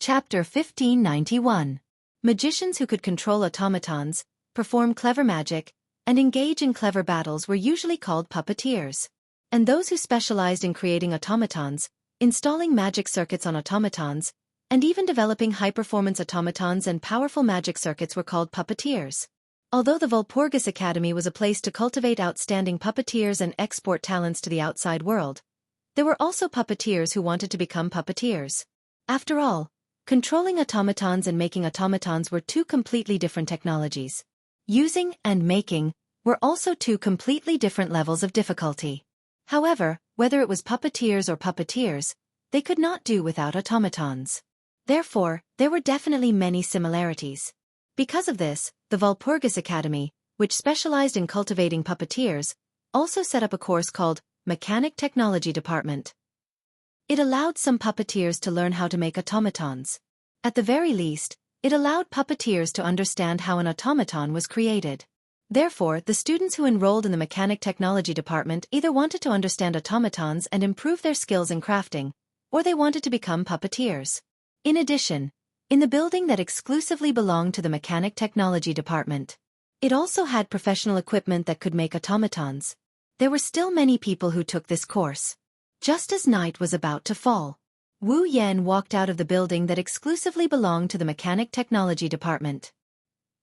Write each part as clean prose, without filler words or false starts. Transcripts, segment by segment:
Chapter 1591. Magicians who could control automatons, perform clever magic, and engage in clever battles were usually called puppeteers. And those who specialized in creating automatons, installing magic circuits on automatons, and even developing high-performance automatons and powerful magic circuits were called puppeteers. Although the Walpurgis Academy was a place to cultivate outstanding puppeteers and export talents to the outside world, there were also puppeteers who wanted to become puppeteers. After all, controlling automatons and making automatons were two completely different technologies. Using and making were also two completely different levels of difficulty. However, whether it was puppeteers or puppeteers, they could not do without automatons. Therefore, there were definitely many similarities. Because of this, the Walpurgis Academy, which specialized in cultivating puppeteers, also set up a course called Mechanic Technology Department. It allowed some puppeteers to learn how to make automatons. At the very least, it allowed puppeteers to understand how an automaton was created. Therefore, the students who enrolled in the Mechanic Technology Department either wanted to understand automatons and improve their skills in crafting, or they wanted to become puppeteers. In addition, in the building that exclusively belonged to the Mechanic Technology Department, it also had professional equipment that could make automatons. There were still many people who took this course. Just as night was about to fall, Wu Yan walked out of the building that exclusively belonged to the Mechanic Technology Department.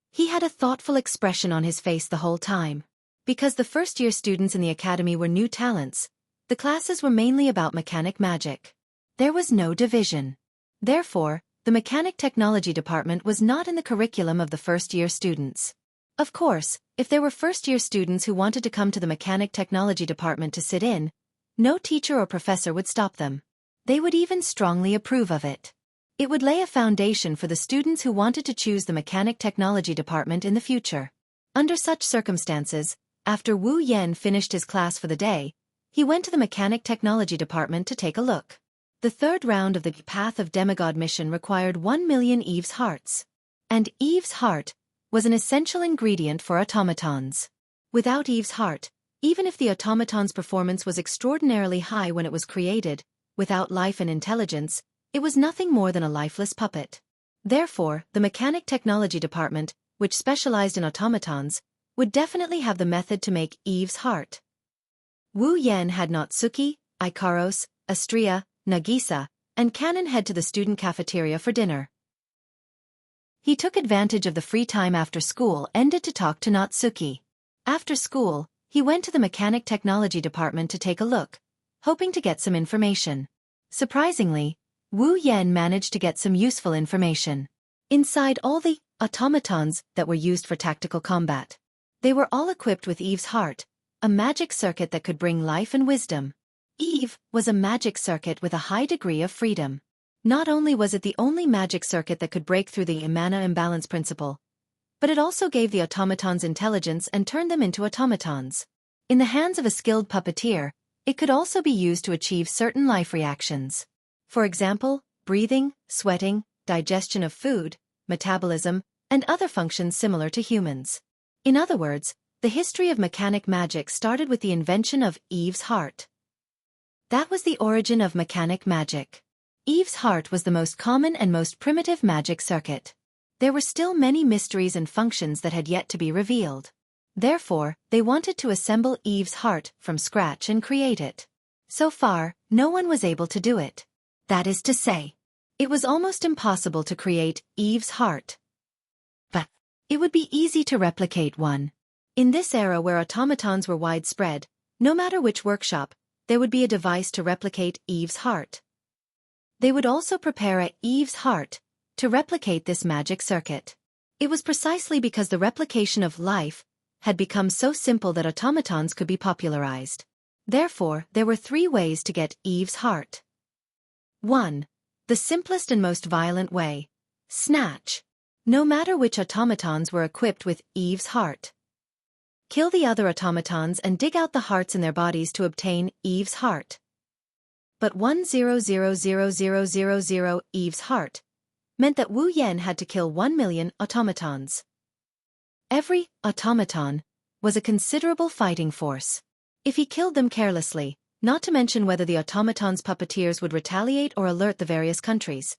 He had a thoughtful expression on his face the whole time. Because the first-year students in the academy were new talents, the classes were mainly about mechanic magic. There was no division. Therefore, the Mechanic Technology Department was not in the curriculum of the first-year students. Of course, if there were first-year students who wanted to come to the Mechanic Technology Department to sit in, no teacher or professor would stop them. They would even strongly approve of it. It would lay a foundation for the students who wanted to choose the Mechanic Technology Department in the future. Under such circumstances, after Wu Yan finished his class for the day, he went to the Mechanic Technology Department to take a look. The third round of the Path of Demigod mission required 1 million Eve's hearts. And Eve's heart was an essential ingredient for automatons. Without Eve's heart, even if the automaton's performance was extraordinarily high when it was created, without life and intelligence, it was nothing more than a lifeless puppet. Therefore, the Mechanic Technology Department, which specialized in automatons, would definitely have the method to make Eve's heart. Wu Yan had Natsuki, Ikaros, Astria, Nagisa, and Kanon head to the student cafeteria for dinner. He took advantage of the free time after school ended to talk to Natsuki. After school, he went to the Mechanic Technology Department to take a look, hoping to get some information. Surprisingly, Wu Yan managed to get some useful information. Inside all the automatons that were used for tactical combat, they were all equipped with Eve's heart, a magic circuit that could bring life and wisdom. Eve was a magic circuit with a high degree of freedom. Not only was it the only magic circuit that could break through the mana imbalance principle, but it also gave the automatons intelligence and turned them into automatons. In the hands of a skilled puppeteer, it could also be used to achieve certain life reactions. For example, breathing, sweating, digestion of food, metabolism, and other functions similar to humans. In other words, the history of mechanic magic started with the invention of Eve's heart. That was the origin of mechanic magic. Eve's heart was the most common and most primitive magic circuit. There were still many mysteries and functions that had yet to be revealed. Therefore, they wanted to assemble Eve's heart from scratch and create it. So far, no one was able to do it. That is to say, it was almost impossible to create Eve's heart. But it would be easy to replicate one. In this era where automatons were widespread, no matter which workshop, there would be a device to replicate Eve's heart. They would also prepare a Eve's heart to replicate this magic circuit. It was precisely because the replication of life had become so simple that automatons could be popularized. Therefore, there were 3 ways to get Eve's heart. 1. The simplest and most violent way. Snatch. No matter which automatons were equipped with Eve's heart. Kill the other automatons and dig out the hearts in their bodies to obtain Eve's heart. But 1,000,000 Eve's heart meant that Wu Yan had to kill 1 million automatons. Every automaton was a considerable fighting force. If he killed them carelessly, not to mention whether the automaton's puppeteers would retaliate or alert the various countries,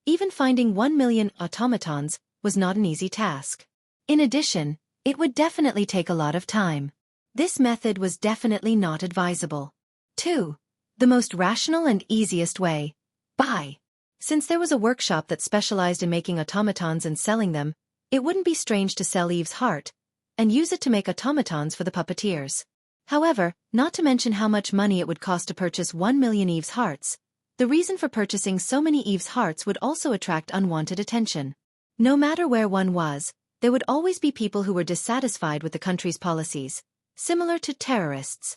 Even finding 1 million automatons was not an easy task. In addition, it would definitely take a lot of time. This method was definitely not advisable. 2. The most rational and easiest way. Buy. Since there was a workshop that specialized in making automatons and selling them, it wouldn't be strange to sell Eve's heart and use it to make automatons for the puppeteers. However, not to mention how much money it would cost to purchase 1 million Eve's hearts, the reason for purchasing so many Eve's hearts would also attract unwanted attention. No matter where one was, there would always be people who were dissatisfied with the country's policies, similar to terrorists.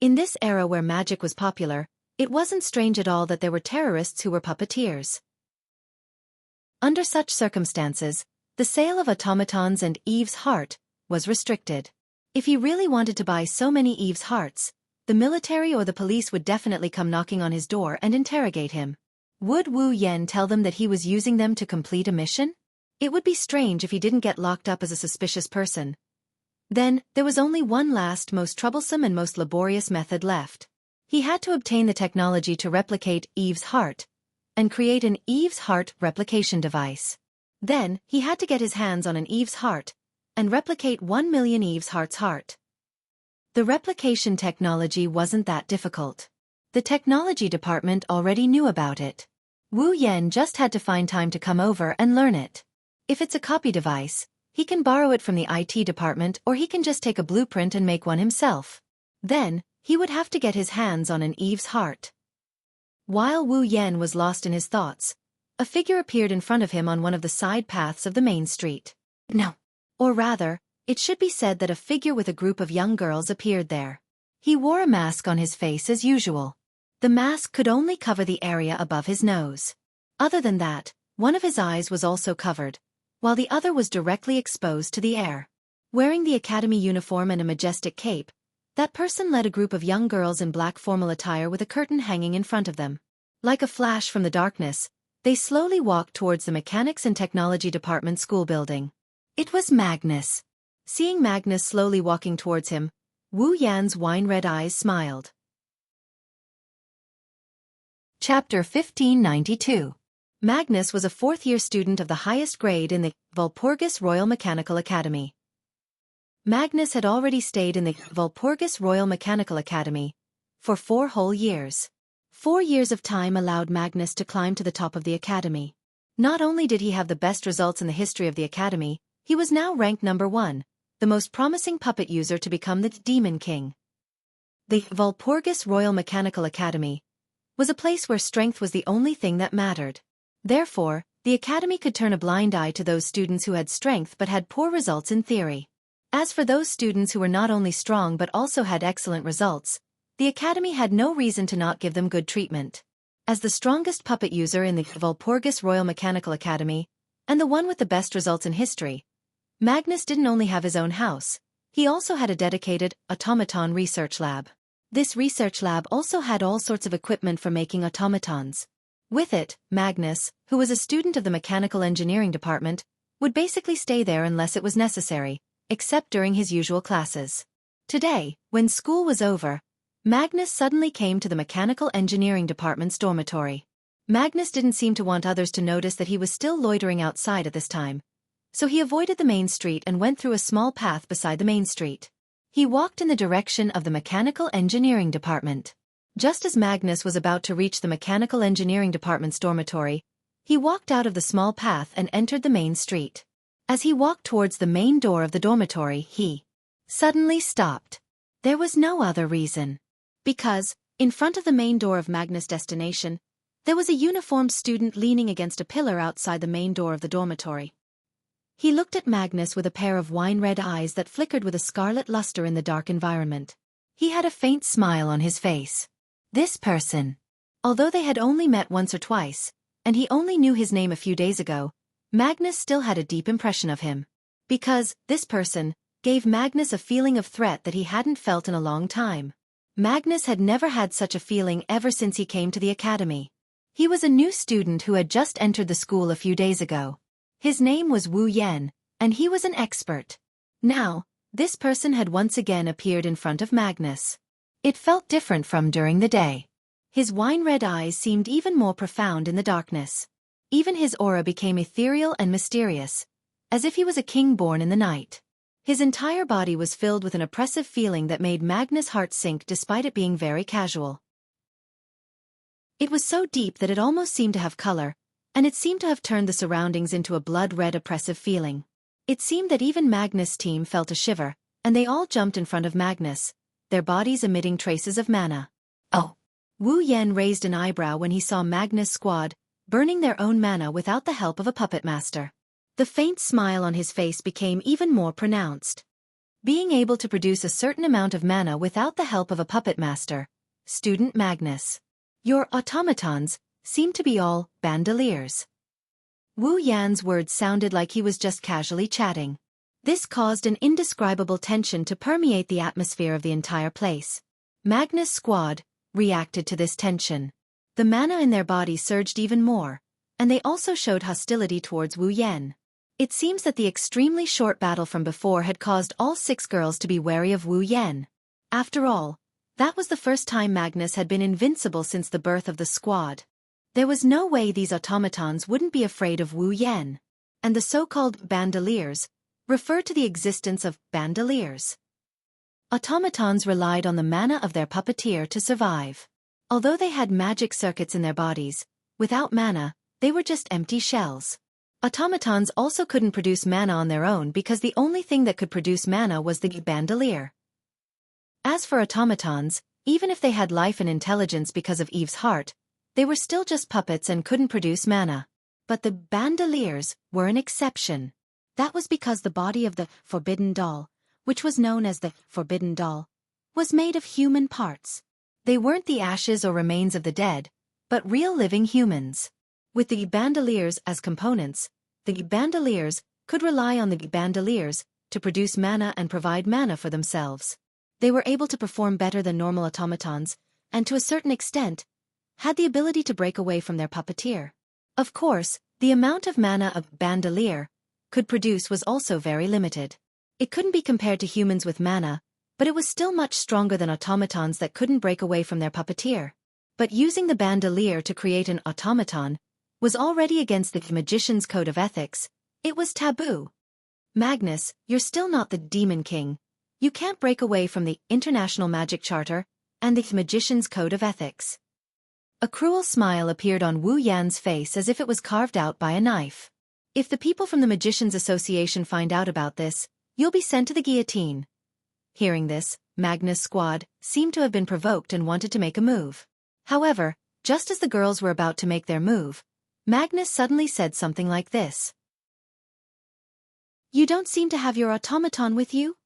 In this era where magic was popular, it wasn't strange at all that there were terrorists who were puppeteers. Under such circumstances, the sale of automatons and Eve's heart was restricted. If he really wanted to buy so many Eve's hearts, the military or the police would definitely come knocking on his door and interrogate him. Would Wu Yan tell them that he was using them to complete a mission? It would be strange if he didn't get locked up as a suspicious person. Then, there was only one last, most troublesome and most laborious method left. He had to obtain the technology to replicate Eve's heart and create an Eve's heart replication device. Then, he had to get his hands on an Eve's heart and replicate 1 million Eve's heart's heart. The replication technology wasn't that difficult. The technology department already knew about it. Wu Yan just had to find time to come over and learn it. If it's a copy device, he can borrow it from the IT department or he can just take a blueprint and make one himself. Then, he would have to get his hands on an Eve's heart. While Wu Yan was lost in his thoughts, a figure appeared in front of him on one of the side paths of the main street. No. Or rather, it should be said that a figure with a group of young girls appeared there. He wore a mask on his face as usual. The mask could only cover the area above his nose. Other than that, one of his eyes was also covered, while the other was directly exposed to the air. Wearing the academy uniform and a majestic cape, that person led a group of young girls in black formal attire with a curtain hanging in front of them. Like a flash from the darkness, they slowly walked towards the Mechanics and Technology Department school building. It was Magnus. Seeing Magnus slowly walking towards him, Wu Yan's wine-red eyes smiled. Chapter 1592. Magnus was a fourth-year student of the highest grade in the Walpurgis Royal Mechanical Academy. Magnus had already stayed in the Walpurgis Royal Mechanical Academy for 4 whole years. 4 years of time allowed Magnus to climb to the top of the academy. Not only did he have the best results in the history of the academy, he was now ranked number 1, the most promising puppet user to become the Demon King. The Walpurgis Royal Mechanical Academy was a place where strength was the only thing that mattered. Therefore, the academy could turn a blind eye to those students who had strength but had poor results in theory. As for those students who were not only strong but also had excellent results, the academy had no reason to not give them good treatment. As the strongest puppet user in the Walpurgis Royal Mechanical Academy, and the one with the best results in history, Magnus didn't only have his own house, he also had a dedicated automaton research lab. This research lab also had all sorts of equipment for making automatons. With it, Magnus, who was a student of the mechanical engineering department, would basically stay there unless it was necessary, except during his usual classes. Today, when school was over, Magnus suddenly came to the mechanical engineering department's dormitory. Magnus didn't seem to want others to notice that he was still loitering outside at this time, so he avoided the main street and went through a small path beside the main street. He walked in the direction of the mechanical engineering department. Just as Magnus was about to reach the mechanical engineering department's dormitory, he walked out of the small path and entered the main street. As he walked towards the main door of the dormitory, he suddenly stopped. There was no other reason. Because, in front of the main door of Magnus' destination, there was a uniformed student leaning against a pillar outside the main door of the dormitory. He looked at Magnus with a pair of wine-red eyes that flickered with a scarlet luster in the dark environment. He had a faint smile on his face. This person. Although they had only met once or twice, and he only knew his name a few days ago, Magnus still had a deep impression of him. Because, this person gave Magnus a feeling of threat that he hadn't felt in a long time. Magnus had never had such a feeling ever since he came to the academy. He was a new student who had just entered the school a few days ago. His name was Wu Yan, and he was an expert. Now, this person had once again appeared in front of Magnus. It felt different from during the day. His wine-red eyes seemed even more profound in the darkness. Even his aura became ethereal and mysterious, as if he was a king born in the night. His entire body was filled with an oppressive feeling that made Magnus' heart sink despite it being very casual. It was so deep that it almost seemed to have color, and it seemed to have turned the surroundings into a blood-red oppressive feeling. It seemed that even Magnus' team felt a shiver, and they all jumped in front of Magnus, their bodies emitting traces of mana. Oh! Wu Yan raised an eyebrow when he saw Magnus' squad, burning their own mana without the help of a puppet master. The faint smile on his face became even more pronounced. Being able to produce a certain amount of mana without the help of a puppet master, Student Magnus. Your automatons seem to be all bandoliers. Wu Yan's words sounded like he was just casually chatting. This caused an indescribable tension to permeate the atmosphere of the entire place. Magnus' squad reacted to this tension. The mana in their body surged even more, and they also showed hostility towards Wu Yan. It seems that the extremely short battle from before had caused all 6 girls to be wary of Wu Yan. After all, that was the first time Magnus had been invincible since the birth of the squad. There was no way these automatons wouldn't be afraid of Wu Yan. And the so-called bandoliers referred to the existence of bandoliers. Automatons relied on the mana of their puppeteer to survive. Although they had magic circuits in their bodies, without mana, they were just empty shells. Automatons also couldn't produce mana on their own because the only thing that could produce mana was the bandolier. As for automatons, even if they had life and intelligence because of Eve's heart, they were still just puppets and couldn't produce mana. But the bandoliers were an exception. That was because the body of the Forbidden Doll, which was known as the Forbidden Doll, was made of human parts. They weren't the ashes or remains of the dead, but real living humans. With the bandoliers as components, the bandoliers could rely on the bandoliers to produce mana and provide mana for themselves. They were able to perform better than normal automatons, and to a certain extent, had the ability to break away from their puppeteer. Of course, the amount of mana a bandolier could produce was also very limited. It couldn't be compared to humans with mana, but it was still much stronger than automatons that couldn't break away from their puppeteer. But using the bandolier to create an automaton was already against the magician's code of ethics. It was taboo. Magnus, you're still not the Demon King. You can't break away from the International Magic Charter and the magician's code of ethics. A cruel smile appeared on Wu Yan's face as if it was carved out by a knife. If the people from the Magicians Association find out about this, you'll be sent to the guillotine. Hearing this, Magnus' squad seemed to have been provoked and wanted to make a move. However, just as the girls were about to make their move, Magnus suddenly said something like this. You don't seem to have your automaton with you?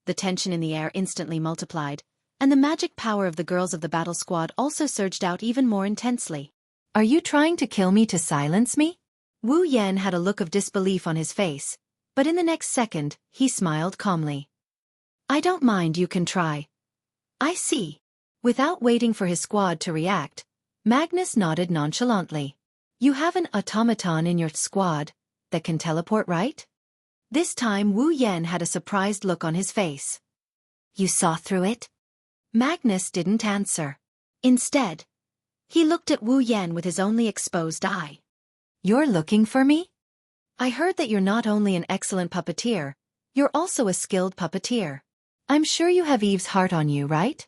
The tension in the air instantly multiplied, and the magic power of the girls of the battle squad also surged out even more intensely. Are you trying to kill me to silence me? Wu Yan had a look of disbelief on his face, but in the next second, he smiled calmly. I don't mind, you can try. I see. Without waiting for his squad to react, Magnus nodded nonchalantly. You have an automaton in your squad that can teleport, right? This time Wu Yan had a surprised look on his face. You saw through it? Magnus didn't answer. Instead, he looked at Wu Yan with his only exposed eye. You're looking for me? I heard that you're not only an excellent puppeteer, you're also a skilled puppeteer. I'm sure you have Eve's heart on you, right?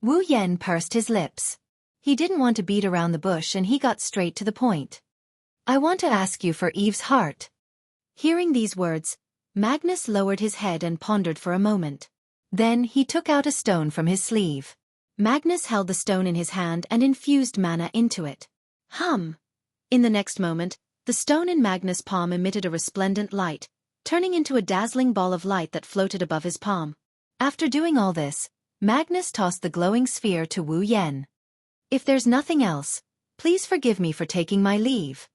Wu Yan pursed his lips. He didn't want to beat around the bush and he got straight to the point. I want to ask you for Eve's heart. Hearing these words, Magnus lowered his head and pondered for a moment. Then he took out a stone from his sleeve. Magnus held the stone in his hand and infused mana into it. In the next moment, the stone in Magnus' palm emitted a resplendent light, turning into a dazzling ball of light that floated above his palm. After doing all this, Magnus tossed the glowing sphere to Wu Yan. If there's nothing else, please forgive me for taking my leave.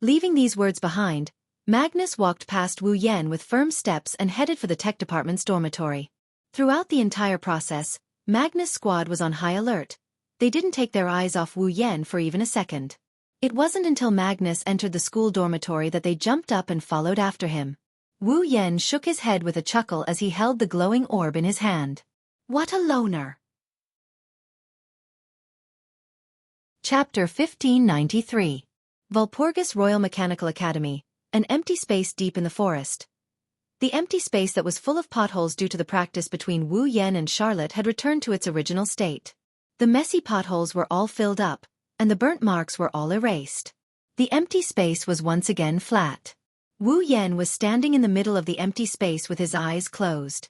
Leaving these words behind, Magnus walked past Wu Yan with firm steps and headed for the tech department's dormitory. Throughout the entire process, Magnus' squad was on high alert. They didn't take their eyes off Wu Yan for even a second. It wasn't until Magnus entered the school dormitory that they jumped up and followed after him. Wu Yan shook his head with a chuckle as he held the glowing orb in his hand. What a loner! Chapter 1593. Walpurgis Royal Mechanical Academy, an empty space deep in the forest. The empty space that was full of potholes due to the practice between Wu Yan and Charlotte had returned to its original state. The messy potholes were all filled up, and the burnt marks were all erased. The empty space was once again flat. Wu Yan was standing in the middle of the empty space with his eyes closed.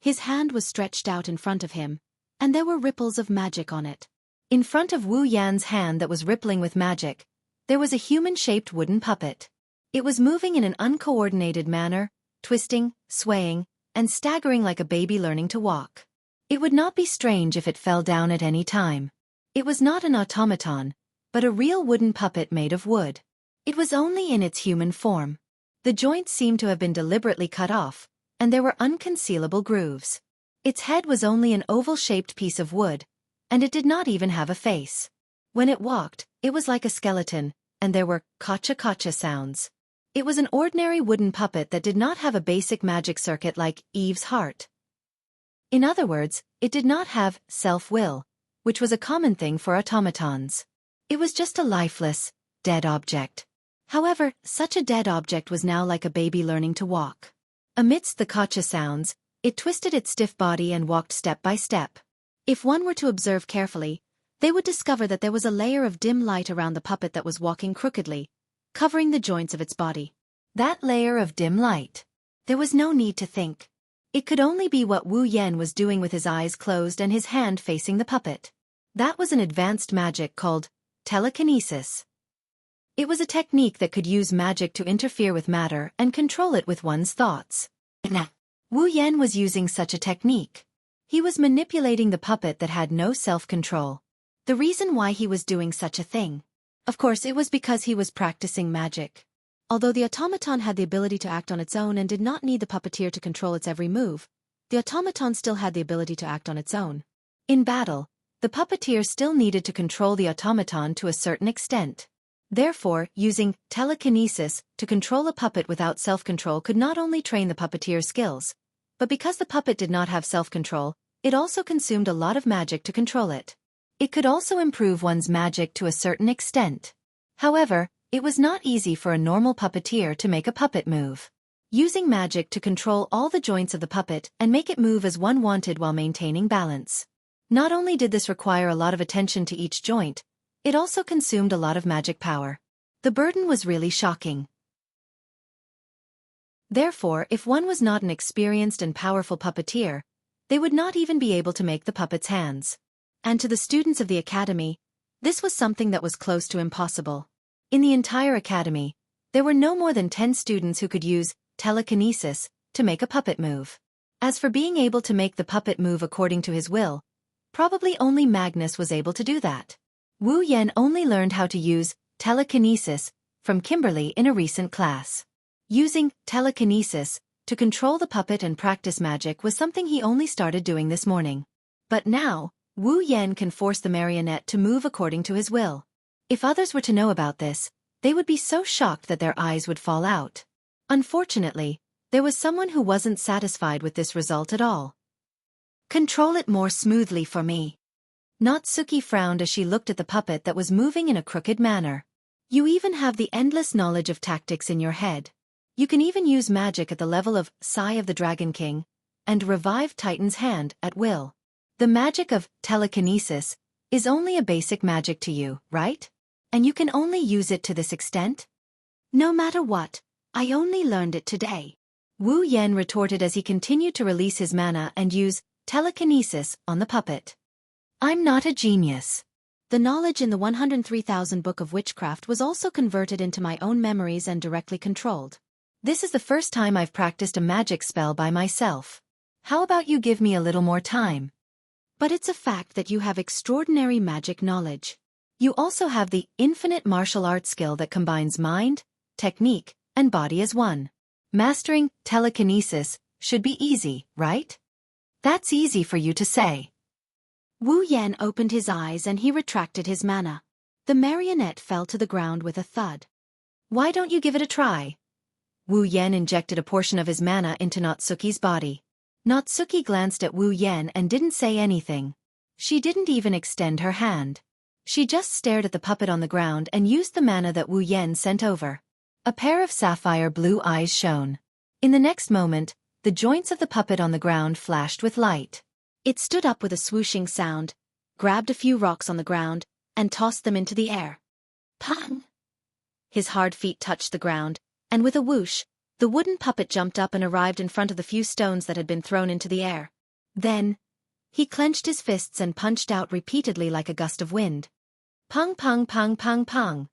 His hand was stretched out in front of him, and there were ripples of magic on it. In front of Wu Yan's hand that was rippling with magic, there was a human-shaped wooden puppet. It was moving in an uncoordinated manner, twisting, swaying, and staggering like a baby learning to walk. It would not be strange if it fell down at any time. It was not an automaton, but a real wooden puppet made of wood. It was only in its human form. The joints seemed to have been deliberately cut off, and there were unconcealable grooves. Its head was only an oval-shaped piece of wood, and it did not even have a face. When it walked, it was like a skeleton, and there were kacha-kacha sounds. It was an ordinary wooden puppet that did not have a basic magic circuit like Eve's heart. In other words, it did not have self-will, which was a common thing for automatons. It was just a lifeless, dead object. However, such a dead object was now like a baby learning to walk. Amidst the kacha sounds, it twisted its stiff body and walked step by step. If one were to observe carefully, they would discover that there was a layer of dim light around the puppet that was walking crookedly, covering the joints of its body. That layer of dim light. There was no need to think. It could only be what Wu Yan was doing with his eyes closed and his hand facing the puppet. That was an advanced magic called telekinesis. It was a technique that could use magic to interfere with matter and control it with one's thoughts. Wu Yan was using such a technique. He was manipulating the puppet that had no self-control. The reason why he was doing such a thing, of course, it was because he was practicing magic. Although the automaton had the ability to act on its own and did not need the puppeteer to control its every move, the automaton still had the ability to act on its own. In battle, the puppeteer still needed to control the automaton to a certain extent. Therefore, using telekinesis to control a puppet without self-control could not only train the puppeteer's skills, but because the puppet did not have self-control, it also consumed a lot of magic to control it. It could also improve one's magic to a certain extent. However, it was not easy for a normal puppeteer to make a puppet move. Using magic to control all the joints of the puppet and make it move as one wanted while maintaining balance. Not only did this require a lot of attention to each joint, it also consumed a lot of magic power. The burden was really shocking. Therefore, if one was not an experienced and powerful puppeteer, they would not even be able to make the puppet's hands. And to the students of the academy, this was something that was close to impossible. In the entire academy, there were no more than 10 students who could use telekinesis to make a puppet move. As for being able to make the puppet move according to his will, probably only Magnus was able to do that. Wu Yan only learned how to use telekinesis from Kimberly in a recent class. Using telekinesis to control the puppet and practice magic was something he only started doing this morning. But now, Wu Yan can force the marionette to move according to his will. If others were to know about this, they would be so shocked that their eyes would fall out. Unfortunately, there was someone who wasn't satisfied with this result at all. Control it more smoothly for me. Natsuki frowned as she looked at the puppet that was moving in a crooked manner. You even have the endless knowledge of tactics in your head. You can even use magic at the level of Sigh of the Dragon King and Revive Titan's Hand at will. The magic of telekinesis is only a basic magic to you, right? And you can only use it to this extent? No matter what, I only learned it today. Wu Yan retorted as he continued to release his mana and use telekinesis on the puppet. I'm not a genius. The knowledge in the 103,000 Book of Witchcraft was also converted into my own memories and directly controlled. This is the first time I've practiced a magic spell by myself. How about you give me a little more time? But it's a fact that you have extraordinary magic knowledge. You also have the infinite martial arts skill that combines mind, technique, and body as one. Mastering telekinesis should be easy, right? That's easy for you to say. Wu Yan opened his eyes and he retracted his mana. The marionette fell to the ground with a thud. Why don't you give it a try? Wu Yan injected a portion of his mana into Natsuki's body. Natsuki glanced at Wu Yan and didn't say anything. She didn't even extend her hand. She just stared at the puppet on the ground and used the mana that Wu Yan sent over. A pair of sapphire blue eyes shone. In the next moment, the joints of the puppet on the ground flashed with light. It stood up with a swooshing sound, grabbed a few rocks on the ground, and tossed them into the air. Pang! His hard feet touched the ground, and with a whoosh, the wooden puppet jumped up and arrived in front of the few stones that had been thrown into the air. Then, he clenched his fists and punched out repeatedly like a gust of wind. Pang pang pang pang pang.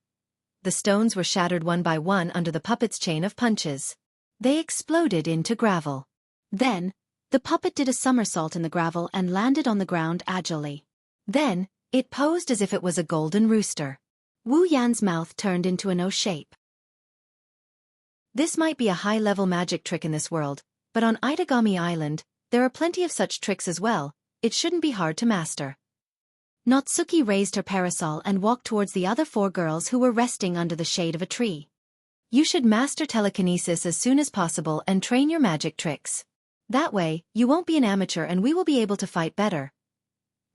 The stones were shattered one by one under the puppet's chain of punches. They exploded into gravel. Then, the puppet did a somersault in the gravel and landed on the ground agilely. Then, it posed as if it was a golden rooster. Wu Yan's mouth turned into an O shape. This might be a high-level magic trick in this world, but on Itagami Island, there are plenty of such tricks as well. It shouldn't be hard to master. Natsuki raised her parasol and walked towards the other 4 girls who were resting under the shade of a tree. You should master telekinesis as soon as possible and train your magic tricks. That way, you won't be an amateur and we will be able to fight better.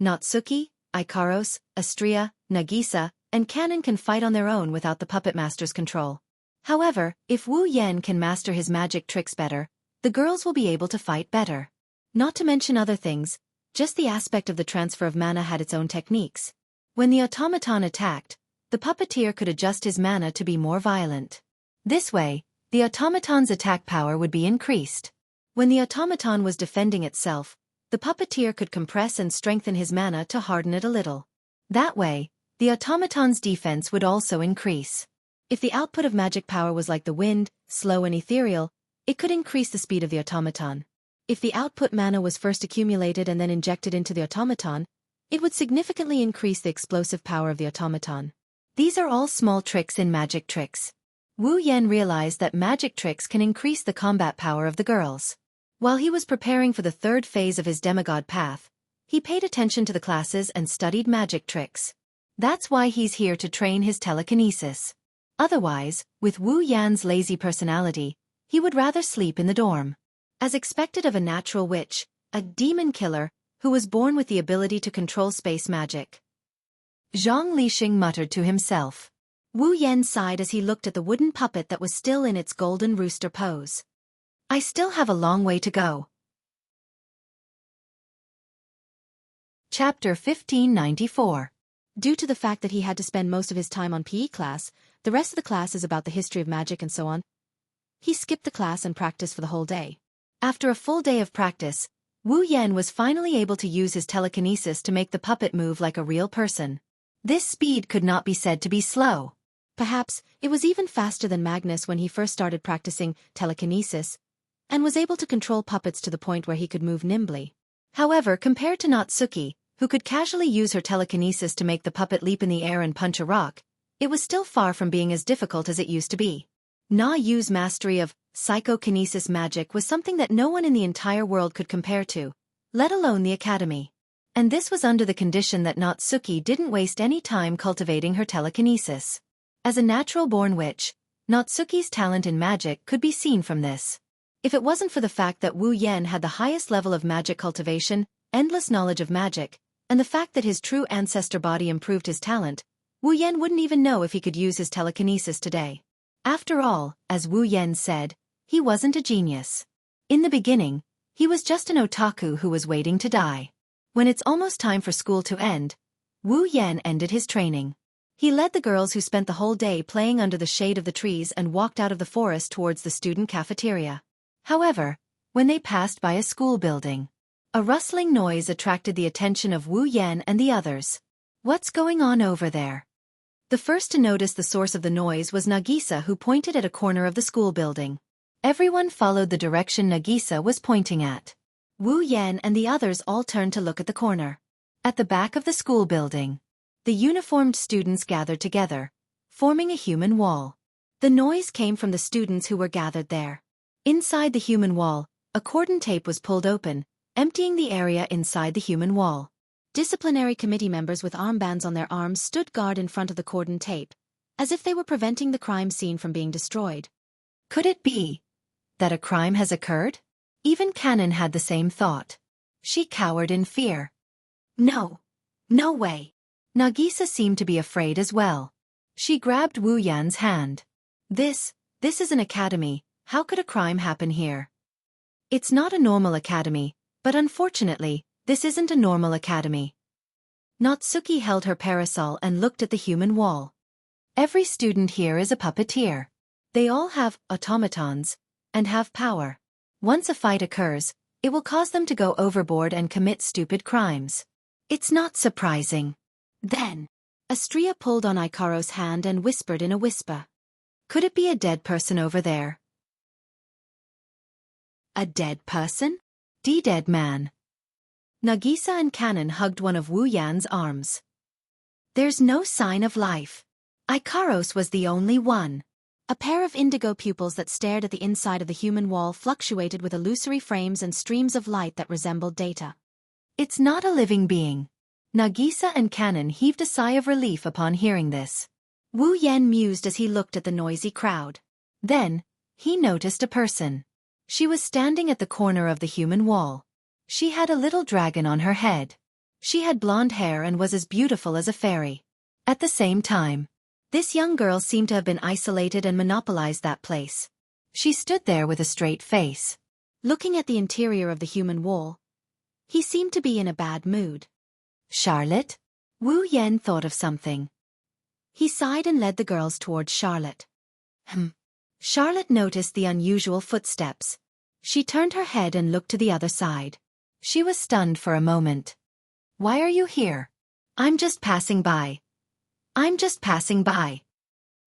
Natsuki, Ikaros, Astria, Nagisa, and Kanon can fight on their own without the puppet master's control. However, if Wu Yan can master his magic tricks better, the girls will be able to fight better. Not to mention other things, just the aspect of the transfer of mana had its own techniques. When the automaton attacked, the puppeteer could adjust his mana to be more violent. This way, the automaton's attack power would be increased. When the automaton was defending itself, the puppeteer could compress and strengthen his mana to harden it a little. That way, the automaton's defense would also increase. If the output of magic power was like the wind, slow and ethereal, it could increase the speed of the automaton. If the output mana was first accumulated and then injected into the automaton, it would significantly increase the explosive power of the automaton. These are all small tricks in magic tricks. Wu Yan realized that magic tricks can increase the combat power of the girls. While he was preparing for the 3rd phase of his demigod path, he paid attention to the classes and studied magic tricks. That's why he's here to train his telekinesis. Otherwise, with Wu Yan's lazy personality, he would rather sleep in the dorm. As expected of a natural witch, a demon killer, who was born with the ability to control space magic. Zhang Lixing muttered to himself. Wu Yan sighed as he looked at the wooden puppet that was still in its golden rooster pose. I still have a long way to go. Chapter 1594. Due to the fact that he had to spend most of his time on PE class, the rest of the class is about the history of magic and so on. He skipped the class and practiced for the whole day. After a full day of practice, Wu Yan was finally able to use his telekinesis to make the puppet move like a real person. This speed could not be said to be slow. Perhaps it was even faster than Magnus when he first started practicing telekinesis, and was able to control puppets to the point where he could move nimbly. However, compared to Natsuki, who could casually use her telekinesis to make the puppet leap in the air and punch a rock, it was still far from being as difficult as it used to be. Na Yu's mastery of psychokinesis magic was something that no one in the entire world could compare to, let alone the academy. And this was under the condition that Natsuki didn't waste any time cultivating her telekinesis. As a natural-born witch, Natsuki's talent in magic could be seen from this. If it wasn't for the fact that Wu Yan had the highest level of magic cultivation, endless knowledge of magic, and the fact that his true ancestor body improved his talent, Wu Yan wouldn't even know if he could use his telekinesis today. After all, as Wu Yan said, he wasn't a genius. In the beginning, he was just an otaku who was waiting to die. When it's almost time for school to end, Wu Yan ended his training. He led the girls who spent the whole day playing under the shade of the trees and walked out of the forest towards the student cafeteria. However, when they passed by a school building, a rustling noise attracted the attention of Wu Yan and the others. What's going on over there? The first to notice the source of the noise was Nagisa, who pointed at a corner of the school building. Everyone followed the direction Nagisa was pointing at. Wu Yan and the others all turned to look at the corner. At the back of the school building, the uniformed students gathered together, forming a human wall. The noise came from the students who were gathered there. Inside the human wall, a cordon tape was pulled open, emptying the area inside the human wall. Disciplinary committee members with armbands on their arms stood guard in front of the cordon tape, as if they were preventing the crime scene from being destroyed. Could it be that a crime has occurred? Even Kanon had the same thought. She cowered in fear. No. No way. Nagisa seemed to be afraid as well. She grabbed Wu Yan's hand. This is an academy, how could a crime happen here? It's not a normal academy, but unfortunately, this isn't a normal academy. Natsuki held her parasol and looked at the human wall. Every student here is a puppeteer. They all have automatons and have power. Once a fight occurs, it will cause them to go overboard and commit stupid crimes. It's not surprising. Then, Astria pulled on Ikaro's hand and whispered in a whisper. Could it be a dead person over there? A dead person? Dead man. Nagisa and Kanon hugged one of Wu Yan's arms. There's no sign of life. Ikaros was the only one. A pair of indigo pupils that stared at the inside of the human wall fluctuated with illusory frames and streams of light that resembled data. It's not a living being. Nagisa and Kanon heaved a sigh of relief upon hearing this. Wu Yan mused as he looked at the noisy crowd. Then, he noticed a person. She was standing at the corner of the human wall. She had a little dragon on her head. She had blonde hair and was as beautiful as a fairy. At the same time, this young girl seemed to have been isolated and monopolized that place. She stood there with a straight face. Looking at the interior of the human wall, he seemed to be in a bad mood. Charlotte? Wu Yan thought of something. He sighed and led the girls towards Charlotte. Charlotte noticed the unusual footsteps. She turned her head and looked to the other side. She was stunned for a moment. Why are you here? I'm just passing by. I'm just passing by.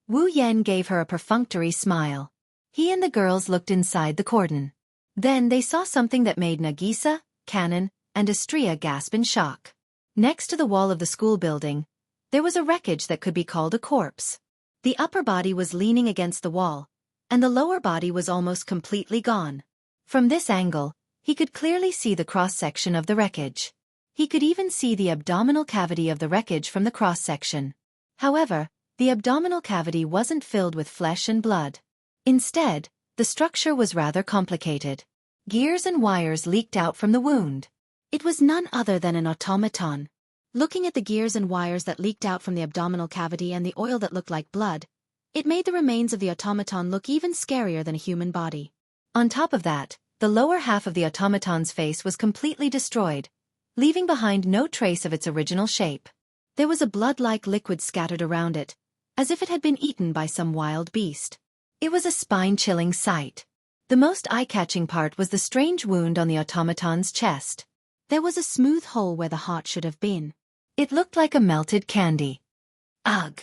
Wu Yan gave her a perfunctory smile. He and the girls looked inside the cordon. Then they saw something that made Nagisa, Kanon, and Astria gasp in shock. Next to the wall of the school building, there was a wreckage that could be called a corpse. The upper body was leaning against the wall, and the lower body was almost completely gone. From this angle, he could clearly see the cross-section of the wreckage. He could even see the abdominal cavity of the wreckage from the cross-section. However, the abdominal cavity wasn't filled with flesh and blood. Instead, the structure was rather complicated. Gears and wires leaked out from the wound. It was none other than an automaton. Looking at the gears and wires that leaked out from the abdominal cavity and the oil that looked like blood, it made the remains of the automaton look even scarier than a human body. On top of that, the lower half of the automaton's face was completely destroyed, leaving behind no trace of its original shape. There was a blood-like liquid scattered around it, as if it had been eaten by some wild beast. It was a spine-chilling sight. The most eye-catching part was the strange wound on the automaton's chest. There was a smooth hole where the heart should have been. It looked like a melted candy. Ugh!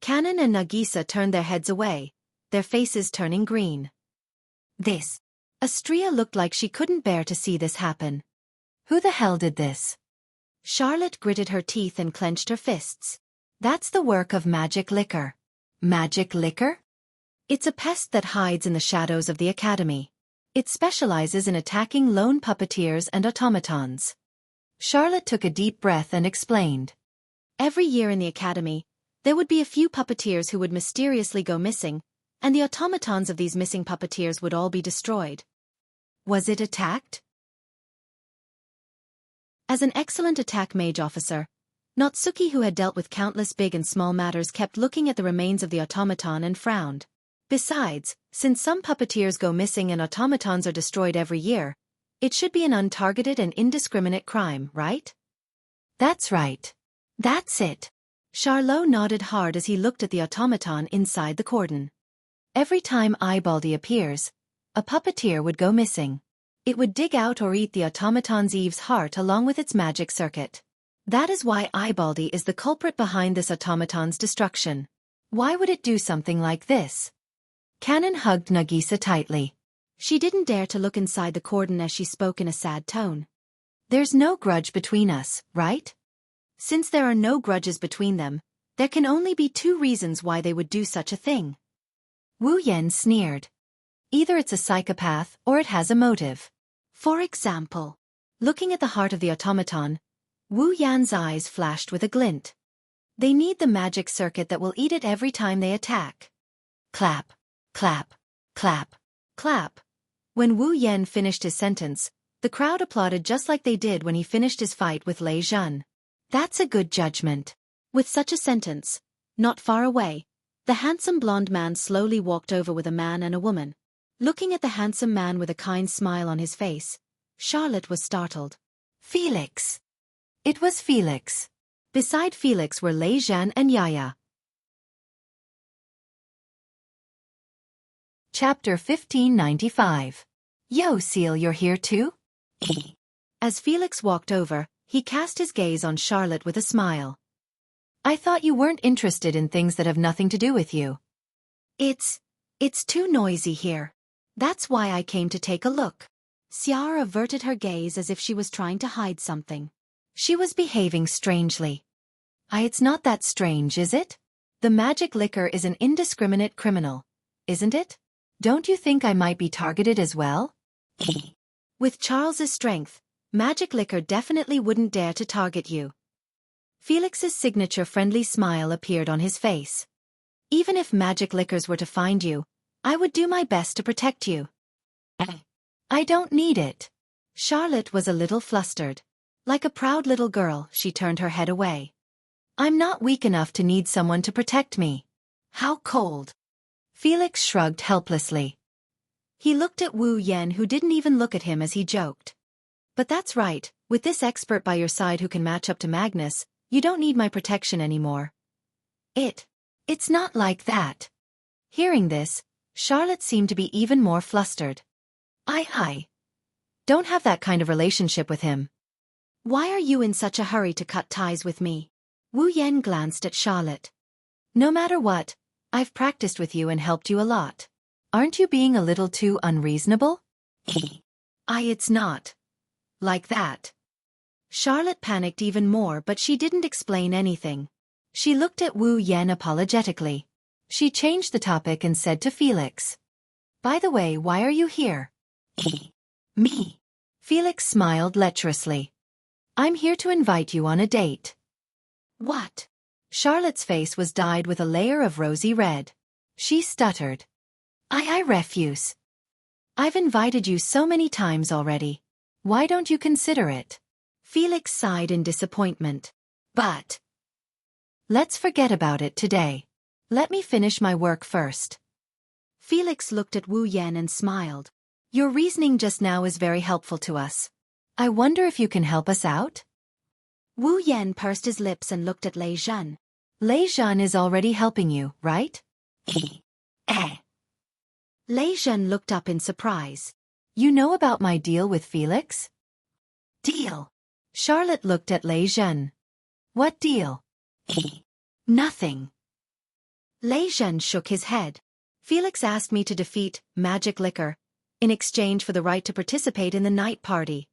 Kanon and Nagisa turned their heads away, their faces turning green. Astria looked like she couldn't bear to see this happen. Who the hell did this? Charlotte gritted her teeth and clenched her fists. That's the work of magic liquor. Magic liquor? It's a pest that hides in the shadows of the academy. It specializes in attacking lone puppeteers and automatons. Charlotte took a deep breath and explained. Every year in the academy, there would be a few puppeteers who would mysteriously go missing, and the automatons of these missing puppeteers would all be destroyed. Was it attacked? As an excellent attack mage officer, Natsuki, who had dealt with countless big and small matters, kept looking at the remains of the automaton and frowned. Besides, since some puppeteers go missing and automatons are destroyed every year, it should be an untargeted and indiscriminate crime, right? That's right. That's it. Charlot nodded hard as he looked at the automaton inside the cordon. Every time Eyebaldy appears, a puppeteer would go missing. It would dig out or eat the automaton's Eve's heart along with its magic circuit. That is why Eyebaldy is the culprit behind this automaton's destruction. Why would it do something like this? Kanon hugged Nagisa tightly. She didn't dare to look inside the cordon as she spoke in a sad tone. There's no grudge between us, right? Since there are no grudges between them, there can only be two reasons why they would do such a thing. Wu Yan sneered. Either it's a psychopath or it has a motive. For example, looking at the heart of the automaton, Wu Yan's eyes flashed with a glint. They need the magic circuit that will eat it every time they attack. Clap, clap, clap, clap. When Wu Yan finished his sentence, the crowd applauded just like they did when he finished his fight with Lei Jun. That's a good judgment. With such a sentence, not far away, the handsome blonde man slowly walked over with a man and a woman. Looking at the handsome man with a kind smile on his face, Charlotte was startled. Felix! It was Felix. Beside Felix were Lei Zhan and Yaya. Chapter 1595. Yo, Seal, you're here too? As Felix walked over, he cast his gaze on Charlotte with a smile. I thought you weren't interested in things that have nothing to do with you. It's too noisy here. That's why I came to take a look. Xiara averted her gaze as if she was trying to hide something. She was behaving strangely. It's not that strange, is it? The magic liquor is an indiscriminate criminal, isn't it? Don't you think I might be targeted as well? With Charles's strength, magic liquor definitely wouldn't dare to target you. Felix's signature friendly smile appeared on his face. Even if magic liquors were to find you, I would do my best to protect you. I don't need it. Charlotte was a little flustered. Like a proud little girl, she turned her head away. I'm not weak enough to need someone to protect me. How cold. Felix shrugged helplessly. He looked at Wu Yan, who didn't even look at him as he joked. But that's right, with this expert by your side who can match up to Magnus, you don't need my protection anymore. It's not like that. Hearing this, Charlotte seemed to be even more flustered. I don't have that kind of relationship with him. Why are you in such a hurry to cut ties with me? Wu Yan glanced at Charlotte. No matter what, I've practiced with you and helped you a lot. Aren't you being a little too unreasonable? It's not like that. Charlotte panicked even more, but she didn't explain anything. She looked at Wu Yan apologetically. She changed the topic and said to Felix, by the way, why are you here? Me. Felix smiled lecherously. I'm here to invite you on a date. What? Charlotte's face was dyed with a layer of rosy red. She stuttered. I refuse. I've invited you so many times already. Why don't you consider it? Felix sighed in disappointment. But let's forget about it today. Let me finish my work first. Felix looked at Wu Yan and smiled. Your reasoning just now is very helpful to us. I wonder if you can help us out? Wu Yan pursed his lips and looked at Lei Zhan. Lei Zhan is already helping you, right? Lei Zhan looked up in surprise. You know about my deal with Felix? Deal? Charlotte looked at Lei Zhan. What deal? Nothing. Lei Zhan shook his head. Felix asked me to defeat magic liquor in exchange for the right to participate in the night party.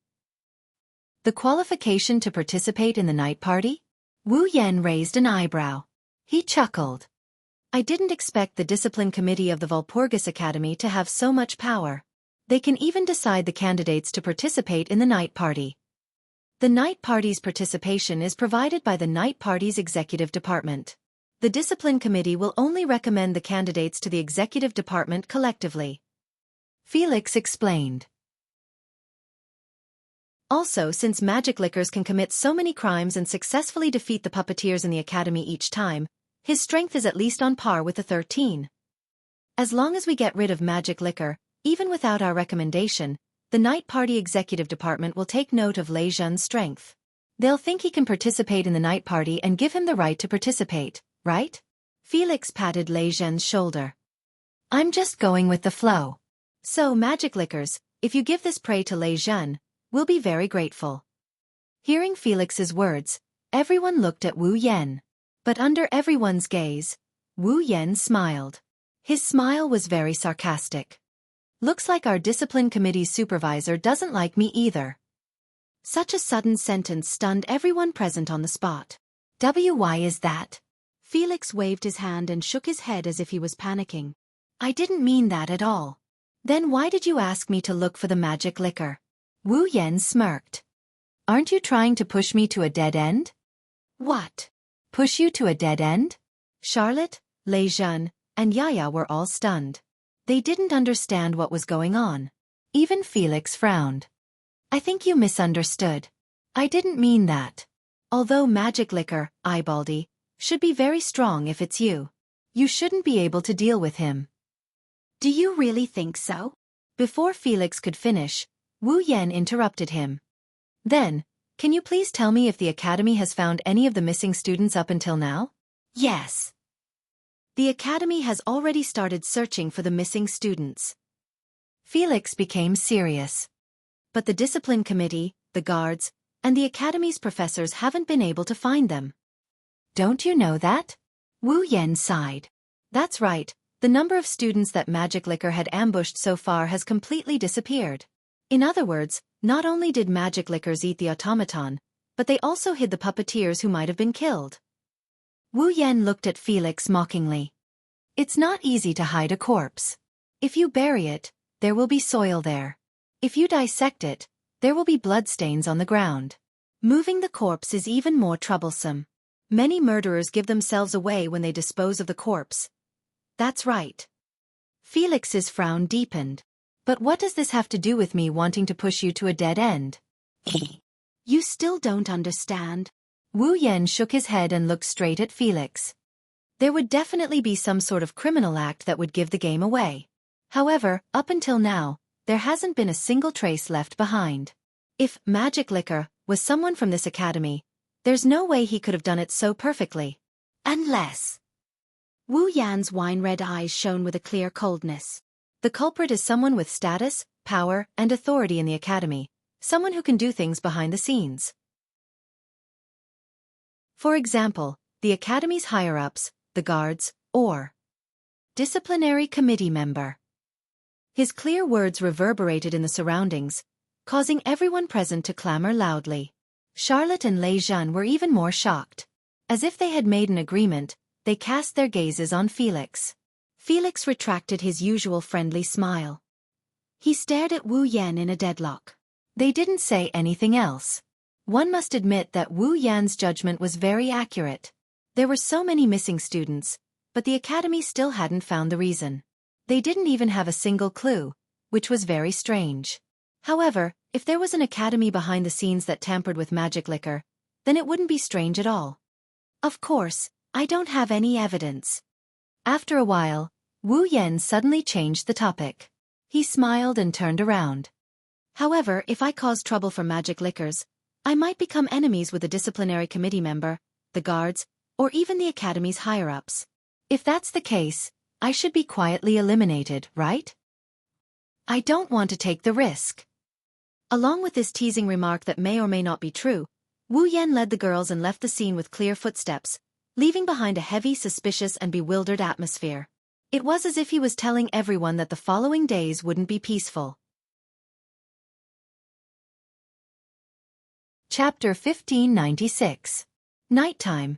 The qualification to participate in the night party? Wu Yan raised an eyebrow. He chuckled. I didn't expect the discipline committee of the Walpurgis Academy to have so much power. They can even decide the candidates to participate in the night party. The night party's participation is provided by the night party's executive department. The discipline committee will only recommend the candidates to the executive department collectively. Felix explained. Also, since magic liquors can commit so many crimes and successfully defeat the puppeteers in the academy each time, his strength is at least on par with the 13. As long as we get rid of magic liquor, even without our recommendation, the night party executive department will take note of Lei Zhan's strength. They'll think he can participate in the night party and give him the right to participate, right? Felix patted Lei Zhan's shoulder. I'm just going with the flow. So, magic liquors, if you give this prey to Lei Zhan, we'll be very grateful. Hearing Felix's words, everyone looked at Wu Yan. But under everyone's gaze, Wu Yan smiled. His smile was very sarcastic. Looks like our discipline committee's supervisor doesn't like me either. Such a sudden sentence stunned everyone present on the spot. Why is that? Felix waved his hand and shook his head as if he was panicking. I didn't mean that at all. Then why did you ask me to look for the magic liquor? Wu Yan smirked. Aren't you trying to push me to a dead end? What? Push you to a dead end? Charlotte, Lei Zhan, and Yaya were all stunned. They didn't understand what was going on. Even Felix frowned. I think you misunderstood. I didn't mean that. Although magic liquor, Eyebaldy, should be very strong if it's you. You shouldn't be able to deal with him. Do you really think so? Before Felix could finish, Wu Yan interrupted him. Then, can you please tell me if the academy has found any of the missing students up until now? Yes. The academy has already started searching for the missing students. Felix became serious. But the discipline committee, the guards, and the academy's professors haven't been able to find them. Don't you know that? Wu Yan sighed. That's right, the number of students that magic liquor had ambushed so far has completely disappeared. In other words, not only did magic liquors eat the automaton, but they also hid the puppeteers who might have been killed. Wu Yan looked at Felix mockingly. It's not easy to hide a corpse. If you bury it, there will be soil there. If you dissect it, there will be bloodstains on the ground. Moving the corpse is even more troublesome. Many murderers give themselves away when they dispose of the corpse. That's right. Felix's frown deepened. But what does this have to do with me wanting to push you to a dead end? You still don't understand. Wu Yan shook his head and looked straight at Felix. There would definitely be some sort of criminal act that would give the game away. However, up until now, there hasn't been a single trace left behind. If magic liquor was someone from this academy, there's no way he could have done it so perfectly. Unless. Wu Yan's wine-red eyes shone with a clear coldness. The culprit is someone with status, power, and authority in the academy, someone who can do things behind the scenes. For example, the academy's higher-ups, the guards, or disciplinary committee member. His clear words reverberated in the surroundings, causing everyone present to clamor loudly. Charlotte and Lei Zhan were even more shocked. As if they had made an agreement, they cast their gazes on Felix. Felix retracted his usual friendly smile. He stared at Wu Yan in a deadlock. They didn't say anything else. One must admit that Wu Yan's judgment was very accurate. There were so many missing students, but the academy still hadn't found the reason. They didn't even have a single clue, which was very strange. However, if there was an academy behind the scenes that tampered with magic liquor, then it wouldn't be strange at all. Of course, I don't have any evidence. After a while, Wu Yan suddenly changed the topic. He smiled and turned around. However, if I cause trouble for magic liquors, I might become enemies with a disciplinary committee member, the guards, or even the academy's higher-ups. If that's the case, I should be quietly eliminated, right? I don't want to take the risk. Along with this teasing remark that may or may not be true, Wu Yan led the girls and left the scene with clear footsteps, leaving behind a heavy, suspicious and bewildered atmosphere. It was as if he was telling everyone that the following days wouldn't be peaceful. Chapter 1596. Nighttime.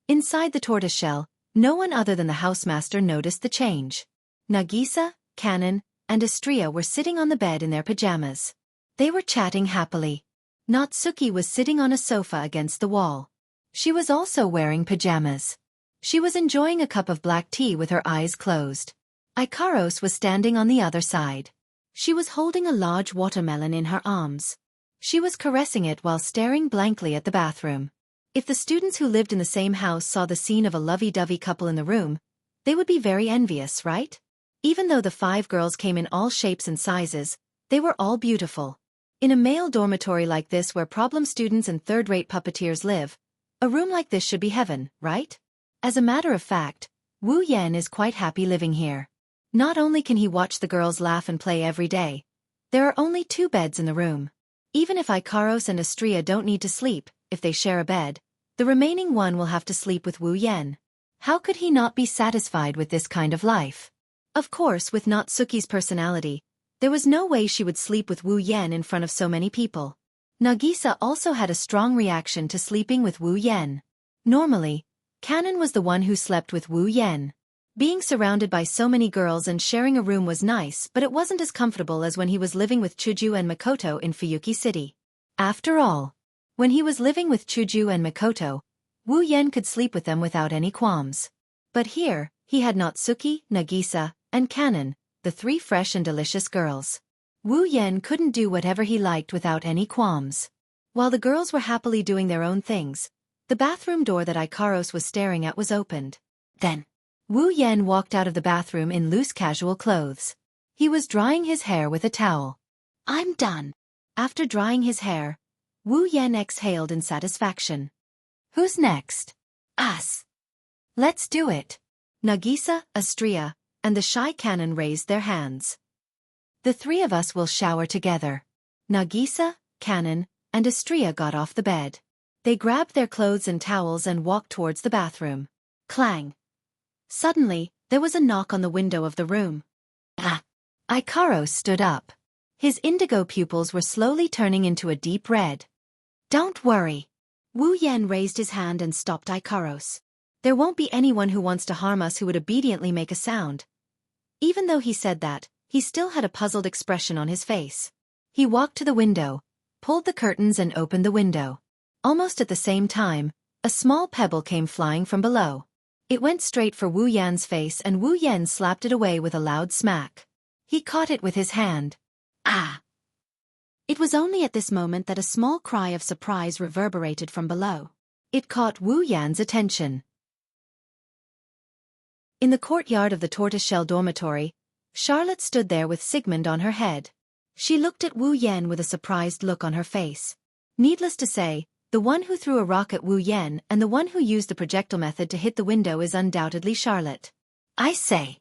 Inside the tortoiseshell, no one other than the housemaster noticed the change. Nagisa, Kanon, and Astria were sitting on the bed in their pajamas. They were chatting happily. Natsuki was sitting on a sofa against the wall. She was also wearing pajamas. She was enjoying a cup of black tea with her eyes closed. Ikaros was standing on the other side. She was holding a large watermelon in her arms. She was caressing it while staring blankly at the bathroom. If the students who lived in the same house saw the scene of a lovey-dovey couple in the room, they would be very envious, right? Even though the 5 girls came in all shapes and sizes, they were all beautiful. In a male dormitory like this where problem students and third-rate puppeteers live, a room like this should be heaven, right? As a matter of fact, Wu Yan is quite happy living here. Not only can he watch the girls laugh and play every day, there are only 2 beds in the room. Even if Ikaros and Astria don't need to sleep, if they share a bed, the remaining one will have to sleep with Wu Yan. How could he not be satisfied with this kind of life? Of course, with Natsuki's personality, there was no way she would sleep with Wu Yan in front of so many people. Nagisa also had a strong reaction to sleeping with Wu Yan. Normally, Kanon was the one who slept with Wu Yan. Being surrounded by so many girls and sharing a room was nice, but it wasn't as comfortable as when he was living with Chuju and Makoto in Fuyuki City. After all, when he was living with Chuju and Makoto, Wu Yan could sleep with them without any qualms. But here, he had Natsuki, Nagisa, and Kanon, the 3 fresh and delicious girls. Wu Yan couldn't do whatever he liked without any qualms. While the girls were happily doing their own things, The bathroom door that Ikaros was staring at was opened. Then, Wu Yan walked out of the bathroom in loose casual clothes. He was drying his hair with a towel. I'm done. After drying his hair, Wu Yan exhaled in satisfaction. Who's next? Us. Let's do it. Nagisa, Astria, and the shy canon raised their hands. The three of us will shower together. Nagisa, Canon, and Astria got off the bed. They grabbed their clothes and towels and walked towards the bathroom. Clang. Suddenly, there was a knock on the window of the room. Ah! Ikaros stood up. His indigo pupils were slowly turning into a deep red. Don't worry. Wu Yan raised his hand and stopped Ikaros. There won't be anyone who wants to harm us who would obediently make a sound. Even though he said that, he still had a puzzled expression on his face. He walked to the window, pulled the curtains and opened the window. Almost at the same time, a small pebble came flying from below. It went straight for Wu Yan's face and Wu Yan slapped it away with a loud smack. He caught it with his hand. Ah! It was only at this moment that a small cry of surprise reverberated from below. It caught Wu Yan's attention. In the courtyard of the tortoiseshell dormitory, Charlotte stood there with Sigmund on her head. She looked at Wu Yan with a surprised look on her face. Needless to say, the one who threw a rock at Wu Yan and the one who used the projectile method to hit the window is undoubtedly Charlotte. I say.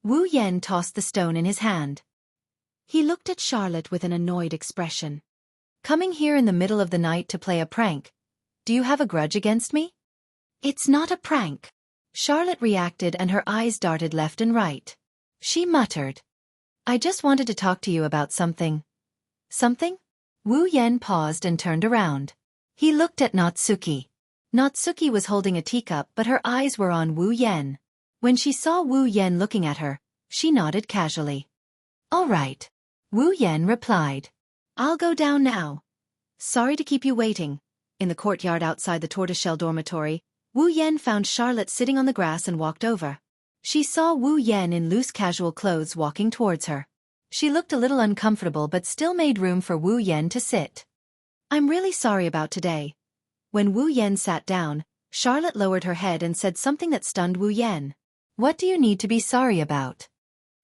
Wu Yan tossed the stone in his hand. He looked at Charlotte with an annoyed expression. Coming here in the middle of the night to play a prank. Do you have a grudge against me? It's not a prank. Charlotte reacted and her eyes darted left and right. She muttered. I just wanted to talk to you about something. Something? Wu Yan paused and turned around. He looked at Natsuki. Natsuki was holding a teacup but her eyes were on Wu Yan. When she saw Wu Yan looking at her, she nodded casually. All right. Wu Yan replied. I'll go down now. Sorry to keep you waiting. In the courtyard outside the tortoiseshell dormitory, Wu Yan found Charlotte sitting on the grass and walked over. She saw Wu Yan in loose casual clothes walking towards her. She looked a little uncomfortable but still made room for Wu Yan to sit. I'm really sorry about today. When Wu Yan sat down, Charlotte lowered her head and said something that stunned Wu Yan. What do you need to be sorry about?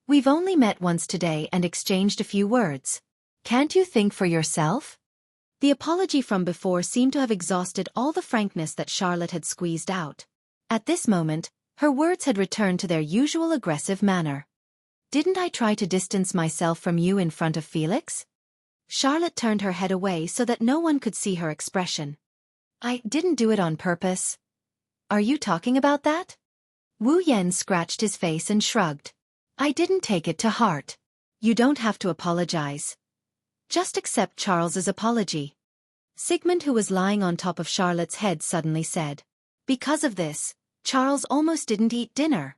We've only met once today and exchanged a few words. Can't you think for yourself? The apology from before seemed to have exhausted all the frankness that Charlotte had squeezed out. At this moment, her words had returned to their usual aggressive manner. Didn't I try to distance myself from you in front of Felix? Charlotte turned her head away so that no one could see her expression. I didn't do it on purpose. Are you talking about that? Wu Yan scratched his face and shrugged. I didn't take it to heart. You don't have to apologize. Just accept Charles's apology. Sigmund, who was lying on top of Charlotte's head, suddenly said. Because of this, Charles almost didn't eat dinner.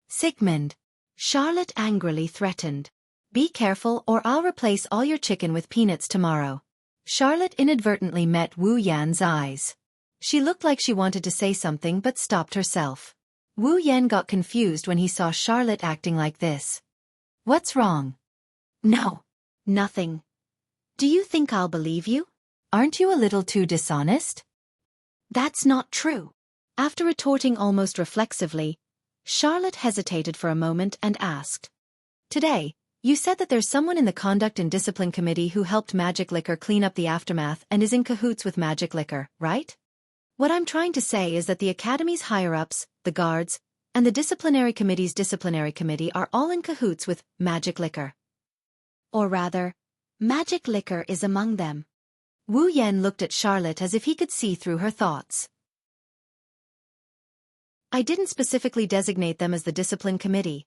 Sigmund. Charlotte angrily threatened. Be careful or I'll replace all your chicken with peanuts tomorrow. Charlotte inadvertently met Wu Yan's eyes. She looked like she wanted to say something but stopped herself. Wu Yan got confused when he saw Charlotte acting like this. What's wrong? No. Nothing. Do you think I'll believe you? Aren't you a little too dishonest? That's not true. After retorting almost reflexively, Charlotte hesitated for a moment and asked. Today, you said that there's someone in the Conduct and Discipline Committee who helped Magic Liquor clean up the aftermath and is in cahoots with Magic Liquor, right? What I'm trying to say is that the Academy's higher-ups, the guards, and the Disciplinary Committee's Disciplinary Committee are all in cahoots with Magic Liquor. Or rather, Magic Liquor is among them. Wu Yan looked at Charlotte as if he could see through her thoughts. I didn't specifically designate them as the Discipline Committee.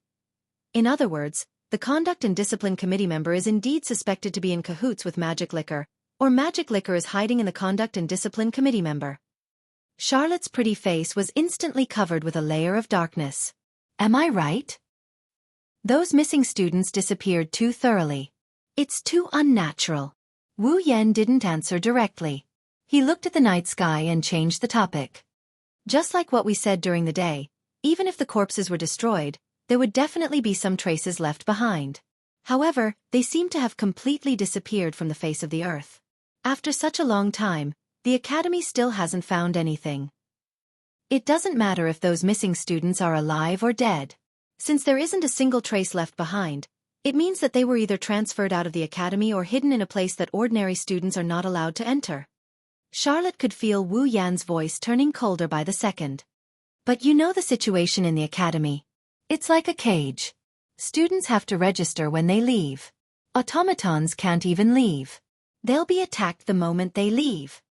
In other words, the Conduct and Discipline Committee member is indeed suspected to be in cahoots with Magic Liquor, or Magic Liquor is hiding in the Conduct and Discipline Committee member. Charlotte's pretty face was instantly covered with a layer of darkness. Am I right? Those missing students disappeared too thoroughly. It's too unnatural. Wu Yan didn't answer directly. He looked at the night sky and changed the topic. Just like what we said during the day, even if the corpses were destroyed, there would definitely be some traces left behind. However, they seemed to have completely disappeared from the face of the earth. After such a long time, the academy still hasn't found anything. It doesn't matter if those missing students are alive or dead. Since there isn't a single trace left behind, it means that they were either transferred out of the academy or hidden in a place that ordinary students are not allowed to enter. Charlotte could feel Wu Yan's voice turning colder by the second. But you know the situation in the academy. It's like a cage. Students have to register when they leave. Automatons can't even leave. They'll be attacked the moment they leave.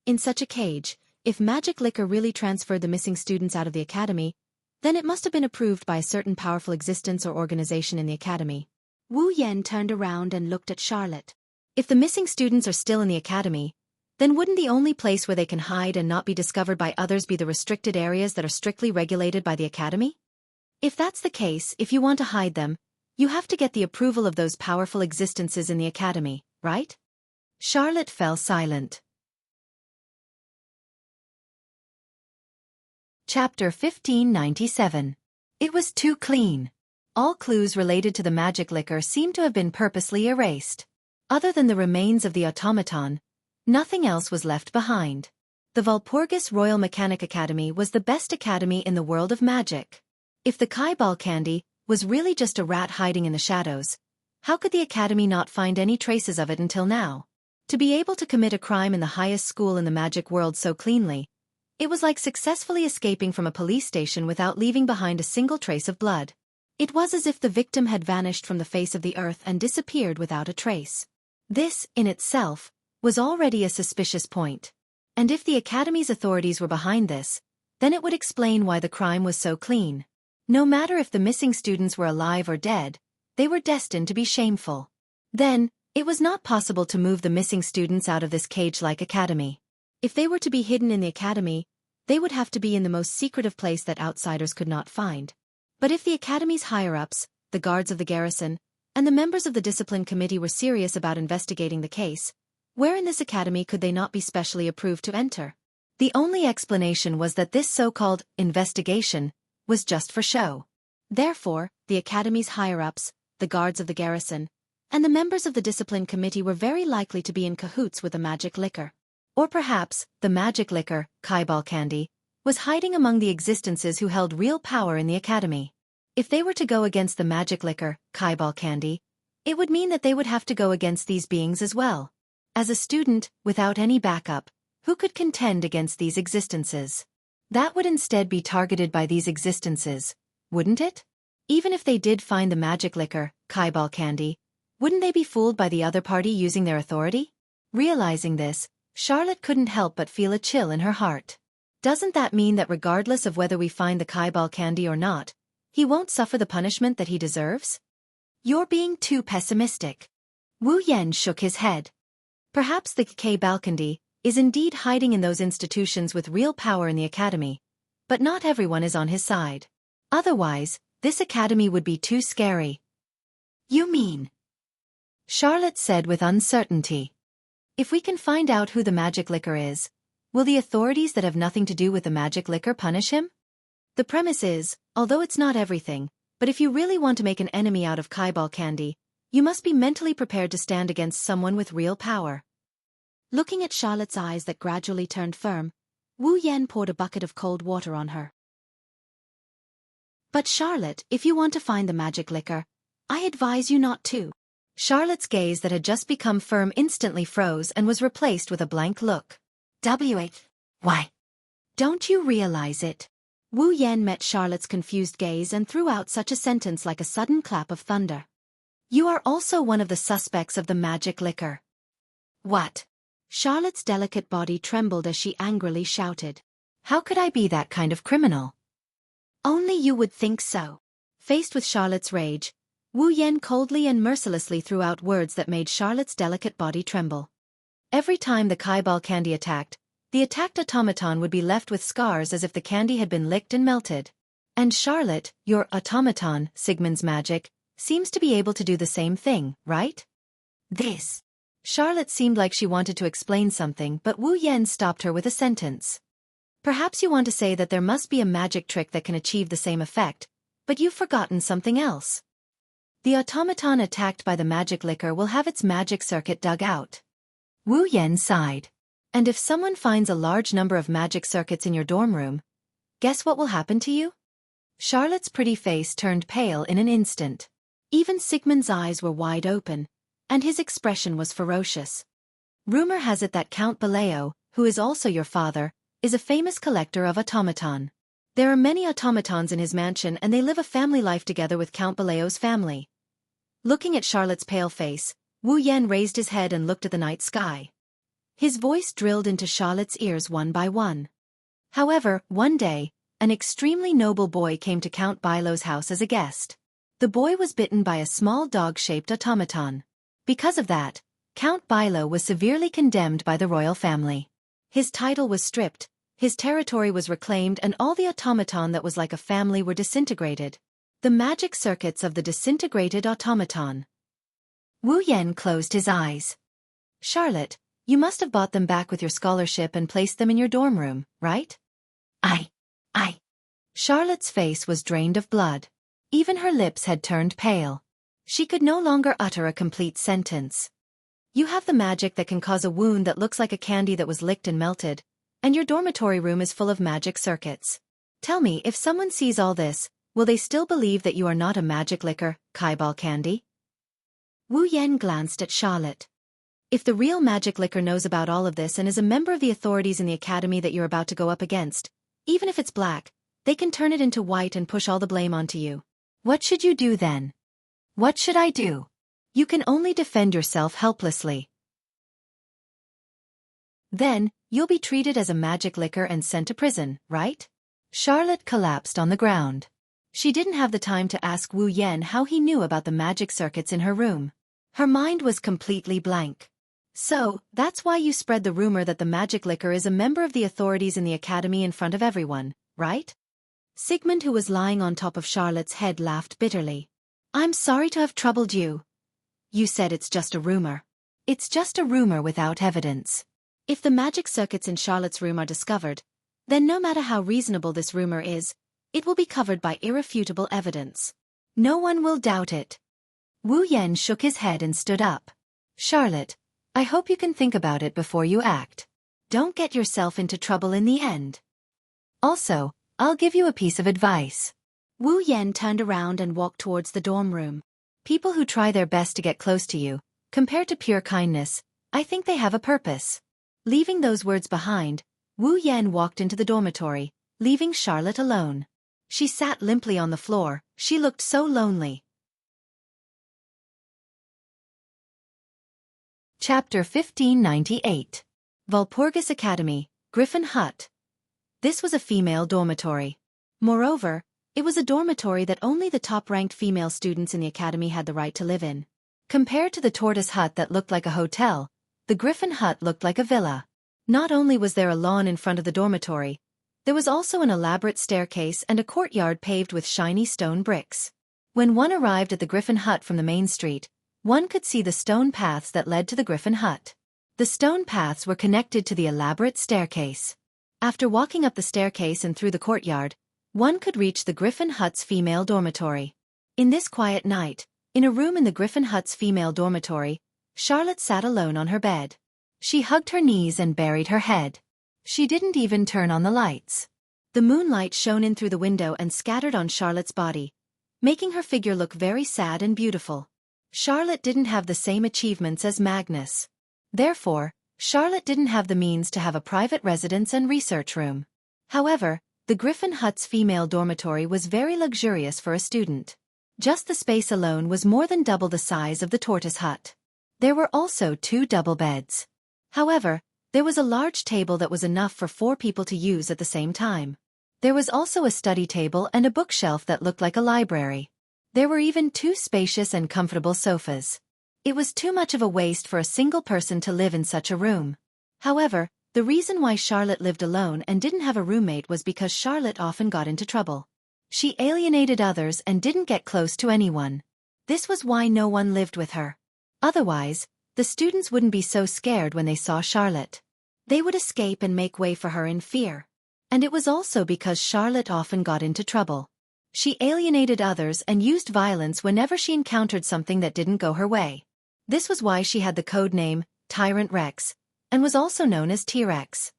In such a cage, if magic liquor really transferred the missing students out of the academy, then it must have been approved by a certain powerful existence or organization in the academy. Wu Yan turned around and looked at Charlotte. If the missing students are still in the academy, then wouldn't the only place where they can hide and not be discovered by others be the restricted areas that are strictly regulated by the academy? If that's the case, if you want to hide them, you have to get the approval of those powerful existences in the academy, right? Charlotte fell silent. Chapter 1597. It was too clean. All clues related to the magic liquor seemed to have been purposely erased. Other than the remains of the automaton, nothing else was left behind. The Walpurgis Royal Mechanic Academy was the best academy in the world of magic. If the Kaibal candy was really just a rat hiding in the shadows, how could the academy not find any traces of it until now? To be able to commit a crime in the highest school in the magic world so cleanly, it was like successfully escaping from a police station without leaving behind a single trace of blood. It was as if the victim had vanished from the face of the earth and disappeared without a trace. This, in itself, was already a suspicious point. And if the academy's authorities were behind this, then it would explain why the crime was so clean. No matter if the missing students were alive or dead, they were destined to be shameful. Then, it was not possible to move the missing students out of this cage-like academy. If they were to be hidden in the academy, they would have to be in the most secretive place that outsiders could not find. But if the academy's higher-ups, the guards of the garrison, and the members of the discipline committee were serious about investigating the case, where in this academy could they not be specially approved to enter? The only explanation was that this so-called investigation was just for show. Therefore, the academy's higher-ups, the guards of the garrison, and the members of the discipline committee were very likely to be in cahoots with the magic liquor. Or perhaps, the magic liquor, Kaibal candy, was hiding among the existences who held real power in the academy. If they were to go against the magic liquor, Kaibal candy, it would mean that they would have to go against these beings as well. As a student, without any backup, who could contend against these existences? That would instead be targeted by these existences, wouldn't it? Even if they did find the magic liquor, Kaibal candy, wouldn't they be fooled by the other party using their authority? Realizing this, Charlotte couldn't help but feel a chill in her heart. Doesn't that mean that regardless of whether we find the Kaibal candy or not, he won't suffer the punishment that he deserves? You're being too pessimistic. Wu Yan shook his head. Perhaps the Kaibal candy is indeed hiding in those institutions with real power in the academy, but not everyone is on his side. Otherwise, this academy would be too scary. You mean? Charlotte said with uncertainty. If we can find out who the magic liquor is, will the authorities that have nothing to do with the magic liquor punish him? The premise is, although it's not everything, but if you really want to make an enemy out of Kaibal candy, you must be mentally prepared to stand against someone with real power. Looking at Charlotte's eyes that gradually turned firm, Wu Yan poured a bucket of cold water on her. But Charlotte, if you want to find the magic liquor, I advise you not to. Charlotte's gaze that had just become firm instantly froze and was replaced with a blank look. Why? Don't you realize it? Wu Yan met Charlotte's confused gaze and threw out such a sentence like a sudden clap of thunder. You are also one of the suspects of the magic liquor. What? Charlotte's delicate body trembled as she angrily shouted. How could I be that kind of criminal? Only you would think so. Faced with Charlotte's rage, Wu Yan coldly and mercilessly threw out words that made Charlotte's delicate body tremble. Every time the Kaibal candy attacked, the attacked automaton would be left with scars as if the candy had been licked and melted. And Charlotte, your automaton, Sigmund's magic, seems to be able to do the same thing, right? This. Charlotte seemed like she wanted to explain something, but Wu Yan stopped her with a sentence. Perhaps you want to say that there must be a magic trick that can achieve the same effect, but you've forgotten something else. The automaton attacked by the magic liquor will have its magic circuit dug out. Wu Yan sighed. And if someone finds a large number of magic circuits in your dorm room, guess what will happen to you? Charlotte's pretty face turned pale in an instant. Even Sigmund's eyes were wide open, and his expression was ferocious. Rumor has it that Count Baleo, who is also your father, is a famous collector of automaton. There are many automatons in his mansion and they live a family life together with Count Baleo's family. Looking at Charlotte's pale face, Wu Yan raised his head and looked at the night sky. His voice drilled into Charlotte's ears one by one. However, one day, an extremely noble boy came to Count Baleo's house as a guest. The boy was bitten by a small dog-shaped automaton. Because of that, Count Baleo was severely condemned by the royal family. His title was stripped, his territory was reclaimed and all the automaton that was like a family were disintegrated. The magic circuits of the disintegrated automaton. Wu Yan closed his eyes. Charlotte, you must have bought them back with your scholarship and placed them in your dorm room, right? I. Charlotte's face was drained of blood. Even her lips had turned pale. She could no longer utter a complete sentence. You have the magic that can cause a wound that looks like a candy that was licked and melted, and your dormitory room is full of magic circuits. Tell me, if someone sees all this, will they still believe that you are not a magic liquor, Kaibal candy? Wu Yan glanced at Charlotte. If the real magic liquor knows about all of this and is a member of the authorities in the academy that you're about to go up against, even if it's black, they can turn it into white and push all the blame onto you. What should you do then? What should I do? You can only defend yourself helplessly. Then, you'll be treated as a magic liquor and sent to prison, right? Charlotte collapsed on the ground. She didn't have the time to ask Wu Yan how he knew about the magic circuits in her room. Her mind was completely blank. So, that's why you spread the rumor that the magic liquor is a member of the authorities in the academy in front of everyone, right? Sigmund, who was lying on top of Charlotte's head, laughed bitterly. I'm sorry to have troubled you. You said it's just a rumor. It's just a rumor without evidence. If the magic circuits in Charlotte's room are discovered, then no matter how reasonable this rumor is, it will be covered by irrefutable evidence. No one will doubt it. Wu Yan shook his head and stood up. Charlotte, I hope you can think about it before you act. Don't get yourself into trouble in the end. Also, I'll give you a piece of advice. Wu Yan turned around and walked towards the dorm room. People who try their best to get close to you, compared to pure kindness, I think they have a purpose. Leaving those words behind, Wu Yan walked into the dormitory, leaving Charlotte alone. She sat limply on the floor, she looked so lonely. Chapter 1598. Walpurgis Academy, Griffin Hut. This was a female dormitory. Moreover, it was a dormitory that only the top-ranked female students in the academy had the right to live in. Compared to the tortoise hut that looked like a hotel, the Griffin Hut looked like a villa. Not only was there a lawn in front of the dormitory, there was also an elaborate staircase and a courtyard paved with shiny stone bricks. When one arrived at the Griffin Hut from the main street, one could see the stone paths that led to the Griffin Hut. The stone paths were connected to the elaborate staircase. After walking up the staircase and through the courtyard, one could reach the Griffin Hut's female dormitory. In this quiet night, in a room in the Griffin Hut's female dormitory, Charlotte sat alone on her bed. She hugged her knees and buried her head. She didn't even turn on the lights. The moonlight shone in through the window and scattered on Charlotte's body, making her figure look very sad and beautiful. Charlotte didn't have the same achievements as Magnus. Therefore, Charlotte didn't have the means to have a private residence and research room. However, the Griffin Hut's female dormitory was very luxurious for a student. Just the space alone was more than double the size of the tortoise hut. There were also 2 double beds. However, there was a large table that was enough for 4 people to use at the same time. There was also a study table and a bookshelf that looked like a library. There were even 2 spacious and comfortable sofas. It was too much of a waste for a single person to live in such a room. However, the reason why Charlotte lived alone and didn't have a roommate was because Charlotte often got into trouble. She alienated others and didn't get close to anyone. This was why no one lived with her. Otherwise, the students wouldn't be so scared when they saw Charlotte. They would escape and make way for her in fear. And it was also because Charlotte often got into trouble. She alienated others and used violence whenever she encountered something that didn't go her way. This was why she had the code name, Tyrant Rex, and was also known as T-Rex.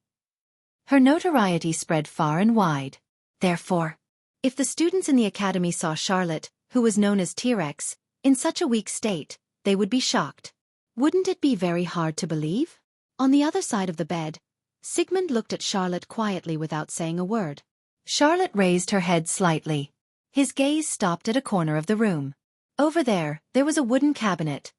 Her notoriety spread far and wide. Therefore, if the students in the academy saw Charlotte, who was known as T-Rex, in such a weak state, they would be shocked. Wouldn't it be very hard to believe? On the other side of the bed, Sigmund looked at Charlotte quietly without saying a word. Charlotte raised her head slightly. His gaze stopped at a corner of the room. Over there was a wooden cabinet.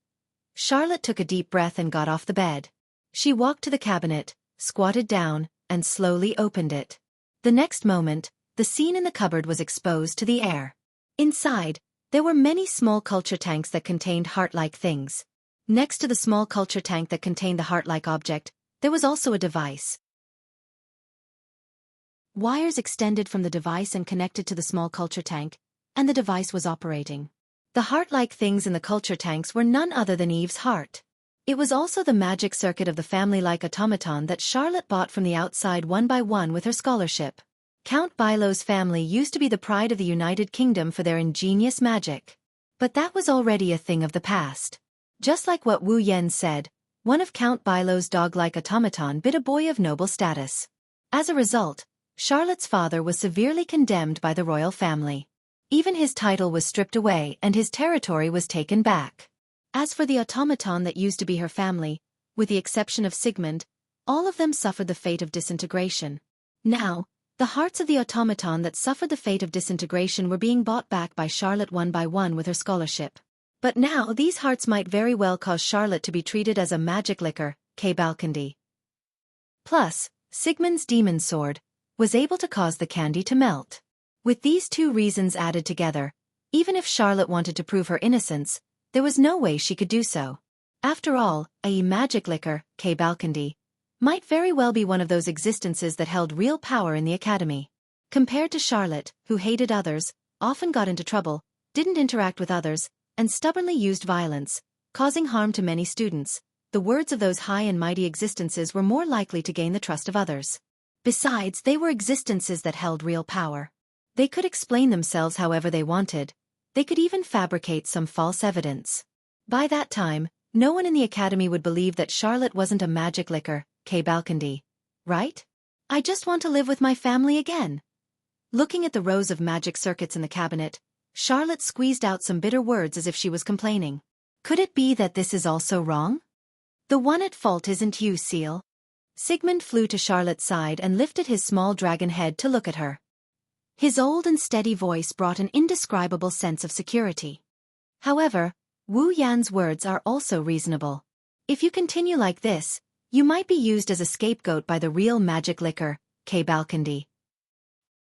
Charlotte took a deep breath and got off the bed. She walked to the cabinet, squatted down, and slowly opened it. The next moment, the scene in the cupboard was exposed to the air. Inside, there were many small culture tanks that contained heart-like things. Next to the small culture tank that contained the heart-like object, there was also a device. Wires extended from the device and connected to the small culture tank, and the device was operating. The heart-like things in the culture tanks were none other than Eve's heart. It was also the magic circuit of the family-like automaton that Charlotte bought from the outside one by one with her scholarship. Count Bilo's family used to be the pride of the United Kingdom for their ingenious magic. But that was already a thing of the past. Just like what Wu Yan said, one of Count Bilo's dog-like automaton bit a boy of noble status. As a result, Charlotte's father was severely condemned by the royal family. Even his title was stripped away and his territory was taken back. As for the automaton that used to be her family, with the exception of Sigmund, all of them suffered the fate of disintegration. Now, the hearts of the automaton that suffered the fate of disintegration were being bought back by Charlotte one by one with her scholarship. But now these hearts might very well cause Charlotte to be treated as a magic liquor, Balkandy. Plus, Sigmund's demon sword was able to cause the candy to melt. With these two reasons added together, even if Charlotte wanted to prove her innocence, there was no way she could do so. After all, a magic liquor, Balkandy, might very well be one of those existences that held real power in the academy. Compared to Charlotte, who hated others, often got into trouble, didn't interact with others, and stubbornly used violence, causing harm to many students, the words of those high and mighty existences were more likely to gain the trust of others. Besides, they were existences that held real power. They could explain themselves however they wanted. They could even fabricate some false evidence. By that time, no one in the academy would believe that Charlotte wasn't a magic liquor, Balkandy. Right? I just want to live with my family again. Looking at the rows of magic circuits in the cabinet, Charlotte squeezed out some bitter words as if she was complaining. Could it be that this is also wrong? The one at fault isn't you, Seal. Sigmund flew to Charlotte's side and lifted his small dragon head to look at her. His old and steady voice brought an indescribable sense of security. However, Wu Yan's words are also reasonable. If you continue like this, you might be used as a scapegoat by the real magic liquor, Balkandy.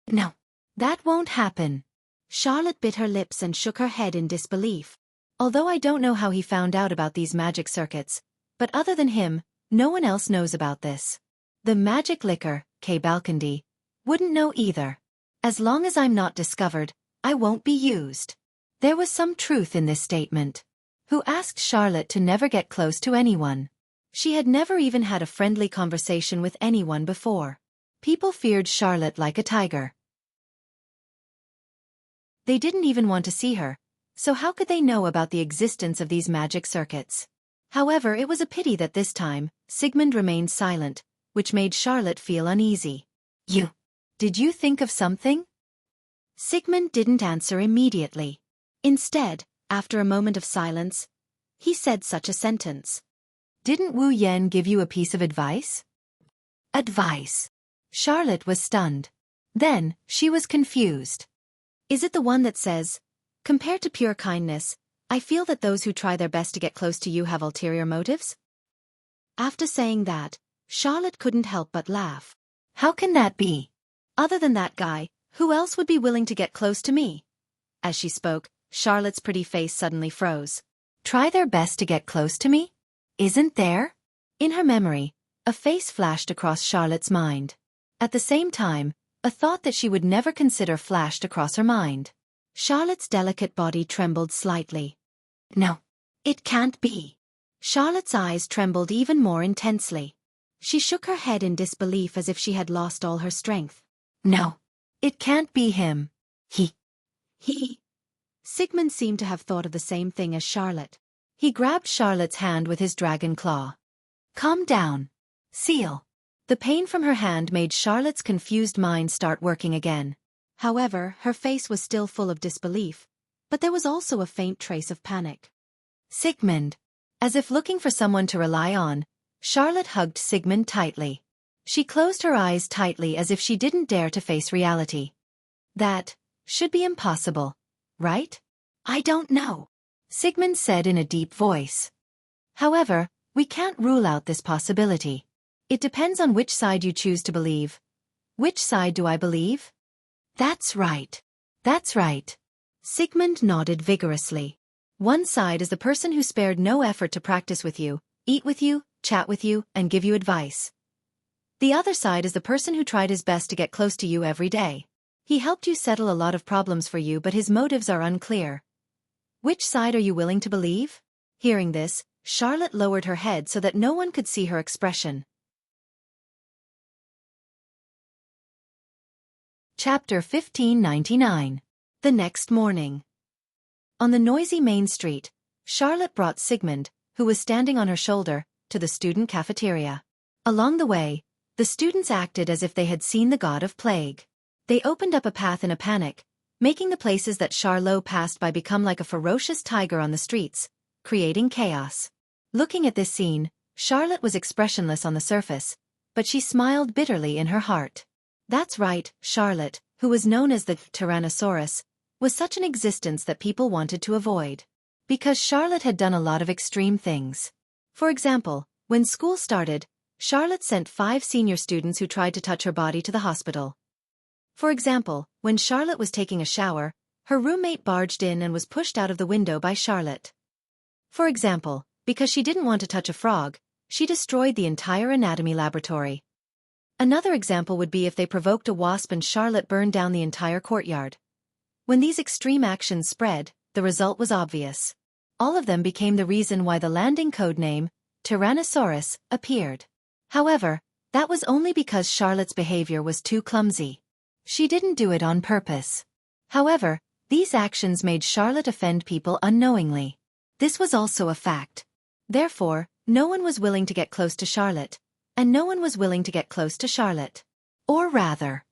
No, that won't happen. Charlotte bit her lips and shook her head in disbelief. Although I don't know how he found out about these magic circuits, but other than him, no one else knows about this. The magic liquor, Balkandy, wouldn't know either. As long as I'm not discovered, I won't be used. There was some truth in this statement. Who asked Charlotte to never get close to anyone? She had never even had a friendly conversation with anyone before. People feared Charlotte like a tiger. They didn't even want to see her, so how could they know about the existence of these magic circuits? However, it was a pity that this time, Sigmund remained silent, which made Charlotte feel uneasy. Did you think of something? Sigmund didn't answer immediately. Instead, after a moment of silence, he said such a sentence. Didn't Wu Yan give you a piece of advice? Advice? Charlotte was stunned. Then, she was confused. Is it the one that says, compared to pure kindness, I feel that those who try their best to get close to you have ulterior motives? After saying that, Charlotte couldn't help but laugh. How can that be? Other than that guy, who else would be willing to get close to me? As she spoke, Charlotte's pretty face suddenly froze. Try their best to get close to me? Isn't there? In her memory, a face flashed across Charlotte's mind. At the same time, a thought that she would never consider flashed across her mind. Charlotte's delicate body trembled slightly. No, it can't be. Charlotte's eyes trembled even more intensely. She shook her head in disbelief as if she had lost all her strength. No, it can't be him. He. Sigmund seemed to have thought of the same thing as Charlotte. He grabbed Charlotte's hand with his dragon claw. Calm down. Seal. The pain from her hand made Charlotte's confused mind start working again. However, her face was still full of disbelief, but there was also a faint trace of panic. Sigmund. As if looking for someone to rely on, Charlotte hugged Sigmund tightly. She closed her eyes tightly as if she didn't dare to face reality. That should be impossible, right? I don't know, Sigmund said in a deep voice. However, we can't rule out this possibility. It depends on which side you choose to believe. Which side do I believe? That's right. That's right. Sigmund nodded vigorously. One side is the person who spared no effort to practice with you, eat with you, chat with you, and give you advice. The other side is the person who tried his best to get close to you every day. He helped you settle a lot of problems for you, but his motives are unclear. Which side are you willing to believe? Hearing this, Charlotte lowered her head so that no one could see her expression. Chapter 1599. The next morning. On the noisy main street, Charlotte brought Sigmund, who was standing on her shoulder, to the student cafeteria. Along the way, the students acted as if they had seen the god of plague. They opened up a path in a panic, making the places that Charlotte passed by become like a ferocious tiger on the streets, creating chaos. Looking at this scene, Charlotte was expressionless on the surface, but she smiled bitterly in her heart. That's right, Charlotte, who was known as the Tyrannosaurus, was such an existence that people wanted to avoid. Because Charlotte had done a lot of extreme things. For example, when school started, Charlotte sent 5 senior students who tried to touch her body to the hospital. For example, when Charlotte was taking a shower, her roommate barged in and was pushed out of the window by Charlotte. For example, because she didn't want to touch a frog, she destroyed the entire anatomy laboratory. Another example would be if they provoked a wasp and Charlotte burned down the entire courtyard. When these extreme actions spread, the result was obvious. All of them became the reason why the landing code name, Tyrannosaurus, appeared. However, that was only because Charlotte's behavior was too clumsy. She didn't do it on purpose. However, these actions made Charlotte offend people unknowingly. This was also a fact. Therefore, no one was willing to get close to Charlotte, and no one was willing to get close to Charlotte. Or rather,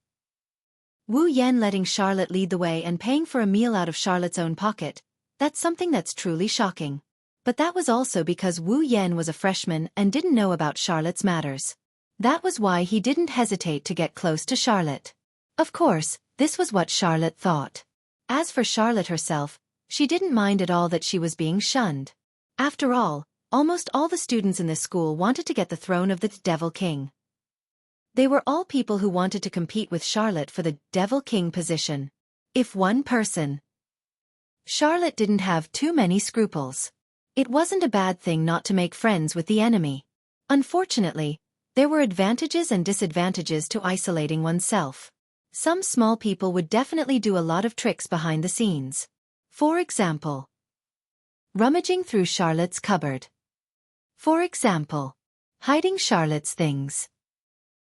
Wu Yan letting Charlotte lead the way and paying for a meal out of Charlotte's own pocket, that's something that's truly shocking. But that was also because Wu Yan was a freshman and didn't know about Charlotte's matters. That was why he didn't hesitate to get close to Charlotte. Of course, this was what Charlotte thought. As for Charlotte herself, she didn't mind at all that she was being shunned. After all, almost all the students in this school wanted to get the throne of the Devil King. They were all people who wanted to compete with Charlotte for the Devil King position. If one person. Charlotte didn't have too many scruples. It wasn't a bad thing not to make friends with the enemy. Unfortunately, there were advantages and disadvantages to isolating oneself. Some small people would definitely do a lot of tricks behind the scenes. For example, rummaging through Charlotte's cupboard. For example, hiding Charlotte's things.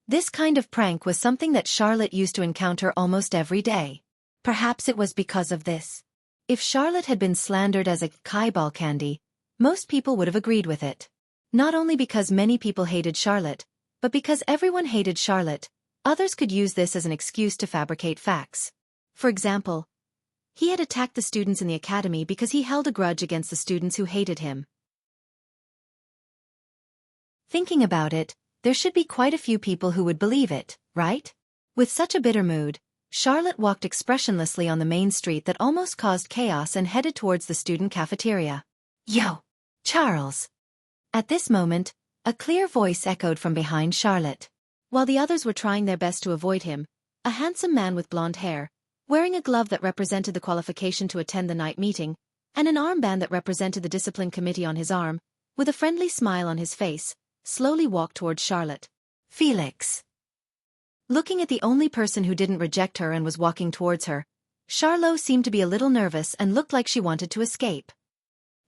This kind of prank was something that Charlotte used to encounter almost every day. Perhaps it was because of this. If Charlotte had been slandered as a Kai-ball candy, most people would have agreed with it. Not only because many people hated Charlotte, but because everyone hated Charlotte, others could use this as an excuse to fabricate facts. For example, he had attacked the students in the academy because he held a grudge against the students who hated him. Thinking about it, there should be quite a few people who would believe it, right? With such a bitter mood, Charlotte walked expressionlessly on the main street that almost caused chaos and headed towards the student cafeteria. Yo, Charles! At this moment, a clear voice echoed from behind Charlotte. While the others were trying their best to avoid him, a handsome man with blonde hair, wearing a glove that represented the qualification to attend the night meeting, and an armband that represented the discipline committee on his arm, with a friendly smile on his face, slowly walked towards Charlotte. Felix. Looking at the only person who didn't reject her and was walking towards her, Charlotte seemed to be a little nervous and looked like she wanted to escape.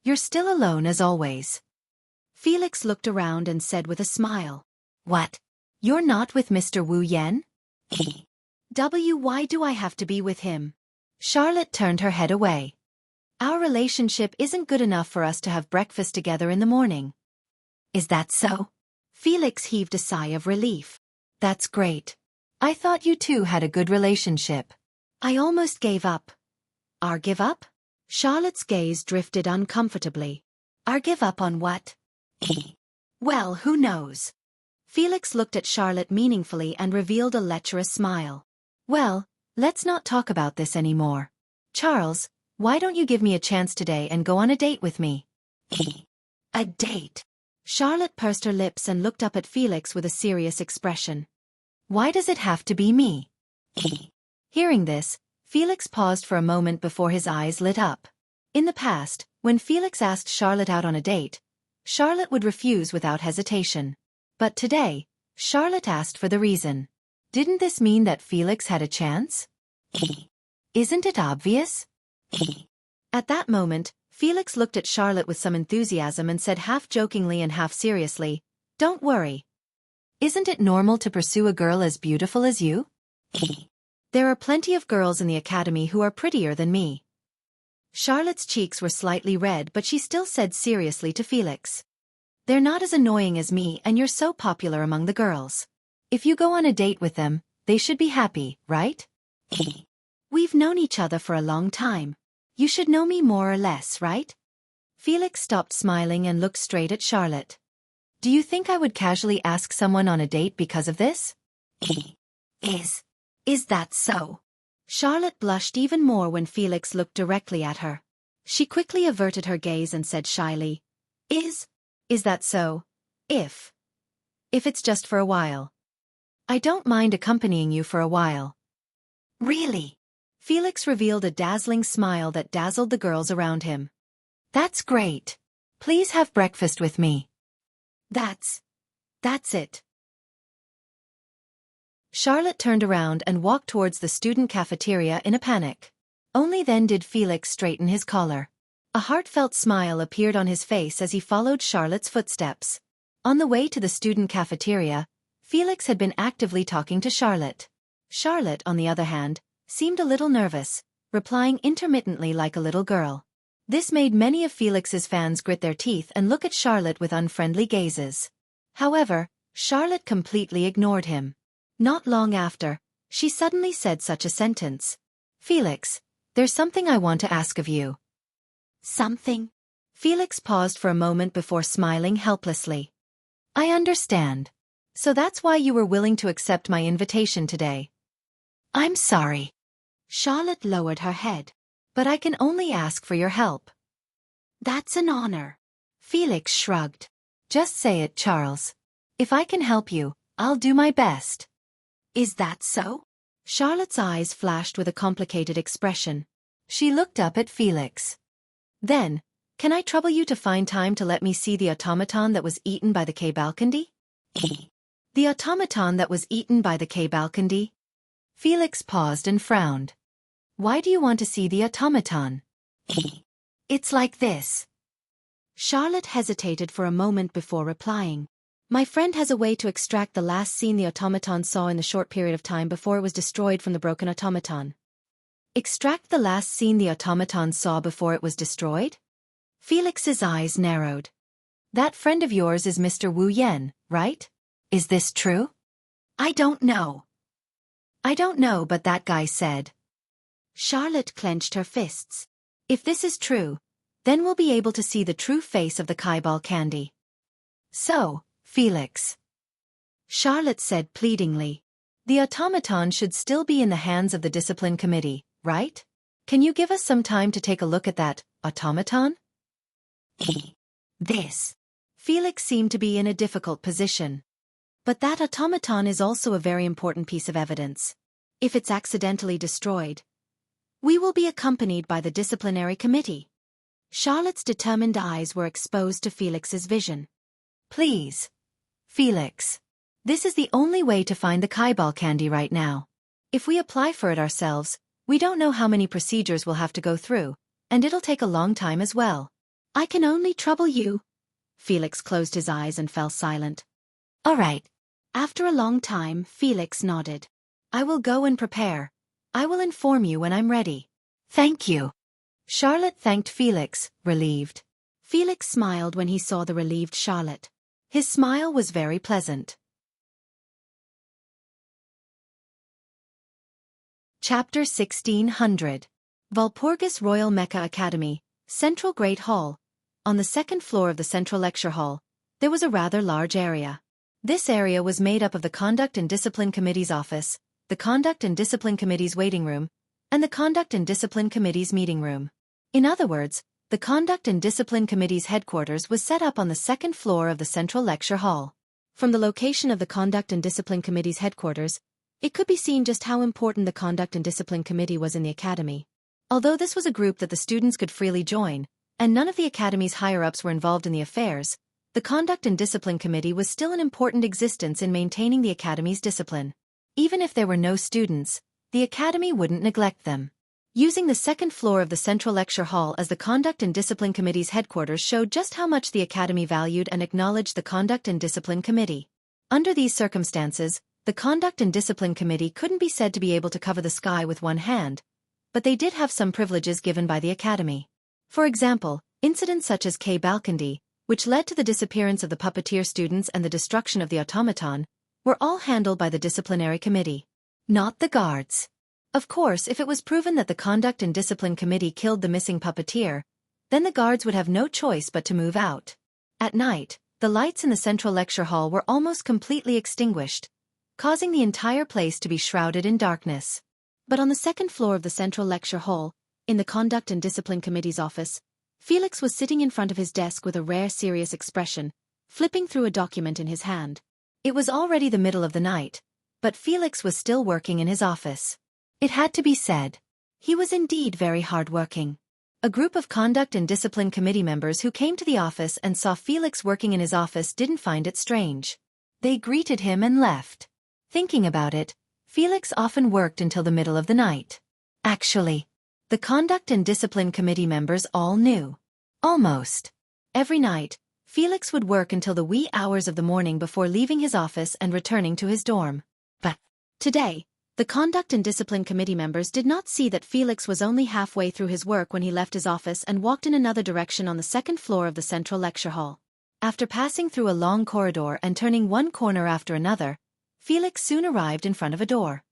You're still alone as always. Felix looked around and said with a smile. What? You're not with Mr. Wu Yan? Why do I have to be with him? Charlotte turned her head away. Our relationship isn't good enough for us to have breakfast together in the morning. Is that so? Felix heaved a sigh of relief. That's great. I thought you two had a good relationship. I almost gave up. Our give up? Charlotte's gaze drifted uncomfortably. Our give up on what? Well, who knows? Felix looked at Charlotte meaningfully and revealed a lecherous smile. Well, let's not talk about this anymore. Charles, why don't you give me a chance today and go on a date with me? A date? Charlotte pursed her lips and looked up at Felix with a serious expression. Why does it have to be me? Hearing this, Felix paused for a moment before his eyes lit up. In the past, when Felix asked Charlotte out on a date, Charlotte would refuse without hesitation. But today, Charlotte asked for the reason. Didn't this mean that Felix had a chance? Isn't it obvious? At that moment, Felix looked at Charlotte with some enthusiasm and said half jokingly and half seriously, Don't worry. Isn't it normal to pursue a girl as beautiful as you? There are plenty of girls in the academy who are prettier than me. Charlotte's cheeks were slightly red, but she still said seriously to Felix. They're not as annoying as me, and you're so popular among the girls. If you go on a date with them, they should be happy, right? We've known each other for a long time. You should know me more or less, right? Felix stopped smiling and looked straight at Charlotte. Do you think I would casually ask someone on a date because of this? Is that so? Charlotte blushed even more when Felix looked directly at her. She quickly averted her gaze and said shyly, Is that so? If it's just for a while. I don't mind accompanying you for a while. Really? Felix revealed a dazzling smile that dazzled the girls around him. That's great. Please have breakfast with me. That's it. Charlotte turned around and walked towards the student cafeteria in a panic. Only then did Felix straighten his collar. A heartfelt smile appeared on his face as he followed Charlotte's footsteps. On the way to the student cafeteria, Felix had been actively talking to Charlotte. Charlotte, on the other hand, seemed a little nervous, replying intermittently like a little girl. This made many of Felix's fans grit their teeth and look at Charlotte with unfriendly gazes. However, Charlotte completely ignored him. Not long after, she suddenly said such a sentence. Felix, there's something I want to ask of you. Something? Felix paused for a moment before smiling helplessly. I understand. So that's why you were willing to accept my invitation today. I'm sorry. Charlotte lowered her head. But I can only ask for your help. That's an honor. Felix shrugged. Just say it, Charles. If I can help you, I'll do my best. Is that so? Charlotte's eyes flashed with a complicated expression. She looked up at Felix. Then, can I trouble you to find time to let me see the automaton that was eaten by the K-Balcondy? The automaton that was eaten by the K-Balcondy? Felix paused and frowned. Why do you want to see the automaton? It's like this. Charlotte hesitated for a moment before replying. My friend has a way to extract the last scene the automaton saw in the short period of time before it was destroyed from the broken automaton. Extract the last scene the automaton saw before it was destroyed? Felix's eyes narrowed. That friend of yours is Mr. Wu Yan, right? Is this true? I don't know. But that guy said. Charlotte clenched her fists. If this is true, then we'll be able to see the true face of the K-Balcondy. So, Felix, Charlotte said pleadingly, the automaton should still be in the hands of the discipline committee, right? Can you give us some time to take a look at that automaton? Felix seemed to be in a difficult position. But that automaton is also a very important piece of evidence. If it's accidentally destroyed, we will be accompanied by the disciplinary committee. Charlotte's determined eyes were exposed to Felix's vision. Please, Felix. This is the only way to find the K-Balcondy right now. If we apply for it ourselves, we don't know how many procedures we'll have to go through, and it'll take a long time as well. I can only trouble you. Felix closed his eyes and fell silent. All right. After a long time, Felix nodded. I will go and prepare. I will inform you when I'm ready. Thank you. Charlotte thanked Felix, relieved. Felix smiled when he saw the relieved Charlotte. His smile was very pleasant. Chapter 1600. Walpurgis Royal Mecha Academy, Central Great Hall. On the second floor of the Central Lecture Hall, there was a rather large area. This area was made up of the Conduct and Discipline Committee's office, the Conduct and Discipline Committee's waiting room, and the Conduct and Discipline Committee's meeting room. In other words, the Conduct and Discipline Committee's headquarters was set up on the second floor of the Central Lecture Hall. From the location of the Conduct and Discipline Committee's headquarters, it could be seen just how important the Conduct and Discipline Committee was in the Academy. Although this was a group that the students could freely join, and none of the Academy's higher-ups were involved in the affairs, the Conduct and Discipline Committee was still an important existence in maintaining the Academy's discipline. Even if there were no students, the Academy wouldn't neglect them. Using the second floor of the Central Lecture Hall as the Conduct and Discipline Committee's headquarters showed just how much the Academy valued and acknowledged the Conduct and Discipline Committee. Under these circumstances, the Conduct and Discipline Committee couldn't be said to be able to cover the sky with one hand, but they did have some privileges given by the Academy. For example, incidents such as K-Balkandy, which led to the disappearance of the puppeteer students and the destruction of the automaton, were all handled by the Disciplinary Committee, not the guards. Of course, if it was proven that the Conduct and Discipline Committee killed the missing puppeteer, then the guards would have no choice but to move out. At night, the lights in the Central Lecture Hall were almost completely extinguished, causing the entire place to be shrouded in darkness. But on the second floor of the Central Lecture Hall, in the Conduct and Discipline Committee's office, Felix was sitting in front of his desk with a rare serious expression, flipping through a document in his hand. It was already the middle of the night, but Felix was still working in his office. It had to be said. He was indeed very hard-working. A group of Conduct and Discipline Committee members who came to the office and saw Felix working in his office didn't find it strange. They greeted him and left. Thinking about it, Felix often worked until the middle of the night. Actually, the Conduct and Discipline Committee members all knew. Almost every night, Felix would work until the wee hours of the morning before leaving his office and returning to his dorm. But today, the Conduct and Discipline Committee members did not see that Felix was only halfway through his work when he left his office and walked in another direction on the second floor of the Central Lecture Hall. After passing through a long corridor and turning one corner after another, Felix soon arrived in front of a door.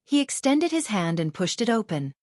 He extended his hand and pushed it open.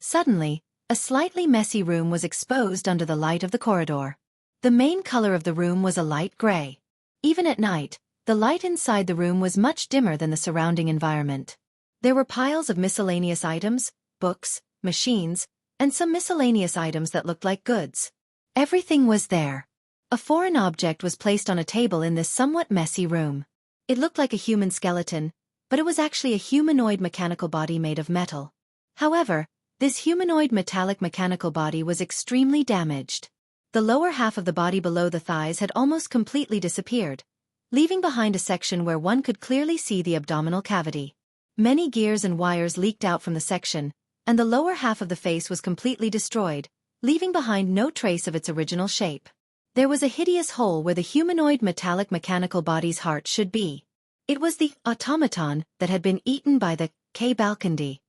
Suddenly, a slightly messy room was exposed under the light of the corridor. The main color of the room was a light gray. Even at night, the light inside the room was much dimmer than the surrounding environment. There were piles of miscellaneous items, books, machines, and some miscellaneous items that looked like goods. Everything was there. A foreign object was placed on a table in this somewhat messy room. It looked like a human skeleton, but it was actually a humanoid mechanical body made of metal. However, this humanoid metallic mechanical body was extremely damaged. The lower half of the body below the thighs had almost completely disappeared, leaving behind a section where one could clearly see the abdominal cavity. Many gears and wires leaked out from the section, and the lower half of the face was completely destroyed, leaving behind no trace of its original shape. There was a hideous hole where the humanoid metallic mechanical body's heart should be. It was the automaton that had been eaten by the K-Balkandy.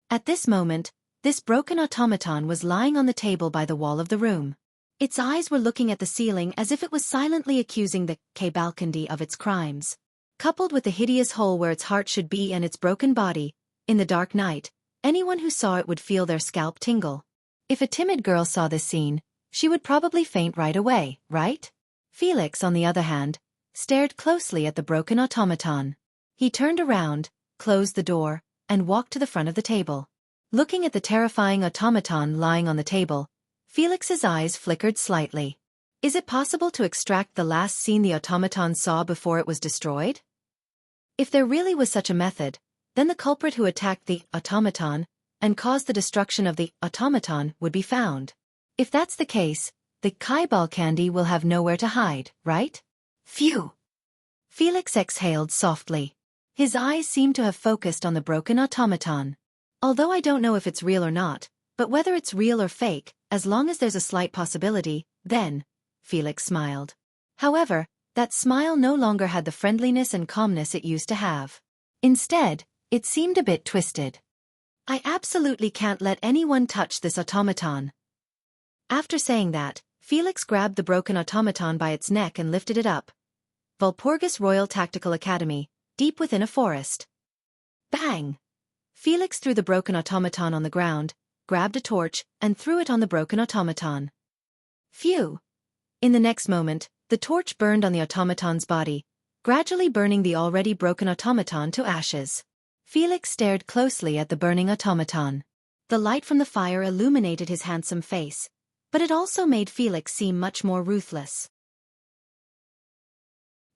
At this moment, this broken automaton was lying on the table by the wall of the room. Its eyes were looking at the ceiling as if it was silently accusing the K-Balkandy of its crimes. Coupled with the hideous hole where its heart should be and its broken body, in the dark night, anyone who saw it would feel their scalp tingle. If a timid girl saw this scene, she would probably faint right away, right? Felix, on the other hand, stared closely at the broken automaton. He turned around, closed the door, and walked to the front of the table. Looking at the terrifying automaton lying on the table, Felix's eyes flickered slightly. Is it possible to extract the last scene the automaton saw before it was destroyed? If there really was such a method, then the culprit who attacked the automaton and caused the destruction of the automaton would be found. If that's the case, the K-Balkandy will have nowhere to hide, right? Phew! Felix exhaled softly. His eyes seemed to have focused on the broken automaton. Although I don't know if it's real or not, but whether it's real or fake, as long as there's a slight possibility, then, Felix smiled. However, that smile no longer had the friendliness and calmness it used to have. Instead, it seemed a bit twisted. I absolutely can't let anyone touch this automaton. After saying that, Felix grabbed the broken automaton by its neck and lifted it up. Walpurgis Royal Tactical Academy, deep within a forest. Bang! Felix threw the broken automaton on the ground, grabbed a torch, and threw it on the broken automaton. Phew! In the next moment, the torch burned on the automaton's body, gradually burning the already broken automaton to ashes. Felix stared closely at the burning automaton. The light from the fire illuminated his handsome face, but it also made Felix seem much more ruthless.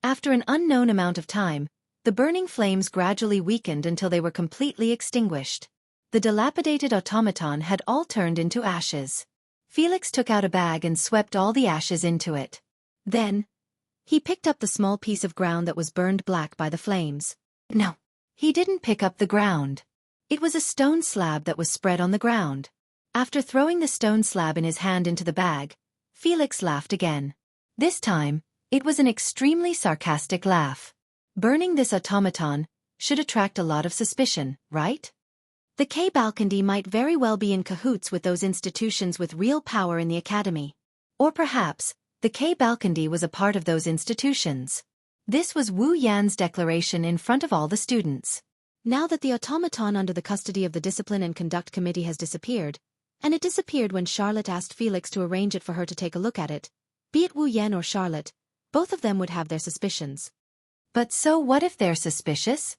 After an unknown amount of time, the burning flames gradually weakened until they were completely extinguished. The dilapidated automaton had all turned into ashes. Felix took out a bag and swept all the ashes into it. Then, he picked up the small piece of ground that was burned black by the flames. No, he didn't pick up the ground. It was a stone slab that was spread on the ground. After throwing the stone slab in his hand into the bag, Felix laughed again. This time, it was an extremely sarcastic laugh. Burning this automaton should attract a lot of suspicion, right? The K-Balkandi might very well be in cahoots with those institutions with real power in the academy. Or perhaps, the K-Balkandi was a part of those institutions. This was Wu Yan's declaration in front of all the students. Now that the automaton under the custody of the Discipline and Conduct Committee has disappeared, and it disappeared when Charlotte asked Felix to arrange it for her to take a look at it, be it Wu Yan or Charlotte, both of them would have their suspicions. But so what if they're suspicious?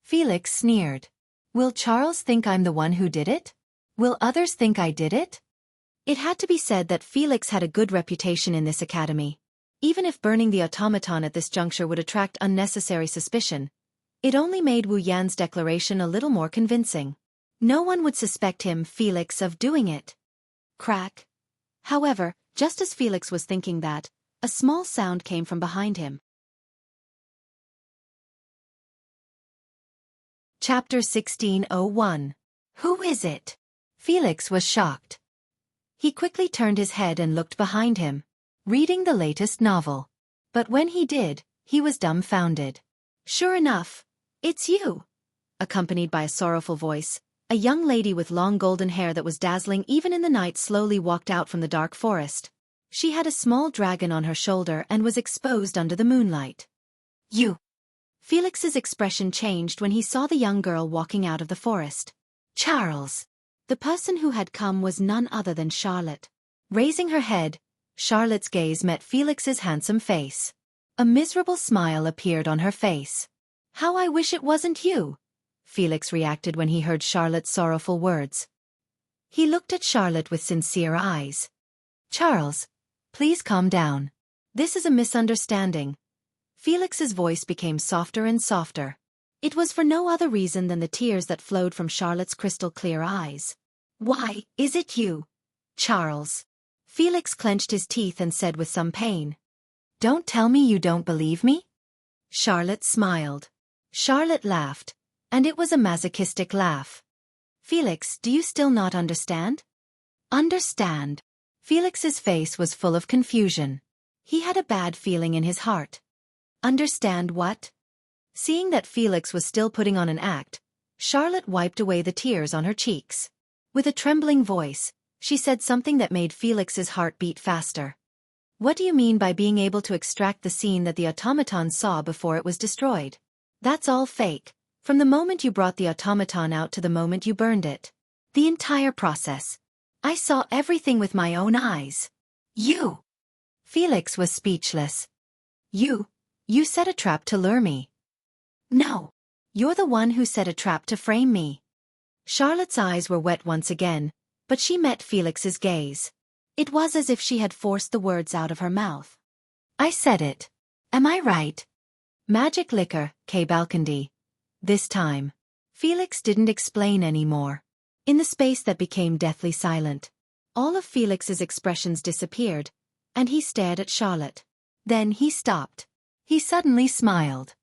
Felix sneered. Will Charles think I'm the one who did it? Will others think I did it? It had to be said that Felix had a good reputation in this academy. Even if burning the automaton at this juncture would attract unnecessary suspicion, it only made Wu Yan's declaration a little more convincing. No one would suspect him, Felix, of doing it. Crack. However, just as Felix was thinking that, a small sound came from behind him. Chapter 1601. Who is it? Felix was shocked. He quickly turned his head and looked behind him, reading the latest novel. But when he did, he was dumbfounded. Sure enough, it's you! Accompanied by a sorrowful voice, a young lady with long golden hair that was dazzling even in the night slowly walked out from the dark forest. She had a small dragon on her shoulder and was exposed under the moonlight. You! Felix's expression changed when he saw the young girl walking out of the forest. Charles! The person who had come was none other than Charlotte. Raising her head, Charlotte's gaze met Felix's handsome face. A miserable smile appeared on her face. How I wish it wasn't you! Felix reacted when he heard Charlotte's sorrowful words. He looked at Charlotte with sincere eyes. Charles, please calm down. This is a misunderstanding. Felix's voice became softer and softer. It was for no other reason than the tears that flowed from Charlotte's crystal-clear eyes. Why, is it you, Charles? Felix clenched his teeth and said with some pain. Don't tell me you don't believe me? Charlotte smiled. Charlotte laughed, and it was a masochistic laugh. Felix, do you still not understand? Understand? Felix's face was full of confusion. He had a bad feeling in his heart. Understand what? Seeing that Felix was still putting on an act, Charlotte wiped away the tears on her cheeks. With a trembling voice, she said something that made Felix's heart beat faster. What do you mean by being able to extract the scene that the automaton saw before it was destroyed? That's all fake, from the moment you brought the automaton out to the moment you burned it. The entire process. I saw everything with my own eyes. You! Felix was speechless. You set a trap to lure me. No. You're the one who set a trap to frame me. Charlotte's eyes were wet once again, but she met Felix's gaze. It was as if she had forced the words out of her mouth. I said it. Am I right? Magic liquor, K-Balkandi. This time. Felix didn't explain any more. In the space that became deathly silent, all of Felix's expressions disappeared, and he stared at Charlotte. Then he stopped. He suddenly smiled.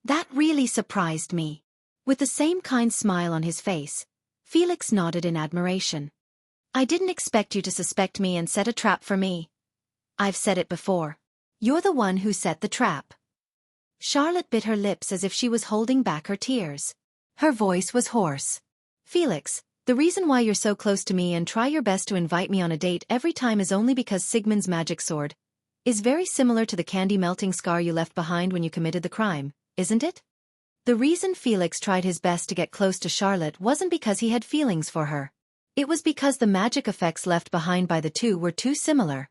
That really surprised me. With the same kind smile on his face, Felix nodded in admiration. I didn't expect you to suspect me and set a trap for me. I've said it before. You're the one who set the trap. Charlotte bit her lips as if she was holding back her tears. Her voice was hoarse. Felix, The reason why you're so close to me and try your best to invite me on a date every time is only because Sigmund's magic sword is very similar to the candy-melting scar you left behind when you committed the crime, isn't it? The reason Felix tried his best to get close to Charlotte wasn't because he had feelings for her. It was because the magic effects left behind by the two were too similar.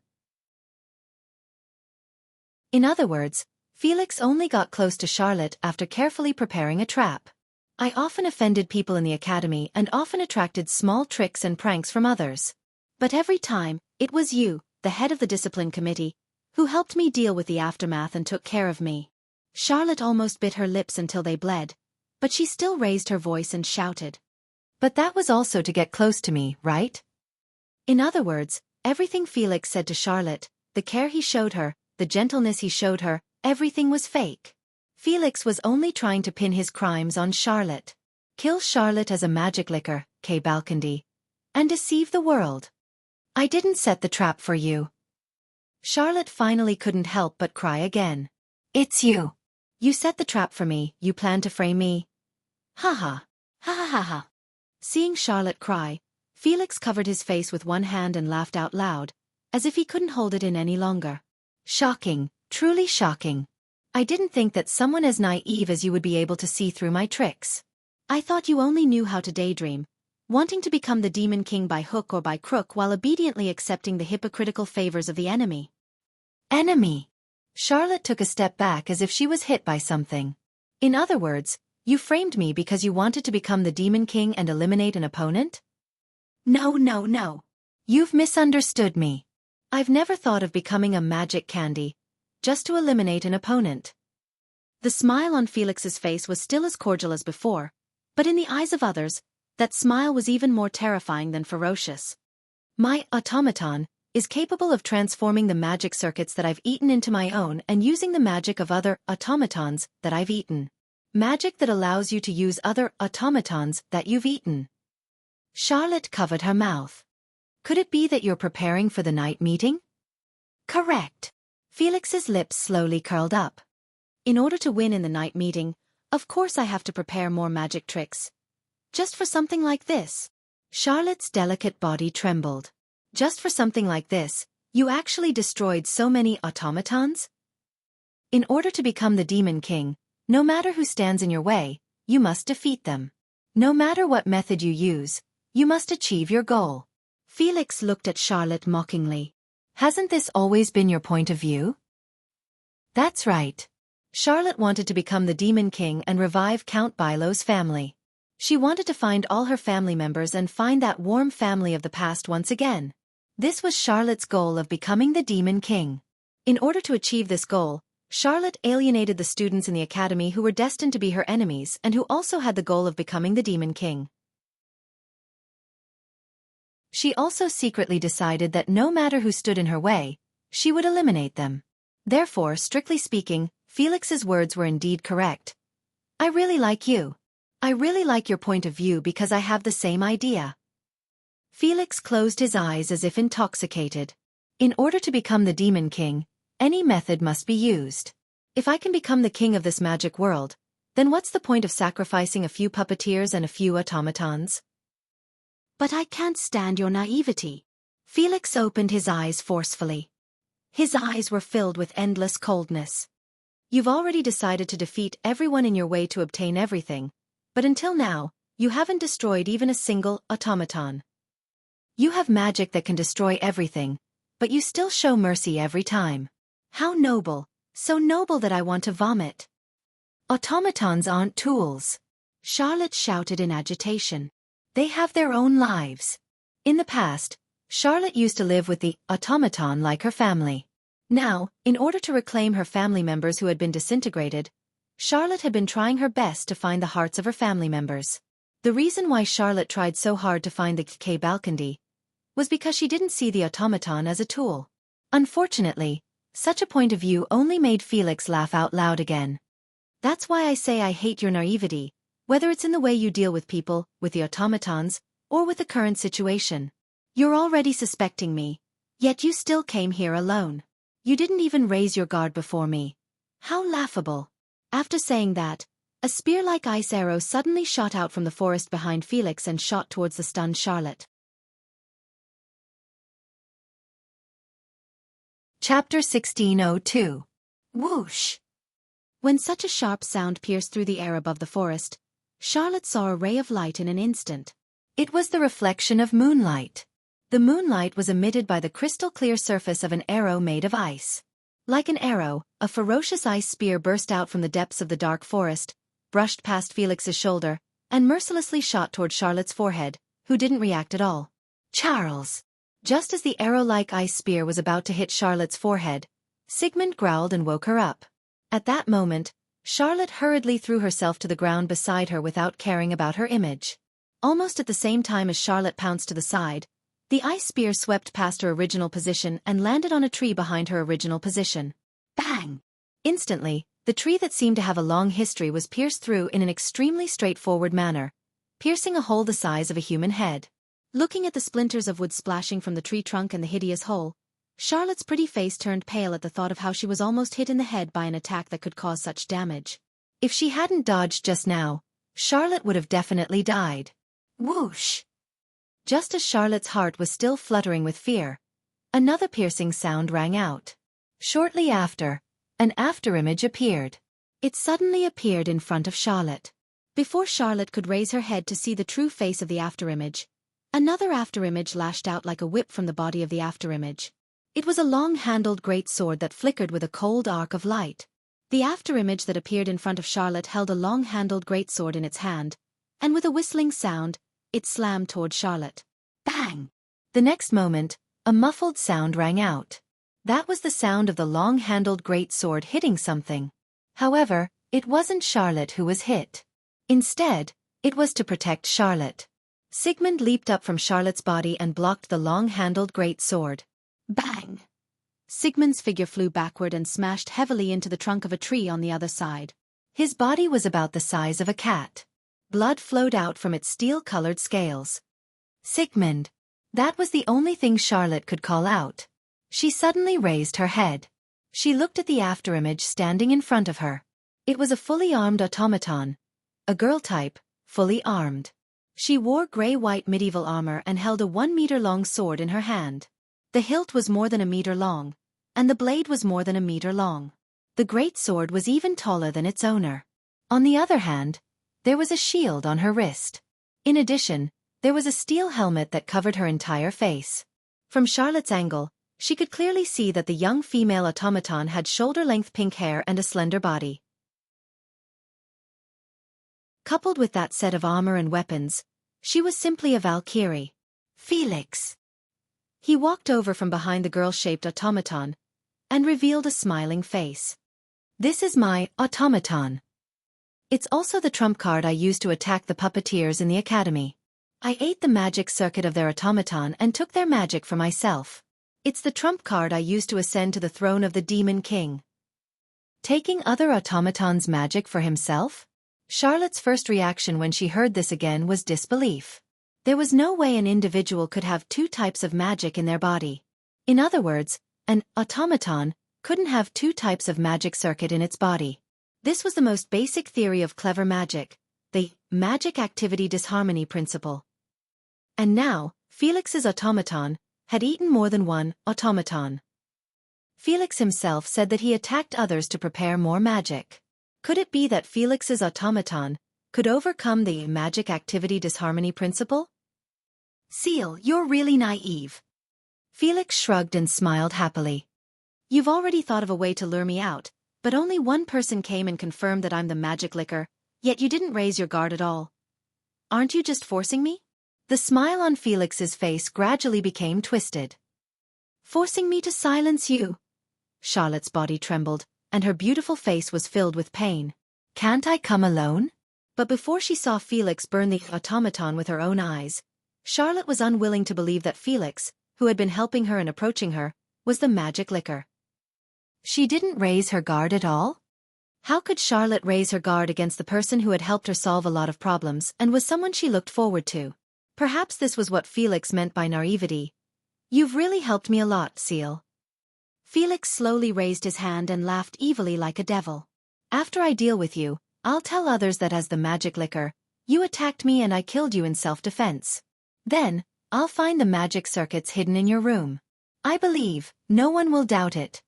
In other words, Felix only got close to Charlotte after carefully preparing a trap. I often offended people in the academy and often attracted small tricks and pranks from others. But every time, it was you, the head of the discipline committee, who helped me deal with the aftermath and took care of me. Charlotte almost bit her lips until they bled, but she still raised her voice and shouted. But that was also to get close to me, right? In other words, everything Felix said to Charlotte, the care he showed her, the gentleness he showed her, everything was fake. Felix was only trying to pin his crimes on Charlotte. Kill Charlotte as a magic licker, Balkandy, and deceive the world. I didn't set the trap for you. Charlotte finally couldn't help but cry again. It's you. You set the trap for me, you planned to frame me. Ha ha. Ha ha ha ha. Seeing Charlotte cry, Felix covered his face with one hand and laughed out loud, as if he couldn't hold it in any longer. Shocking, truly shocking. I didn't think that someone as naive as you would be able to see through my tricks. I thought you only knew how to daydream, wanting to become the Demon King by hook or by crook while obediently accepting the hypocritical favors of the enemy. Enemy! Charlotte took a step back as if she was hit by something. In other words, you framed me because you wanted to become the Demon King and eliminate an opponent? No, no, no. You've misunderstood me. I've never thought of becoming a magic candy, just to eliminate an opponent. The smile on Felix's face was still as cordial as before, but in the eyes of others, that smile was even more terrifying than ferocious. My automaton is capable of transforming the magic circuits that I've eaten into my own and using the magic of other automatons that I've eaten. Magic that allows you to use other automatons that you've eaten. Charlotte covered her mouth. Could it be that you're preparing for the night meeting? Correct. Felix's lips slowly curled up. In order to win in the night meeting, of course I have to prepare more magic tricks. Just for something like this. Charlotte's delicate body trembled. Just for something like this, you actually destroyed so many automatons? In order to become the Demon King, no matter who stands in your way, you must defeat them. No matter what method you use, you must achieve your goal. Felix looked at Charlotte mockingly. Hasn't this always been your point of view? That's right. Charlotte wanted to become the Demon King and revive Count Bilo's family. She wanted to find all her family members and find that warm family of the past once again. This was Charlotte's goal of becoming the Demon King. In order to achieve this goal, Charlotte alienated the students in the academy who were destined to be her enemies and who also had the goal of becoming the Demon King. She also secretly decided that no matter who stood in her way, she would eliminate them. Therefore, strictly speaking, Felix's words were indeed correct. I really like you. I really like your point of view because I have the same idea. Felix closed his eyes as if intoxicated. In order to become the Demon King, any method must be used. If I can become the king of this magic world, then what's the point of sacrificing a few puppeteers and a few automatons? But I can't stand your naivety. Felix opened his eyes forcefully. His eyes were filled with endless coldness. You've already decided to defeat everyone in your way to obtain everything, but until now, you haven't destroyed even a single automaton. You have magic that can destroy everything, but you still show mercy every time. How noble, so noble that I want to vomit. Automatons aren't tools. Charlotte shouted in agitation. They have their own lives. In the past, Charlotte used to live with the automaton like her family. Now, in order to reclaim her family members who had been disintegrated, Charlotte had been trying her best to find the hearts of her family members. The reason why Charlotte tried so hard to find the Balkandy was because she didn't see the automaton as a tool. Unfortunately, such a point of view only made Felix laugh out loud again. That's why I say I hate your naivety, whether it's in the way you deal with people, with the automatons, or with the current situation. You're already suspecting me, yet you still came here alone. You didn't even raise your guard before me. How laughable. After saying that, A spear-like ice arrow suddenly shot out from the forest behind Felix and shot towards the stunned Charlotte. Chapter 1602. Whoosh! When such a sharp sound pierced through the air above the forest, Charlotte saw a ray of light in an instant. It was the reflection of moonlight. The moonlight was emitted by the crystal-clear surface of an arrow made of ice. Like an arrow, a ferocious ice spear burst out from the depths of the dark forest, brushed past Felix's shoulder, and mercilessly shot toward Charlotte's forehead, who didn't react at all. Charles! Just as the arrow-like ice spear was about to hit Charlotte's forehead, Sigmund growled and woke her up. At that moment, Charlotte hurriedly threw herself to the ground beside her without caring about her image. Almost at the same time as Charlotte pounced to the side, the ice spear swept past her original position and landed on a tree behind her original position. Bang! Instantly, the tree that seemed to have a long history was pierced through in an extremely straightforward manner, piercing a hole the size of a human head. Looking at the splinters of wood splashing from the tree trunk and the hideous hole, Charlotte's pretty face turned pale at the thought of how she was almost hit in the head by an attack that could cause such damage. If she hadn't dodged just now, Charlotte would have definitely died. Whoosh! Just as Charlotte's heart was still fluttering with fear, another piercing sound rang out. Shortly after, an afterimage appeared. It suddenly appeared in front of Charlotte. Before Charlotte could raise her head to see the true face of the afterimage, another afterimage lashed out like a whip from the body of the afterimage. It was a long-handled great sword that flickered with a cold arc of light. The afterimage that appeared in front of Charlotte held a long-handled great sword in its hand, and with a whistling sound, it slammed toward Charlotte. Bang! The next moment, a muffled sound rang out. That was the sound of the long-handled great sword hitting something. However, it wasn't Charlotte who was hit. Instead, it was to protect Charlotte. Sigmund leaped up from Charlotte's body and blocked the long-handled great sword. Bang! Sigmund's figure flew backward and smashed heavily into the trunk of a tree on the other side. His body was about the size of a cat. Blood flowed out from its steel-colored scales. Sigmund! That was the only thing Charlotte could call out. She suddenly raised her head. She looked at the afterimage standing in front of her. It was a fully armed automaton. A girl type, fully armed. She wore gray-white medieval armor and held a 1-meter-long sword in her hand. The hilt was more than a meter long, and the blade was more than a meter long. The great sword was even taller than its owner. On the other hand, there was a shield on her wrist. In addition, there was a steel helmet that covered her entire face. From Charlotte's angle, she could clearly see that the young female automaton had shoulder-length pink hair and a slender body. Coupled with that set of armor and weapons, she was simply a Valkyrie. Felix! He walked over from behind the girl-shaped automaton and revealed a smiling face. This is my automaton. It's also the trump card I used to attack the puppeteers in the academy. I ate the magic circuit of their automaton and took their magic for myself. It's the trump card I used to ascend to the throne of the Demon King. Taking other automatons' magic for himself? Charlotte's first reaction when she heard this again was disbelief. There was no way an individual could have two types of magic in their body. In other words, an automaton couldn't have two types of magic circuit in its body. This was the most basic theory of clever magic, the magic activity disharmony principle. And now, Felix's automaton had eaten more than one automaton. Felix himself said that he attacked others to prepare more magic. Could it be that Felix's automaton could overcome the magic activity disharmony principle? Seal, you're really naive. Felix shrugged and smiled happily. You've already thought of a way to lure me out, but only one person came and confirmed that I'm the magic licker, yet you didn't raise your guard at all. Aren't you just forcing me? The smile on Felix's face gradually became twisted. Forcing me to silence you? Charlotte's body trembled, and her beautiful face was filled with pain. Can't I come alone? But before she saw Felix burn the automaton with her own eyes, Charlotte was unwilling to believe that Felix, who had been helping her and approaching her, was the magic licker. She didn't raise her guard at all? How could Charlotte raise her guard against the person who had helped her solve a lot of problems and was someone she looked forward to? Perhaps this was what Felix meant by naivety. You've really helped me a lot, Seal. Felix slowly raised his hand and laughed evilly like a devil. After I deal with you, I'll tell others that as the magic liquor, you attacked me and I killed you in self-defense. Then, I'll find the magic circuits hidden in your room. I believe, no one will doubt it.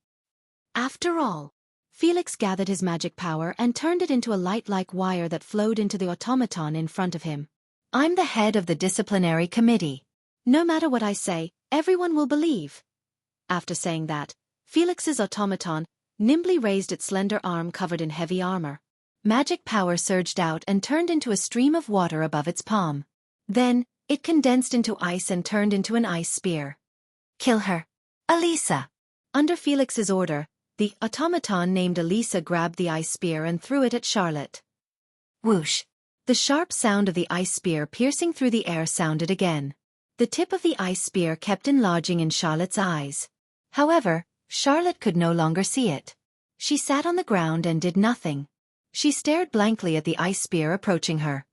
After all, Felix gathered his magic power and turned it into a light-like wire that flowed into the automaton in front of him. I'm the head of the disciplinary committee. No matter what I say, everyone will believe. After saying that, Felix's automaton nimbly raised its slender arm covered in heavy armor. Magic power surged out and turned into a stream of water above its palm. Then, it condensed into ice and turned into an ice spear. Kill her. Elisa. Under Felix's order, the automaton named Elisa grabbed the ice spear and threw it at Charlotte. Whoosh. The sharp sound of the ice spear piercing through the air sounded again. The tip of the ice spear kept enlarging in Charlotte's eyes. However, Charlotte could no longer see it. She sat on the ground and did nothing. She stared blankly at the ice spear approaching her.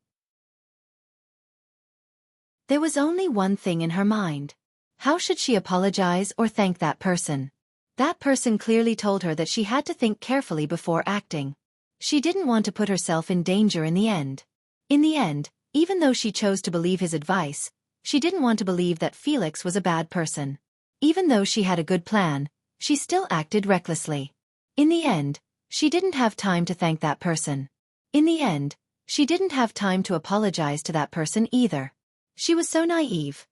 There was only one thing in her mind. How should she apologize or thank that person? That person clearly told her that she had to think carefully before acting. She didn't want to put herself in danger in the end. In the end, even though she chose to believe his advice, she didn't want to believe that Felix was a bad person. Even though she had a good plan, she still acted recklessly. In the end, she didn't have time to thank that person. In the end, she didn't have time to apologize to that person either. She was so naive.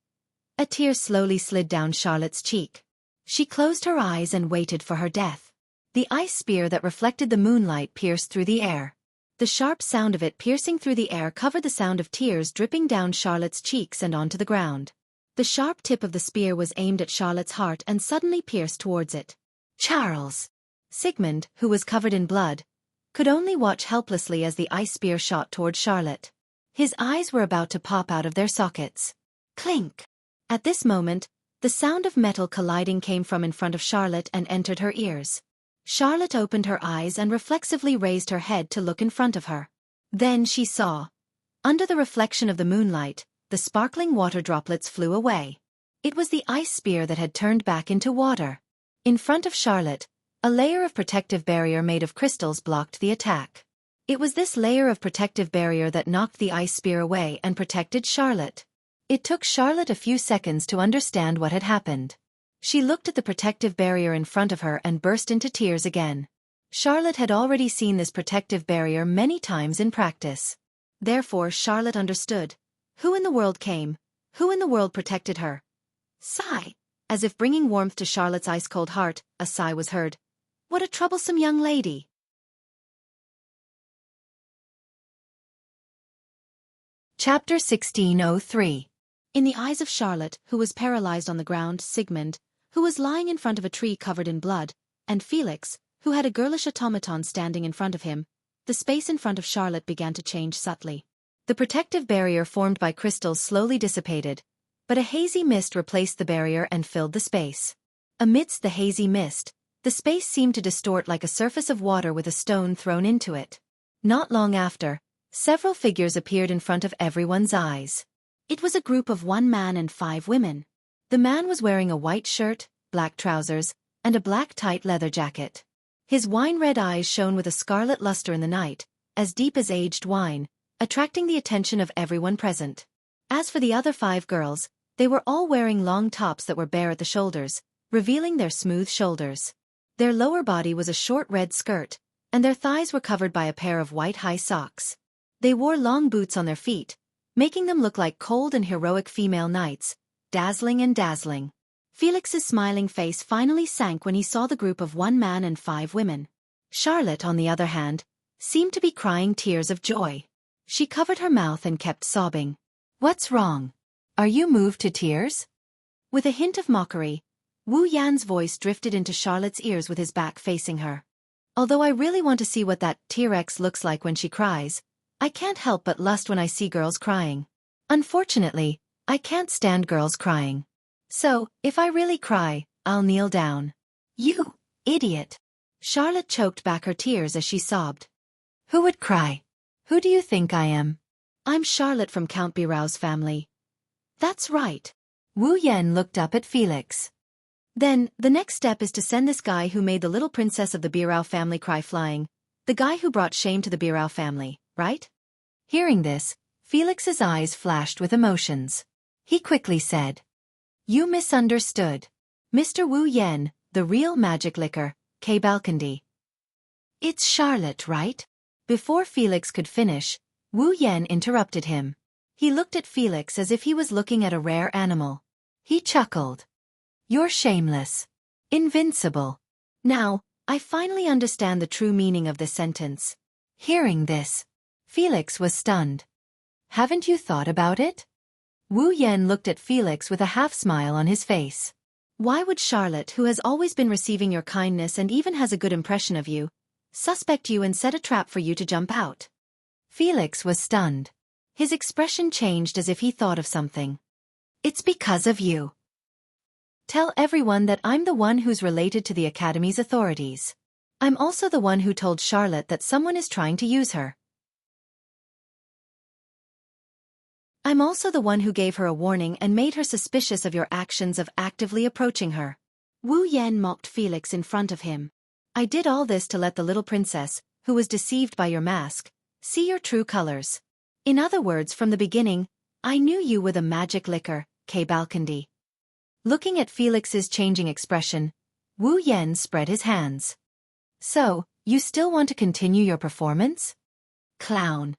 A tear slowly slid down Charlotte's cheek. She closed her eyes and waited for her death. The ice spear that reflected the moonlight pierced through the air. The sharp sound of it piercing through the air covered the sound of tears dripping down Charlotte's cheeks and onto the ground. The sharp tip of the spear was aimed at Charlotte's heart and suddenly pierced towards it. Charles! Sigmund, who was covered in blood, could only watch helplessly as the ice spear shot toward Charlotte. His eyes were about to pop out of their sockets. Clink! At this moment, the sound of metal colliding came from in front of Charlotte and entered her ears. Charlotte opened her eyes and reflexively raised her head to look in front of her. Then she saw. Under the reflection of the moonlight, the sparkling water droplets flew away. It was the ice spear that had turned back into water. In front of Charlotte, a layer of protective barrier made of crystals blocked the attack. It was this layer of protective barrier that knocked the ice spear away and protected Charlotte. It took Charlotte a few seconds to understand what had happened. She looked at the protective barrier in front of her and burst into tears again. Charlotte had already seen this protective barrier many times in practice. Therefore Charlotte understood. Who in the world came? Who in the world protected her? Sigh. As if bringing warmth to Charlotte's ice-cold heart, a sigh was heard. What a troublesome young lady. Chapter 1603. In the eyes of Charlotte, who was paralyzed on the ground, Sigmund, who was lying in front of a tree covered in blood, and Felix, who had a girlish automaton standing in front of him, the space in front of Charlotte began to change subtly. The protective barrier formed by crystals slowly dissipated, but a hazy mist replaced the barrier and filled the space. Amidst the hazy mist, the space seemed to distort like a surface of water with a stone thrown into it. Not long after, several figures appeared in front of everyone's eyes. It was a group of 1 man and 5 women. The man was wearing a white shirt, black trousers, and a black tight leather jacket. His wine-red eyes shone with a scarlet luster in the night, as deep as aged wine, attracting the attention of everyone present. As for the other 5 girls, they were all wearing long tops that were bare at the shoulders, revealing their smooth shoulders. Their lower body was a short red skirt, and their thighs were covered by a pair of white high socks. They wore long boots on their feet, making them look like cold and heroic female knights, dazzling and dazzling. Felix's smiling face finally sank when he saw the group of 1 man and 5 women. Charlotte, on the other hand, seemed to be crying tears of joy. She covered her mouth and kept sobbing. What's wrong? Are you moved to tears? With a hint of mockery, Wu Yan's voice drifted into Charlotte's ears with his back facing her. Although I really want to see what that T-Rex looks like when she cries, I can't help but lust when I see girls crying. Unfortunately, I can't stand girls crying. So, if I really cry, I'll kneel down. You idiot! Charlotte choked back her tears as she sobbed. Who would cry? Who do you think I am? I'm Charlotte from Count Birao's family. That's right. Wu Yan looked up at Felix. Then, the next step is to send this guy who made the little princess of the Birao family cry flying. The guy who brought shame to the Birao family, right? Hearing this, Felix's eyes flashed with emotions. He quickly said, "You misunderstood. Mr. Wu Yan, the real magic liquor, K. Balkandi." "It's Charlotte, right?" Before Felix could finish, Wu Yan interrupted him. He looked at Felix as if he was looking at a rare animal. He chuckled. "You're shameless. Invincible. Now, I finally understand the true meaning of this sentence." Hearing this, Felix was stunned. "Haven't you thought about it?" Wu Yan looked at Felix with a half-smile on his face. "Why would Charlotte, who has always been receiving your kindness and even has a good impression of you, suspect you and set a trap for you to jump out?" Felix was stunned. His expression changed as if he thought of something. "It's because of you. Tell everyone that I'm the one who's related to the Academy's authorities. I'm also the one who told Charlotte that someone is trying to use her. I'm also the one who gave her a warning and made her suspicious of your actions of actively approaching her." Wu Yan mocked Felix in front of him. "I did all this to let the little princess, who was deceived by your mask, see your true colors. In other words, from the beginning, I knew you were the magic liquor, K. Balkandi." Looking at Felix's changing expression, Wu Yan spread his hands. "So, you still want to continue your performance? Clown.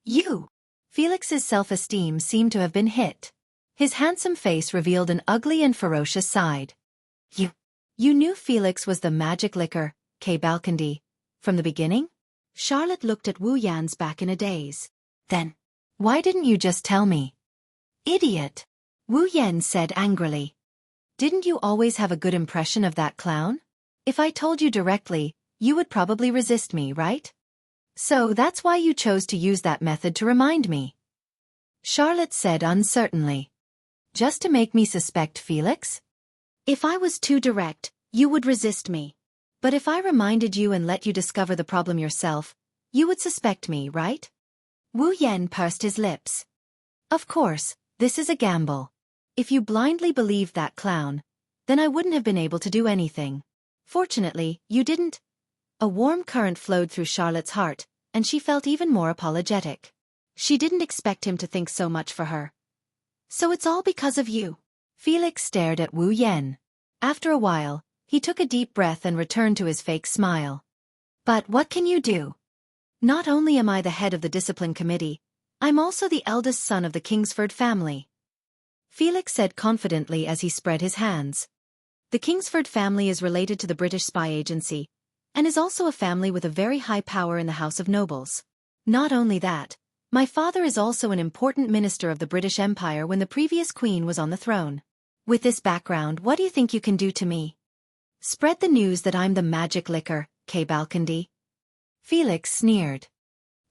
You!" Felix's self-esteem seemed to have been hit. His handsome face revealed an ugly and ferocious side. You knew Felix was the magic liquor, K. Balkandi, from the beginning?" Charlotte looked at Wu Yan's back in a daze. "Then, why didn't you just tell me?" "Idiot!" Wu Yan said angrily. "Didn't you always have a good impression of that clown? If I told you directly, you would probably resist me, right? So that's why you chose to use that method to remind me," Charlotte said uncertainly. "Just to make me suspect Felix?" "If I was too direct, you would resist me. But if I reminded you and let you discover the problem yourself, you would suspect me, right?" Wu Yan pursed his lips. "Of course, this is a gamble. If you blindly believed that clown, then I wouldn't have been able to do anything. Fortunately, you didn't." A warm current flowed through Charlotte's heart, and she felt even more apologetic. She didn't expect him to think so much for her. "So it's all because of you." Felix stared at Wu Yan. After a while, he took a deep breath and returned to his fake smile. "But what can you do? Not only am I the head of the discipline committee, I'm also the eldest son of the Kingsford family," Felix said confidently as he spread his hands. "The Kingsford family is related to the British spy agency, and is also a family with a very high power in the House of Nobles. Not only that, my father is also an important minister of the British Empire when the previous queen was on the throne. With this background, what do you think you can do to me? Spread the news that I'm the magic liquor, K. Balkandi?" Felix sneered.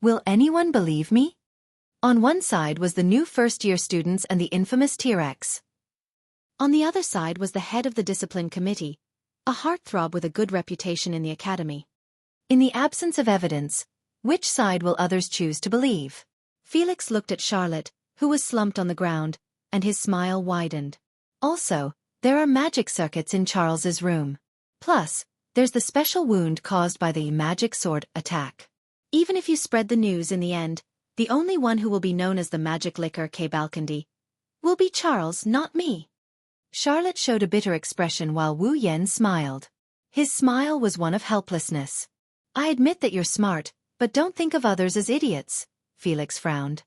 "Will anyone believe me?" On one side was the new first-year students and the infamous T-Rex. On the other side was the head of the discipline committee, a heartthrob with a good reputation in the academy. In the absence of evidence, which side will others choose to believe? Felix looked at Charlotte, who was slumped on the ground, and his smile widened. "Also, there are magic circuits in Charles's room. Plus, there's the special wound caused by the magic sword attack. Even if you spread the news in the end, the only one who will be known as the magic liquor K. Balkandi will be Charles, not me." Charlotte showed a bitter expression while Wu Yan smiled. His smile was one of helplessness. "I admit that you're smart, but don't think of others as idiots," Felix frowned.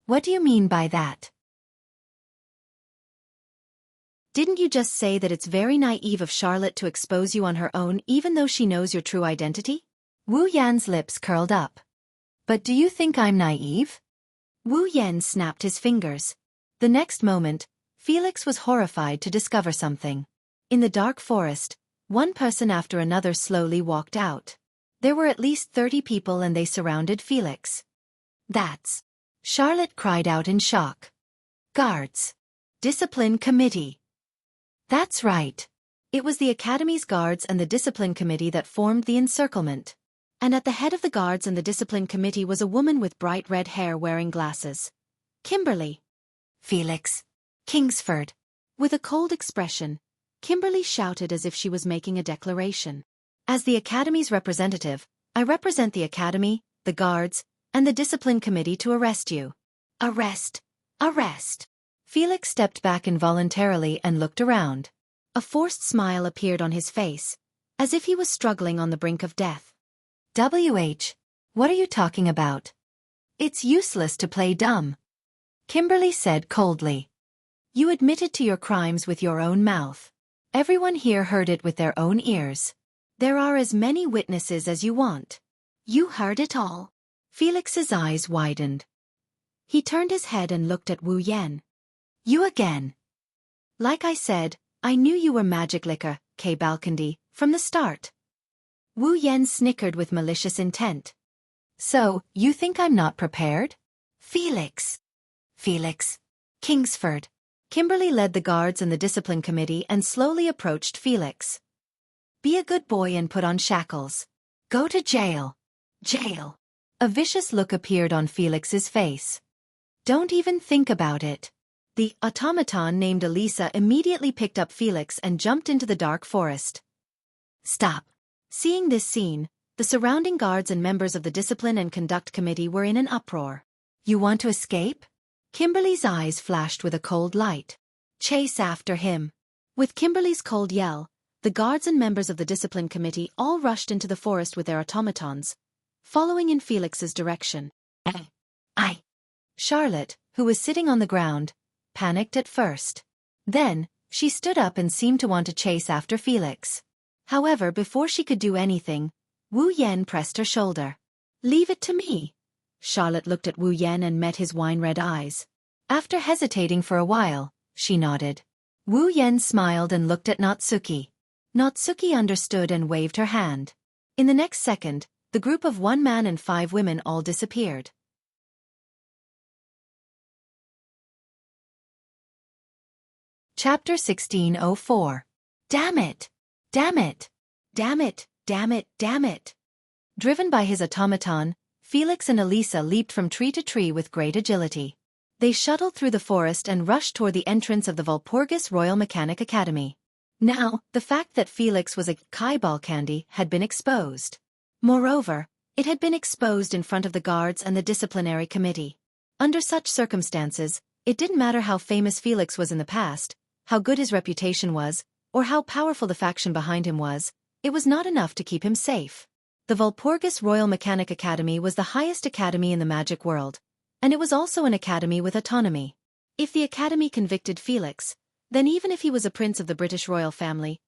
"What do you mean by that?" "Didn't you just say that it's very naive of Charlotte to expose you on her own even though she knows your true identity?" Wu Yan's lips curled up. "But do you think I'm naive?" Wu Yan snapped his fingers. The next moment, Felix was horrified to discover something. In the dark forest, one person after another slowly walked out. There were at least 30 people and they surrounded Felix. "That's..." Charlotte cried out in shock. "Guards. Discipline committee." That's right. It was the Academy's guards and the discipline committee that formed the encirclement. And at the head of the guards and the discipline committee was a woman with bright red hair wearing glasses. Kimberly. "Felix. Kingsford." With a cold expression, Kimberly shouted as if she was making a declaration. As the Academy's representative, I represent the academy, the guards, and the discipline committee to arrest you. Arrest! Arrest! Felix stepped back involuntarily and looked around. A forced smile appeared on his face, as if he was struggling on the brink of death. What are you talking about? It's useless to play dumb, Kimberly said coldly. You admitted to your crimes with your own mouth. Everyone here heard it with their own ears. There are as many witnesses as you want. You heard it all. Felix's eyes widened. He turned his head and looked at Wu Yan. You again. Like I said, I knew you were magic liquor, K. Balkandi, from the start. Wu Yan snickered with malicious intent. So, you think I'm not prepared? Felix. Kingsford. Kimberly led the guards and the discipline committee and slowly approached Felix. Be a good boy and put on shackles. Go to jail. Jail. A vicious look appeared on Felix's face. Don't even think about it. The automaton named Elisa immediately picked up Felix and jumped into the dark forest. Stop. Seeing this scene, the surrounding guards and members of the Discipline and Conduct Committee were in an uproar. You want to escape? Kimberly's eyes flashed with a cold light. Chase after him. With Kimberly's cold yell, the guards and members of the Discipline Committee all rushed into the forest with their automatons, following in Felix's direction. Charlotte, who was sitting on the ground, panicked at first. Then, she stood up and seemed to want to chase after Felix. However, before she could do anything, Wu Yan pressed her shoulder. Leave it to me. Charlotte looked at Wu Yan and met his wine-red eyes. After hesitating for a while, she nodded. Wu Yan smiled and looked at Natsuki. Natsuki understood and waved her hand. In the next second, the group of 1 man and 5 women all disappeared. Chapter 1604. Damn it! Damn it! Damn it! Damn it! Damn it! Driven by his automaton, Felix and Elisa leaped from tree to tree with great agility. They shuttled through the forest and rushed toward the entrance of the Walpurgis Royal Mechanic Academy. Now, the fact that Felix was a Kai Balkandi had been exposed. Moreover, it had been exposed in front of the guards and the disciplinary committee. Under such circumstances, it didn't matter how famous Felix was in the past, how good his reputation was, or how powerful the faction behind him was, it was not enough to keep him safe. The Walpurgis Royal Mechanic Academy was the highest academy in the magic world, and it was also an academy with autonomy. If the academy convicted Felix, then even if he was a prince of the British royal family,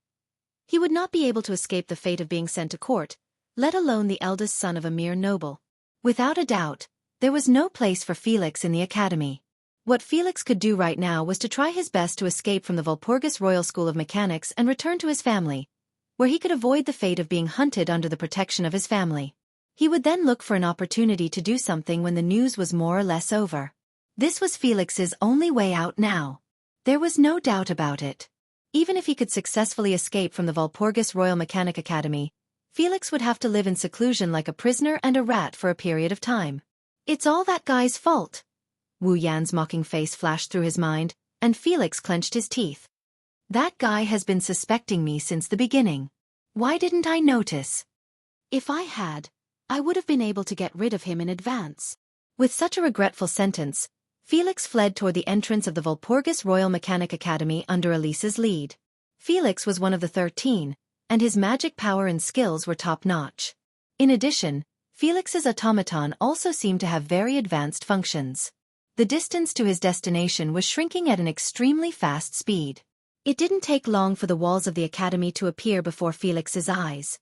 he would not be able to escape the fate of being sent to court, let alone the eldest son of a mere noble. Without a doubt, there was no place for Felix in the academy. What Felix could do right now was to try his best to escape from the Walpurgis Royal School of Mechanics and return to his family, where he could avoid the fate of being hunted under the protection of his family. He would then look for an opportunity to do something when the news was more or less over. This was Felix's only way out now. There was no doubt about it. Even if he could successfully escape from the Walpurgis Royal Mechanic Academy, Felix would have to live in seclusion like a prisoner and a rat for a period of time. It's all that guy's fault. Wu Yan's mocking face flashed through his mind, and Felix clenched his teeth. That guy has been suspecting me since the beginning. Why didn't I notice? If I had, I would have been able to get rid of him in advance. With such a regretful sentence, Felix fled toward the entrance of the Walpurgis Royal Mechanic Academy under Elisa's lead. Felix was one of the 13, and his magic power and skills were top-notch. In addition, Felix's automaton also seemed to have very advanced functions. The distance to his destination was shrinking at an extremely fast speed. It didn't take long for the walls of the academy to appear before Felix's eyes.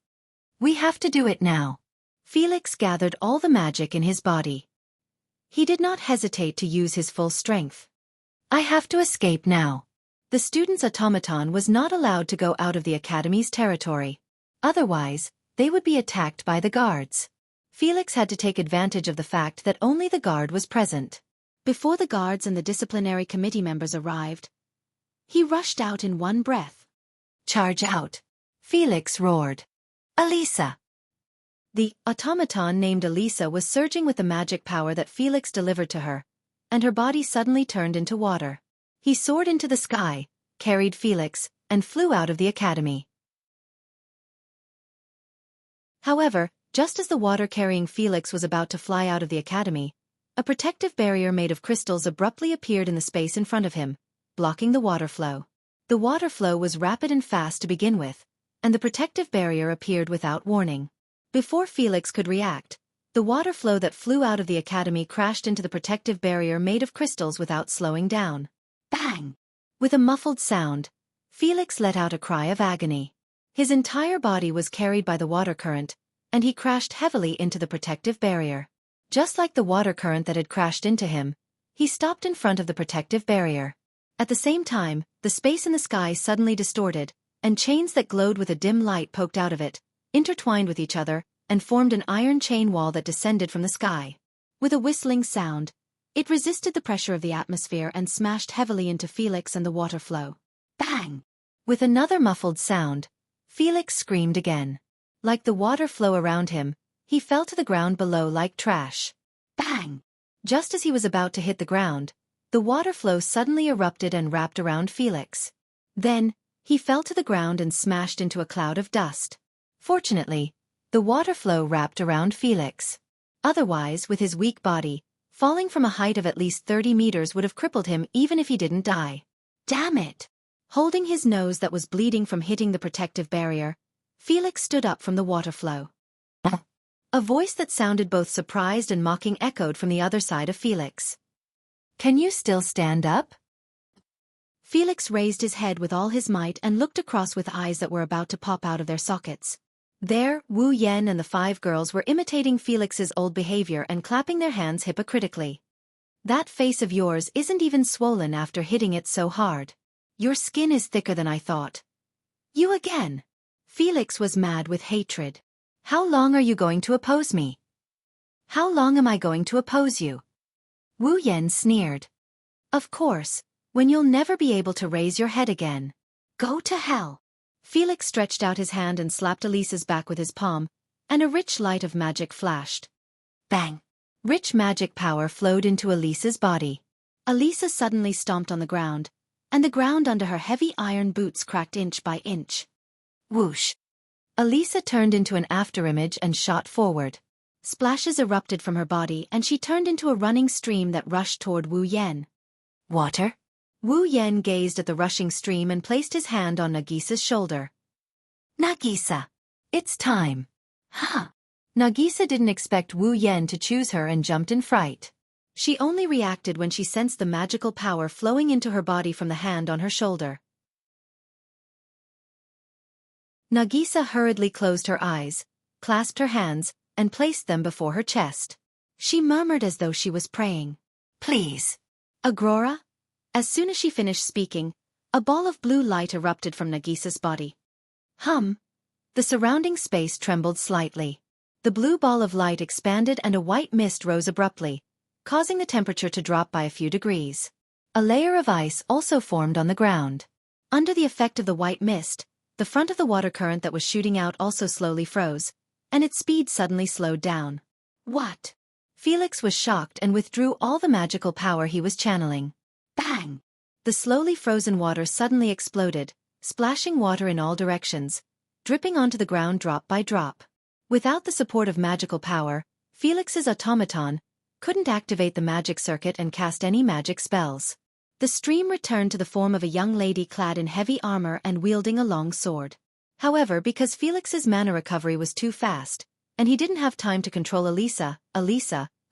We have to do it now. Felix gathered all the magic in his body. He did not hesitate to use his full strength. I have to escape now. The student's automaton was not allowed to go out of the academy's territory. Otherwise, they would be attacked by the guards. Felix had to take advantage of the fact that only the guard was present. Before the guards and the disciplinary committee members arrived, he rushed out in one breath. Charge out! Felix roared. Elisa! The automaton named Elisa was surging with the magic power that Felix delivered to her, and her body suddenly turned into water. He soared into the sky, carried Felix, and flew out of the academy. However, Just as the water-carrying Felix was about to fly out of the academy, a protective barrier made of crystals abruptly appeared in the space in front of him, blocking the water flow. The water flow was rapid and fast to begin with, and the protective barrier appeared without warning. Before Felix could react, the water flow that flew out of the academy crashed into the protective barrier made of crystals without slowing down. Bang! With a muffled sound, Felix let out a cry of agony. His entire body was carried by the water current, and he crashed heavily into the protective barrier. Just like the water current that had crashed into him, he stopped in front of the protective barrier. At the same time, the space in the sky suddenly distorted, and chains that glowed with a dim light poked out of it, intertwined with each other, and formed an iron chain wall that descended from the sky. With a whistling sound, it resisted the pressure of the atmosphere and smashed heavily into Felix and the water flow. Bang! With another muffled sound, Felix screamed again. Like the water flow around him, he fell to the ground below like trash. Bang! Just as he was about to hit the ground, the water flow suddenly erupted and wrapped around Felix. Then, he fell to the ground and smashed into a cloud of dust. Fortunately, the water flow wrapped around Felix. Otherwise, with his weak body, falling from a height of at least 30 meters would have crippled him even if he didn't die. Damn it! Holding his nose that was bleeding from hitting the protective barrier, Felix stood up from the water flow. A voice that sounded both surprised and mocking echoed from the other side of Felix. Can you still stand up? Felix raised his head with all his might and looked across with eyes that were about to pop out of their sockets. There, Wu Yan and the 5 girls were imitating Felix's old behavior and clapping their hands hypocritically. That face of yours isn't even swollen after hitting it so hard. Your skin is thicker than I thought. You again. Felix was mad with hatred. How long are you going to oppose me? How long am I going to oppose you? Wu Yan sneered. Of course, when you'll never be able to raise your head again. Go to hell. Felix stretched out his hand and slapped Elisa's back with his palm, and a rich light of magic flashed. Bang! Rich magic power flowed into Elisa's body. Elisa suddenly stomped on the ground, and the ground under her heavy iron boots cracked inch by inch. Whoosh! Elisa turned into an afterimage and shot forward. Splashes erupted from her body and she turned into a running stream that rushed toward Wu Yan. Water? Wu Yan gazed at the rushing stream and placed his hand on Nagisa's shoulder. Nagisa! It's time! Huh! Nagisa didn't expect Wu Yan to choose her and jumped in fright. She only reacted when she sensed the magical power flowing into her body from the hand on her shoulder. Nagisa hurriedly closed her eyes, clasped her hands, and placed them before her chest. She murmured as though she was praying. Please. Agrora? As soon as she finished speaking, a ball of blue light erupted from Nagisa's body. The surrounding space trembled slightly. The blue ball of light expanded and a white mist rose abruptly, causing the temperature to drop by a few degrees. A layer of ice also formed on the ground. Under the effect of the white mist, the front of the water current that was shooting out also slowly froze, and its speed suddenly slowed down. What? Felix was shocked and withdrew all the magical power he was channeling. Bang! The slowly frozen water suddenly exploded, splashing water in all directions, dripping onto the ground drop by drop. Without the support of magical power, Felix's automaton couldn't activate the magic circuit and cast any magic spells. The stream returned to the form of a young lady clad in heavy armor and wielding a long sword. However, because Felix's mana recovery was too fast, and he didn't have time to control Elisa,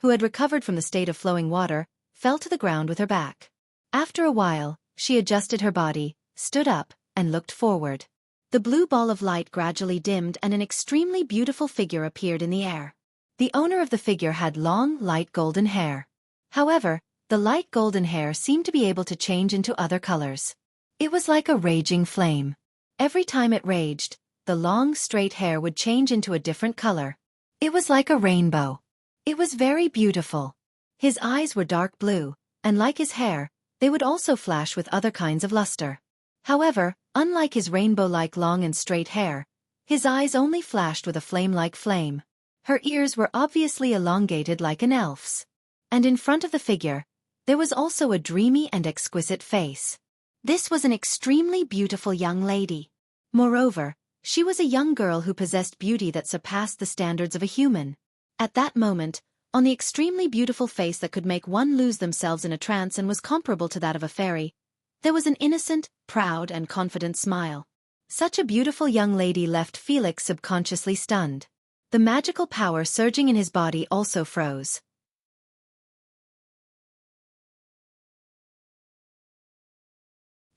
who had recovered from the state of flowing water, fell to the ground with her back. After a while, she adjusted her body, stood up, and looked forward. The blue ball of light gradually dimmed and an extremely beautiful figure appeared in the air. The owner of the figure had long, light golden hair. However, the light golden hair seemed to be able to change into other colors. It was like a raging flame. Every time it raged, the long, straight hair would change into a different color. It was like a rainbow. It was very beautiful. His eyes were dark blue, and like his hair, they would also flash with other kinds of luster. However, unlike his rainbow-like long and straight hair, his eyes only flashed with a flame-like flame. Her ears were obviously elongated like an elf's. And in front of the figure, there was also a dreamy and exquisite face. This was an extremely beautiful young lady. Moreover, She was a young girl who possessed beauty that surpassed the standards of a human. At that moment, on the extremely beautiful face that could make one lose themselves in a trance and was comparable to that of a fairy, there was an innocent, proud, and confident smile. Such a beautiful young lady left Felix subconsciously stunned. The magical power surging in his body also froze.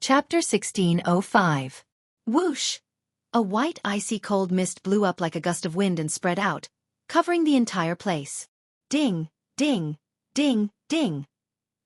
Chapter 1605. Whoosh! A white icy cold mist blew up like a gust of wind and spread out, covering the entire place. Ding, ding, ding, ding.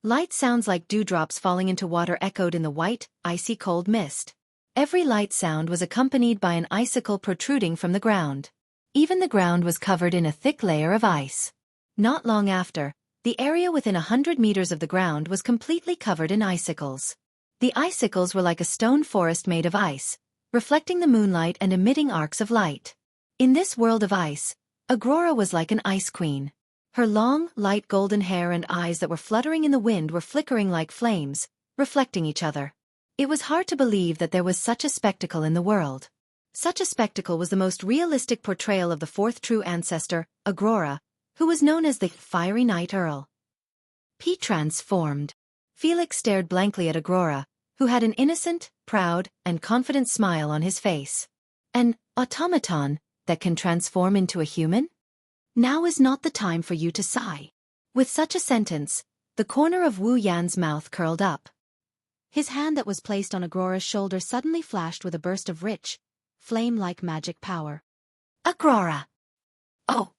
Light sounds like dewdrops falling into water echoed in the white, icy cold mist. Every light sound was accompanied by an icicle protruding from the ground. Even the ground was covered in a thick layer of ice. Not long after, the area within 100 meters of the ground was completely covered in icicles. The icicles were like a stone forest made of ice, reflecting the moonlight and emitting arcs of light. In this world of ice, Aurora was like an ice queen. Her long, light golden hair and eyes that were fluttering in the wind were flickering like flames, reflecting each other. It was hard to believe that there was such a spectacle in the world. Such a spectacle was the most realistic portrayal of the fourth true ancestor, Aurora, who was known as the Fiery Night Earl. He transformed. Felix stared blankly at Aurora, who had an innocent, proud, and confident smile on his face. An automaton that can transform into a human? Now is not the time for you to sigh. With such a sentence, the corner of Wu Yan's mouth curled up. His hand that was placed on Aurora's shoulder suddenly flashed with a burst of rich, flame-like magic power. Aurora! Oh!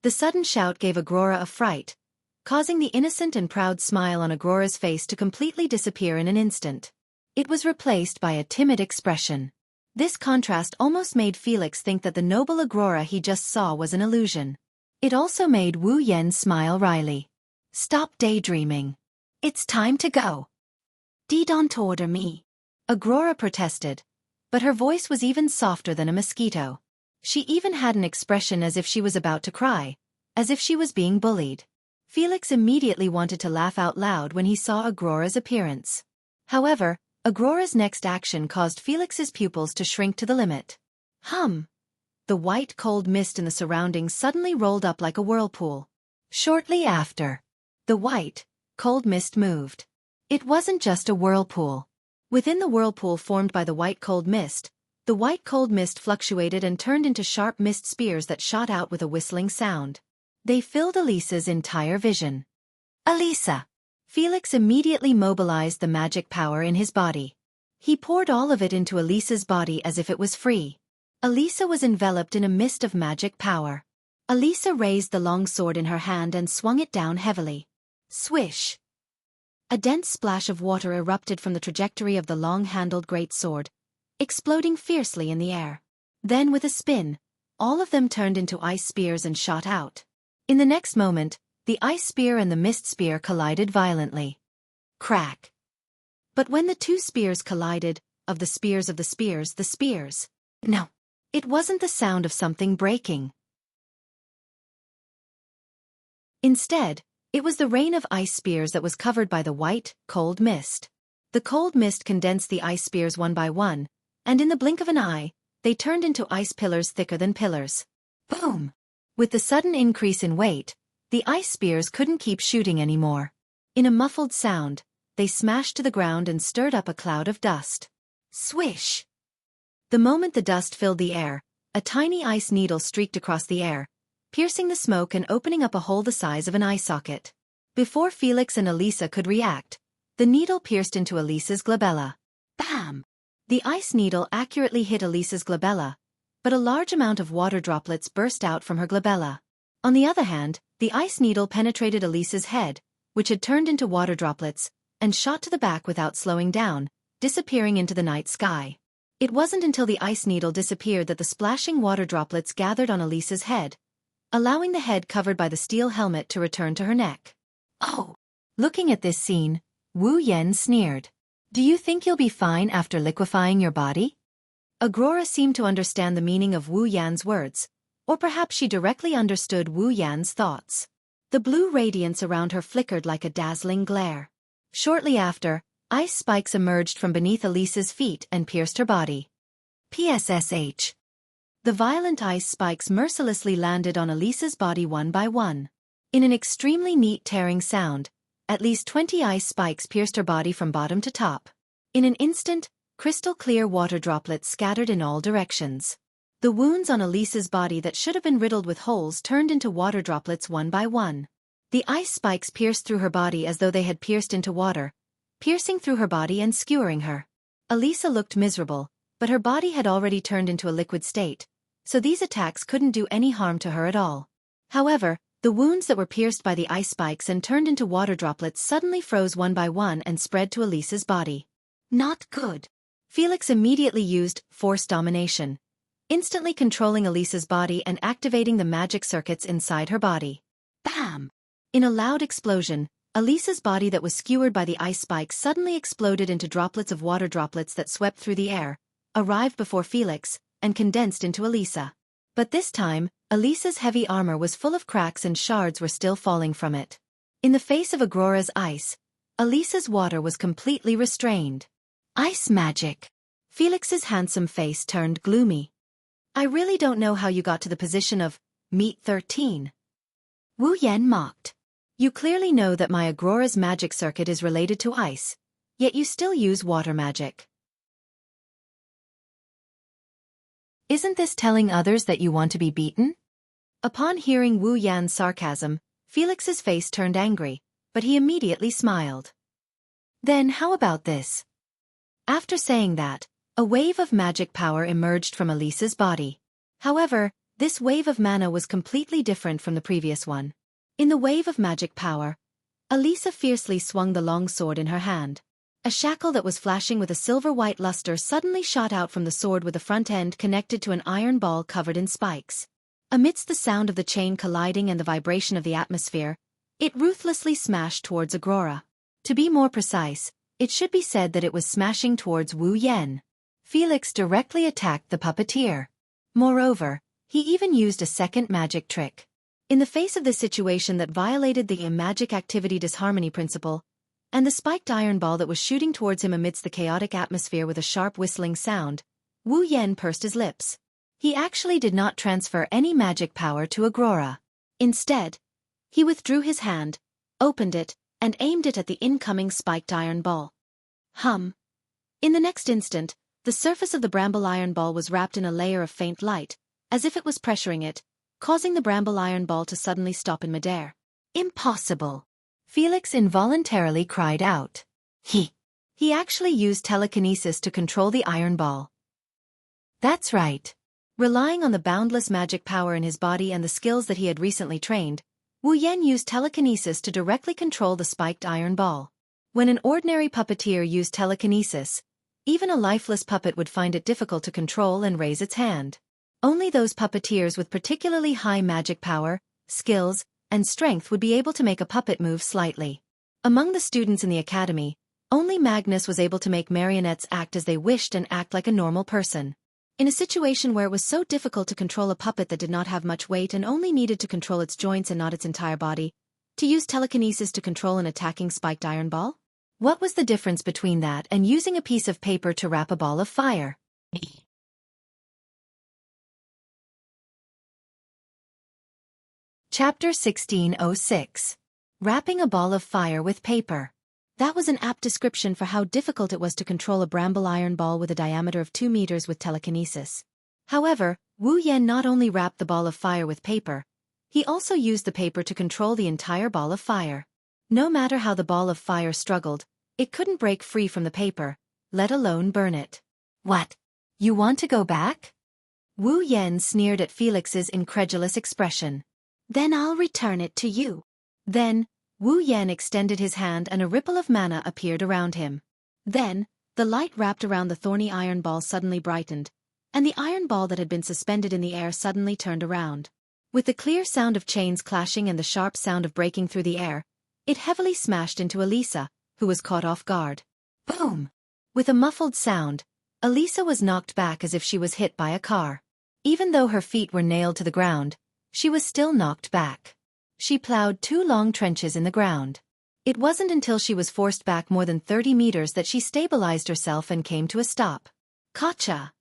The sudden shout gave Aurora a fright, causing the innocent and proud smile on Aurora's face to completely disappear in an instant. It was replaced by a timid expression. This contrast almost made Felix think that the noble Aurora he just saw was an illusion. It also made Wu Yan smile wryly. Stop daydreaming. It's time to go. Don't order me. Aurora protested, but her voice was even softer than a mosquito. She even had an expression as if she was about to cry, as if she was being bullied. Felix immediately wanted to laugh out loud when he saw Aurora's appearance. However, Aurora's next action caused Felix's pupils to shrink to the limit. Hum! The white cold mist in the surroundings suddenly rolled up like a whirlpool. Shortly after, the white, cold mist moved. It wasn't just a whirlpool. Within the whirlpool formed by the white cold mist fluctuated and turned into sharp mist spears that shot out with a whistling sound. They filled Elisa's entire vision. Elisa! Felix immediately mobilized the magic power in his body. He poured all of it into Elisa's body as if it was free. Elisa was enveloped in a mist of magic power. Elisa raised the long sword in her hand and swung it down heavily. Swish! A dense splash of water erupted from the trajectory of the long-handled great sword, exploding fiercely in the air. Then with a spin, all of them turned into ice spears and shot out. In the next moment, the ice spear and the mist spear collided violently. Crack! But when the two spears collided, the spears. No! It wasn't the sound of something breaking. Instead, it was the rain of ice spears that was covered by the white, cold mist. The cold mist condensed the ice spears one by one, and in the blink of an eye, they turned into ice pillars thicker than pillars. Boom! With the sudden increase in weight, the ice spears couldn't keep shooting anymore. In a muffled sound, they smashed to the ground and stirred up a cloud of dust. Swish! The moment the dust filled the air, a tiny ice needle streaked across the air, piercing the smoke and opening up a hole the size of an eye socket. Before Felix and Elisa could react, the needle pierced into Elisa's glabella. Bam! The ice needle accurately hit Elisa's glabella, but a large amount of water droplets burst out from her glabella. On the other hand, the ice needle penetrated Elisa's head, which had turned into water droplets, and shot to the back without slowing down, disappearing into the night sky. It wasn't until the ice needle disappeared that the splashing water droplets gathered on Elisa's head, allowing the head covered by the steel helmet to return to her neck. Oh! Looking at this scene, Wu Yan sneered. Do you think you'll be fine after liquefying your body? Aurora seemed to understand the meaning of Wu Yan's words, or perhaps she directly understood Wu Yan's thoughts. The blue radiance around her flickered like a dazzling glare. Shortly after, ice spikes emerged from beneath Elisa's feet and pierced her body. PSSH. The violent ice spikes mercilessly landed on Elisa's body one by one. In an extremely neat tearing sound, at least 20 ice spikes pierced her body from bottom to top. In an instant, crystal-clear water droplets scattered in all directions. The wounds on Elisa's body that should have been riddled with holes turned into water droplets one by one. The ice spikes pierced through her body as though they had pierced into water, piercing through her body and skewering her. Elisa looked miserable, but her body had already turned into a liquid state, so these attacks couldn't do any harm to her at all. However, the wounds that were pierced by the ice spikes and turned into water droplets suddenly froze one by one and spread to Elisa's body. Not good. Felix immediately used force domination, instantly controlling Elisa's body and activating the magic circuits inside her body. Bam! In a loud explosion, Elisa's body that was skewered by the ice spikes suddenly exploded into droplets of water droplets that swept through the air, arrived before Felix, and condensed into Elisa. But this time, Elisa's heavy armor was full of cracks and shards were still falling from it. In the face of Aurora's ice, Elisa's water was completely restrained. Ice magic. Felix's handsome face turned gloomy. I really don't know how you got to the position of Meat 13. Wu Yan mocked. You clearly know that my Aurora's magic circuit is related to ice, yet you still use water magic. Isn't this telling others that you want to be beaten? Upon hearing Wu Yan's sarcasm, Felix's face turned angry, but he immediately smiled. Then how about this? After saying that, a wave of magic power emerged from Elisa's body. However, this wave of mana was completely different from the previous one. In the wave of magic power, Elisa fiercely swung the long sword in her hand. A shackle that was flashing with a silver-white luster suddenly shot out from the sword with the front end connected to an iron ball covered in spikes. Amidst the sound of the chain colliding and the vibration of the atmosphere, it ruthlessly smashed towards Aurora. To be more precise, it should be said that it was smashing towards Wu Yan. Felix directly attacked the puppeteer. Moreover, he even used a second magic trick. In the face of this situation that violated the magic activity disharmony principle, and the spiked iron ball that was shooting towards him amidst the chaotic atmosphere with a sharp whistling sound, Wu Yan pursed his lips. He actually did not transfer any magic power to Aurora. Instead, he withdrew his hand, opened it, and aimed it at the incoming spiked iron ball. In the next instant, the surface of the bramble iron ball was wrapped in a layer of faint light, as if it was pressuring it, causing the bramble iron ball to suddenly stop in midair. Impossible! Felix involuntarily cried out. He actually used telekinesis to control the iron ball. That's right. Relying on the boundless magic power in his body and the skills that he had recently trained, Wu Yan used telekinesis to directly control the spiked iron ball. When an ordinary puppeteer used telekinesis, even a lifeless puppet would find it difficult to control and raise its hand. Only those puppeteers with particularly high magic power, skills, and strength would be able to make a puppet move slightly. Among the students in the academy, only Magnus was able to make marionettes act as they wished and act like a normal person. In a situation where it was so difficult to control a puppet that did not have much weight and only needed to control its joints and not its entire body, to use telekinesis to control an attacking spiked iron ball? What was the difference between that and using a piece of paper to wrap a ball of fire? Chapter 1606. Wrapping a ball of fire with paper. That was an apt description for how difficult it was to control a bramble iron ball with a diameter of 2 meters with telekinesis. However, Wu Yan not only wrapped the ball of fire with paper, he also used the paper to control the entire ball of fire. No matter how the ball of fire struggled, it couldn't break free from the paper, let alone burn it. What? You want to go back? Wu Yan sneered at Felix's incredulous expression. Then I'll return it to you. Then, Wu Yan extended his hand and a ripple of mana appeared around him. Then, the light wrapped around the thorny iron ball suddenly brightened, and the iron ball that had been suspended in the air suddenly turned around. With the clear sound of chains clashing and the sharp sound of breaking through the air, it heavily smashed into Elisa, who was caught off guard. Boom! With a muffled sound, Elisa was knocked back as if she was hit by a car. Even though her feet were nailed to the ground, she was still knocked back. She plowed 2 long trenches in the ground. It wasn't until she was forced back more than 30 meters that she stabilized herself and came to a stop. Gotcha!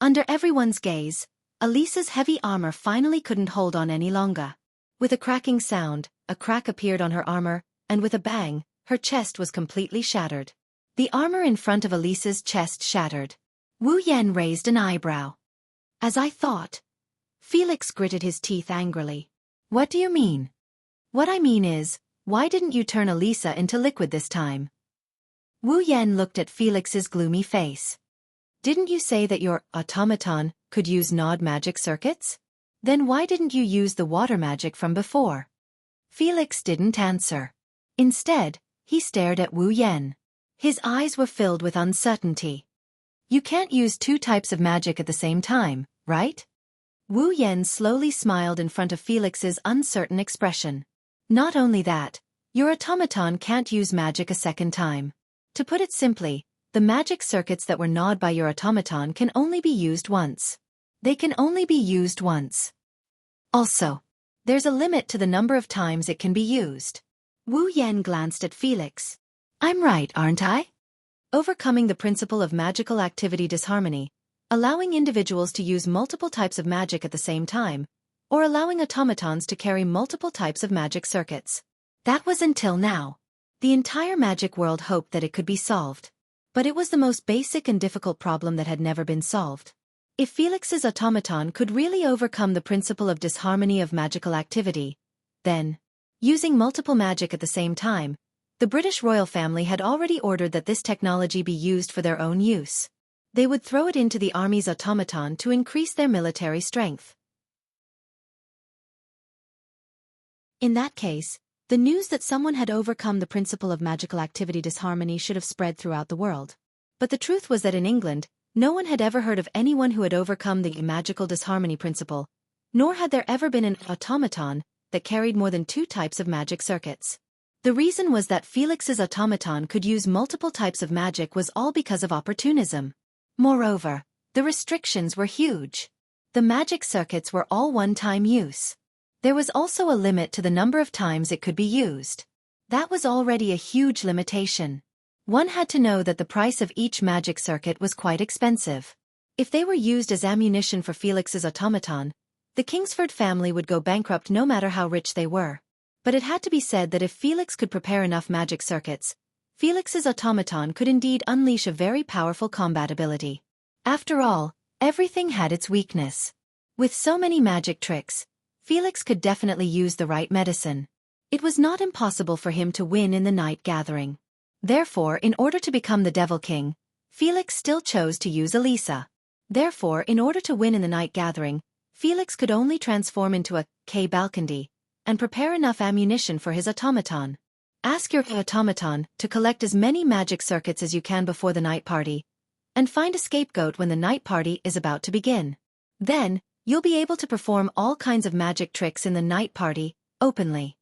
Under everyone's gaze, Elisa's heavy armor finally couldn't hold on any longer. With a cracking sound, a crack appeared on her armor, and with a bang, her chest was completely shattered. The armor in front of Elisa's chest shattered. Wu Yan raised an eyebrow. As I thought. Felix gritted his teeth angrily. What do you mean? What I mean is, why didn't you turn Elisa into liquid this time? Wu Yan looked at Felix's gloomy face. Didn't you say that your automaton could use nod magic circuits? Then why didn't you use the water magic from before? Felix didn't answer. Instead, he stared at Wu Yan. His eyes were filled with uncertainty. You can't use two types of magic at the same time, right? Wu Yan slowly smiled in front of Felix's uncertain expression. Not only that, your automaton can't use magic a second time. To put it simply, the magic circuits that were gnawed by your automaton can only be used once. They can only be used once. Also, there's a limit to the number of times it can be used. Wu Yan glanced at Felix. I'm right, aren't I? Overcoming the principle of magical activity disharmony, allowing individuals to use multiple types of magic at the same time, or allowing automatons to carry multiple types of magic circuits. That was until now. The entire magic world hoped that it could be solved. But it was the most basic and difficult problem that had never been solved. If Felix's automaton could really overcome the principle of disharmony of magical activity, then, using multiple magic at the same time, the British royal family had already ordered that this technology be used for their own use. They would throw it into the army's automaton to increase their military strength. In that case, the news that someone had overcome the principle of magical activity disharmony should have spread throughout the world. But the truth was that in England, no one had ever heard of anyone who had overcome the magical disharmony principle, nor had there ever been an automaton that carried more than two types of magic circuits. The reason was that Felix's automaton could use multiple types of magic was all because of opportunism. Moreover, the restrictions were huge. The magic circuits were all one-time use. There was also a limit to the number of times it could be used. That was already a huge limitation. One had to know that the price of each magic circuit was quite expensive. If they were used as ammunition for Felix's automaton, the Kingsford family would go bankrupt no matter how rich they were. But it had to be said that if Felix could prepare enough magic circuits, Felix's automaton could indeed unleash a very powerful combat ability. After all, everything had its weakness. With so many magic tricks, Felix could definitely use the right medicine. It was not impossible for him to win in the night gathering. Therefore, in order to become the Devil King, Felix still chose to use Elisa. Therefore, in order to win in the night gathering, Felix could only transform into a K-Balcondy and prepare enough ammunition for his automaton. Ask your automaton to collect as many magic circuits as you can before the night party, and find a scapegoat when the night party is about to begin. Then, you'll be able to perform all kinds of magic tricks in the night party, openly.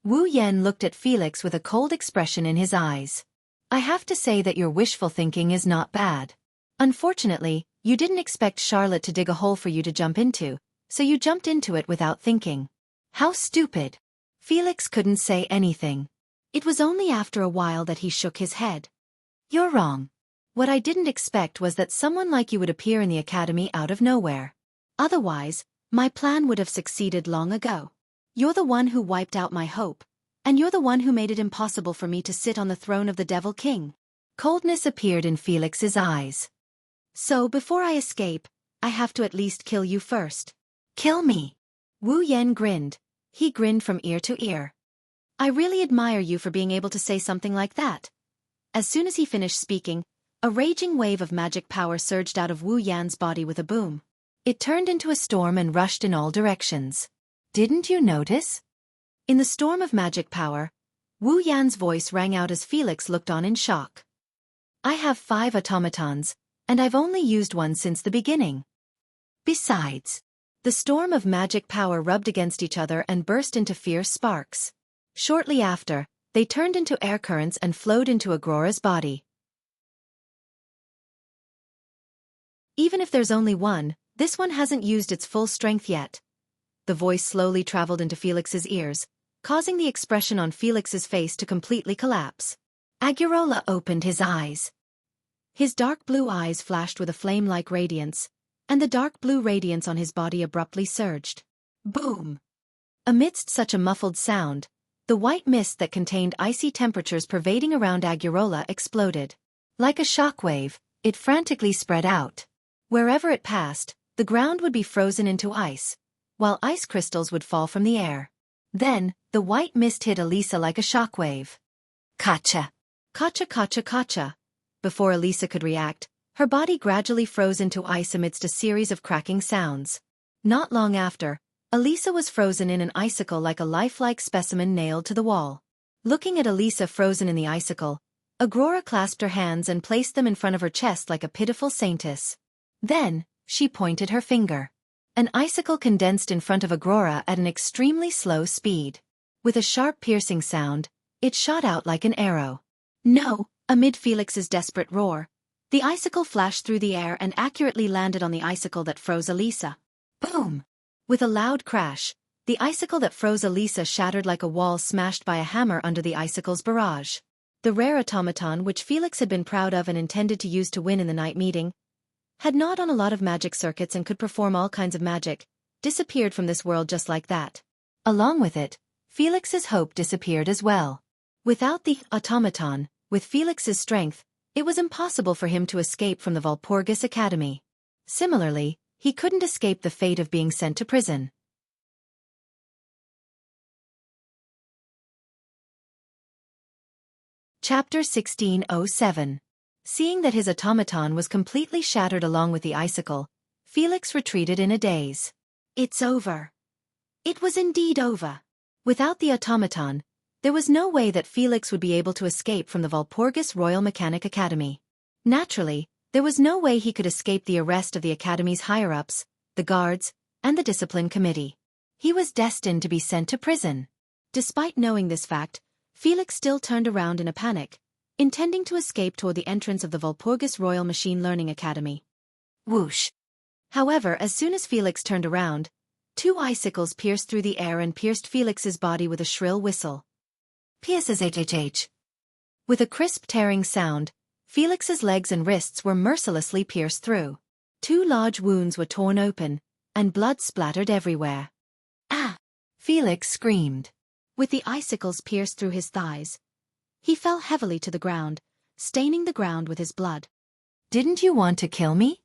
Wu Yan looked at Felix with a cold expression in his eyes. I have to say that your wishful thinking is not bad. Unfortunately, you didn't expect Charlotte to dig a hole for you to jump into, so you jumped into it without thinking. How stupid! Felix couldn't say anything. It was only after a while that he shook his head. You're wrong. What I didn't expect was that someone like you would appear in the academy out of nowhere. Otherwise, my plan would have succeeded long ago. You're the one who wiped out my hope, and you're the one who made it impossible for me to sit on the throne of the Devil King. Coldness appeared in Felix's eyes. So before I escape, I have to at least kill you first. Kill me. Wu Yan grinned. He grinned from ear to ear. I really admire you for being able to say something like that. As soon as he finished speaking, a raging wave of magic power surged out of Wu Yan's body with a boom. It turned into a storm and rushed in all directions. Didn't you notice? In the storm of magic power, Wu Yan's voice rang out as Felix looked on in shock. I have 5 automatons, and I've only used one since the beginning. Besides, the storm of magic power rubbed against each other and burst into fierce sparks. Shortly after, they turned into air currents and flowed into Agrora's body. Even if there's only one, this one hasn't used its full strength yet. The voice slowly traveled into Felix's ears, causing the expression on Felix's face to completely collapse. Agurola opened his eyes. His dark blue eyes flashed with a flame-like radiance, and the dark blue radiance on his body abruptly surged. Boom! Amidst such a muffled sound, the white mist that contained icy temperatures pervading around Agurola exploded. Like a shockwave, it frantically spread out. Wherever it passed, the ground would be frozen into ice, while ice crystals would fall from the air. Then, the white mist hit Elisa like a shockwave. Kacha! Kacha kacha kacha! Before Elisa could react, her body gradually froze into ice amidst a series of cracking sounds. Not long after, Elisa was frozen in an icicle like a lifelike specimen nailed to the wall. Looking at Elisa frozen in the icicle, Aurora clasped her hands and placed them in front of her chest like a pitiful saintess. Then, she pointed her finger. An icicle condensed in front of Aurora at an extremely slow speed. With a sharp piercing sound, it shot out like an arrow. No! Amid Felix's desperate roar, the icicle flashed through the air and accurately landed on the icicle that froze Elisa. Boom! With a loud crash, the icicle that froze Elisa shattered like a wall smashed by a hammer under the icicle's barrage. The rare automaton which Felix had been proud of and intended to use to win in the night meeting, had not on a lot of magic circuits and could perform all kinds of magic, disappeared from this world just like that. Along with it, Felix's hope disappeared as well. Without the automaton, with Felix's strength, it was impossible for him to escape from the Walpurgis Academy. Similarly, he couldn't escape the fate of being sent to prison. Chapter 1607. Seeing that his automaton was completely shattered along with the icicle, Felix retreated in a daze. It's over. It was indeed over. Without the automaton, there was no way that Felix would be able to escape from the Walpurgis Royal Mechanic Academy. Naturally, there was no way he could escape the arrest of the Academy's higher-ups, the guards, and the discipline committee. He was destined to be sent to prison. Despite knowing this fact, Felix still turned around in a panic, intending to escape toward the entrance of the Walpurgis Royal Machine Learning Academy. Whoosh! However, as soon as Felix turned around, two icicles pierced through the air and pierced Felix's body with a shrill whistle. PSSHHH. With a crisp tearing sound, Felix's legs and wrists were mercilessly pierced through. Two large wounds were torn open, and blood splattered everywhere. Ah! Felix screamed. With the icicles pierced through his thighs, he fell heavily to the ground, staining the ground with his blood. Didn't you want to kill me?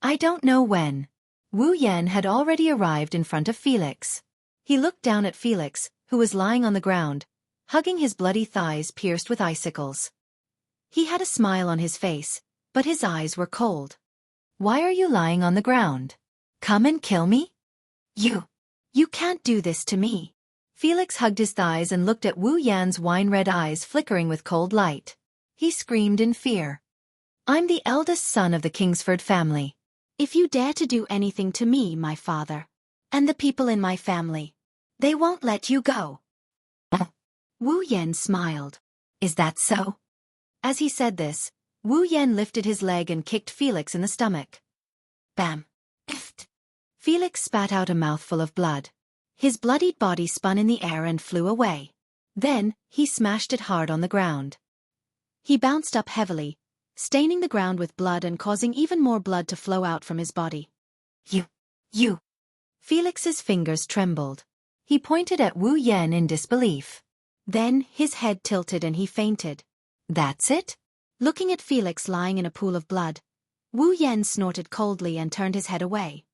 I don't know when. Wu Yan had already arrived in front of Felix. He looked down at Felix, who was lying on the ground, hugging his bloody thighs pierced with icicles. He had a smile on his face, but his eyes were cold. Why are you lying on the ground? Come and kill me? You can't do this to me. Felix hugged his thighs and looked at Wu Yan's wine-red eyes flickering with cold light. He screamed in fear. I'm the eldest son of the Kingsford family. If you dare to do anything to me, my father, and the people in my family, they won't let you go. Wu Yan smiled. Is that so? As he said this, Wu Yan lifted his leg and kicked Felix in the stomach. Bam! Ift! Felix spat out a mouthful of blood. His bloodied body spun in the air and flew away. Then, he smashed it hard on the ground. He bounced up heavily, staining the ground with blood and causing even more blood to flow out from his body. You! Felix's fingers trembled. He pointed at Wu Yan in disbelief. Then, his head tilted and he fainted. That's it? Looking at Felix lying in a pool of blood, Wu Yan snorted coldly and turned his head away.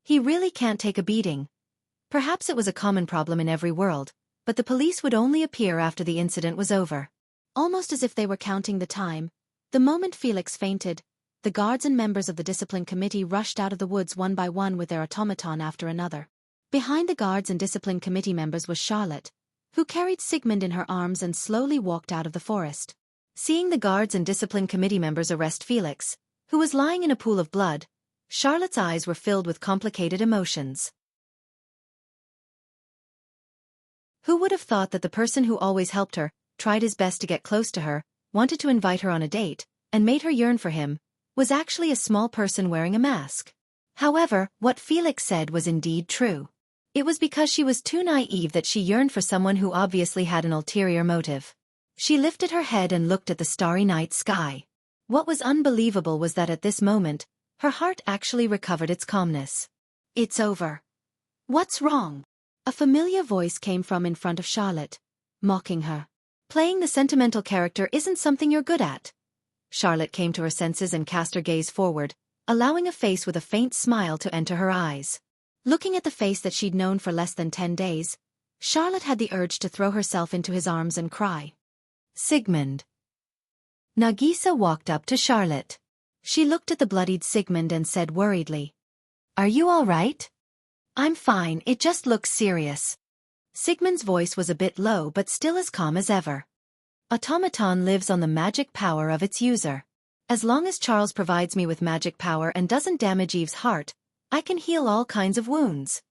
He really can't take a beating. Perhaps it was a common problem in every world, but the police would only appear after the incident was over. Almost as if they were counting the time, the moment Felix fainted, the guards and members of the discipline committee rushed out of the woods one by one with their automaton after another. Behind the guards and discipline committee members was Charlotte, who carried Sigmund in her arms and slowly walked out of the forest. Seeing the guards and discipline committee members arrest Felix, who was lying in a pool of blood, Charlotte's eyes were filled with complicated emotions. Who would have thought that the person who always helped her, tried his best to get close to her, wanted to invite her on a date, and made her yearn for him, was actually a small person wearing a mask? However, what Felix said was indeed true. It was because she was too naive that she yearned for someone who obviously had an ulterior motive. She lifted her head and looked at the starry night sky. What was unbelievable was that at this moment, Her heart actually recovered its calmness. It's over. What's wrong? A familiar voice came from in front of Charlotte, mocking her. Playing the sentimental character isn't something you're good at. Charlotte came to her senses and cast her gaze forward, allowing a face with a faint smile to enter her eyes. Looking at the face that she'd known for less than 10 days, Charlotte had the urge to throw herself into his arms and cry. Sigmund. Nagisa walked up to Charlotte. She looked at the bloodied Sigmund and said worriedly, "Are you all right?" "I'm fine, it just looks serious." Sigmund's voice was a bit low but still as calm as ever. Automaton lives on the magic power of its user. As long as Charles provides me with magic power and doesn't damage Eve's heart, I can heal all kinds of wounds.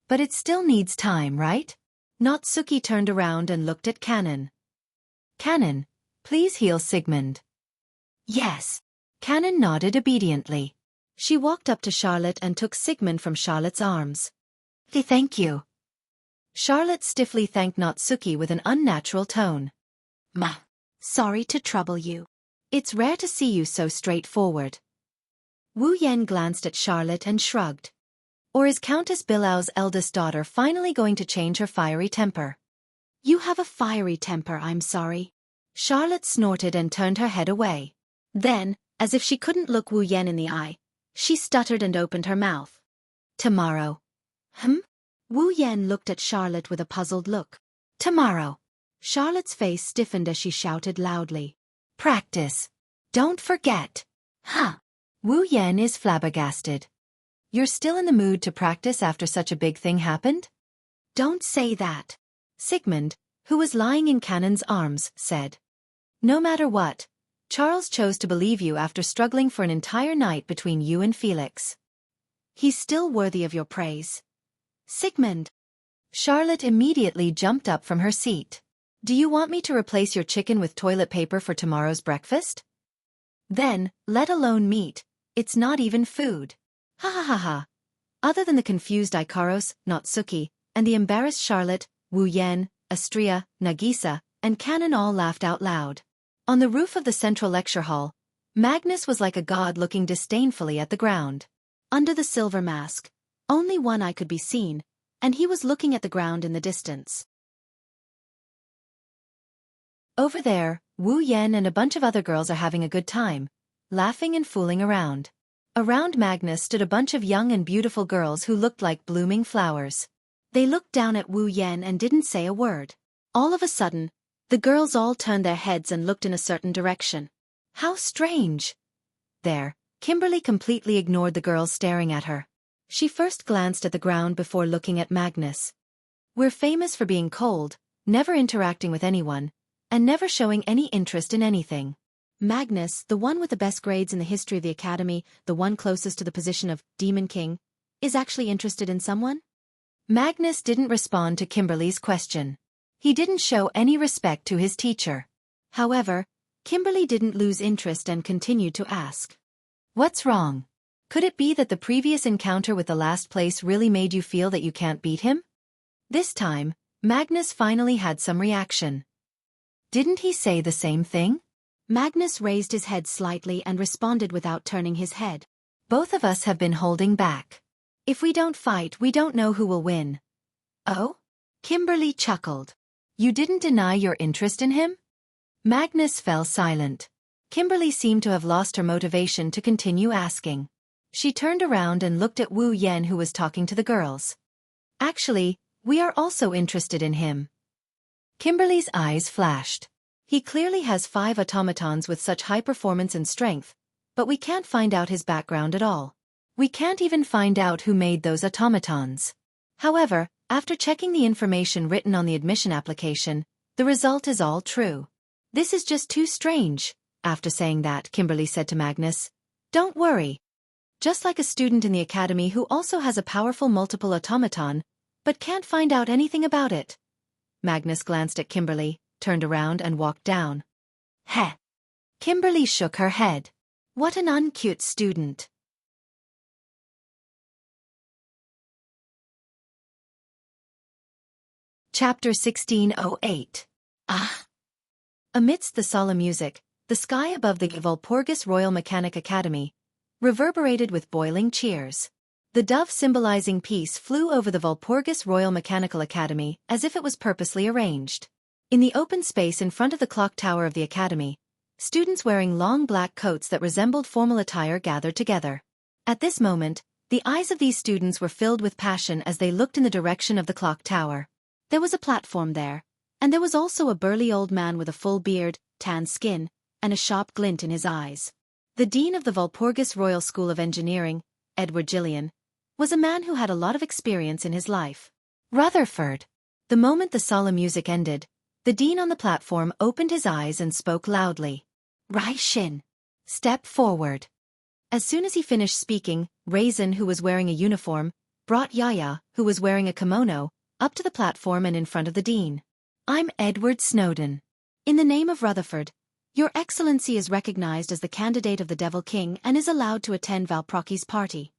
But it still needs time, right? Natsuki turned around and looked at Canon. Canon, please heal Sigmund. Yes. Canon nodded obediently. She walked up to Charlotte and took Sigmund from Charlotte's arms. Thank you. Charlotte stiffly thanked Natsuki with an unnatural tone. Sorry to trouble you. It's rare to see you so straightforward. Wu Yan glanced at Charlotte and shrugged. Or is Countess Bilau's eldest daughter finally going to change her fiery temper? You have a fiery temper, I'm sorry. Charlotte snorted and turned her head away. Then, as if she couldn't look Wu Yan in the eye, she stuttered and opened her mouth. Tomorrow. Wu Yan looked at Charlotte with a puzzled look. Tomorrow. Charlotte's face stiffened as she shouted loudly. Practice. Don't forget. Wu Yan is flabbergasted. You're still in the mood to practice after such a big thing happened? Don't say that. Sigmund, who was lying in Canon's arms, said. No matter what, Charles chose to believe you after struggling for an entire night between you and Felix. He's still worthy of your praise. Sigmund. Charlotte immediately jumped up from her seat. Do you want me to replace your chicken with toilet paper for tomorrow's breakfast? Then, let alone meat, it's not even food. Ha ha ha ha. Other than the confused Ikaros, Natsuki, and the embarrassed Charlotte, Wu Yan, Astria, Nagisa, and Canon all laughed out loud. On the roof of the central lecture hall, Magnus was like a god looking disdainfully at the ground. Under the silver mask, only one eye could be seen, and he was looking at the ground in the distance. Over there, Wu Yan and a bunch of other girls are having a good time, laughing and fooling around. Around Magnus stood a bunch of young and beautiful girls who looked like blooming flowers. They looked down at Wu Yan and didn't say a word. All of a sudden, the girls all turned their heads and looked in a certain direction. How strange. There, Kimberly completely ignored the girls staring at her. She first glanced at the ground before looking at Magnus. We're famous for being cold, never interacting with anyone, and never showing any interest in anything. Magnus, the one with the best grades in the history of the academy, the one closest to the position of Demon King, is actually interested in someone? Magnus didn't respond to Kimberly's question. He didn't show any respect to his teacher. However, Kimberly didn't lose interest and continued to ask. What's wrong? Could it be that the previous encounter with the last place really made you feel that you can't beat him? This time, Magnus finally had some reaction. Didn't he say the same thing? Magnus raised his head slightly and responded without turning his head. Both of us have been holding back. If we don't fight, we don't know who will win. Oh? Kimberly chuckled. You didn't deny your interest in him? Magnus fell silent. Kimberly seemed to have lost her motivation to continue asking. She turned around and looked at Wu Yan, who was talking to the girls. Actually, we are also interested in him. Kimberly's eyes flashed. He clearly has 5 automatons with such high performance and strength, but we can't find out his background at all. We can't even find out who made those automatons. However, after checking the information written on the admission application, the result is all true. This is just too strange. After saying that, Kimberly said to Magnus, Don't worry. Just like a student in the academy who also has a powerful multiple automaton, but can't find out anything about it. Magnus glanced at Kimberly, turned around and walked down. Heh. Kimberly shook her head. What an uncute student. Chapter 1608. Amidst the solemn music, the sky above the Walpurgis Royal Mechanic Academy, reverberated with boiling cheers. The dove symbolizing peace flew over the Walpurgis Royal Mechanical Academy as if it was purposely arranged. In the open space in front of the clock tower of the academy, students wearing long black coats that resembled formal attire gathered together. At this moment, the eyes of these students were filled with passion as they looked in the direction of the clock tower. There was a platform there, and there was also a burly old man with a full beard, tan skin, and a sharp glint in his eyes. The dean of the Walpurgis Royal School of Engineering, Edward Gillian, was a man who had a lot of experience in his life. Rutherford. The moment the solemn music ended, the dean on the platform opened his eyes and spoke loudly. Raishin. Step forward. As soon as he finished speaking, Raisin, who was wearing a uniform, brought Yaya, who was wearing a kimono, up to the platform and in front of the dean. I'm Edward Snowden. In the name of Rutherford, Your Excellency is recognized as the candidate of the Devil King and is allowed to attend Valproki's party.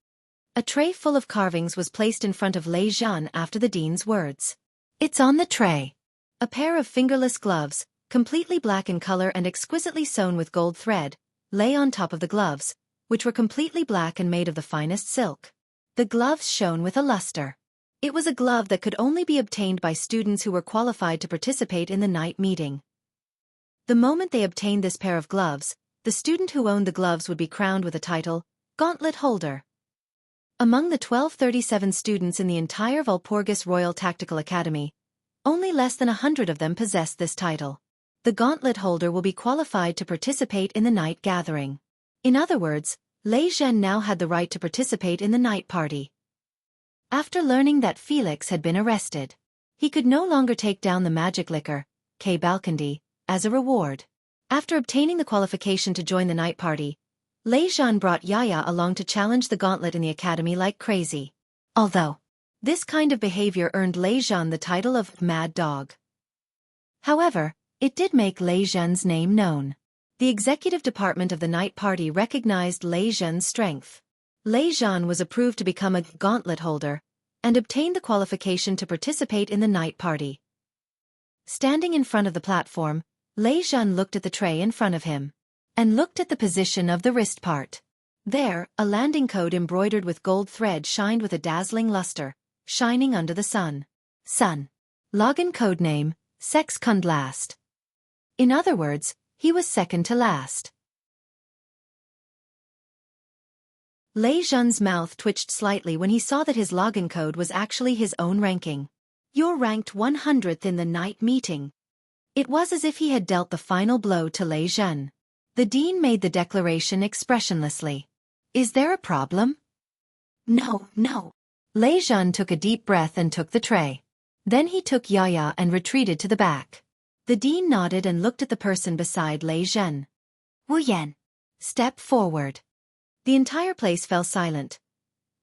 A tray full of carvings was placed in front of Lei Zhan after the dean's words. It's on the tray. A pair of fingerless gloves, completely black in color and exquisitely sewn with gold thread, lay on top of the gloves, which were completely black and made of the finest silk. The gloves shone with a luster. It was a glove that could only be obtained by students who were qualified to participate in the night meeting. The moment they obtained this pair of gloves, the student who owned the gloves would be crowned with a title, Gauntlet Holder. Among the 1237 students in the entire Walpurgis Royal Tactical Academy, only less than 100 of them possessed this title. The Gauntlet Holder will be qualified to participate in the night gathering. In other words, Lei Zhen now had the right to participate in the night party. After learning that Felix had been arrested, he could no longer take down the magic liquor, K. Balkandi, as a reward. After obtaining the qualification to join the night party, Lei Zhan brought Yaya along to challenge the gauntlet in the academy like crazy. Although this kind of behavior earned Lei Zhan the title of Mad Dog. However, it did make Lei Zhen's name known. The executive department of the night party recognized Lei Zhen's strength. Lei Zhan was approved to become a gauntlet holder and obtained the qualification to participate in the night party. Standing in front of the platform, Lei Zhan looked at the tray in front of him and looked at the position of the wrist part. There, a landing code embroidered with gold thread shined with a dazzling luster, shining under the sun. Sun. Login code name, Sexkund Last. In other words, he was second to last. Lei Zhen's mouth twitched slightly when he saw that his login code was actually his own ranking. You're ranked 100th in the night meeting. It was as if he had dealt the final blow to Lei Zhen. The dean made the declaration expressionlessly. Is there a problem? No. Lei Zhen took a deep breath and took the tray. Then he took Yaya and retreated to the back. The dean nodded and looked at the person beside Lei Zhen. Wu Yan. Step forward. The entire place fell silent.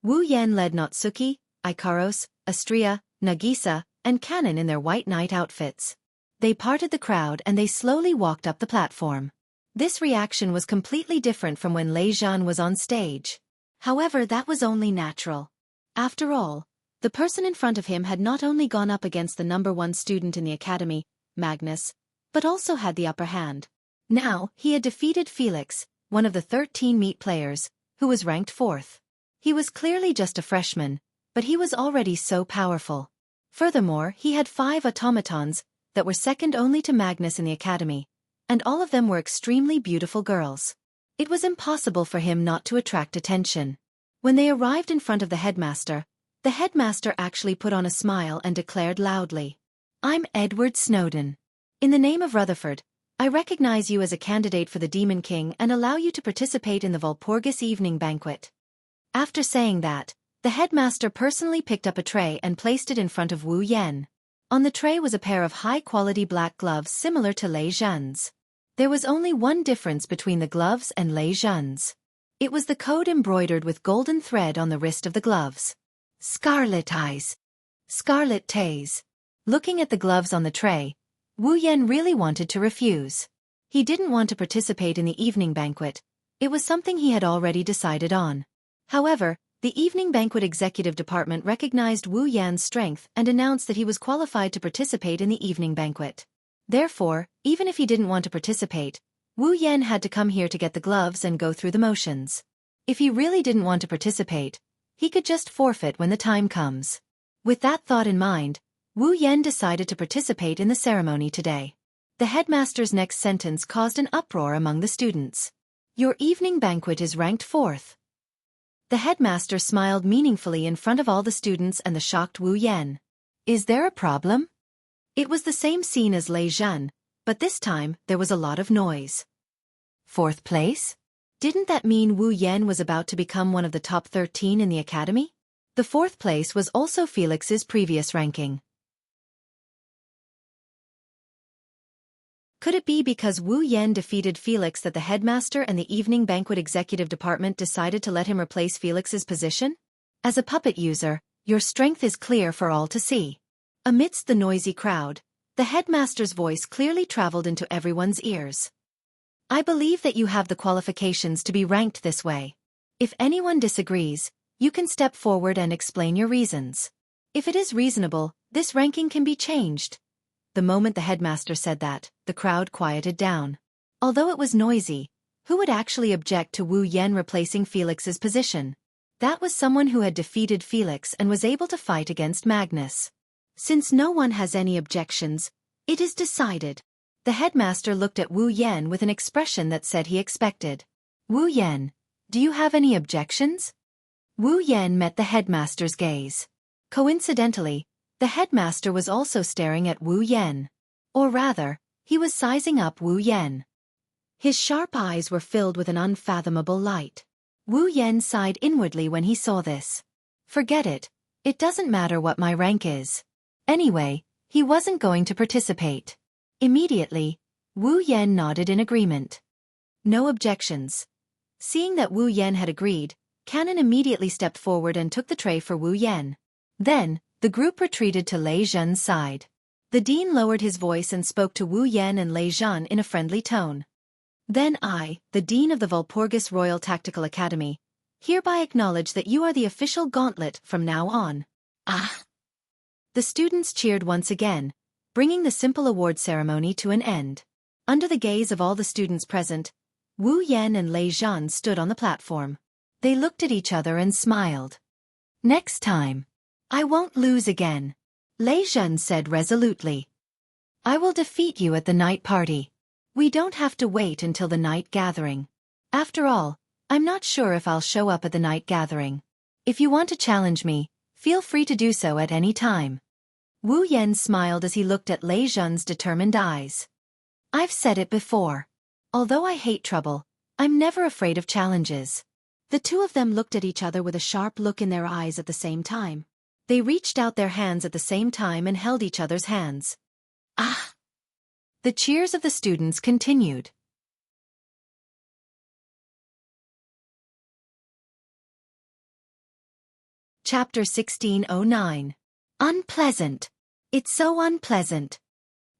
Wu Yan led Natsuki, Ikaros, Astria, Nagisa, and Kanon in their white night outfits. They parted the crowd and they slowly walked up the platform. This reaction was completely different from when Lei Zhen was on stage. However, that was only natural. After all, the person in front of him had not only gone up against the #1 student in the academy, Magnus, but also had the upper hand. Now, he had defeated Felix, one of the 13 meat players, who was ranked 4th. He was clearly just a freshman, but he was already so powerful. Furthermore, he had 5 automatons that were second only to Magnus in the academy, and all of them were extremely beautiful girls. It was impossible for him not to attract attention. When they arrived in front of the headmaster actually put on a smile and declared loudly, I'm Edward Snowden. In the name of Rutherford, I recognize you as a candidate for the Demon King and allow you to participate in the Walpurgis evening banquet. After saying that, the headmaster personally picked up a tray and placed it in front of Wu Yan. On the tray was a pair of high-quality black gloves similar to Lei Zhen's. There was only one difference between the gloves and Lei Zhen's. It was the code embroidered with golden thread on the wrist of the gloves. Scarlet Eyes. Scarlet Tays. Looking at the gloves on the tray, Wu Yan really wanted to refuse. He didn't want to participate in the evening banquet. It was something he had already decided on. However, the evening banquet executive department recognized Wu Yan's strength and announced that he was qualified to participate in the evening banquet. Therefore, even if he didn't want to participate, Wu Yan had to come here to get the gloves and go through the motions. If he really didn't want to participate, he could just forfeit when the time comes. With that thought in mind, Wu Yan decided to participate in the ceremony today. The headmaster's next sentence caused an uproar among the students. Your evening banquet is ranked 4th. The headmaster smiled meaningfully in front of all the students and the shocked Wu Yan. Is there a problem? It was the same scene as Lei Zhen, but this time there was a lot of noise. 4th place? Didn't that mean Wu Yan was about to become one of the top 13 in the academy? The 4th place was also Felix's previous ranking. Could it be because Wu Yan defeated Felix that the headmaster and the evening banquet executive department decided to let him replace Felix's position? As a puppet user, your strength is clear for all to see. Amidst the noisy crowd, the headmaster's voice clearly traveled into everyone's ears. I believe that you have the qualifications to be ranked this way. If anyone disagrees, you can step forward and explain your reasons. If it is reasonable, this ranking can be changed. The moment the headmaster said that, the crowd quieted down. Although it was noisy, who would actually object to Wu Yan replacing Felix's position? That was someone who had defeated Felix and was able to fight against Magnus. Since no one has any objections, it is decided. The headmaster looked at Wu Yan with an expression that said he expected. Wu Yan, do you have any objections? Wu Yan met the headmaster's gaze. Coincidentally, the headmaster was also staring at Wu Yan. Or rather, he was sizing up Wu Yan. His sharp eyes were filled with an unfathomable light. Wu Yan sighed inwardly when he saw this. Forget it, it doesn't matter what my rank is. Anyway, he wasn't going to participate. Immediately, Wu Yan nodded in agreement. No objections. Seeing that Wu Yan had agreed, Canon immediately stepped forward and took the tray for Wu Yan. Then, the group retreated to Lei Zhen's side. The dean lowered his voice and spoke to Wu Yan and Lei Zhen in a friendly tone. Then I, the dean of the Walpurgis Royal Tactical Academy, hereby acknowledge that you are the official gauntlet from now on. Ah! The students cheered once again, bringing the simple award ceremony to an end. Under the gaze of all the students present, Wu Yan and Lei Zhen stood on the platform. They looked at each other and smiled. Next time, I won't lose again, Lei Zhen said resolutely. I will defeat you at the night party. We don't have to wait until the night gathering. After all, I'm not sure if I'll show up at the night gathering. If you want to challenge me, feel free to do so at any time. Wu Yan smiled as he looked at Lei Zhen's determined eyes. I've said it before. Although I hate trouble, I'm never afraid of challenges. The two of them looked at each other with a sharp look in their eyes at the same time. They reached out their hands at the same time and held each other's hands. Ah! The cheers of the students continued. Chapter 1609. Unpleasant. It's so unpleasant.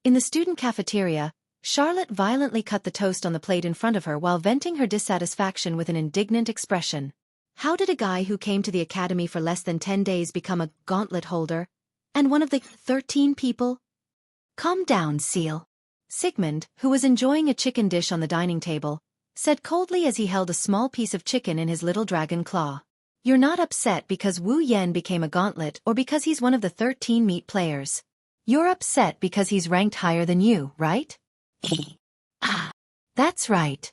In the student cafeteria, Charlotte violently cut the toast on the plate in front of her while venting her dissatisfaction with an indignant expression. How did a guy who came to the academy for less than 10 days become a gauntlet holder? And one of the 13 people? Calm down, Seal. Sigmund, who was enjoying a chicken dish on the dining table, said coldly as he held a small piece of chicken in his little dragon claw. You're not upset because Wu Yan became a gauntlet or because he's one of the 13 meat players. You're upset because he's ranked higher than you, right? Ah, that's right.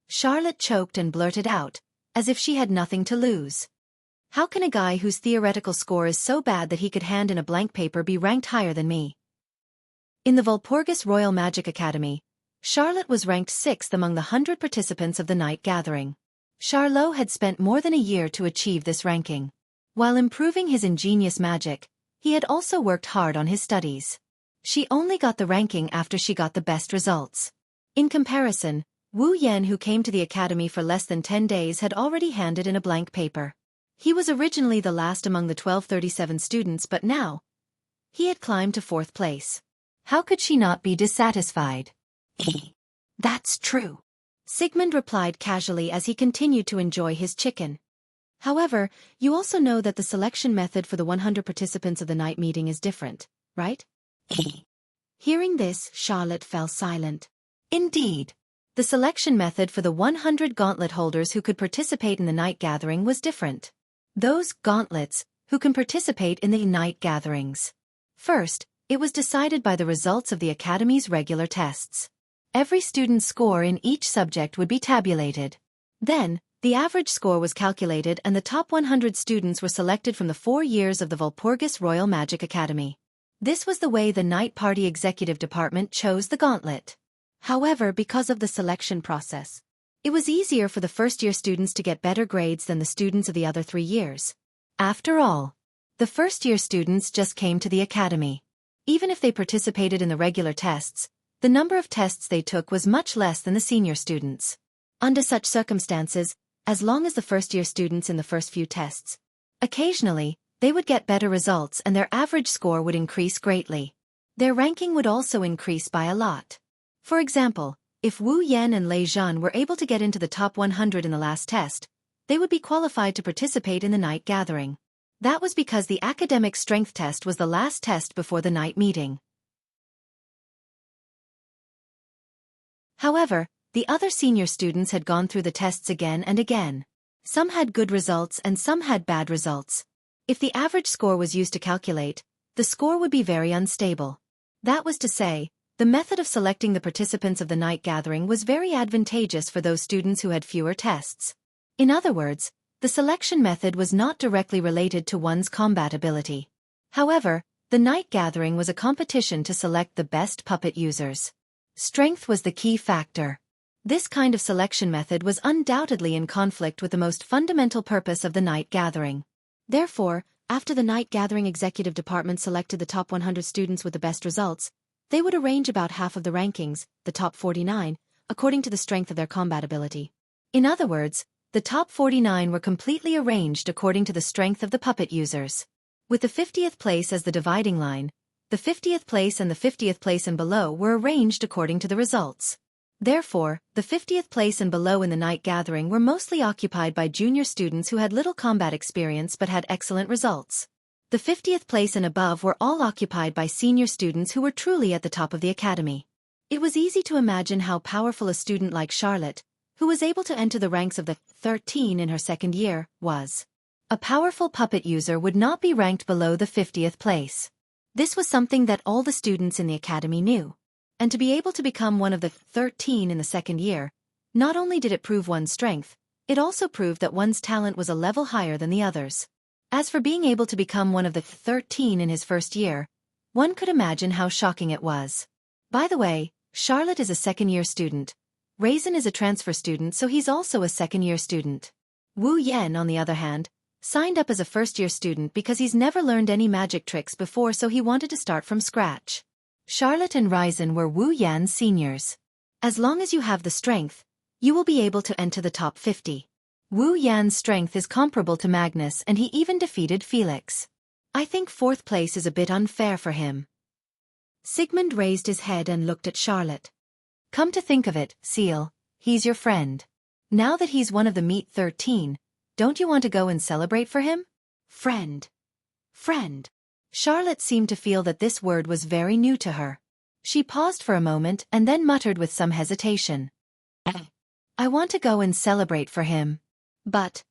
Charlotte choked and blurted out, as if she had nothing to lose. How can a guy whose theoretical score is so bad that he could hand in a blank paper be ranked higher than me? In the Walpurgis Royal Magic Academy, Charlotte was ranked 6th among the 100 participants of the night gathering. Charlot had spent more than a year to achieve this ranking. While improving his ingenious magic, he had also worked hard on his studies. She only got the ranking after she got the best results. In comparison, Wu Yan, who came to the academy for less than 10 days, had already handed in a blank paper. He was originally the last among the 1237 students, but now, he had climbed to 4th place. How could she not be dissatisfied? That's true, Sigmund replied casually as he continued to enjoy his chicken. However, you also know that the selection method for the 100 participants of the night meeting is different, right? Hearing this, Charlotte fell silent. Indeed. The selection method for the 100 gauntlet holders who could participate in the night gathering was different. Those gauntlets who can participate in the night gatherings. First, it was decided by the results of the Academy's regular tests. Every student's score in each subject would be tabulated. Then, the average score was calculated and the top 100 students were selected from the 4 years of the Walpurgis Royal Magic Academy. This was the way the Night Party Executive Department chose the gauntlet. However, because of the selection process, it was easier for the first-year students to get better grades than the students of the other 3 years. After all, the first-year students just came to the academy. Even if they participated in the regular tests, the number of tests they took was much less than the senior students. Under such circumstances, as long as the first-year students in the first few tests, occasionally, they would get better results and their average score would increase greatly. Their ranking would also increase by a lot. For example, if Wu Yan and Lei Zhan were able to get into the top 100 in the last test, they would be qualified to participate in the night gathering. That was because the academic strength test was the last test before the night meeting. However, the other senior students had gone through the tests again and again. Some had good results and some had bad results. If the average score was used to calculate, the score would be very unstable. That was to say, the method of selecting the participants of the night gathering was very advantageous for those students who had fewer tests. In other words, the selection method was not directly related to one's combat ability. However, the night gathering was a competition to select the best puppet users. Strength was the key factor. This kind of selection method was undoubtedly in conflict with the most fundamental purpose of the night gathering. Therefore, after the night gathering executive department selected the top 100 students with the best results, they would arrange about half of the rankings, the top 49, according to the strength of their combat ability. In other words, the top 49 were completely arranged according to the strength of the puppet users. With the 50th place as the dividing line, the 50th place and the 50th place and below were arranged according to the results. Therefore, the 50th place and below in the night gathering were mostly occupied by junior students who had little combat experience but had excellent results. The 50th place and above were all occupied by senior students who were truly at the top of the academy. It was easy to imagine how powerful a student like Charlotte, who was able to enter the ranks of the 13 in her second year, was. A powerful puppet user would not be ranked below the 50th place. This was something that all the students in the academy knew. And to be able to become one of the 13 in the second year, not only did it prove one's strength, it also proved that one's talent was a level higher than the others. As for being able to become one of the 13 in his first year, one could imagine how shocking it was. By the way, Charlotte is a second-year student. Raisin is a transfer student, so he's also a second-year student. Wu Yan, on the other hand, signed up as a first-year student because he's never learned any magic tricks before, so he wanted to start from scratch. Charlotte and Raisin were Wu Yan's seniors. As long as you have the strength, you will be able to enter the top 50. Wu Yan's strength is comparable to Magnus and he even defeated Felix. I think 4th place is a bit unfair for him. Sigmund raised his head and looked at Charlotte. Come to think of it, Seal, he's your friend. Now that he's one of the Meet 13, don't you want to go and celebrate for him? Friend. Friend. Charlotte seemed to feel that this word was very new to her. She paused for a moment and then muttered with some hesitation. I want to go and celebrate for him. But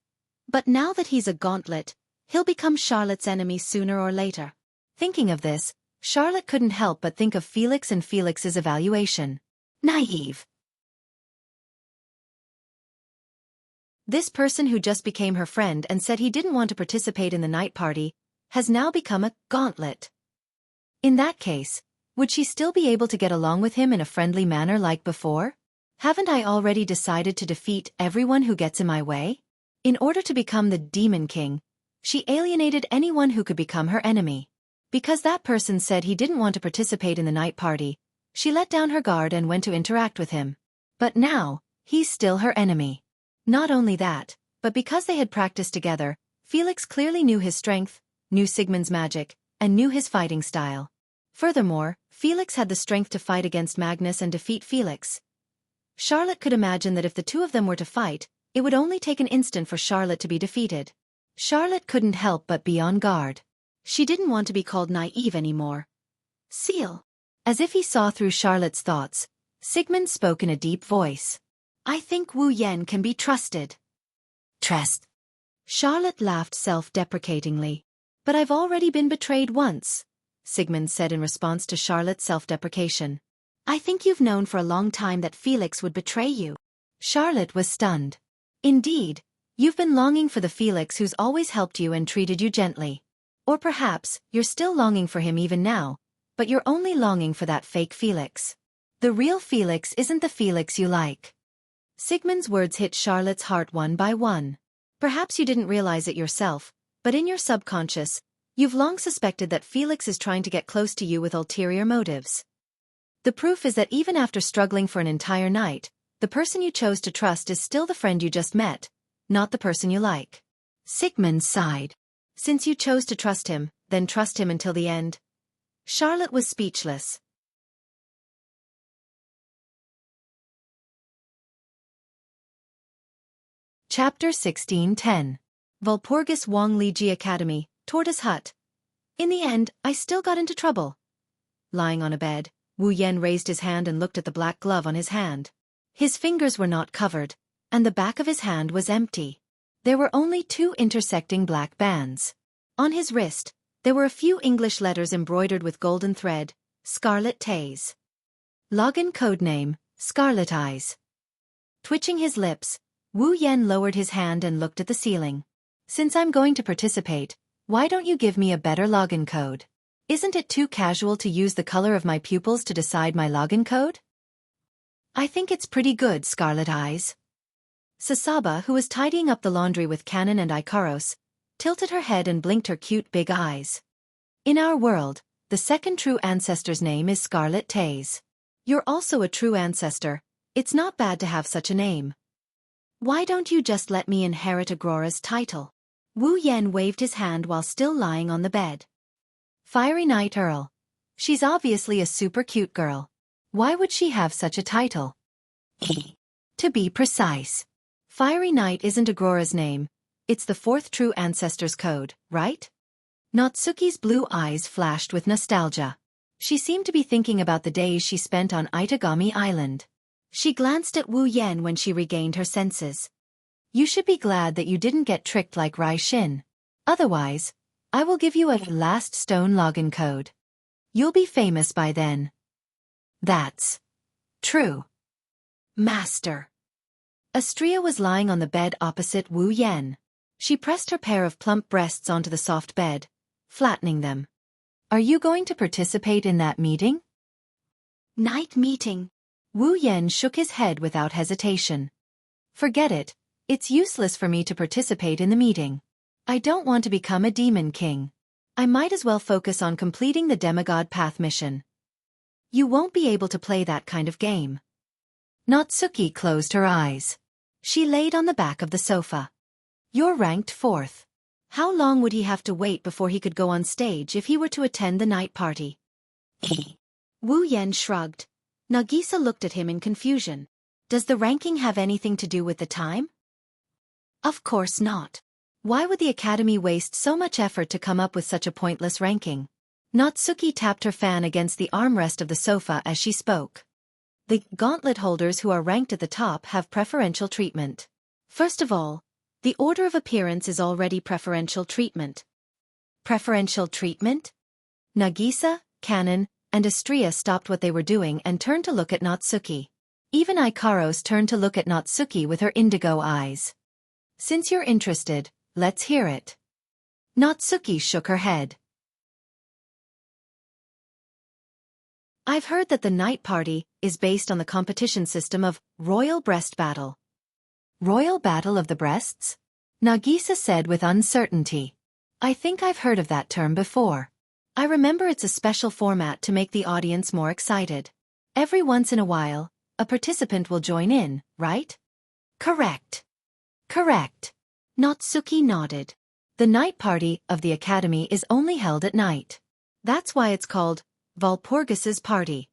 now that he's a gauntlet, he'll become Charlotte's enemy sooner or later. Thinking of this, Charlotte couldn't help but think of Felix and Felix's evaluation. Naive. This person who just became her friend and said he didn't want to participate in the night party has now become a gauntlet. In that case, would she still be able to get along with him in a friendly manner like before? Haven't I already decided to defeat everyone who gets in my way? In order to become the Demon King, she alienated anyone who could become her enemy. Because that person said he didn't want to participate in the night party, she let down her guard and went to interact with him. But now, he's still her enemy. Not only that, but because they had practiced together, Felix clearly knew his strength, knew Sigmund's magic, and knew his fighting style. Furthermore, Felix had the strength to fight against Magnus and defeat Felix. Charlotte could imagine that if the two of them were to fight, it would only take an instant for Charlotte to be defeated. Charlotte couldn't help but be on guard. She didn't want to be called naive anymore. Seal. As if he saw through Charlotte's thoughts, Sigmund spoke in a deep voice. I think Wu Yan can be trusted. Trust? Charlotte laughed self-deprecatingly. But I've already been betrayed once, Sigmund said in response to Charlotte's self-deprecation. I think you've known for a long time that Felix would betray you. Charlotte was stunned. Indeed, you've been longing for the Felix who's always helped you and treated you gently. Or perhaps, you're still longing for him even now, but you're only longing for that fake Felix. The real Felix isn't the Felix you like. Sigmund's words hit Charlotte's heart one by one. Perhaps you didn't realize it yourself, but in your subconscious, you've long suspected that Felix is trying to get close to you with ulterior motives. The proof is that even after struggling for an entire night, the person you chose to trust is still the friend you just met, not the person you like. Sigmund sighed. Since you chose to trust him, then trust him until the end. Charlotte was speechless. Chapter 16:10. Walpurgis Wang Liji Academy, Tortoise Hut. In the end, I still got into trouble. Lying on a bed, Wu Yan raised his hand and looked at the black glove on his hand. His fingers were not covered, and the back of his hand was empty. There were only 2 intersecting black bands. On his wrist, there were a few English letters embroidered with golden thread, Scarlet Tays. Login codename, Scarlet Eyes. Twitching his lips, Wu Yan lowered his hand and looked at the ceiling. Since I'm going to participate, why don't you give me a better login code? Isn't it too casual to use the color of my pupils to decide my login code? I think it's pretty good, Scarlet Eyes. Sasaba, who was tidying up the laundry with Canon and Ikaros, tilted her head and blinked her cute big eyes. In our world, the second true ancestor's name is Scarlet Tays. You're also a true ancestor. It's not bad to have such a name. Why don't you just let me inherit Agrora's title? Wu Yan waved his hand while still lying on the bed. Fiery Night Earl. She's obviously a super cute girl. Why would she have such a title? To be precise, Fiery Night isn't Agrora's name. It's the 4th true ancestor's code, right? Natsuki's blue eyes flashed with nostalgia. She seemed to be thinking about the days she spent on Itagami Island. She glanced at Wu Yan when she regained her senses. You should be glad that you didn't get tricked like Rai Xin. Otherwise, I will give you a last stone login code. You'll be famous by then. That's true. Master. Astria was lying on the bed opposite Wu Yan. She pressed her pair of plump breasts onto the soft bed, flattening them. Are you going to participate in that meeting? Night meeting. Wu Yan shook his head without hesitation. Forget it. It's useless for me to participate in the meeting. I don't want to become a demon king. I might as well focus on completing the demigod path mission. You won't be able to play that kind of game. Natsuki closed her eyes. She laid on the back of the sofa. You're ranked 4th. How long would he have to wait before he could go on stage if he were to attend the night party? Wu Yan shrugged. Nagisa looked at him in confusion. Does the ranking have anything to do with the time? Of course not. Why would the Academy waste so much effort to come up with such a pointless ranking? Natsuki tapped her fan against the armrest of the sofa as she spoke. The gauntlet holders who are ranked at the top have preferential treatment. First of all, the order of appearance is already preferential treatment. Preferential treatment? Nagisa, Canon, and Astria stopped what they were doing and turned to look at Natsuki. Even Ikaros turned to look at Natsuki with her indigo eyes. Since you're interested, let's hear it. Natsuki shook her head. I've heard that the night party is based on the competition system of Royal Breast Battle. Royal Battle of the Breasts? Nagisa said with uncertainty. I think I've heard of that term before. I remember it's a special format to make the audience more excited. Every once in a while, a participant will join in, right? Correct. Correct. Natsuki nodded. The night party of the Academy is only held at night. That's why it's called Walpurgis's Party.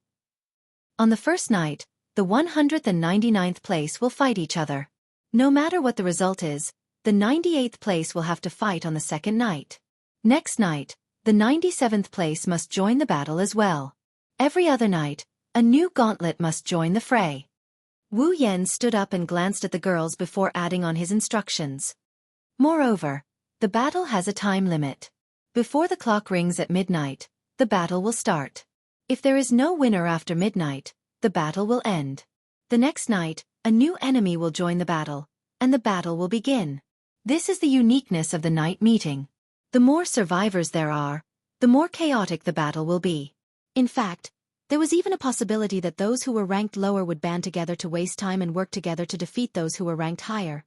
On the first night, the 199th place will fight each other. No matter what the result is, the 98th place will have to fight on the second night. Next night, the 97th place must join the battle as well. Every other night, A new gauntlet must join the fray. Wu Yan stood up and glanced at the girls before adding on his instructions. Moreover, the battle has a time limit. Before the clock rings at midnight, the battle will start. If there is no winner after midnight, the battle will end. The next night, a new enemy will join the battle, and the battle will begin. This is the uniqueness of the night meeting. The more survivors there are, the more chaotic the battle will be. In fact, there was even a possibility that those who were ranked lower would band together to waste time and work together to defeat those who were ranked higher.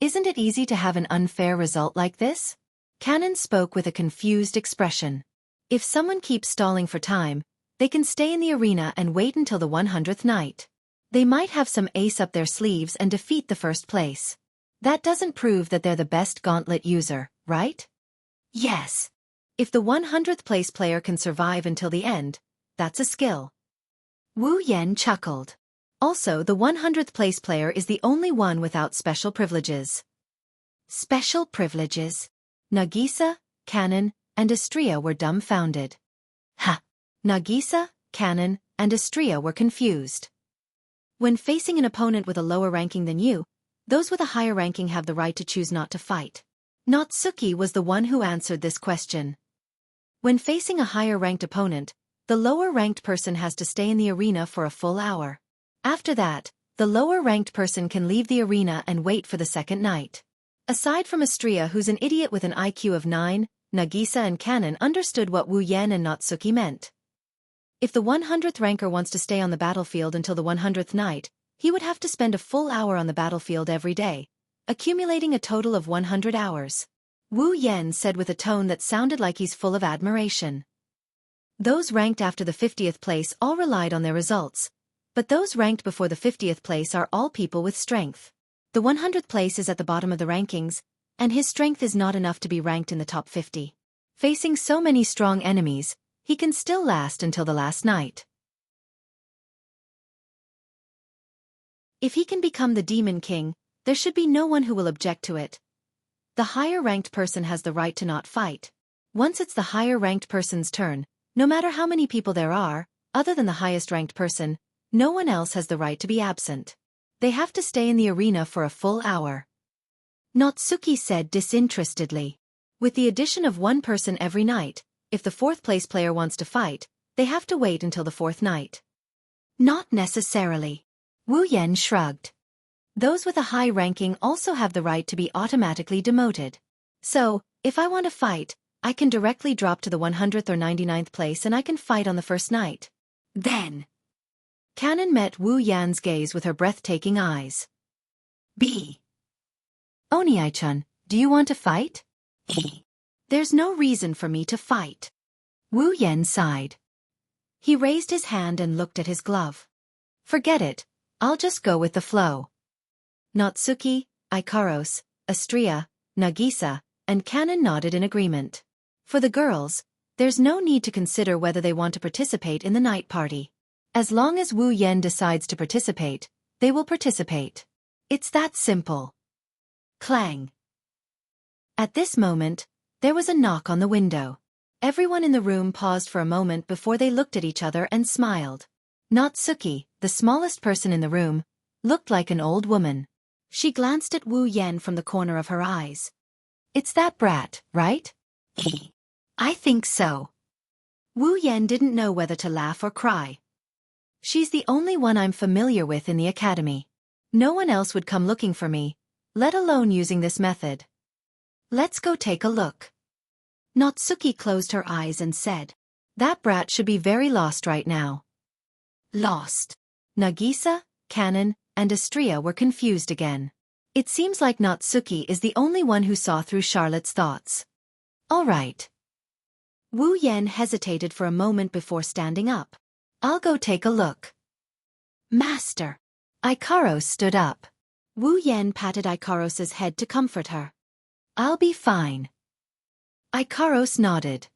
Isn't it easy to have an unfair result like this? Cannon spoke with a confused expression. If someone keeps stalling for time, they can stay in the arena and wait until the 100th night. They might have some ace up their sleeves and defeat the first place. That doesn't prove that they're the best gauntlet user, right? Yes. If the 100th place player can survive until the end, that's a skill. Wu Yan chuckled. Also, the 100th place player is the only one without special privileges. Special privileges? Nagisa, Cannon, and Astria were dumbfounded. Ha! Nagisa, Cannon, and Astria were confused. When facing an opponent with a lower ranking than you, those with a higher ranking have the right to choose not to fight. Natsuki was the one who answered this question. When facing a higher-ranked opponent, the lower-ranked person has to stay in the arena for a full hour. After that, the lower-ranked person can leave the arena and wait for the second night. Aside from Astria, who's an idiot with an IQ of 9, Nagisa and Cannon understood what Wu Yan and Natsuki meant. If the 100th ranker wants to stay on the battlefield until the 100th night, he would have to spend a full hour on the battlefield every day, accumulating a total of 100 hours. Wu Yan said with a tone that sounded like he's full of admiration. Those ranked after the 50th place all relied on their results, but those ranked before the 50th place are all people with strength. The 100th place is at the bottom of the rankings, and his strength is not enough to be ranked in the top 50. Facing so many strong enemies, he can still last until the last night. If he can become the Demon King, there should be no one who will object to it. The higher-ranked person has the right to not fight. Once it's the higher-ranked person's turn, no matter how many people there are, other than the highest-ranked person, no one else has the right to be absent. They have to stay in the arena for a full hour. Natsuki said disinterestedly. With the addition of one person every night, if the fourth-place player wants to fight, they have to wait until the fourth night. Not necessarily. Wu Yan shrugged. Those with a high ranking also have the right to be automatically demoted. So, if I want to fight, I can directly drop to the 100th or 99th place and I can fight on the first night. Then. Cannon met Wu Yan's gaze with her breathtaking eyes. B. Oniai-chun, do you want to fight? There's no reason for me to fight. Wu Yan sighed. He raised his hand and looked at his glove. Forget it, I'll just go with the flow. Natsuki, Ikaros, Astria, Nagisa, and Cannon nodded in agreement. For the girls, there's no need to consider whether they want to participate in the night party. As long as Wu Yan decides to participate, they will participate. It's that simple. Clang. At this moment, there was a knock on the window. Everyone in the room paused for a moment before they looked at each other and smiled. Natsuki, the smallest person in the room, looked like an old woman. She glanced at Wu Yan from the corner of her eyes. It's that brat, right? I think so. Wu Yan didn't know whether to laugh or cry. She's the only one I'm familiar with in the academy. No one else would come looking for me, let alone using this method. Let's go take a look. Natsuki closed her eyes and said, that brat should be very lost right now. Lost. Nagisa, Cannon, and Astria were confused again. It seems like Natsuki is the only one who saw through Charlotte's thoughts. All right. Wu Yan hesitated for a moment before standing up. I'll go take a look. Master. Ikaros stood up. Wu Yan patted Ikaros's head to comfort her. I'll be fine. Ikaros nodded.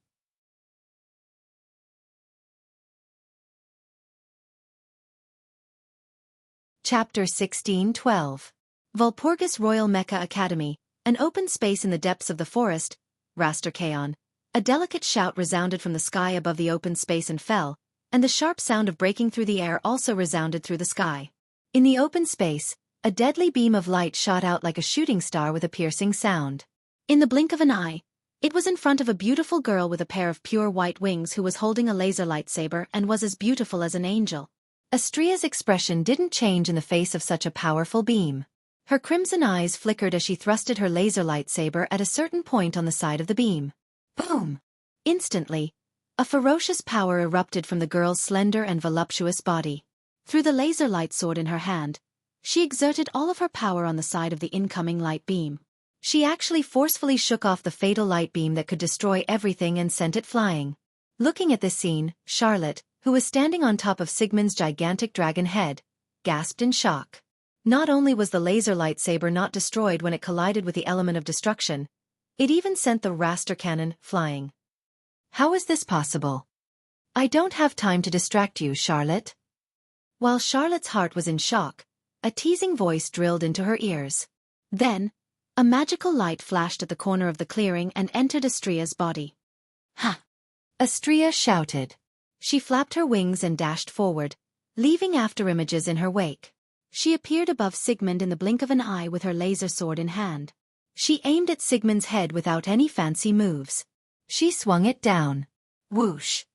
Chapter 16:12. Walpurgis Royal Mecha Academy, an open space in the depths of the forest, Raster Kaon. A delicate shout resounded from the sky above the open space and fell, and the sharp sound of breaking through the air also resounded through the sky. In the open space, a deadly beam of light shot out like a shooting star with a piercing sound. In the blink of an eye, it was in front of a beautiful girl with a pair of pure white wings who was holding a laser lightsaber and was as beautiful as an angel. Astria's expression didn't change in the face of such a powerful beam. Her crimson eyes flickered as she thrusted her laser lightsaber at a certain point on the side of the beam. Boom! Instantly, a ferocious power erupted from the girl's slender and voluptuous body. Through the laser light sword in her hand, she exerted all of her power on the side of the incoming light beam. She actually forcefully shook off the fatal light beam that could destroy everything and sent it flying. Looking at this scene, Charlotte, who was standing on top of Sigmund's gigantic dragon head, gasped in shock. Not only was the laser lightsaber not destroyed when it collided with the element of destruction, it even sent the raster cannon flying. How is this possible? I don't have time to distract you, Charlotte. While Charlotte's heart was in shock, a teasing voice drilled into her ears. Then, a magical light flashed at the corner of the clearing and entered Astria's body. Ha! Astria shouted. She flapped her wings and dashed forward, leaving afterimages in her wake. She appeared above Sigmund in the blink of an eye with her laser sword in hand. She aimed at Sigmund's head without any fancy moves. She swung it down. Whoosh!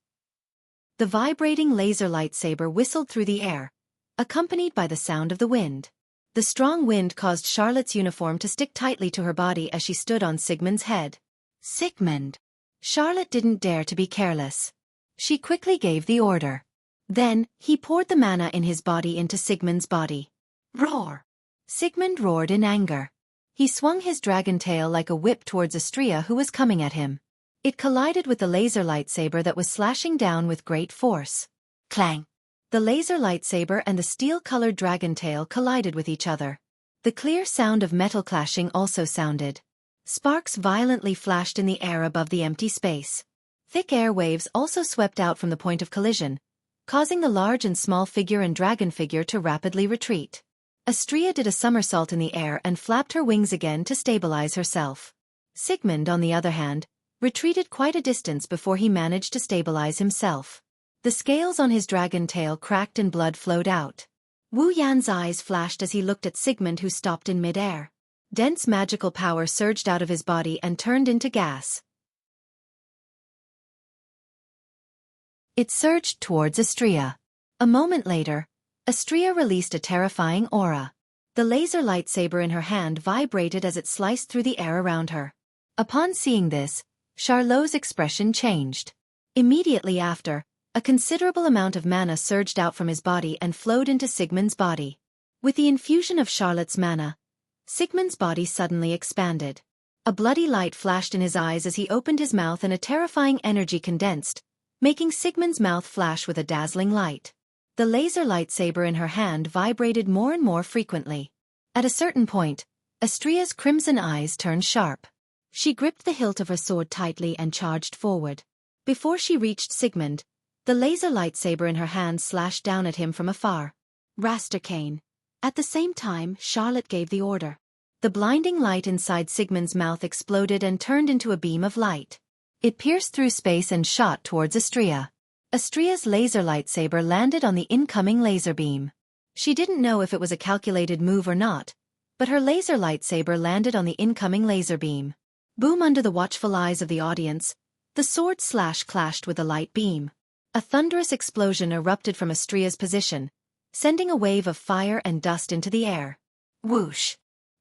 The vibrating laser lightsaber whistled through the air, accompanied by the sound of the wind. The strong wind caused Charlotte's uniform to stick tightly to her body as she stood on Sigmund's head. Sigmund! Charlotte didn't dare to be careless. She quickly gave the order. Then, he poured the mana in his body into Sigmund's body. Roar! Sigmund roared in anger. He swung his dragon tail like a whip towards Astria who was coming at him. It collided with the laser lightsaber that was slashing down with great force. Clang! The laser lightsaber and the steel-colored dragon tail collided with each other. The clear sound of metal clashing also sounded. Sparks violently flashed in the air above the empty space. Thick air waves also swept out from the point of collision, causing the large and small figure and dragon figure to rapidly retreat. Astria did a somersault in the air and flapped her wings again to stabilize herself. Sigmund, on the other hand, retreated quite a distance before he managed to stabilize himself. The scales on his dragon tail cracked and blood flowed out. Wu Yan's eyes flashed as he looked at Sigmund, who stopped in mid-air. Dense magical power surged out of his body and turned into gas. It surged towards Astria. A moment later, Astria released a terrifying aura. The laser lightsaber in her hand vibrated as it sliced through the air around her. Upon seeing this, Charlot's expression changed. Immediately after, a considerable amount of mana surged out from his body and flowed into Sigmund's body. With the infusion of Charlotte's mana, Sigmund's body suddenly expanded. A bloody light flashed in his eyes as he opened his mouth and a terrifying energy condensed, making Sigmund's mouth flash with a dazzling light. The laser lightsaber in her hand vibrated more and more frequently. At a certain point, Astria's crimson eyes turned sharp. She gripped the hilt of her sword tightly and charged forward. Before she reached Sigmund, the laser lightsaber in her hand slashed down at him from afar. Raster cane. At the same time, Charlotte gave the order. The blinding light inside Sigmund's mouth exploded and turned into a beam of light. It pierced through space and shot towards Astria. Astria's laser lightsaber landed on the incoming laser beam. She didn't know if it was a calculated move or not, but her laser lightsaber landed on the incoming laser beam. Boom! Under the watchful eyes of the audience, the sword slash clashed with the light beam. A thunderous explosion erupted from Astria's position, sending a wave of fire and dust into the air. Whoosh!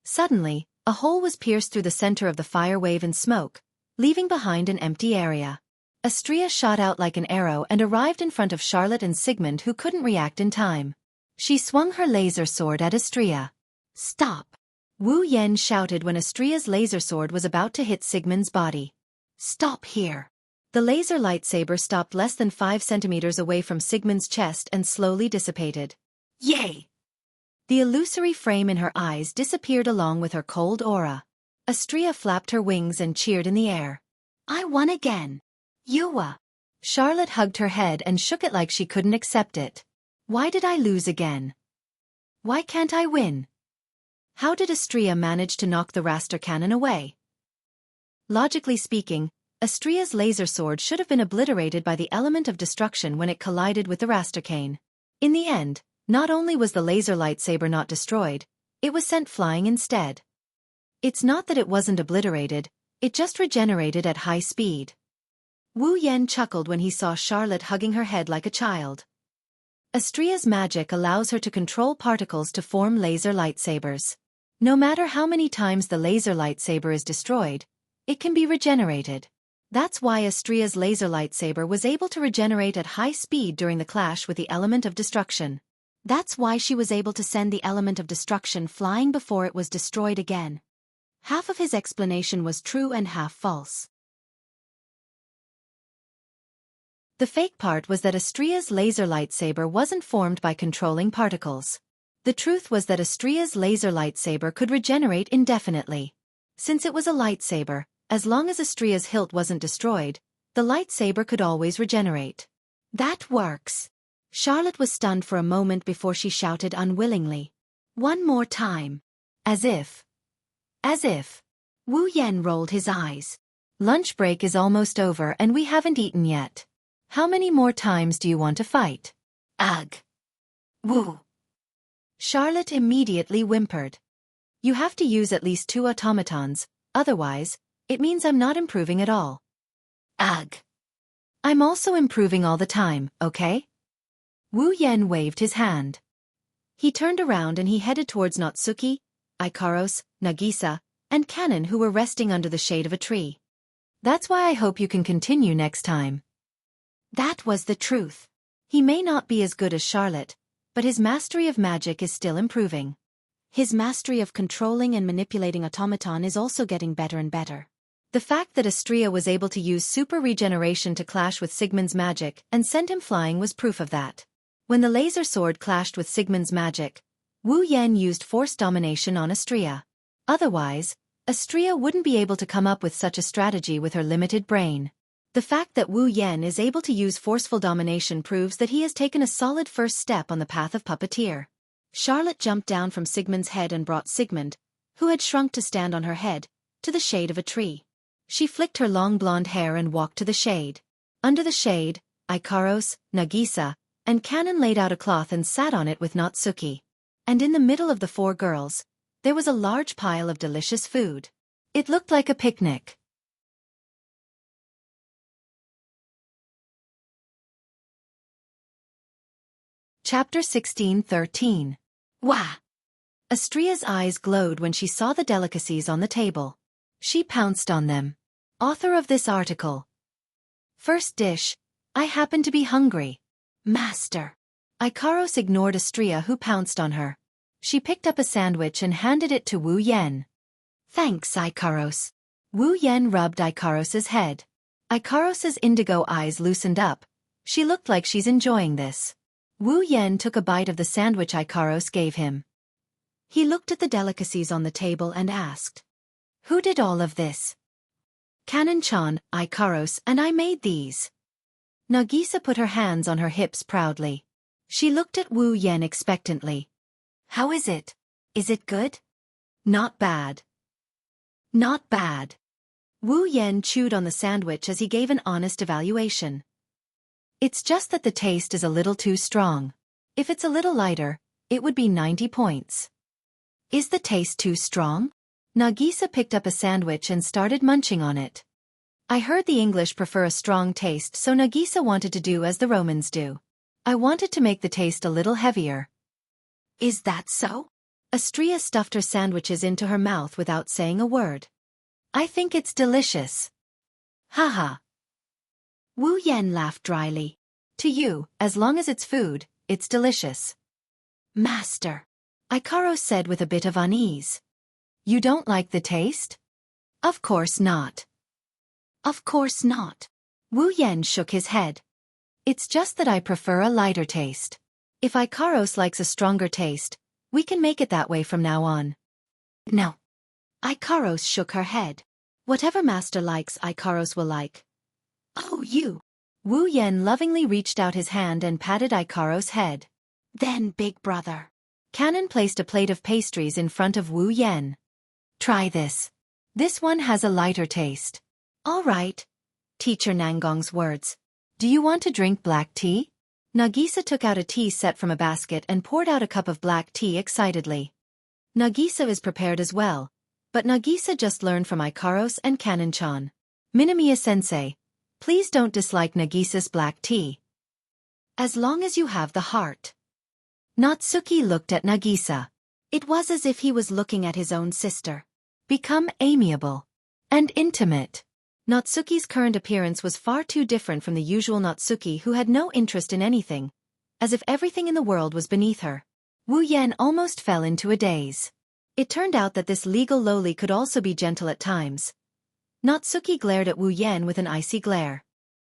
Suddenly, a hole was pierced through the center of the fire wave and smoke, leaving behind an empty area. Astria shot out like an arrow and arrived in front of Charlotte and Sigmund, who couldn't react in time. She swung her laser sword at Astria. Stop! Wu Yan shouted when Astria's laser sword was about to hit Sigmund's body. Stop here! The laser lightsaber stopped less than 5 centimeters away from Sigmund's chest and slowly dissipated. Yay! The illusory frame in her eyes disappeared along with her cold aura. Astria flapped her wings and cheered in the air. I won again! Yuwa! Charlotte hugged her head and shook it like she couldn't accept it. Why did I lose again? Why can't I win? How did Astria manage to knock the raster cannon away? Logically speaking, Astria's laser sword should have been obliterated by the element of destruction when it collided with the Rastercane. In the end, not only was the laser lightsaber not destroyed, it was sent flying instead. It's not that it wasn't obliterated, it just regenerated at high speed. Wu Yan chuckled when he saw Charlotte hugging her head like a child. Astria's magic allows her to control particles to form laser lightsabers. No matter how many times the laser lightsaber is destroyed, it can be regenerated. That's why Astria's laser lightsaber was able to regenerate at high speed during the clash with the element of destruction. That's why she was able to send the element of destruction flying before it was destroyed again. Half of his explanation was true and half false. The fake part was that Astria's laser lightsaber wasn't formed by controlling particles. The truth was that Astria's laser lightsaber could regenerate indefinitely. Since it was a lightsaber, as long as Astria's hilt wasn't destroyed, the lightsaber could always regenerate. That works. Charlotte was stunned for a moment before she shouted unwillingly. One more time. As if. Wu Yan rolled his eyes. Lunch break is almost over and we haven't eaten yet. How many more times do you want to fight? Ugh. Wu. Charlotte immediately whimpered. You have to use at least 2 automatons, otherwise, it means I'm not improving at all. Ugh. I'm also improving all the time, okay? Wu Yan waved his hand. He turned around and he headed towards Natsuki, Ikaros, Nagisa, and Kanon who were resting under the shade of a tree. That's why I hope you can continue next time. That was the truth. He may not be as good as Charlotte, but his mastery of magic is still improving. His mastery of controlling and manipulating automaton is also getting better and better. The fact that Astria was able to use super regeneration to clash with Sigmund's magic and send him flying was proof of that. When the laser sword clashed with Sigmund's magic, Wu Yan used force domination on Astria. Otherwise, Astria wouldn't be able to come up with such a strategy with her limited brain. The fact that Wu Yan is able to use forceful domination proves that he has taken a solid first step on the path of puppeteer. Charlotte jumped down from Sigmund's head and brought Sigmund, who had shrunk to stand on her head, to the shade of a tree. She flicked her long blonde hair and walked to the shade. Under the shade, Ikaros, Nagisa, and Kanon laid out a cloth and sat on it with Natsuki. And in the middle of the 4 girls, there was a large pile of delicious food. It looked like a picnic. Chapter 16:13. Wah! Astria's eyes glowed when she saw the delicacies on the table. She pounced on them. Author of this article. First dish, I happen to be hungry. Master. Ikaros ignored Astria who pounced on her. She picked up a sandwich and handed it to Wu Yan. Thanks, Ikaros. Wu Yan rubbed Ikaros's head. Ikaros's indigo eyes loosened up. She looked like she's enjoying this. Wu Yan took a bite of the sandwich Ikaros gave him. He looked at the delicacies on the table and asked, who did all of this? Kanon-chan, Ikaros, and I made these. Nagisa put her hands on her hips proudly. She looked at Wu Yan expectantly. How is it? Is it good? Not bad. Not bad. Wu Yan chewed on the sandwich as he gave an honest evaluation. It's just that the taste is a little too strong. If it's a little lighter, it would be 90 points. Is the taste too strong? Nagisa picked up a sandwich and started munching on it. I heard the English prefer a strong taste, so Nagisa wanted to do as the Romans do. I wanted to make the taste a little heavier. Is that so? Astria stuffed her sandwiches into her mouth without saying a word. I think it's delicious. Haha. Wu Yan laughed dryly. To you, as long as it's food, it's delicious. Master. Ikaros said with a bit of unease. You don't like the taste? Of course not. Of course not. Wu Yan shook his head. It's just that I prefer a lighter taste. If Ikaros likes a stronger taste, we can make it that way from now on. No. Ikaros shook her head. Whatever Master likes, Ikaros will like. Oh, you. Wu Yan lovingly reached out his hand and patted Ikaros' head. Then, big brother. Kanon placed a plate of pastries in front of Wu Yan. Try this. This one has a lighter taste. All right, Teacher Nangong's words. Do you want to drink black tea? Nagisa took out a tea set from a basket and poured out a cup of black tea excitedly. Nagisa is prepared as well, but Nagisa just learned from Ikaros and Kanon-chan. Minamiya-sensei, please don't dislike Nagisa's black tea. As long as you have the heart. Natsuki looked at Nagisa. It was as if he was looking at his own sister. Become amiable. And intimate. Natsuki's current appearance was far too different from the usual Natsuki who had no interest in anything, as if everything in the world was beneath her. Wu Yan almost fell into a daze. It turned out that this legal lowly could also be gentle at times. Natsuki glared at Wu Yan with an icy glare.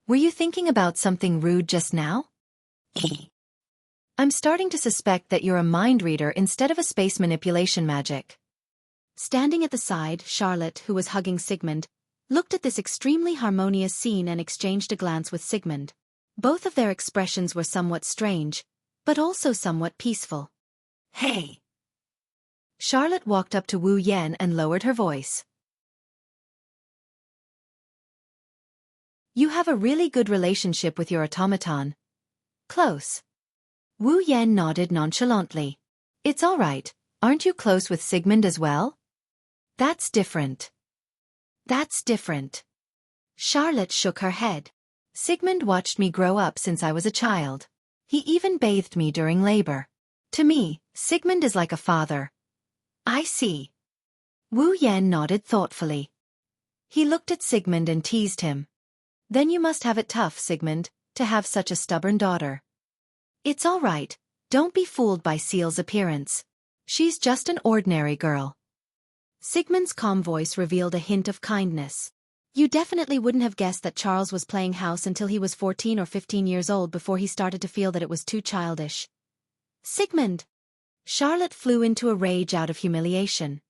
Were you thinking about something rude just now? I'm starting to suspect that you're a mind reader instead of a space manipulation magic. Standing at the side, Charlotte, who was hugging Sigmund, looked at this extremely harmonious scene and exchanged a glance with Sigmund. Both of their expressions were somewhat strange, but also somewhat peaceful. Hey! Charlotte walked up to Wu Yan and lowered her voice. You have a really good relationship with your automaton. Close. Wu Yan nodded nonchalantly. It's all right, aren't you close with Sigmund as well? That's different. That's different. Charlotte shook her head. Sigmund watched me grow up since I was a child. He even bathed me during labor. To me, Sigmund is like a father. I see. Wu Yan nodded thoughtfully. He looked at Sigmund and teased him. Then you must have it tough, Sigmund, to have such a stubborn daughter. It's all right, don't be fooled by Seal's appearance. She's just an ordinary girl. Sigmund's calm voice revealed a hint of kindness. You definitely wouldn't have guessed that Charles was playing house until he was 14 or 15 years old before he started to feel that it was too childish. Sigmund! Charlotte flew into a rage out of humiliation.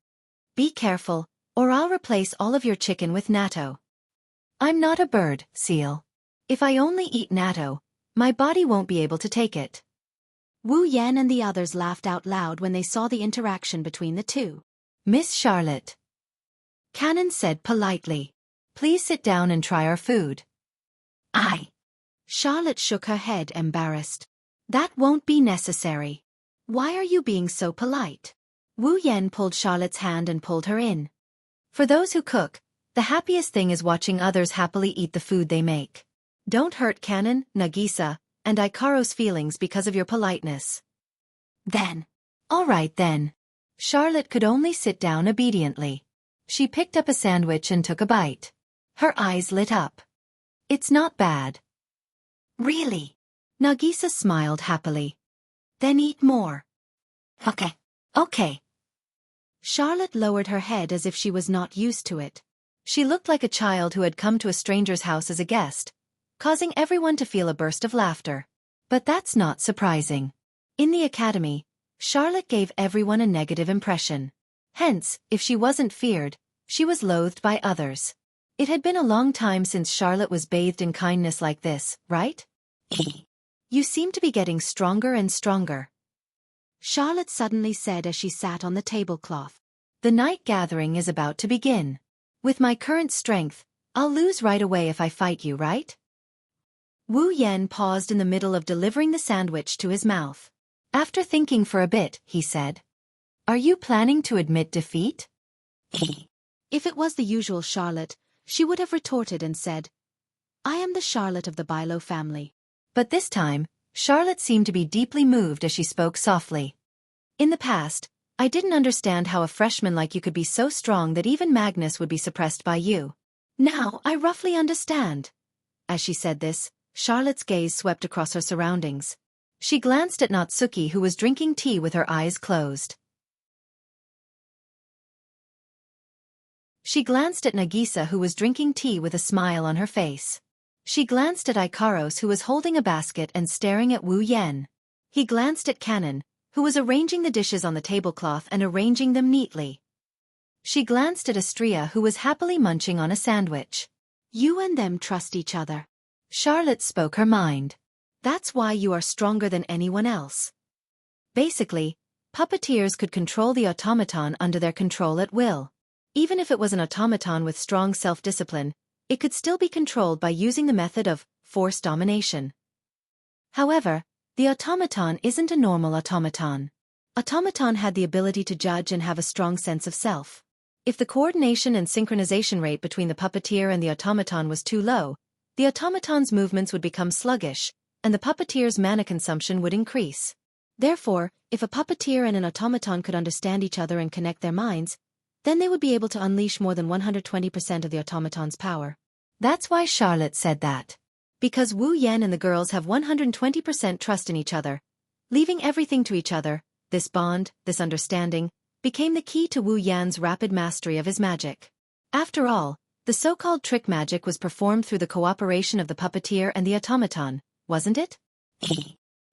Be careful, or I'll replace all of your chicken with natto. I'm not a bird, Seal. If I only eat natto, my body won't be able to take it. Wu Yan and the others laughed out loud when they saw the interaction between the two. Miss Charlotte. Kanon said politely. Please sit down and try our food. Charlotte shook her head, embarrassed. That won't be necessary. Why are you being so polite? Wu Yan pulled Charlotte's hand and pulled her in. For those who cook, the happiest thing is watching others happily eat the food they make. Don't hurt Kanon, Nagisa, and Ikaro's feelings because of your politeness. Then. All right then. Charlotte could only sit down obediently. She picked up a sandwich and took a bite. Her eyes lit up. It's not bad. Really? Nagisa smiled happily. Then eat more. Okay. Charlotte lowered her head as if she was not used to it. She looked like a child who had come to a stranger's house as a guest, causing everyone to feel a burst of laughter. But that's not surprising. In the academy, Charlotte gave everyone a negative impression. Hence, if she wasn't feared, she was loathed by others. It had been a long time since Charlotte was bathed in kindness like this, right? You seem to be getting stronger and stronger. Charlotte suddenly said as she sat on the tablecloth. The night gathering is about to begin. With my current strength, I'll lose right away if I fight you, right? Wu Yan paused in the middle of delivering the sandwich to his mouth. After thinking for a bit, he said, Are you planning to admit defeat? If it was the usual Charlotte, she would have retorted and said, I am the Charlotte of the Bilo family. But this time, Charlotte seemed to be deeply moved as she spoke softly. In the past, I didn't understand how a freshman like you could be so strong that even Magnus would be suppressed by you. Now I roughly understand. As she said this, Charlotte's gaze swept across her surroundings. She glanced at Natsuki, who was drinking tea with her eyes closed. She glanced at Nagisa, who was drinking tea with a smile on her face. She glanced at Ikaros, who was holding a basket and staring at Wu Yan. He glanced at Kanon, who was arranging the dishes on the tablecloth and arranging them neatly. She glanced at Astria, who was happily munching on a sandwich. You and them trust each other. Charlotte spoke her mind. That's why you are stronger than anyone else. Basically, puppeteers could control the automaton under their control at will. Even if it was an automaton with strong self-discipline, it could still be controlled by using the method of force domination. However, the automaton isn't a normal automaton. Automaton had the ability to judge and have a strong sense of self. If the coordination and synchronization rate between the puppeteer and the automaton was too low, the automaton's movements would become sluggish, and the puppeteer's mana consumption would increase. Therefore, if a puppeteer and an automaton could understand each other and connect their minds, then they would be able to unleash more than 120% of the automaton's power. That's why Charlotte said that. Because Wu Yan and the girls have 120% trust in each other, leaving everything to each other, this bond, this understanding, became the key to Wu Yan's rapid mastery of his magic. After all, the so-called trick magic was performed through the cooperation of the puppeteer and the automaton, wasn't it?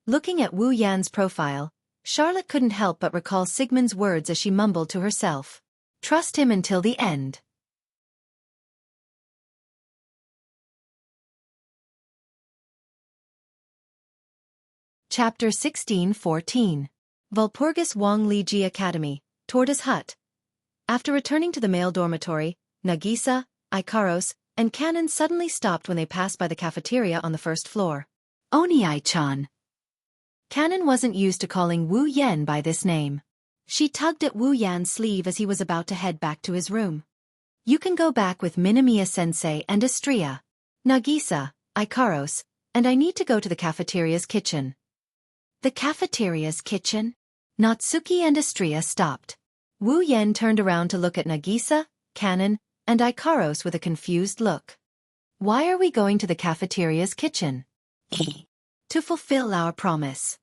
Looking at Wu Yan's profile, Charlotte couldn't help but recall Sigmund's words as she mumbled to herself. Trust him until the end. Chapter 16-14. Walpurgis Wang Liji Academy, Tortoise Hut. After returning to the male dormitory, Nagisa, Ikaros, and Kanon suddenly stopped when they passed by the cafeteria on the first floor. Oni-chan. Kanon wasn't used to calling Wu Yan by this name. She tugged at Wu Yan's sleeve as he was about to head back to his room. You can go back with Minamiya-sensei and Astria, Nagisa, Ikaros, and I need to go to the cafeteria's kitchen. The cafeteria's kitchen? Natsuki and Astria stopped. Wu Yan turned around to look at Nagisa, Kanon, and Ikaros with a confused look. Why are we going to the cafeteria's kitchen? To fulfill our promise.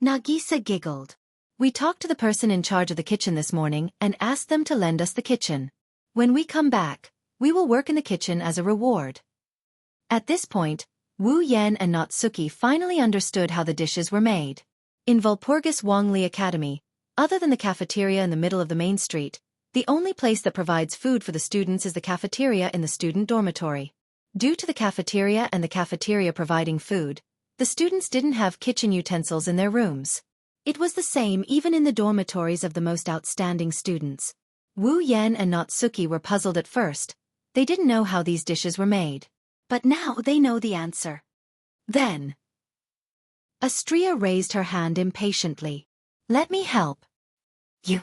Nagisa giggled. We talked to the person in charge of the kitchen this morning and asked them to lend us the kitchen. When we come back, we will work in the kitchen as a reward. At this point, Wu Yan and Natsuki finally understood how the dishes were made. In Walpurgis Wangli Academy, other than the cafeteria in the middle of the main street, the only place that provides food for the students is the cafeteria in the student dormitory. Due to the cafeteria and the cafeteria providing food, the students didn't have kitchen utensils in their rooms. It was the same even in the dormitories of the most outstanding students. Wu Yan and Natsuki were puzzled at first. They didn't know how these dishes were made. But now they know the answer. Then, Astria raised her hand impatiently. Let me help. You.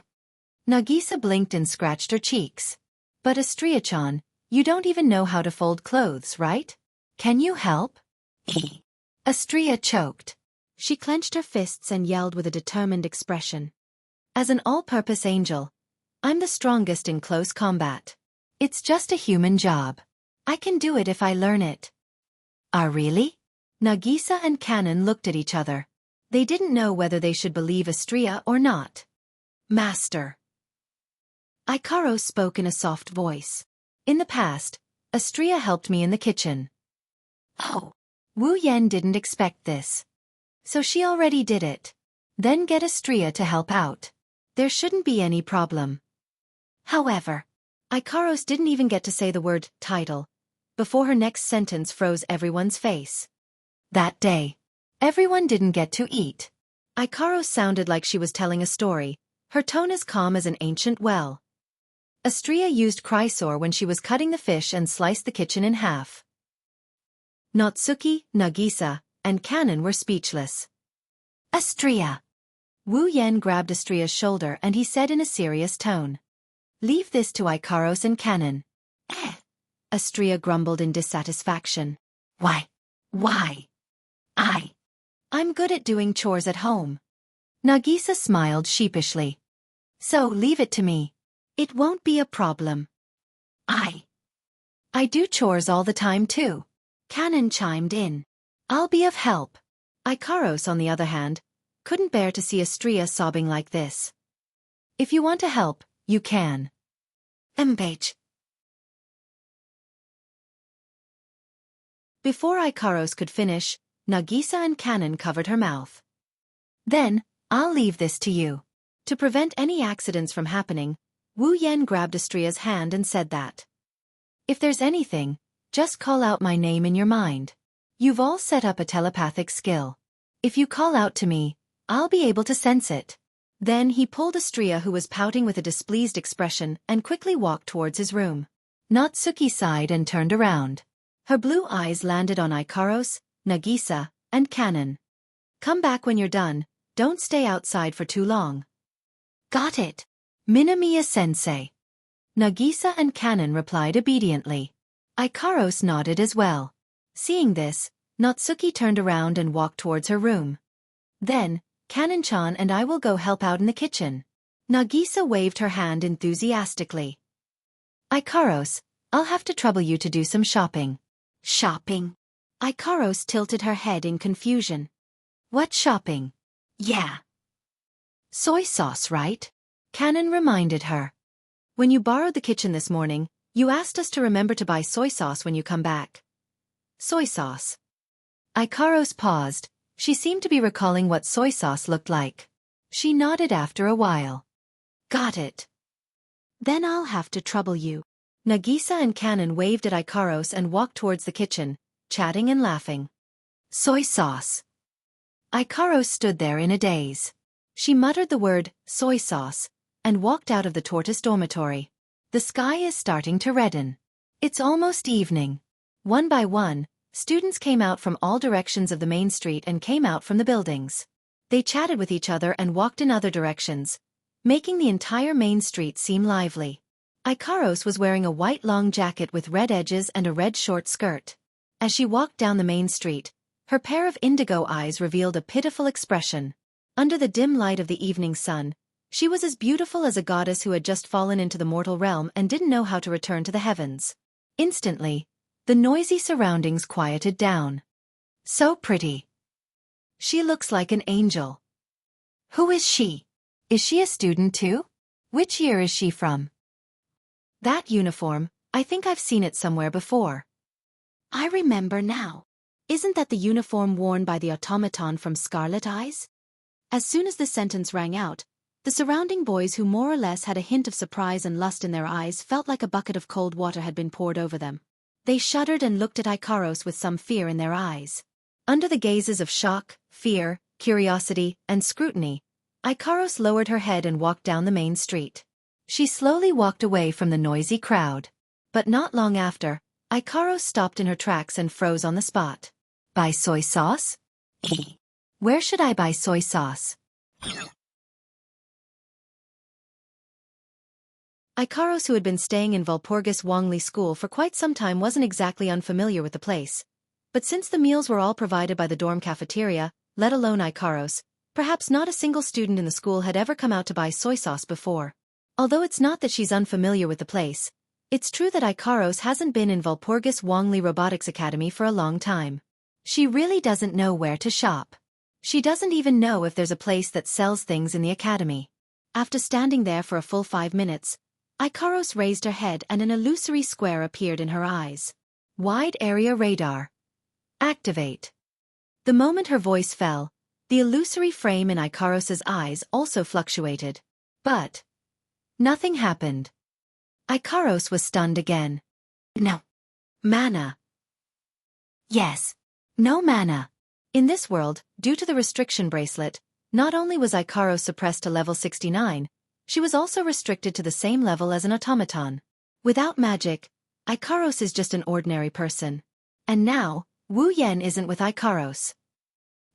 Nagisa blinked and scratched her cheeks. But Astria-chan, you don't even know how to fold clothes, right? Can you help? Astria choked. She clenched her fists and yelled with a determined expression. As an all-purpose angel, I'm the strongest in close combat. It's just a human job. I can do it if I learn it. Really? Nagisa and Kanon looked at each other. They didn't know whether they should believe Astria or not. Master. Ikaros spoke in a soft voice. In the past, Astria helped me in the kitchen. Oh. Wu Yan didn't expect this. So she already did it. Then get Astria to help out. There shouldn't be any problem. However, Ikaros didn't even get to say the word title before her next sentence froze everyone's face. That day, everyone didn't get to eat. Ikaros sounded like she was telling a story, her tone as calm as an ancient well. Astria used Chrysor when she was cutting the fish and sliced the kitchen in half. Natsuki, Nagisa, and Kanon were speechless. Astria. Wu Yan grabbed Astria's shoulder and he said in a serious tone. Leave this to Ikaros and Kanon. Astria grumbled in dissatisfaction. Why? I'm good at doing chores at home. Nagisa smiled sheepishly. So leave it to me. It won't be a problem. I do chores all the time too. Kanon chimed in. I'll be of help. Ikaros, on the other hand, couldn't bear to see Astria sobbing like this. If you want to help, you can. Embage. Before Ikaros could finish, Nagisa and Kanon covered her mouth. Then, I'll leave this to you. To prevent any accidents from happening, Wu Yan grabbed Astria's hand and said that. If there's anything, just call out my name in your mind. You've all set up a telepathic skill. If you call out to me, I'll be able to sense it. Then he pulled Astria, who was pouting with a displeased expression, and quickly walked towards his room. Natsuki sighed and turned around. Her blue eyes landed on Ikaros, Nagisa, and Kanon. Come back when you're done, don't stay outside for too long. Got it. Minamiya-sensei. Nagisa and Kanon replied obediently. Ikaros nodded as well. Seeing this, Natsuki turned around and walked towards her room. Then, Kanon-chan and I will go help out in the kitchen. Nagisa waved her hand enthusiastically. Ikaros, I'll have to trouble you to do some shopping. Shopping? Ikaros tilted her head in confusion. What shopping? Yeah. Soy sauce, right? Kanon reminded her. When you borrowed the kitchen this morning, you asked us to remember to buy soy sauce when you come back. Soy sauce. Ikaros paused. She seemed to be recalling what soy sauce looked like. She nodded after a while. Got it. Then I'll have to trouble you. Nagisa and Kanon waved at Ikaros and walked towards the kitchen, chatting and laughing. Soy sauce. Ikaros stood there in a daze. She muttered the word, soy sauce, and walked out of the tortoise dormitory. The sky is starting to redden. It's almost evening. One by one, students came out from all directions of the main street and came out from the buildings. They chatted with each other and walked in other directions, making the entire main street seem lively. Ikaros was wearing a white long jacket with red edges and a red short skirt. As she walked down the main street, her pair of indigo eyes revealed a pitiful expression. Under the dim light of the evening sun, she was as beautiful as a goddess who had just fallen into the mortal realm and didn't know how to return to the heavens. Instantly, the noisy surroundings quieted down. So pretty. She looks like an angel. Who is she? Is she a student too? Which year is she from? That uniform, I think I've seen it somewhere before. I remember now. Isn't that the uniform worn by the automaton from Scarlet Eyes? As soon as the sentence rang out, the surrounding boys who more or less had a hint of surprise and lust in their eyes felt like a bucket of cold water had been poured over them. They shuddered and looked at Ikaros with some fear in their eyes. Under the gazes of shock, fear, curiosity, and scrutiny, Ikaros lowered her head and walked down the main street. She slowly walked away from the noisy crowd. But not long after, Ikaros stopped in her tracks and froze on the spot. Buy soy sauce? Where should I buy soy sauce? Ikaros, who had been staying in Walpurgis Wangli School for quite some time, wasn't exactly unfamiliar with the place. But since the meals were all provided by the dorm cafeteria, let alone Ikaros, perhaps not a single student in the school had ever come out to buy soy sauce before. Although it's not that she's unfamiliar with the place, it's true that Ikaros hasn't been in Walpurgis Wangli Robotics Academy for a long time. She really doesn't know where to shop. She doesn't even know if there's a place that sells things in the academy. After standing there for a full 5 minutes, Ikaros raised her head and an illusory square appeared in her eyes. Wide area radar. Activate. The moment her voice fell, the illusory frame in Ikaros's eyes also fluctuated. But nothing happened. Ikaros was stunned again. No. Mana. Yes. No mana. In this world, due to the restriction bracelet, not only was Ikaros suppressed to level 69, she was also restricted to the same level as an automaton. Without magic, Ikaros is just an ordinary person. And now, Wu Yen isn't with Ikaros.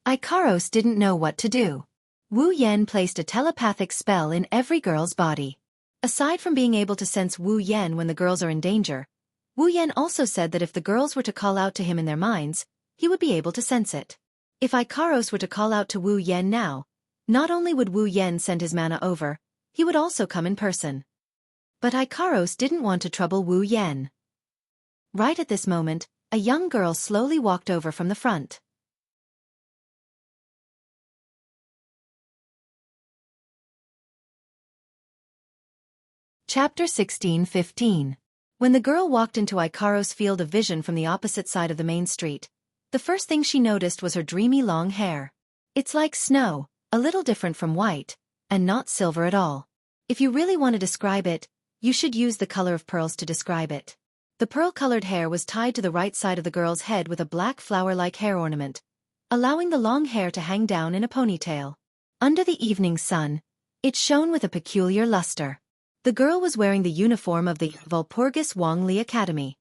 Ikaros didn't know what to do. Wu Yen placed a telepathic spell in every girl's body. Aside from being able to sense Wu Yen when the girls are in danger, Wu Yen also said that if the girls were to call out to him in their minds, he would be able to sense it. If Ikaros were to call out to Wu Yen now, not only would Wu Yen send his mana over, he would also come in person. But Ikaros didn't want to trouble Wu Yen. Right at this moment, a young girl slowly walked over from the front. Chapter 16:15. When the girl walked into Ikaros' field of vision from the opposite side of the main street, the first thing she noticed was her dreamy long hair. It's like snow, a little different from white, and not silver at all. If you really want to describe it, you should use the color of pearls to describe it. The pearl-colored hair was tied to the right side of the girl's head with a black flower-like hair ornament, allowing the long hair to hang down in a ponytail. Under the evening sun, it shone with a peculiar luster. The girl was wearing the uniform of the Walpurgis Wangli Academy.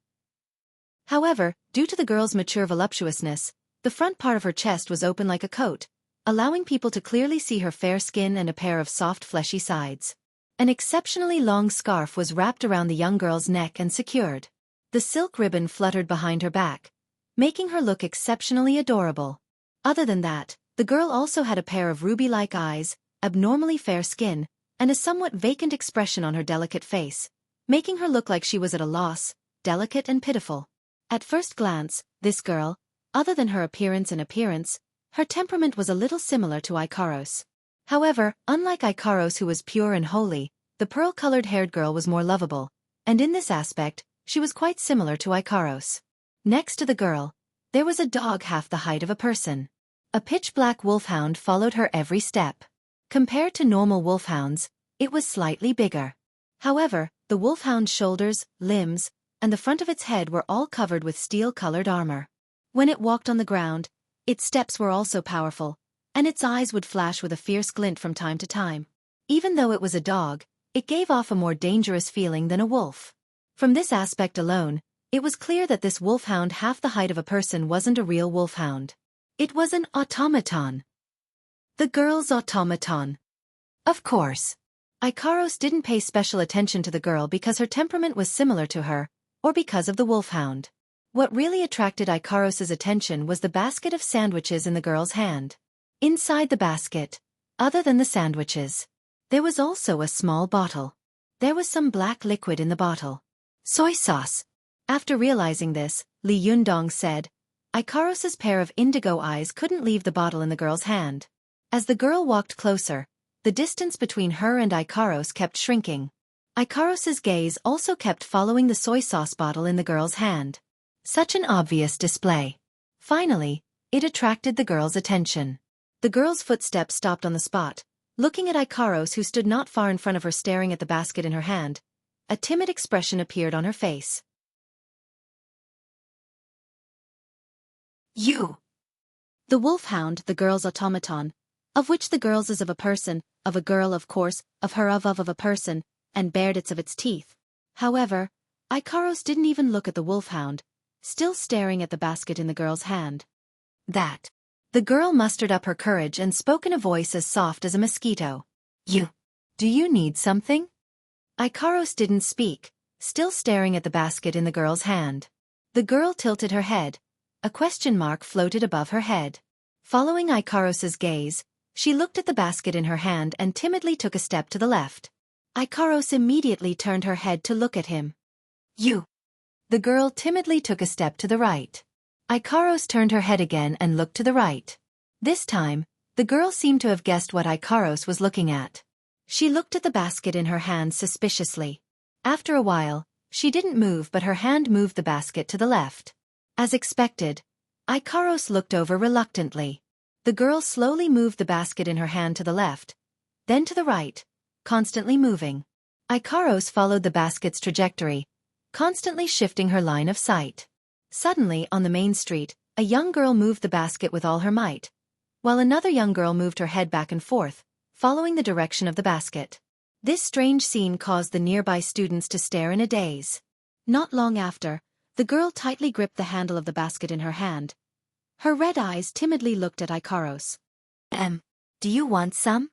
However, due to the girl's mature voluptuousness, the front part of her chest was open like a coat, allowing people to clearly see her fair skin and a pair of soft fleshy sides. An exceptionally long scarf was wrapped around the young girl's neck and secured. The silk ribbon fluttered behind her back, making her look exceptionally adorable. Other than that, the girl also had a pair of ruby-like eyes, abnormally fair skin, and a somewhat vacant expression on her delicate face, making her look like she was at a loss, delicate and pitiful. At first glance, this girl, other than her appearance, her temperament was a little similar to Ikaros. However, unlike Ikaros, who was pure and holy, the pearl-colored haired girl was more lovable, and in this aspect, she was quite similar to Ikaros. Next to the girl, there was a dog half the height of a person. A pitch-black wolfhound followed her every step. Compared to normal wolfhounds, it was slightly bigger. However, the wolfhound's shoulders, limbs, and the front of its head were all covered with steel-colored armor. When it walked on the ground, its steps were also powerful, and its eyes would flash with a fierce glint from time to time. Even though it was a dog, it gave off a more dangerous feeling than a wolf. From this aspect alone, it was clear that this wolfhound half the height of a person wasn't a real wolfhound. It was an automaton. The girl's automaton. Of course. Ikaros didn't pay special attention to the girl because her temperament was similar to her, or because of the wolfhound. What really attracted Ikaros's attention was the basket of sandwiches in the girl's hand. Inside the basket, other than the sandwiches, there was also a small bottle. There was some black liquid in the bottle. Soy sauce. After realizing this, Li Yundong said, Ikaros's pair of indigo eyes couldn't leave the bottle in the girl's hand. As the girl walked closer, the distance between her and Ikaros kept shrinking. Ikaros's gaze also kept following the soy sauce bottle in the girl's hand. Such an obvious display. Finally, it attracted the girl's attention. The girl's footsteps stopped on the spot, looking at Ikaros, who stood not far in front of her staring at the basket in her hand. A timid expression appeared on her face. You. The wolfhound, the girl's automaton, of which the girl's is of a person, of a girl of course, of her of a person, and bared its of its teeth. However, Ikaros didn't even look at the wolfhound, still staring at the basket in the girl's hand. That. The girl mustered up her courage and spoke in a voice as soft as a mosquito. You. Do you need something? Ikaros didn't speak, still staring at the basket in the girl's hand. The girl tilted her head. A question mark floated above her head. Following Ikaros's gaze, she looked at the basket in her hand and timidly took a step to the left. Ikaros immediately turned her head to look at him. You. The girl timidly took a step to the right. Ikaros turned her head again and looked to the right. This time, the girl seemed to have guessed what Ikaros was looking at. She looked at the basket in her hand suspiciously. After a while, she didn't move, but her hand moved the basket to the left. As expected, Ikaros looked over reluctantly. The girl slowly moved the basket in her hand to the left, then to the right, constantly moving. Ikaros followed the basket's trajectory, constantly shifting her line of sight. Suddenly, on the main street, a young girl moved the basket with all her might, while another young girl moved her head back and forth, following the direction of the basket. This strange scene caused the nearby students to stare in a daze. Not long after, the girl tightly gripped the handle of the basket in her hand. Her red eyes timidly looked at Ikaros. Do you want some?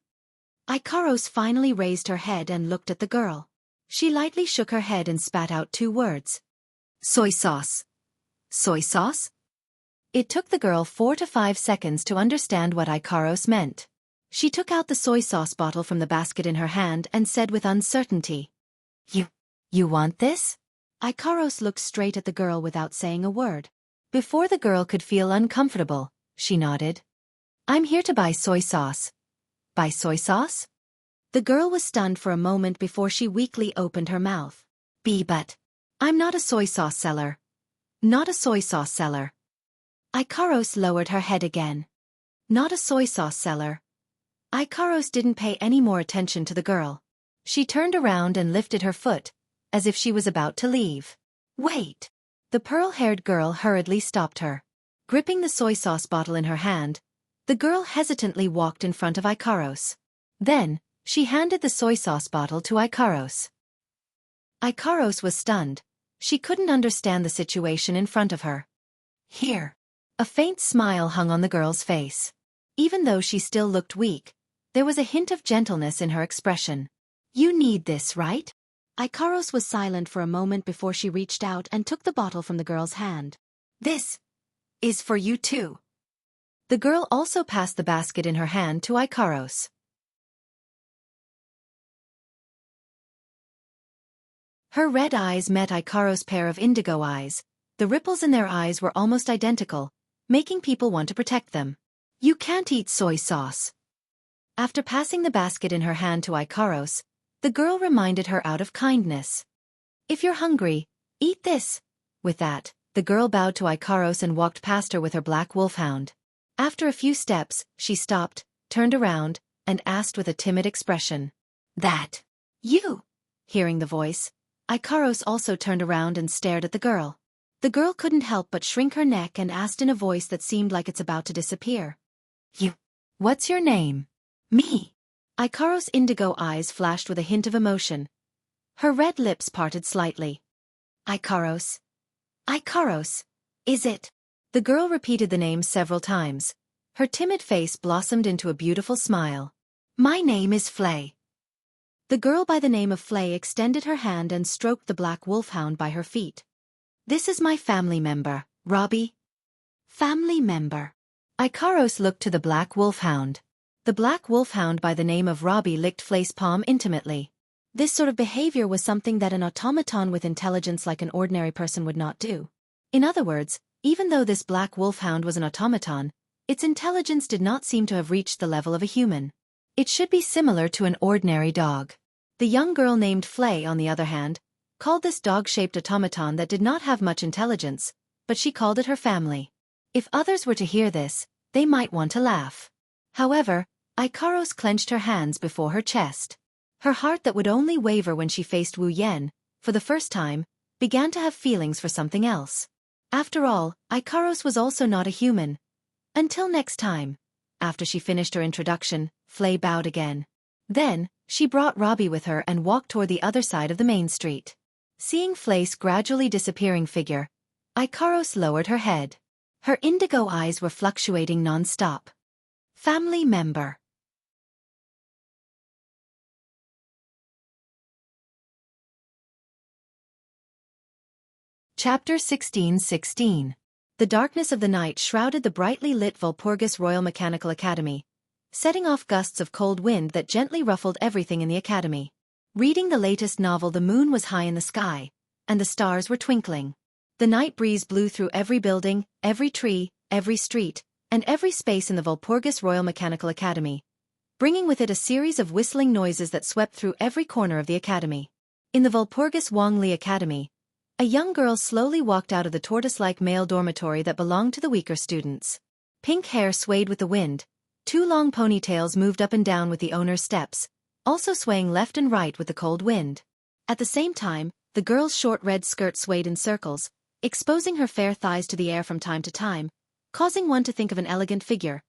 Ikaros finally raised her head and looked at the girl. She lightly shook her head and spat out 2 words. Soy sauce. Soy sauce? It took the girl 4 to 5 seconds to understand what Ikaros meant. She took out the soy sauce bottle from the basket in her hand and said with uncertainty. You want this? Ikaros looked straight at the girl without saying a word. Before the girl could feel uncomfortable, she nodded. I'm here to buy soy sauce. Buy soy sauce? The girl was stunned for a moment before she weakly opened her mouth. But I'm not a soy sauce seller. Not a soy sauce seller. Ikaros lowered her head again. Not a soy sauce seller. Ikaros didn't pay any more attention to the girl. She turned around and lifted her foot, as if she was about to leave. Wait! The pearl-haired girl hurriedly stopped her. Gripping the soy sauce bottle in her hand, the girl hesitantly walked in front of Ikaros. Then, she handed the soy sauce bottle to Ikaros. Ikaros was stunned. She couldn't understand the situation in front of her. Here. A faint smile hung on the girl's face. Even though she still looked weak, there was a hint of gentleness in her expression. You need this, right? Ikaros was silent for a moment before she reached out and took the bottle from the girl's hand. This is for you too. The girl also passed the basket in her hand to Ikaros. Her red eyes met Ikaros' pair of indigo eyes. The ripples in their eyes were almost identical, making people want to protect them. You can't eat soy sauce. After passing the basket in her hand to Ikaros, the girl reminded her out of kindness. If you're hungry, eat this. With that, the girl bowed to Ikaros and walked past her with her black wolfhound. After a few steps, she stopped, turned around, and asked with a timid expression. That. You. Hearing the voice, Ikaros also turned around and stared at the girl. The girl couldn't help but shrink her neck and asked in a voice that seemed like it's about to disappear. You. What's your name? Me. Ikaros' indigo eyes flashed with a hint of emotion. Her red lips parted slightly. Ikaros. Ikaros. Is it? The girl repeated the name several times. Her timid face blossomed into a beautiful smile. My name is Flay. The girl by the name of Flay extended her hand and stroked the black wolfhound by her feet. This is my family member, Robbie. Family member. Ikaros looked to the black wolfhound. The black wolfhound by the name of Robbie licked Flay's palm intimately. This sort of behavior was something that an automaton with intelligence like an ordinary person would not do. In other words, even though this black wolfhound was an automaton, its intelligence did not seem to have reached the level of a human. It should be similar to an ordinary dog. The young girl named Flay, on the other hand, called this dog-shaped automaton that did not have much intelligence, but she called it her family. If others were to hear this, they might want to laugh. However, Ikaros clenched her hands before her chest. Her heart that would only waver when she faced Wu Yen, for the first time, began to have feelings for something else. After all, Ikaros was also not a human. Until next time. After she finished her introduction, Flay bowed again. Then, she brought Robbie with her and walked toward the other side of the main street. Seeing Flay's gradually disappearing figure, Ikaros lowered her head. Her indigo eyes were fluctuating non-stop. Family member. Chapter 16:16. The darkness of the night shrouded the brightly lit Walpurgis Royal Mechanical Academy, setting off gusts of cold wind that gently ruffled everything in the academy. Reading the latest novel, the moon was high in the sky, and the stars were twinkling. The night breeze blew through every building, every tree, every street, and every space in the Walpurgis Royal Mechanical Academy, bringing with it a series of whistling noises that swept through every corner of the academy. In the Walpurgis Wangli Academy, a young girl slowly walked out of the tortoise-like male dormitory that belonged to the weaker students. Pink hair swayed with the wind, 2 long ponytails moved up and down with the owner's steps, also swaying left and right with the cold wind. At the same time, the girl's short red skirt swayed in circles, exposing her fair thighs to the air from time to time, causing one to think of an elegant figure.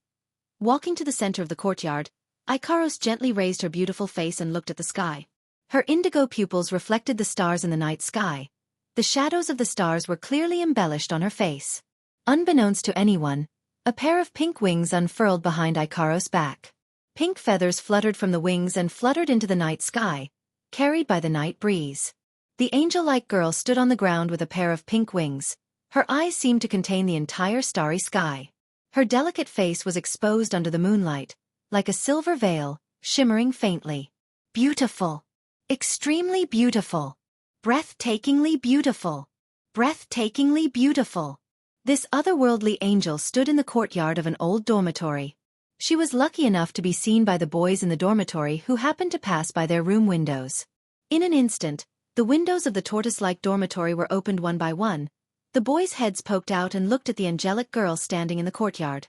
Walking to the center of the courtyard, Ikaros gently raised her beautiful face and looked at the sky. Her indigo pupils reflected the stars in the night sky. The shadows of the stars were clearly embellished on her face. Unbeknownst to anyone, a pair of pink wings unfurled behind Ikaros' back. Pink feathers fluttered from the wings and fluttered into the night sky, carried by the night breeze. The angel-like girl stood on the ground with a pair of pink wings. Her eyes seemed to contain the entire starry sky. Her delicate face was exposed under the moonlight, like a silver veil, shimmering faintly. Beautiful. Extremely beautiful. Breathtakingly beautiful. Breathtakingly beautiful. This otherworldly angel stood in the courtyard of an old dormitory. She was lucky enough to be seen by the boys in the dormitory who happened to pass by their room windows. In an instant, the windows of the tortoise-like dormitory were opened one by one. The boys' heads poked out and looked at the angelic girl standing in the courtyard.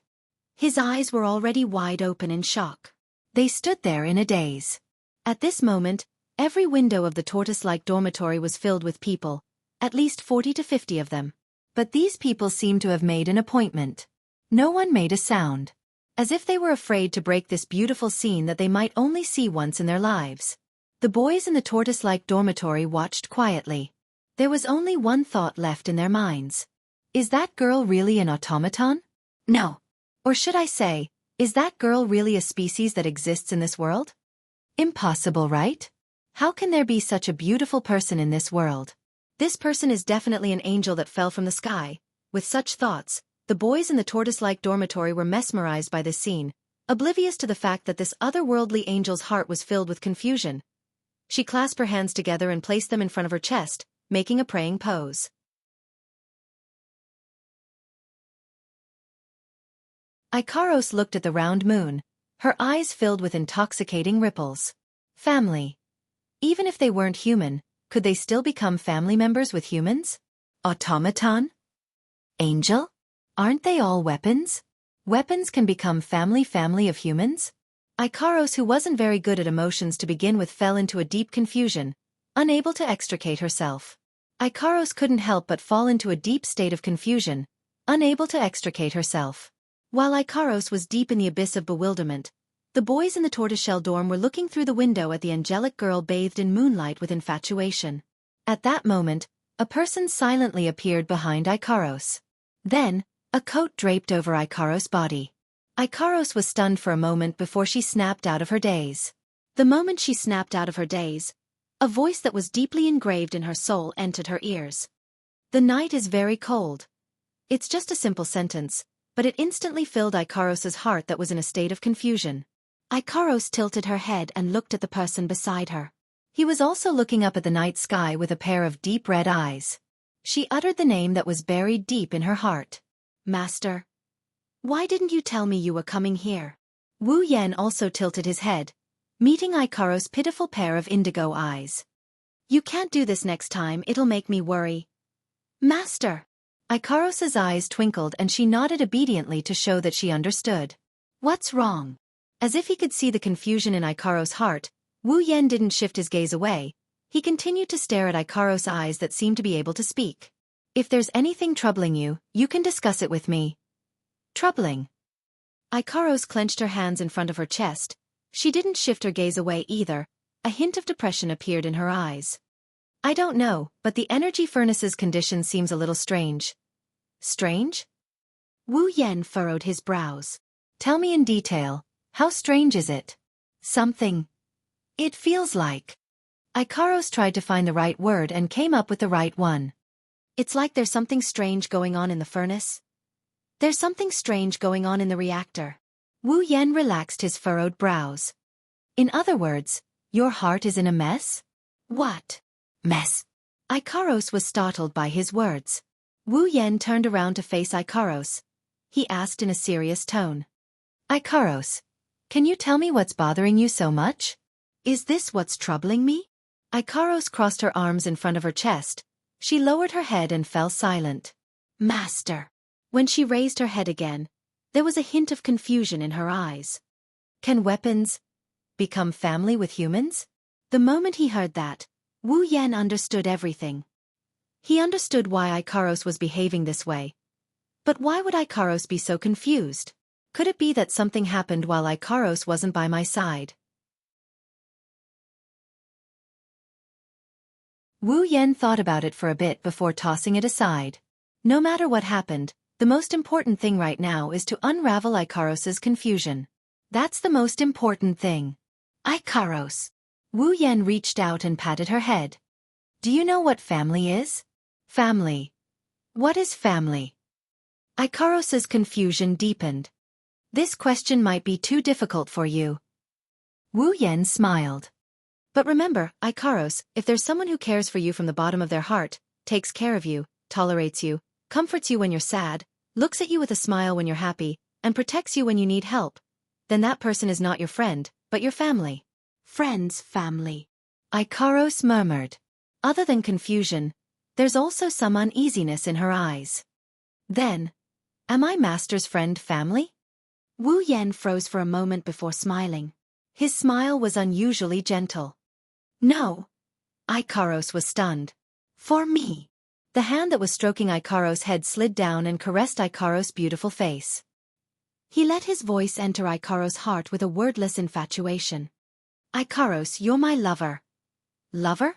His eyes were already wide open in shock. They stood there in a daze. At this moment, every window of the tortoise-like dormitory was filled with people, at least 40 to 50 of them. But these people seemed to have made an appointment. No one made a sound, as if they were afraid to break this beautiful scene that they might only see once in their lives. The boys in the tortoise-like dormitory watched quietly. There was only one thought left in their minds. Is that girl really an automaton? No. Or should I say, is that girl really a species that exists in this world? Impossible, right? How can there be such a beautiful person in this world? This person is definitely an angel that fell from the sky. With such thoughts, the boys in the tortoise-like dormitory were mesmerized by this scene, oblivious to the fact that this otherworldly angel's heart was filled with confusion. She clasped her hands together and placed them in front of her chest, making a praying pose. Ikaros looked at the round moon, her eyes filled with intoxicating ripples. Family. Even if they weren't human, could they still become family members with humans? Automaton? Angel? Aren't they all weapons? Weapons can become family of humans? Ikaros, who wasn't very good at emotions to begin with, fell into a deep confusion, unable to extricate herself. Ikaros couldn't help but fall into a deep state of confusion, unable to extricate herself. While Ikaros was deep in the abyss of bewilderment, the boys in the tortoiseshell dorm were looking through the window at the angelic girl bathed in moonlight with infatuation. At that moment, a person silently appeared behind Ikaros. Then, a coat draped over Ikaros' body. Ikaros was stunned for a moment before she snapped out of her daze. The moment she snapped out of her daze, a voice that was deeply engraved in her soul entered her ears. The night is very cold. It's just a simple sentence, but it instantly filled Ikaros' heart that was in a state of confusion. Ikaros tilted her head and looked at the person beside her. He was also looking up at the night sky with a pair of deep red eyes. She uttered the name that was buried deep in her heart. Master. Why didn't you tell me you were coming here? Wu Yan also tilted his head, meeting Ikaros' pitiful pair of indigo eyes. You can't do this next time, it'll make me worry. Master. Ikaros' eyes twinkled and she nodded obediently to show that she understood. What's wrong? As if he could see the confusion in Ikaros' heart, Wu Yan didn't shift his gaze away. He continued to stare at Ikaros' eyes that seemed to be able to speak. If there's anything troubling you, you can discuss it with me. Troubling. Ikaros clenched her hands in front of her chest. She didn't shift her gaze away either. A hint of depression appeared in her eyes. I don't know, but the energy furnace's condition seems a little strange. Strange? Wu Yan furrowed his brows. Tell me in detail. How strange is it? Something. It feels like. Ikaros tried to find the right word and came up with the right one. It's like there's something strange going on in the furnace. There's something strange going on in the reactor. Wu Yan relaxed his furrowed brows. In other words, your heart is in a mess? What? Mess. Ikaros was startled by his words. Wu Yan turned around to face Ikaros. He asked in a serious tone. Ikaros, can you tell me what's bothering you so much? Is this what's troubling me? Ikaros crossed her arms in front of her chest. She lowered her head and fell silent. Master. When she raised her head again, there was a hint of confusion in her eyes. Can weapons become family with humans? The moment he heard that, Wu Yan understood everything. He understood why Ikaros was behaving this way. But why would Ikaros be so confused? Could it be that something happened while Ikaros wasn't by my side? Wu Yan thought about it for a bit before tossing it aside. No matter what happened, the most important thing right now is to unravel Ikaros' confusion. That's the most important thing. Ikaros. Wu Yan reached out and patted her head. Do you know what family is? Family. What is family? Ikaros' confusion deepened. This question might be too difficult for you. Wu Yan smiled. But remember, Ikaros, if there's someone who cares for you from the bottom of their heart, takes care of you, tolerates you, comforts you when you're sad, looks at you with a smile when you're happy, and protects you when you need help, then that person is not your friend, but your family. Friends, family. Ikaros murmured. Other than confusion, there's also some uneasiness in her eyes. Then, am I Master's friend family? Wu Yan froze for a moment before smiling. His smile was unusually gentle. No. Ikaros was stunned. For me. The hand that was stroking Ikaros' head slid down and caressed Ikaros' beautiful face. He let his voice enter Ikaros' heart with a wordless infatuation. Ikaros, you're my lover, Lover?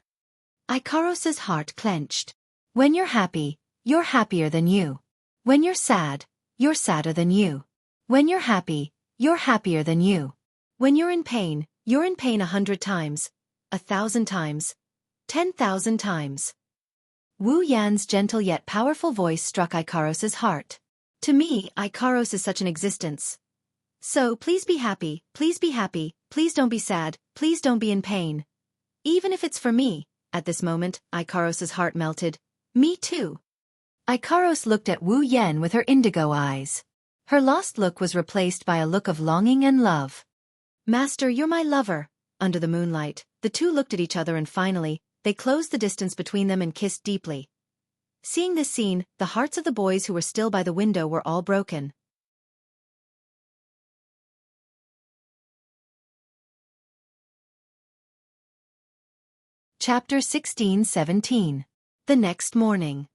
Ikaros's heart clenched. When you're happy, you're happier than you. When you're sad, you're sadder than you. When you're happy, you're happier than you. When you're in pain 100 times, 1,000 times, 10,000 times. Wu Yan's gentle yet powerful voice struck Ikaros's heart. To me, Ikaros is such an existence. So please be happy, please don't be sad, please don't be in pain. Even if it's for me. At this moment, Ikaros's heart melted. Me too. Ikaros looked at Wu Yan with her indigo eyes. Her lost look was replaced by a look of longing and love. Master, you're my lover. Under the moonlight, the two looked at each other and finally, they closed the distance between them and kissed deeply. Seeing this scene, the hearts of the boys who were still by the window were all broken. Chapter 16-17. The next morning.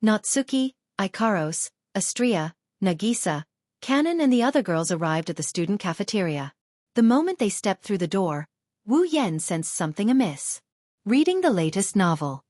Natsuki, Ikaros, Astria, Nagisa, Kanon and the other girls arrived at the student cafeteria. The moment they stepped through the door, Wu Yan sensed something amiss. Reading the latest novel.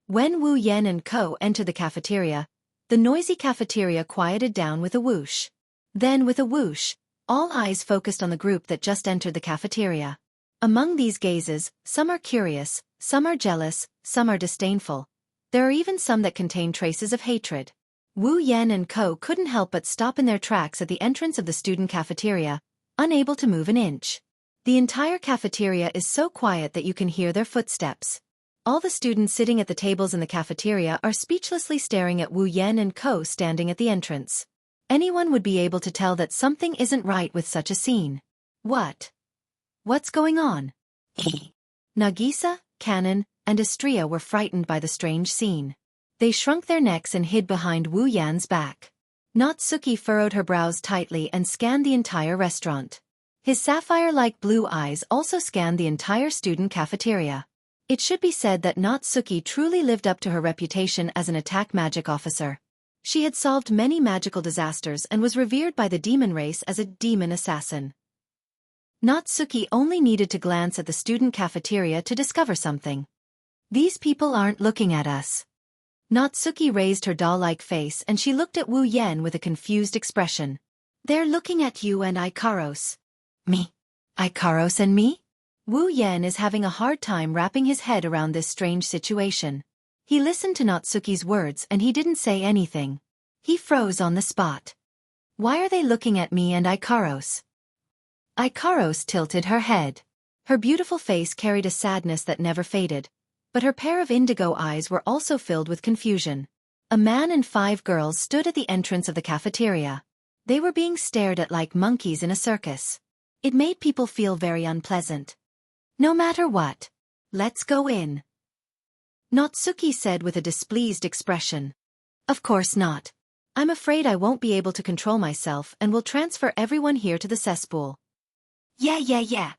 When Wu Yan and Co. entered the cafeteria, the noisy cafeteria quieted down with a whoosh. Then with a whoosh, all eyes focused on the group that just entered the cafeteria. Among these gazes, some are curious, some are jealous, some are disdainful. There are even some that contain traces of hatred. Wu Yan and Co. couldn't help but stop in their tracks at the entrance of the student cafeteria, unable to move an inch. The entire cafeteria is so quiet that you can hear their footsteps. All the students sitting at the tables in the cafeteria are speechlessly staring at Wu Yan and Co. standing at the entrance. Anyone would be able to tell that something isn't right with such a scene. What's going on? Nagisa, Kanon, and Astria were frightened by the strange scene. They shrunk their necks and hid behind Wu Yan's back. Natsuki furrowed her brows tightly and scanned the entire restaurant. His sapphire-like blue eyes also scanned the entire student cafeteria. It should be said that Natsuki truly lived up to her reputation as an attack magic officer. She had solved many magical disasters and was revered by the demon race as a demon assassin. Natsuki only needed to glance at the student cafeteria to discover something. These people aren't looking at us. Natsuki raised her doll-like face and she looked at Wu Yan with a confused expression. They're looking at you and Ikaros. Me? Ikaros and me? Wu Yan is having a hard time wrapping his head around this strange situation. He listened to Natsuki's words and he didn't say anything. He froze on the spot. Why are they looking at me and Ikaros? Ikaros tilted her head. Her beautiful face carried a sadness that never faded, but her pair of indigo eyes were also filled with confusion. A man and 5 girls stood at the entrance of the cafeteria. They were being stared at like monkeys in a circus. It made people feel very unpleasant. No matter what. Let's go in. Natsuki said with a displeased expression. Of course not. I'm afraid I won't be able to control myself and will transfer everyone here to the cesspool. Yeah.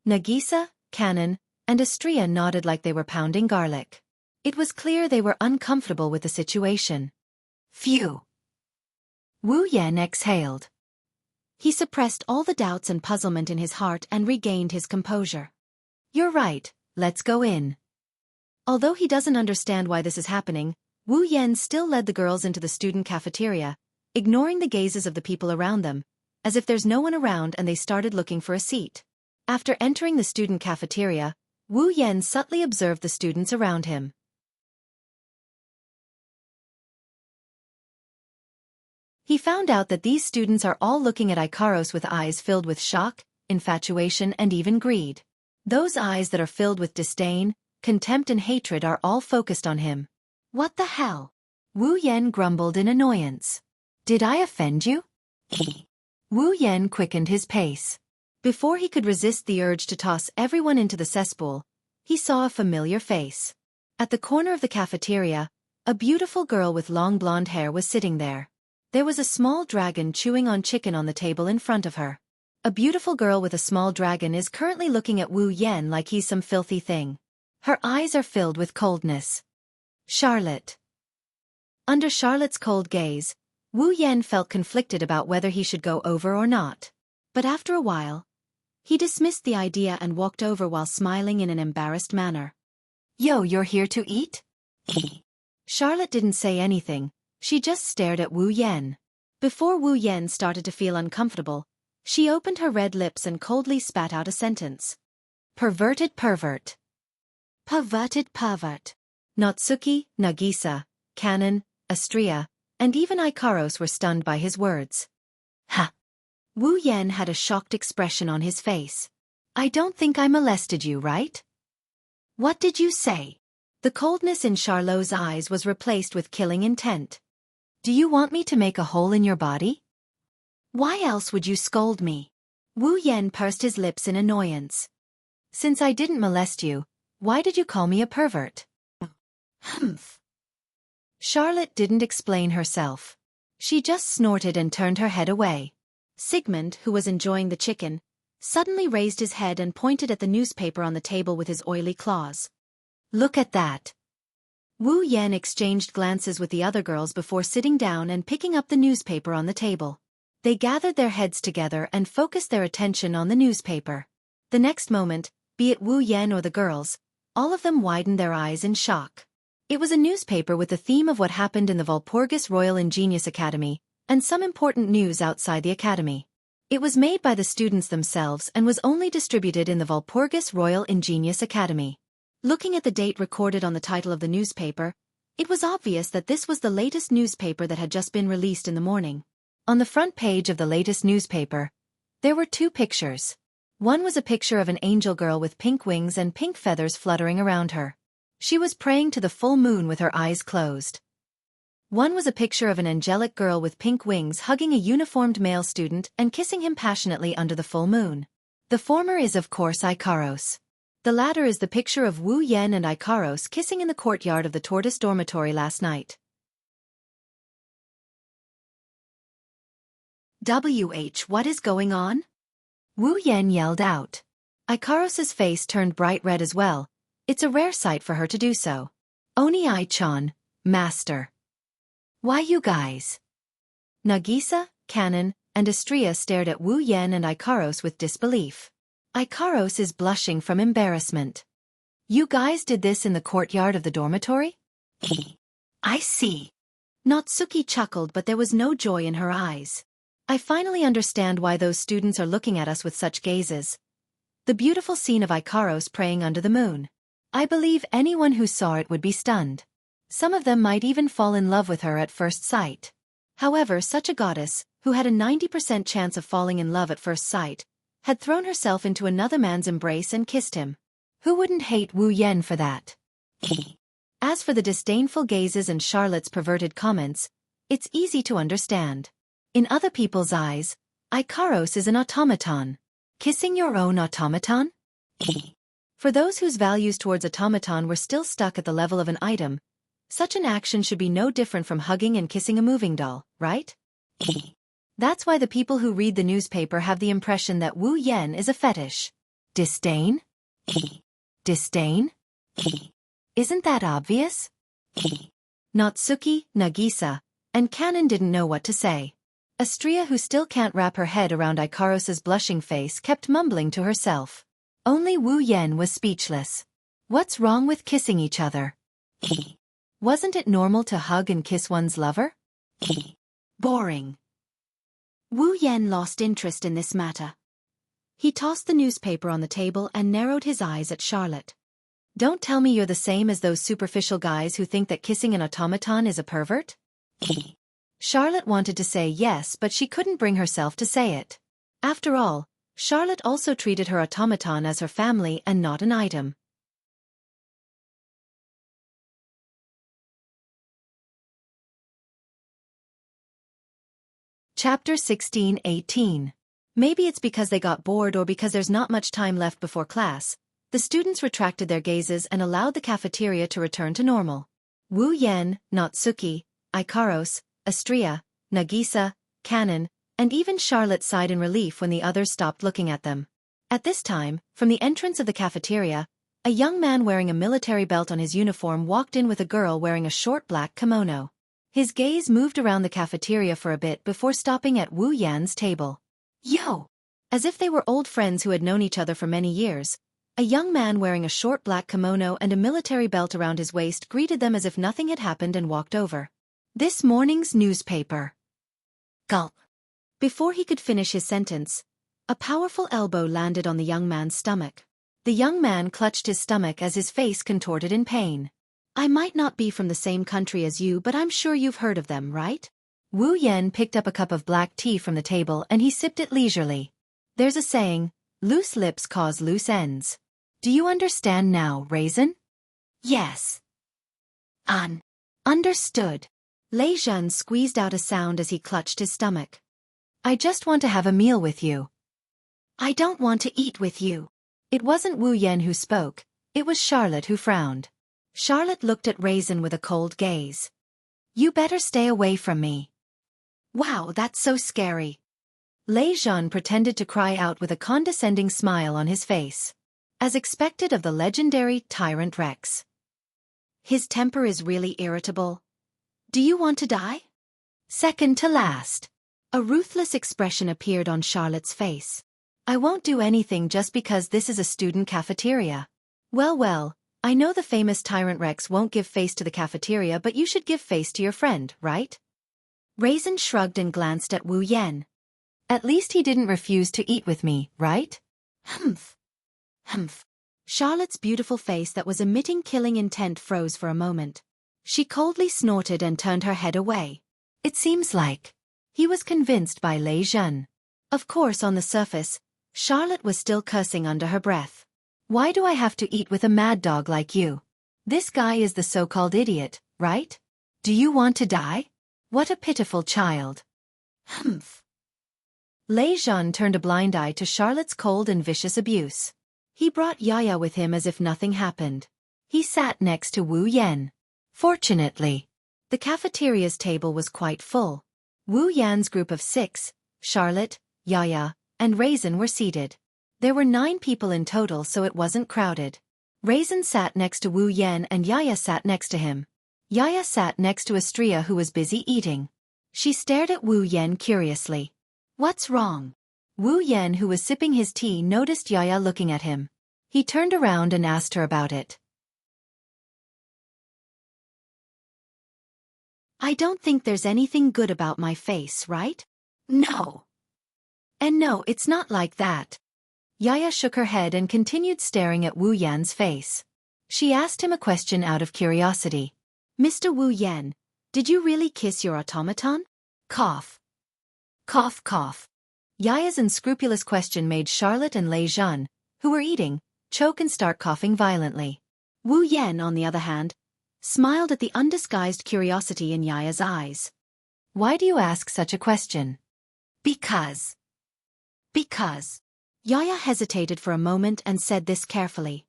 Nagisa, Kanon, and Astria nodded like they were pounding garlic. It was clear they were uncomfortable with the situation. Phew. Wu Yan exhaled. He suppressed all the doubts and puzzlement in his heart and regained his composure. You're right, let's go in. Although he doesn't understand why this is happening, Wu Yan still led the girls into the student cafeteria, ignoring the gazes of the people around them, as if there's no one around, and they started looking for a seat. After entering the student cafeteria, Wu Yan subtly observed the students around him. He found out that these students are all looking at Ikaros with eyes filled with shock, infatuation and even greed. Those eyes that are filled with disdain, contempt and hatred are all focused on him. What the hell? Wu Yan grumbled in annoyance. Did I offend you? Wu Yan quickened his pace. Before he could resist the urge to toss everyone into the cesspool, he saw a familiar face. At the corner of the cafeteria, a beautiful girl with long blonde hair was sitting there. There was a small dragon chewing on chicken on the table in front of her. A beautiful girl with a small dragon is currently looking at Wu Yan like he's some filthy thing. Her eyes are filled with coldness. Charlotte. Under Charlotte's cold gaze, Wu Yan felt conflicted about whether he should go over or not. But after a while, He dismissed the idea and walked over while smiling in an embarrassed manner. Yo, you're here to eat? Charlotte didn't say anything, she just stared at Wu Yan. Before Wu Yan started to feel uncomfortable, she opened her red lips and coldly spat out a sentence. Perverted pervert. Perverted pervert. Natsuki, Nagisa, Kanon, Astria, and even Ikaros were stunned by his words. Ha! Wu Yan had a shocked expression on his face. I don't think I molested you, right? What did you say? The coldness in Charlot's eyes was replaced with killing intent. Do you want me to make a hole in your body? Why else would you scold me? Wu Yan pursed his lips in annoyance. Since I didn't molest you, why did you call me a pervert? Humph. Charlotte didn't explain herself. She just snorted and turned her head away. Sigmund, who was enjoying the chicken, suddenly raised his head and pointed at the newspaper on the table with his oily claws. Look at that. Wu Yan exchanged glances with the other girls before sitting down and picking up the newspaper on the table. They gathered their heads together and focused their attention on the newspaper. The next moment, be it Wu Yan or the girls, all of them widened their eyes in shock. It was a newspaper with the theme of what happened in the Walpurgis Royal Ingenious Academy, and some important news outside the academy. It was made by the students themselves and was only distributed in the Walpurgis Royal Ingenious Academy. Looking at the date recorded on the title of the newspaper, it was obvious that this was the latest newspaper that had just been released in the morning. On the front page of the latest newspaper, there were two pictures. One was a picture of an angel girl with pink wings and pink feathers fluttering around her. She was praying to the full moon with her eyes closed. One was a picture of an angelic girl with pink wings hugging a uniformed male student and kissing him passionately under the full moon. The former is of course Ikaros. The latter is the picture of Wu Yan and Ikaros kissing in the courtyard of the Tortoise Dormitory last night. What is going on? Wu Yan yelled out. Ikaros's face turned bright red as well. It's a rare sight for her to do so. Oni-chan, master. Why you guys? Nagisa, Kanon, and Astria stared at Wu Yan and Ikaros with disbelief. Ikaros is blushing from embarrassment. You guys did this in the courtyard of the dormitory? I see. Natsuki chuckled, but there was no joy in her eyes. I finally understand why those students are looking at us with such gazes. The beautiful scene of Ikaros praying under the moon. I believe anyone who saw it would be stunned. Some of them might even fall in love with her at first sight. However, such a goddess, who had a 90% chance of falling in love at first sight, had thrown herself into another man's embrace and kissed him. Who wouldn't hate Wu Yan for that? As for the disdainful gazes and Charlotte's perverted comments, it's easy to understand. In other people's eyes, Ikaros is an automaton. Kissing your own automaton? For those whose values towards automaton were still stuck at the level of an item, such an action should be no different from hugging and kissing a moving doll, right? That's why the people who read the newspaper have the impression that Wu Yan is a fetish. Disdain? Disdain? Isn't that obvious? Natsuki, Nagisa, and Kanon didn't know what to say. Astria, who still can't wrap her head around Ikaros's blushing face, kept mumbling to herself. Only Wu Yan was speechless. What's wrong with kissing each other? Wasn't it normal to hug and kiss one's lover? Boring. Wu Yan lost interest in this matter. He tossed the newspaper on the table and narrowed his eyes at Charlotte. Don't tell me you're the same as those superficial guys who think that kissing an automaton is a pervert? Charlotte wanted to say yes, but she couldn't bring herself to say it. After all, Charlotte also treated her automaton as her family and not an item. Chapter 16-18. Maybe it's because they got bored or because there's not much time left before class. The students retracted their gazes and allowed the cafeteria to return to normal. Wu Yan, Natsuki, Ikaros, Astria, Nagisa, Kanon, and even Charlotte sighed in relief when the others stopped looking at them. At this time, from the entrance of the cafeteria, a young man wearing a military belt on his uniform walked in with a girl wearing a short black kimono. His gaze moved around the cafeteria for a bit before stopping at Wu Yan's table. Yo! As if they were old friends who had known each other for many years, a young man wearing a short black kimono and a military belt around his waist greeted them as if nothing had happened and walked over. This morning's newspaper. Gulp. Before he could finish his sentence, a powerful elbow landed on the young man's stomach. The young man clutched his stomach as his face contorted in pain. I might not be from the same country as you, but I'm sure you've heard of them, right? Wu Yan picked up a cup of black tea from the table and he sipped it leisurely. There's a saying, loose lips cause loose ends. Do you understand now, Raisin? Yes. Understood. Lei Zhen squeezed out a sound as he clutched his stomach. I just want to have a meal with you. I don't want to eat with you. It wasn't Wu Yan who spoke, it was Charlotte who frowned. Charlotte looked at Raisin with a cold gaze. You better stay away from me. Wow, that's so scary. Lei Zhen pretended to cry out with a condescending smile on his face. As expected of the legendary Tyrant Rex. His temper is really irritable. Do you want to die? Second to last. A ruthless expression appeared on Charlotte's face. I won't do anything just because this is a student cafeteria. Well, I know the famous Tyrant Rex won't give face to the cafeteria, but you should give face to your friend, right? Raisin shrugged and glanced at Wu Yan. At least he didn't refuse to eat with me, right? Humph. Charlotte's beautiful face that was emitting killing intent froze for a moment. She coldly snorted and turned her head away. It seems like he was convinced by Lei Zhen. Of course, on the surface, Charlotte was still cursing under her breath. Why do I have to eat with a mad dog like you? This guy is the so-called idiot, right? Do you want to die? What a pitiful child. Humph. Lei Zhen turned a blind eye to Charlotte's cold and vicious abuse. He brought Yaya with him as if nothing happened. He sat next to Wu Yan. Fortunately, the cafeteria's table was quite full. Wu Yan's group of 6, Charlotte, Yaya, and Raisin were seated. There were 9 people in total, so it wasn't crowded. Raisin sat next to Wu Yan and Yaya sat next to him. Yaya sat next to Astria, who was busy eating. She stared at Wu Yan curiously. What's wrong? Wu Yan, who was sipping his tea, noticed Yaya looking at him. He turned around and asked her about it. I don't think there's anything good about my face, right? No. And no, it's not like that. Yaya shook her head and continued staring at Wu Yan's face. She asked him a question out of curiosity. Mr. Wu Yan, did you really kiss your automaton? Cough. Cough, cough. Yaya's unscrupulous question made Charlotte and Lei Zhen, who were eating, choke and start coughing violently. Wu Yan, on the other hand, smiled at the undisguised curiosity in Yaya's eyes. Why do you ask such a question? Because. Yaya hesitated for a moment and said this carefully.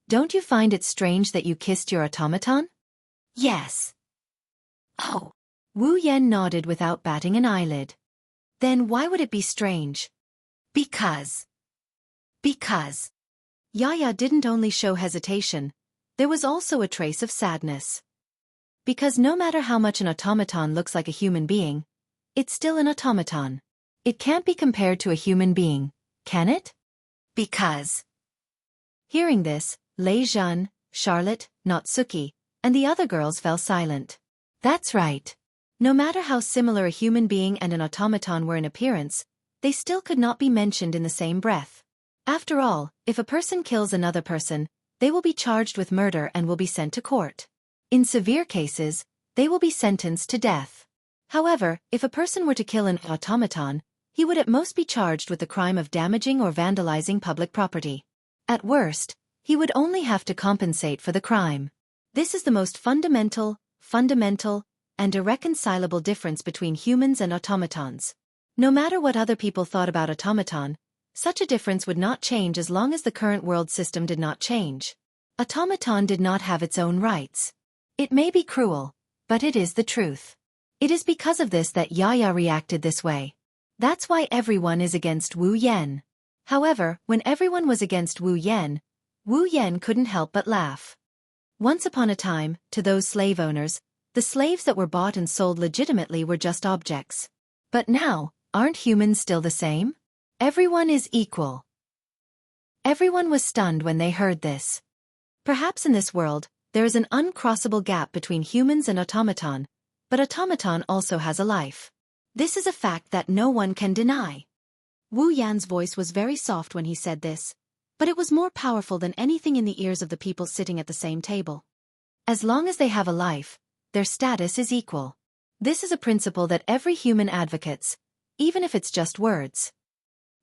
Don't you find it strange that you kissed your automaton? Yes. Oh. Wu Yan nodded without batting an eyelid. Then why would it be strange? Because. Yaya didn't only show hesitation, there was also a trace of sadness. Because no matter how much an automaton looks like a human being, it's still an automaton. It can't be compared to a human being, can it? Because. Hearing this, Lei Zhen, Charlotte, Natsuki, and the other girls fell silent. That's right. No matter how similar a human being and an automaton were in appearance, they still could not be mentioned in the same breath. After all, if a person kills another person, they will be charged with murder and will be sent to court. In severe cases, they will be sentenced to death. However, if a person were to kill an automaton, he would at most be charged with the crime of damaging or vandalizing public property. At worst, he would only have to compensate for the crime. This is the most fundamental, and irreconcilable difference between humans and automatons. No matter what other people thought about automaton, such a difference would not change as long as the current world system did not change. Automaton did not have its own rights. It may be cruel, but it is the truth. It is because of this that Yaya reacted this way. That's why everyone is against Wu Yan. However, when everyone was against Wu Yan couldn't help but laugh. Once upon a time, to those slave owners, the slaves that were bought and sold legitimately were just objects. But now, aren't humans still the same? Everyone is equal. Everyone was stunned when they heard this. Perhaps in this world, there is an uncrossable gap between humans and automaton, but automaton also has a life. This is a fact that no one can deny. Wu Yan's voice was very soft when he said this, but it was more powerful than anything in the ears of the people sitting at the same table. As long as they have a life, their status is equal. This is a principle that every human advocates, even if it's just words.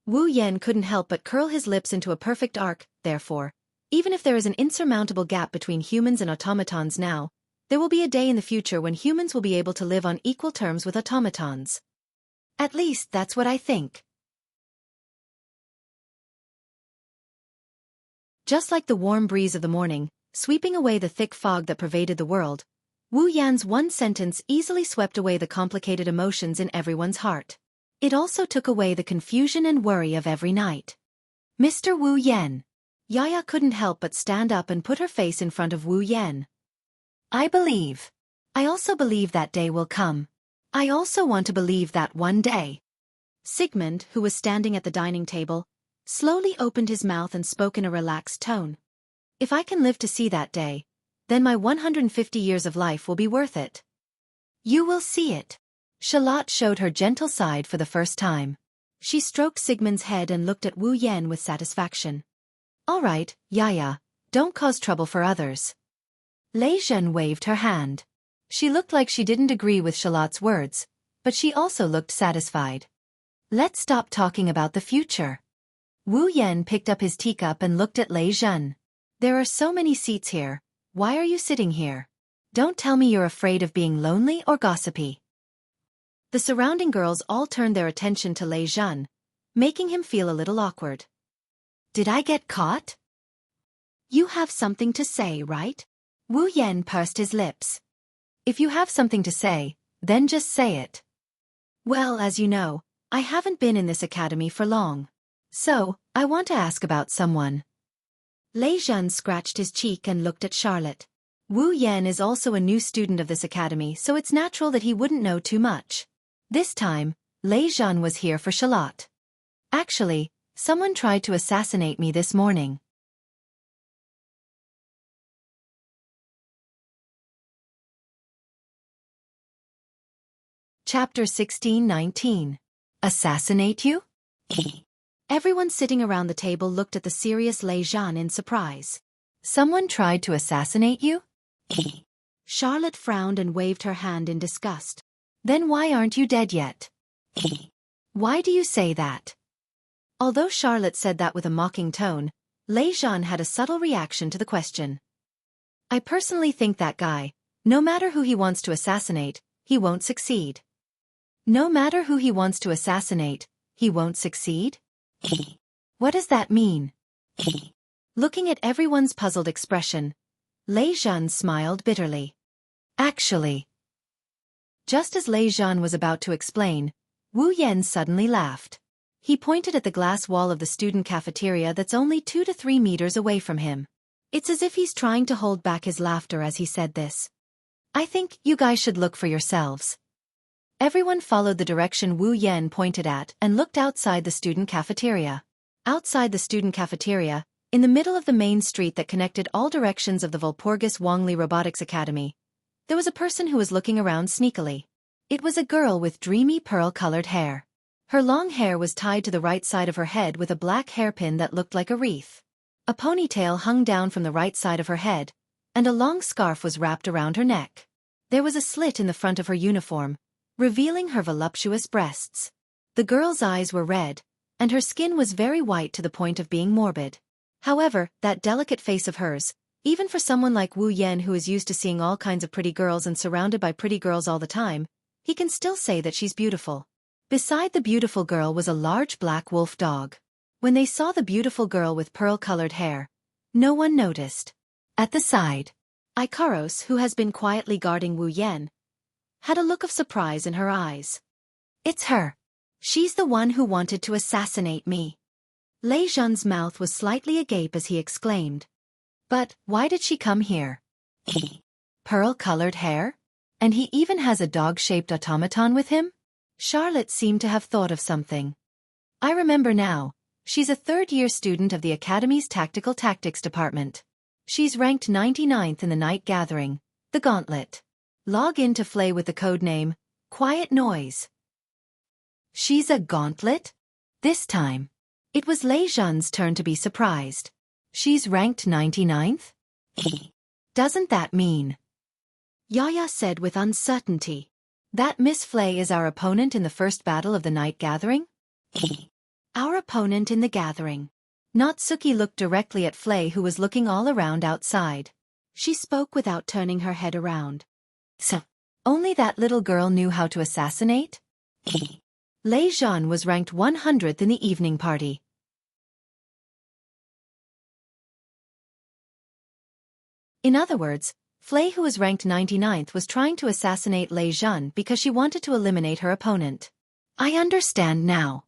Wu Yan couldn't help but curl his lips into a perfect arc. Therefore, even if there is an insurmountable gap between humans and automatons now, there will be a day in the future when humans will be able to live on equal terms with automatons. At least that's what I think. Just like the warm breeze of the morning, sweeping away the thick fog that pervaded the world, Wu Yan's one sentence easily swept away the complicated emotions in everyone's heart. It also took away the confusion and worry of every night. Mr. Wu Yan. Yaya couldn't help but stand up and put her face in front of Wu Yan. I also believe that day will come. I also want to believe that one day. Sigmund, who was standing at the dining table, slowly opened his mouth and spoke in a relaxed tone. If I can live to see that day, then my 150 years of life will be worth it. You will see it. Charlotte showed her gentle side for the first time. She stroked Sigmund's head and looked at Wu Yan with satisfaction. All right, Yaya, don't cause trouble for others. Lei Zhen waved her hand. She looked like she didn't agree with Charlotte's words, but she also looked satisfied. Let's stop talking about the future. Wu Yan picked up his teacup and looked at Lei Zhen. There are so many seats here. Why are you sitting here? Don't tell me you're afraid of being lonely or gossipy. The surrounding girls all turned their attention to Lei Zhen, making him feel a little awkward. Did I get caught? You have something to say, right? Wu Yan pursed his lips. If you have something to say, then just say it. Well, as you know, I haven't been in this academy for long. So, I want to ask about someone. Lei Zhen scratched his cheek and looked at Charlotte. Wu Yan is also a new student of this academy, so it's natural that he wouldn't know too much. This time, Lei Zhen was here for Charlotte. Actually, someone tried to assassinate me this morning. Chapter 16-19. Assassinate you? Everyone sitting around the table looked at the serious Lei Zhen in surprise. Someone tried to assassinate you? Charlotte frowned and waved her hand in disgust. Then why aren't you dead yet? Why do you say that? Although Charlotte said that with a mocking tone, Lei Zhen had a subtle reaction to the question. I personally think that guy, no matter who he wants to assassinate, he won't succeed. No matter who he wants to assassinate, he won't succeed? What does that mean? Looking at everyone's puzzled expression, Lei Zhen smiled bitterly. Actually. Just as Lei Zhen was about to explain, Wu Yan suddenly laughed. He pointed at the glass wall of the student cafeteria that's only 2 to 3 meters away from him. It's as if he's trying to hold back his laughter as he said this. I think you guys should look for yourselves. Everyone followed the direction Wu Yan pointed at and looked outside the student cafeteria. Outside the student cafeteria, in the middle of the main street that connected all directions of the Walpurgis Wangli Robotics Academy, there was a person who was looking around sneakily. It was a girl with dreamy pearl-colored hair. Her long hair was tied to the right side of her head with a black hairpin that looked like a wreath. A ponytail hung down from the right side of her head, and a long scarf was wrapped around her neck. There was a slit in the front of her uniform, revealing her voluptuous breasts. The girl's eyes were red, and her skin was very white to the point of being morbid. However, that delicate face of hers, even for someone like Wu Yan who is used to seeing all kinds of pretty girls and surrounded by pretty girls all the time, he can still say that she's beautiful. Beside the beautiful girl was a large black wolf dog. When they saw the beautiful girl with pearl-colored hair, no one noticed. At the side, Ikaros, who has been quietly guarding Wu Yan, had a look of surprise in her eyes. It's her. She's the one who wanted to assassinate me. Lei Zhen's mouth was slightly agape as he exclaimed. But why did she come here? Pearl-colored hair? And he even has a dog-shaped automaton with him? Charlotte seemed to have thought of something. I remember now. She's a third-year student of the Academy's Tactical Tactics Department. She's ranked 99th in the night gathering, the Gauntlet. Log in to Flay with the codename, Quiet Noise. She's a gauntlet? This time, it was Lei Zhan's turn to be surprised. She's ranked 99th? Doesn't that mean? Yaya said with uncertainty. That Miss Flay is our opponent in the first battle of the night gathering? Our opponent in the gathering. Natsuki looked directly at Flay, who was looking all around outside. She spoke without turning her head around. So, only that little girl knew how to assassinate? Lei Zhan was ranked 100th in the evening party. In other words, Flay, who was ranked 99th, was trying to assassinate Lei Zhan because she wanted to eliminate her opponent. I understand now.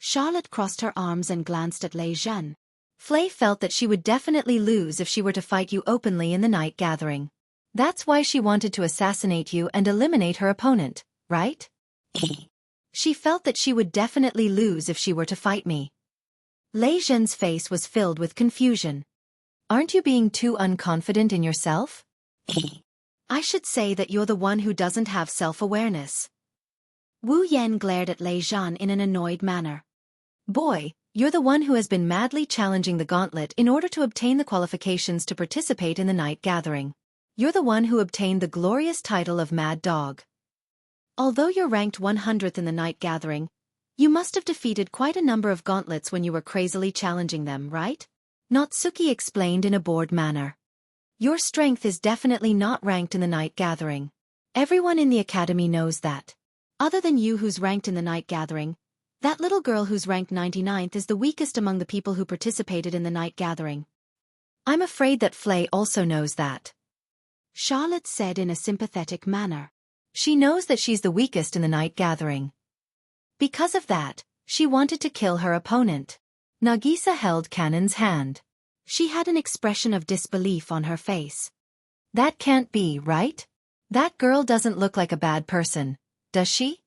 Charlotte crossed her arms and glanced at Lei Zhan. Flay felt that she would definitely lose if she were to fight you openly in the night gathering. That's why she wanted to assassinate you and eliminate her opponent, right? She felt that she would definitely lose if she were to fight me. Lei Zhan's face was filled with confusion. Aren't you being too unconfident in yourself? I should say that you're the one who doesn't have self-awareness. Wu Yan glared at Lei Zhan in an annoyed manner. Boy, you're the one who has been madly challenging the gauntlet in order to obtain the qualifications to participate in the night gathering. You're the one who obtained the glorious title of Mad Dog. Although you're ranked 100th in the night gathering, you must have defeated quite a number of gauntlets when you were crazily challenging them, right? Natsuki explained in a bored manner. Your strength is definitely not ranked in the night gathering. Everyone in the academy knows that. Other than you, who's ranked in the night gathering, that little girl who's ranked 99th is the weakest among the people who participated in the night gathering. I'm afraid that Flay also knows that. Charlotte said in a sympathetic manner. She knows that she's the weakest in the night gathering. Because of that, she wanted to kill her opponent. Nagisa held Cannon's hand. She had an expression of disbelief on her face. That can't be, right? That girl doesn't look like a bad person, does she?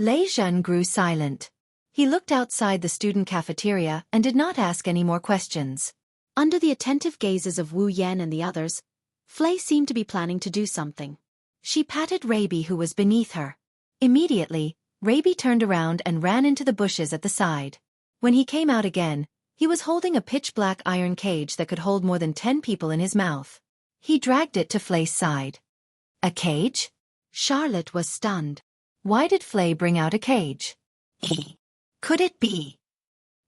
Lei Zhan grew silent. He looked outside the student cafeteria and did not ask any more questions. Under the attentive gazes of Wu Yan and the others, Flay seemed to be planning to do something. She patted Raby, who was beneath her. Immediately, Raby turned around and ran into the bushes at the side. When he came out again, he was holding a pitch-black iron cage that could hold more than 10 people in his mouth. He dragged it to Flay's side. A cage? Charlotte was stunned. Why did Flay bring out a cage? Could it be?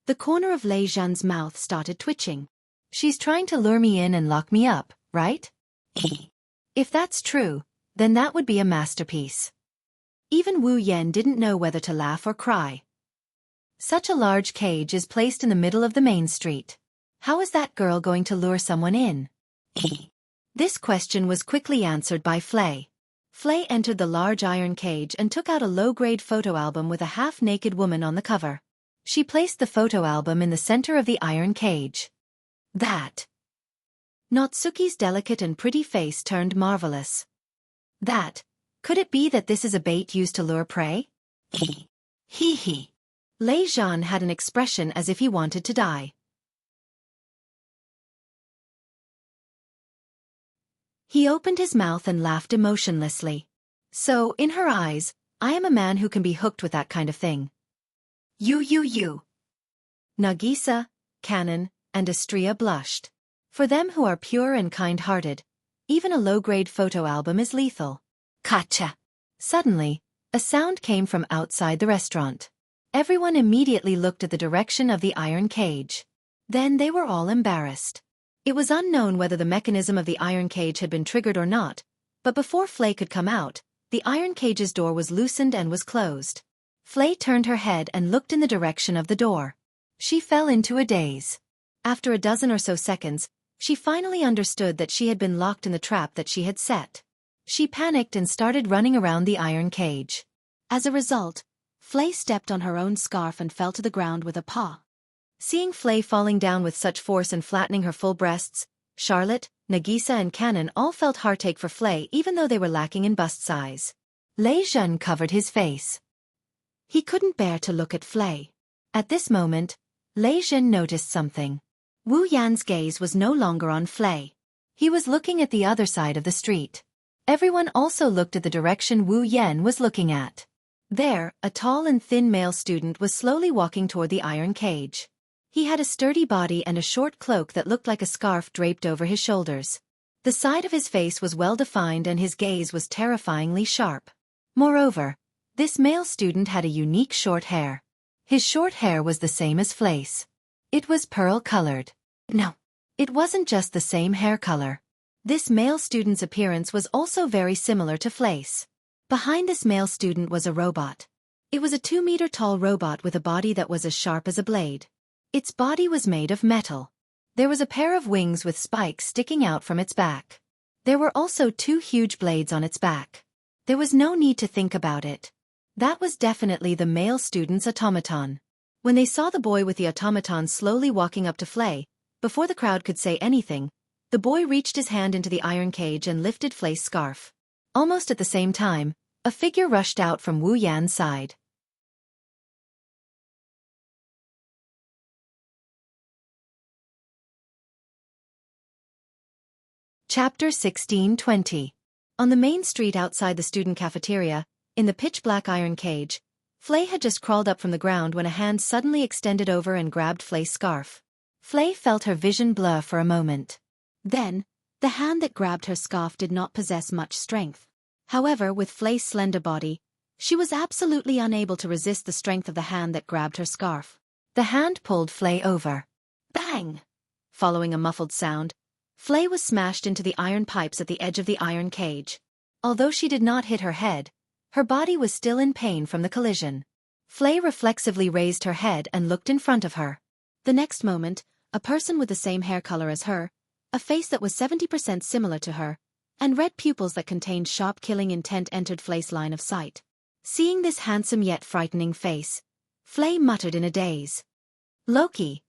The corner of Lei Zhan's mouth started twitching. She's trying to lure me in and lock me up, right? If that's true, then that would be a masterpiece. Even Wu Yan didn't know whether to laugh or cry. Such a large cage is placed in the middle of the main street. How is that girl going to lure someone in? This question was quickly answered by Flay. Flay entered the large iron cage and took out a low-grade photo album with a half-naked woman on the cover. She placed the photo album in the center of the iron cage. That. Natsuki's delicate and pretty face turned marvelous. That. Could it be that this is a bait used to lure prey? Hee. Lei Zhan had an expression as if he wanted to die. He opened his mouth and laughed emotionlessly. So, in her eyes, I am a man who can be hooked with that kind of thing. You. Nagisa, Cannon, and Astria blushed. For them who are pure and kind-hearted, even a low-grade photo album is lethal. Kacha! Suddenly, a sound came from outside the restaurant. Everyone immediately looked at the direction of the iron cage. Then they were all embarrassed. It was unknown whether the mechanism of the iron cage had been triggered or not, but before Flay could come out, the iron cage's door was loosened and was closed. Flay turned her head and looked in the direction of the door. She fell into a daze. After a dozen or so seconds, she finally understood that she had been locked in the trap that she had set. She panicked and started running around the iron cage. As a result, Flay stepped on her own scarf and fell to the ground with a paw. Seeing Flay falling down with such force and flattening her full breasts, Charlotte, Nagisa and Cannon all felt heartache for Flay even though they were lacking in bust size. Lei Zhan covered his face. He couldn't bear to look at Flay. At this moment, Lei Zhen noticed something. Wu Yan's gaze was no longer on Flay. He was looking at the other side of the street. Everyone also looked at the direction Wu Yan was looking at. There, a tall and thin male student was slowly walking toward the iron cage. He had a sturdy body and a short cloak that looked like a scarf draped over his shoulders. The side of his face was well-defined and his gaze was terrifyingly sharp. Moreover, this male student had a unique short hair. His short hair was the same as Flay's. It was pearl-colored. No, it wasn't just the same hair color. This male student's appearance was also very similar to Flay's. Behind this male student was a robot. It was a 2-meter-tall robot with a body that was as sharp as a blade. Its body was made of metal. There was a pair of wings with spikes sticking out from its back. There were also 2 huge blades on its back. There was no need to think about it. That was definitely the male student's automaton. When they saw the boy with the automaton slowly walking up to Flay, before the crowd could say anything, the boy reached his hand into the iron cage and lifted Flay's scarf. Almost at the same time, a figure rushed out from Wu Yan's side. Chapter 16:20. On the main street outside the student cafeteria, in the pitch-black iron cage, Flay had just crawled up from the ground when a hand suddenly extended over and grabbed Flay's scarf. Flay felt her vision blur for a moment. Then, the hand that grabbed her scarf did not possess much strength. However, with Flay's slender body, she was absolutely unable to resist the strength of the hand that grabbed her scarf. The hand pulled Flay over. Bang! Following a muffled sound, Flay was smashed into the iron pipes at the edge of the iron cage. Although she did not hit her head, her body was still in pain from the collision. Flay reflexively raised her head and looked in front of her. The next moment, a person with the same hair color as her, a face that was 70% similar to her, and red pupils that contained sharp killing intent entered Flay's line of sight. Seeing this handsome yet frightening face, Flay muttered in a daze. Loki.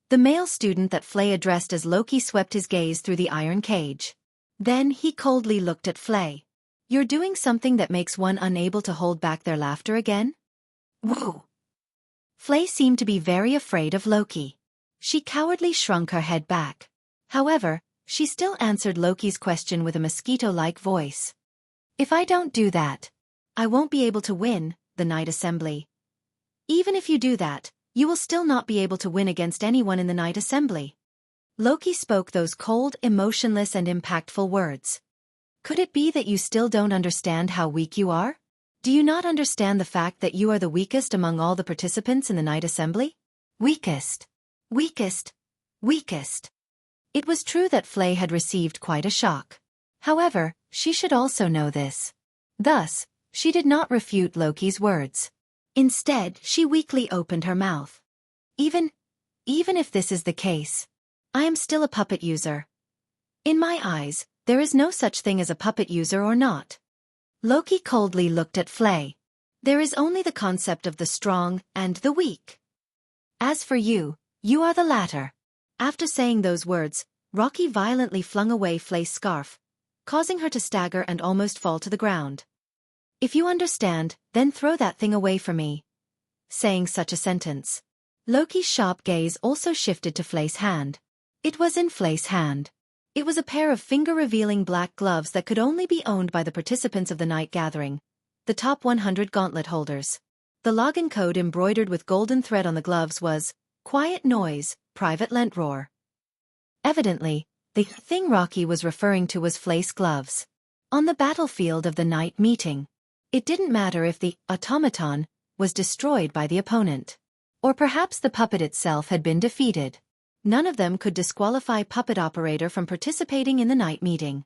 The male student that Flay addressed as Loki swept his gaze through the iron cage. Then he coldly looked at Flay. You're doing something that makes one unable to hold back their laughter again? Whoa! Flay seemed to be very afraid of Loki. She cowardly shrunk her head back. However, she still answered Loki's question with a mosquito-like voice. If I don't do that, I won't be able to win the night assembly. Even if you do that, you will still not be able to win against anyone in the night assembly. Loki spoke those cold, emotionless and impactful words. Could it be that you still don't understand how weak you are? Do you not understand the fact that you are the weakest among all the participants in the night assembly? Weakest. Weakest. Weakest. It was true that Flay had received quite a shock. However, she should also know this. Thus, she did not refute Loki's words. Instead, she weakly opened her mouth. Even if this is the case, I am still a puppet user. In my eyes, there is no such thing as a puppet user or not. Loki coldly looked at Flay. There is only the concept of the strong and the weak. As for you, you are the latter. After saying those words, Rocky violently flung away Flay's scarf, causing her to stagger and almost fall to the ground. If you understand, then throw that thing away for me. Saying such a sentence, Loki's sharp gaze also shifted to Flay's hand. It was in Flay's hand. It was a pair of finger-revealing black gloves that could only be owned by the participants of the night gathering, the top 100 gauntlet holders. The login code embroidered with golden thread on the gloves was, Quiet Noise, Private Lent Roar. Evidently, the thing Rocky was referring to was Flay's gloves. On the battlefield of the night meeting, it didn't matter if the automaton was destroyed by the opponent, or perhaps the puppet itself had been defeated. None of them could disqualify puppet operator from participating in the night meeting.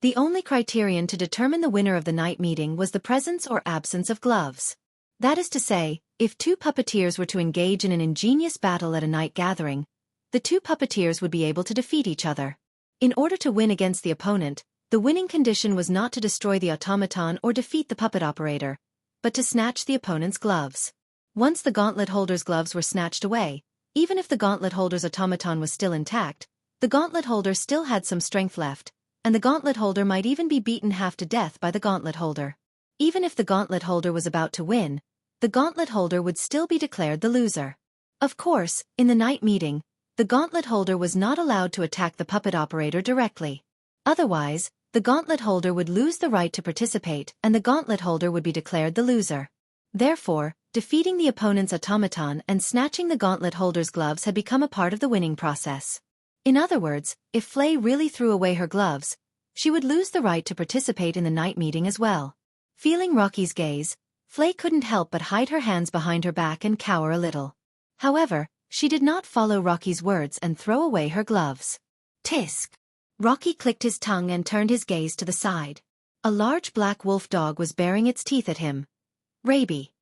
The only criterion to determine the winner of the night meeting was the presence or absence of gloves. That is to say, if 2 puppeteers were to engage in an ingenious battle at a night gathering, the 2 puppeteers would be able to defeat each other. In order to win against the opponent, the winning condition was not to destroy the automaton or defeat the puppet operator, but to snatch the opponent's gloves. Once the gauntlet holder's gloves were snatched away, even if the gauntlet holder's automaton was still intact, the gauntlet holder still had some strength left, and the gauntlet holder might even be beaten half to death by the gauntlet holder. Even if the gauntlet holder was about to win, the gauntlet holder would still be declared the loser. Of course, in the night meeting, the gauntlet holder was not allowed to attack the puppet operator directly. Otherwise, the gauntlet holder would lose the right to participate and the gauntlet holder would be declared the loser. Therefore, defeating the opponent's automaton and snatching the gauntlet holder's gloves had become a part of the winning process. In other words, if Flay really threw away her gloves, she would lose the right to participate in the night meeting as well. Feeling Rocky's gaze, Flay couldn't help but hide her hands behind her back and cower a little. However, she did not follow Rocky's words and throw away her gloves. Tisk! Rocky clicked his tongue and turned his gaze to the side. A large black wolf dog was baring its teeth at him. Raby.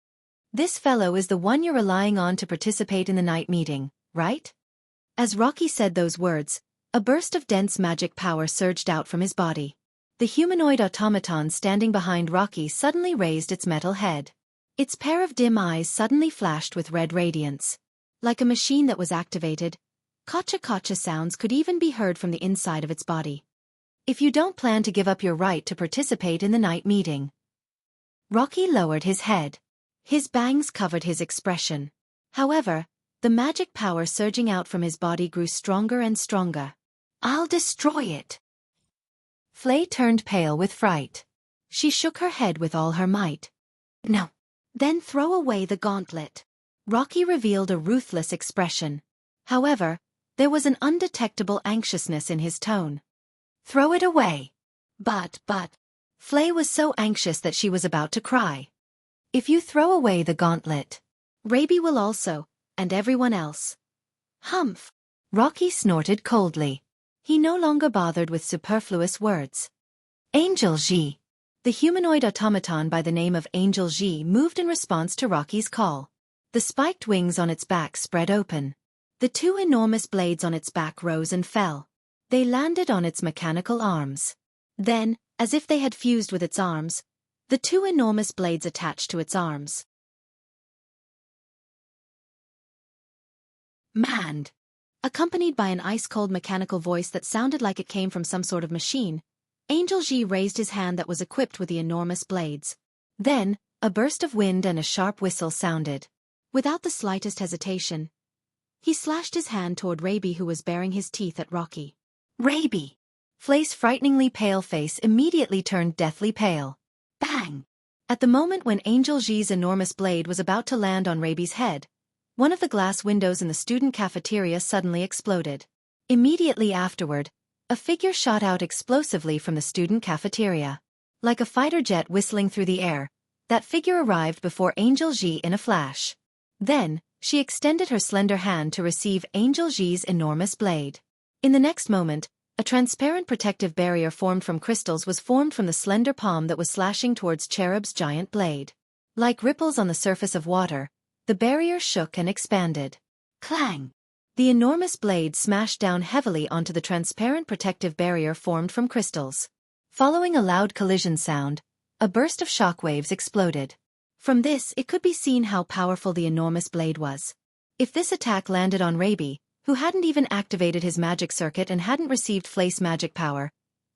This fellow is the one you're relying on to participate in the night meeting, right? As Rocky said those words, a burst of dense magic power surged out from his body. The humanoid automaton standing behind Rocky suddenly raised its metal head. Its pair of dim eyes suddenly flashed with red radiance. Like a machine that was activated, kacha-kacha sounds could even be heard from the inside of its body. If you don't plan to give up your right to participate in the night meeting. Rocky lowered his head. His bangs covered his expression. However, the magic power surging out from his body grew stronger and stronger. I'll destroy it. Flay turned pale with fright. She shook her head with all her might. No. Then throw away the gauntlet. Rocky revealed a ruthless expression. However, there was an undetectable anxiousness in his tone. Throw it away. But. Flay was so anxious that she was about to cry. If you throw away the gauntlet, Raby will also, and everyone else. Humph! Rocky snorted coldly. He no longer bothered with superfluous words. Angel Ji. The humanoid automaton by the name of Angel Ji moved in response to Rocky's call. The spiked wings on its back spread open. The two enormous blades on its back rose and fell. They landed on its mechanical arms. Then, as if they had fused with its arms, the two enormous blades attached to its arms. Mand! Accompanied by an ice-cold mechanical voice that sounded like it came from some sort of machine, Angel Ji raised his hand that was equipped with the enormous blades. Then, a burst of wind and a sharp whistle sounded. Without the slightest hesitation, he slashed his hand toward Raby, who was baring his teeth at Rocky. Raby! Flay's frighteningly pale face immediately turned deathly pale. Bang! At the moment when Angel Ji's enormous blade was about to land on Raby's head, one of the glass windows in the student cafeteria suddenly exploded. Immediately afterward, a figure shot out explosively from the student cafeteria. Like a fighter jet whistling through the air, that figure arrived before Angel Ji in a flash. Then, she extended her slender hand to receive Angel Ji's enormous blade. In the next moment, a transparent protective barrier formed from crystals was formed from the slender palm that was slashing towards Cherub's giant blade. Like ripples on the surface of water, the barrier shook and expanded. Clang! The enormous blade smashed down heavily onto the transparent protective barrier formed from crystals. Following a loud collision sound, a burst of shockwaves exploded. From this it could be seen how powerful the enormous blade was. If this attack landed on Raby, who hadn't even activated his magic circuit and hadn't received Flay's magic power,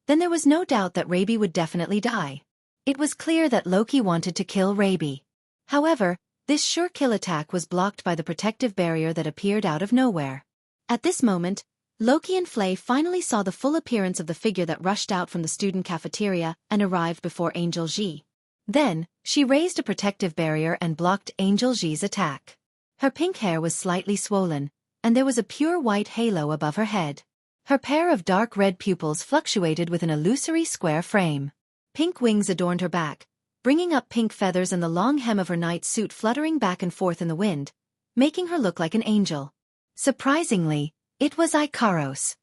then there was no doubt that Raby would definitely die. It was clear that Loki wanted to kill Raby. However, this sure kill attack was blocked by the protective barrier that appeared out of nowhere. At this moment, Loki and Flay finally saw the full appearance of the figure that rushed out from the student cafeteria and arrived before Angel Ji. Then, she raised a protective barrier and blocked Angel Ji's attack. Her pink hair was slightly swollen, and there was a pure white halo above her head. Her pair of dark red pupils fluctuated with an illusory square frame. Pink wings adorned her back, bringing up pink feathers and the long hem of her night suit fluttering back and forth in the wind, making her look like an angel. Surprisingly, it was Ikaros.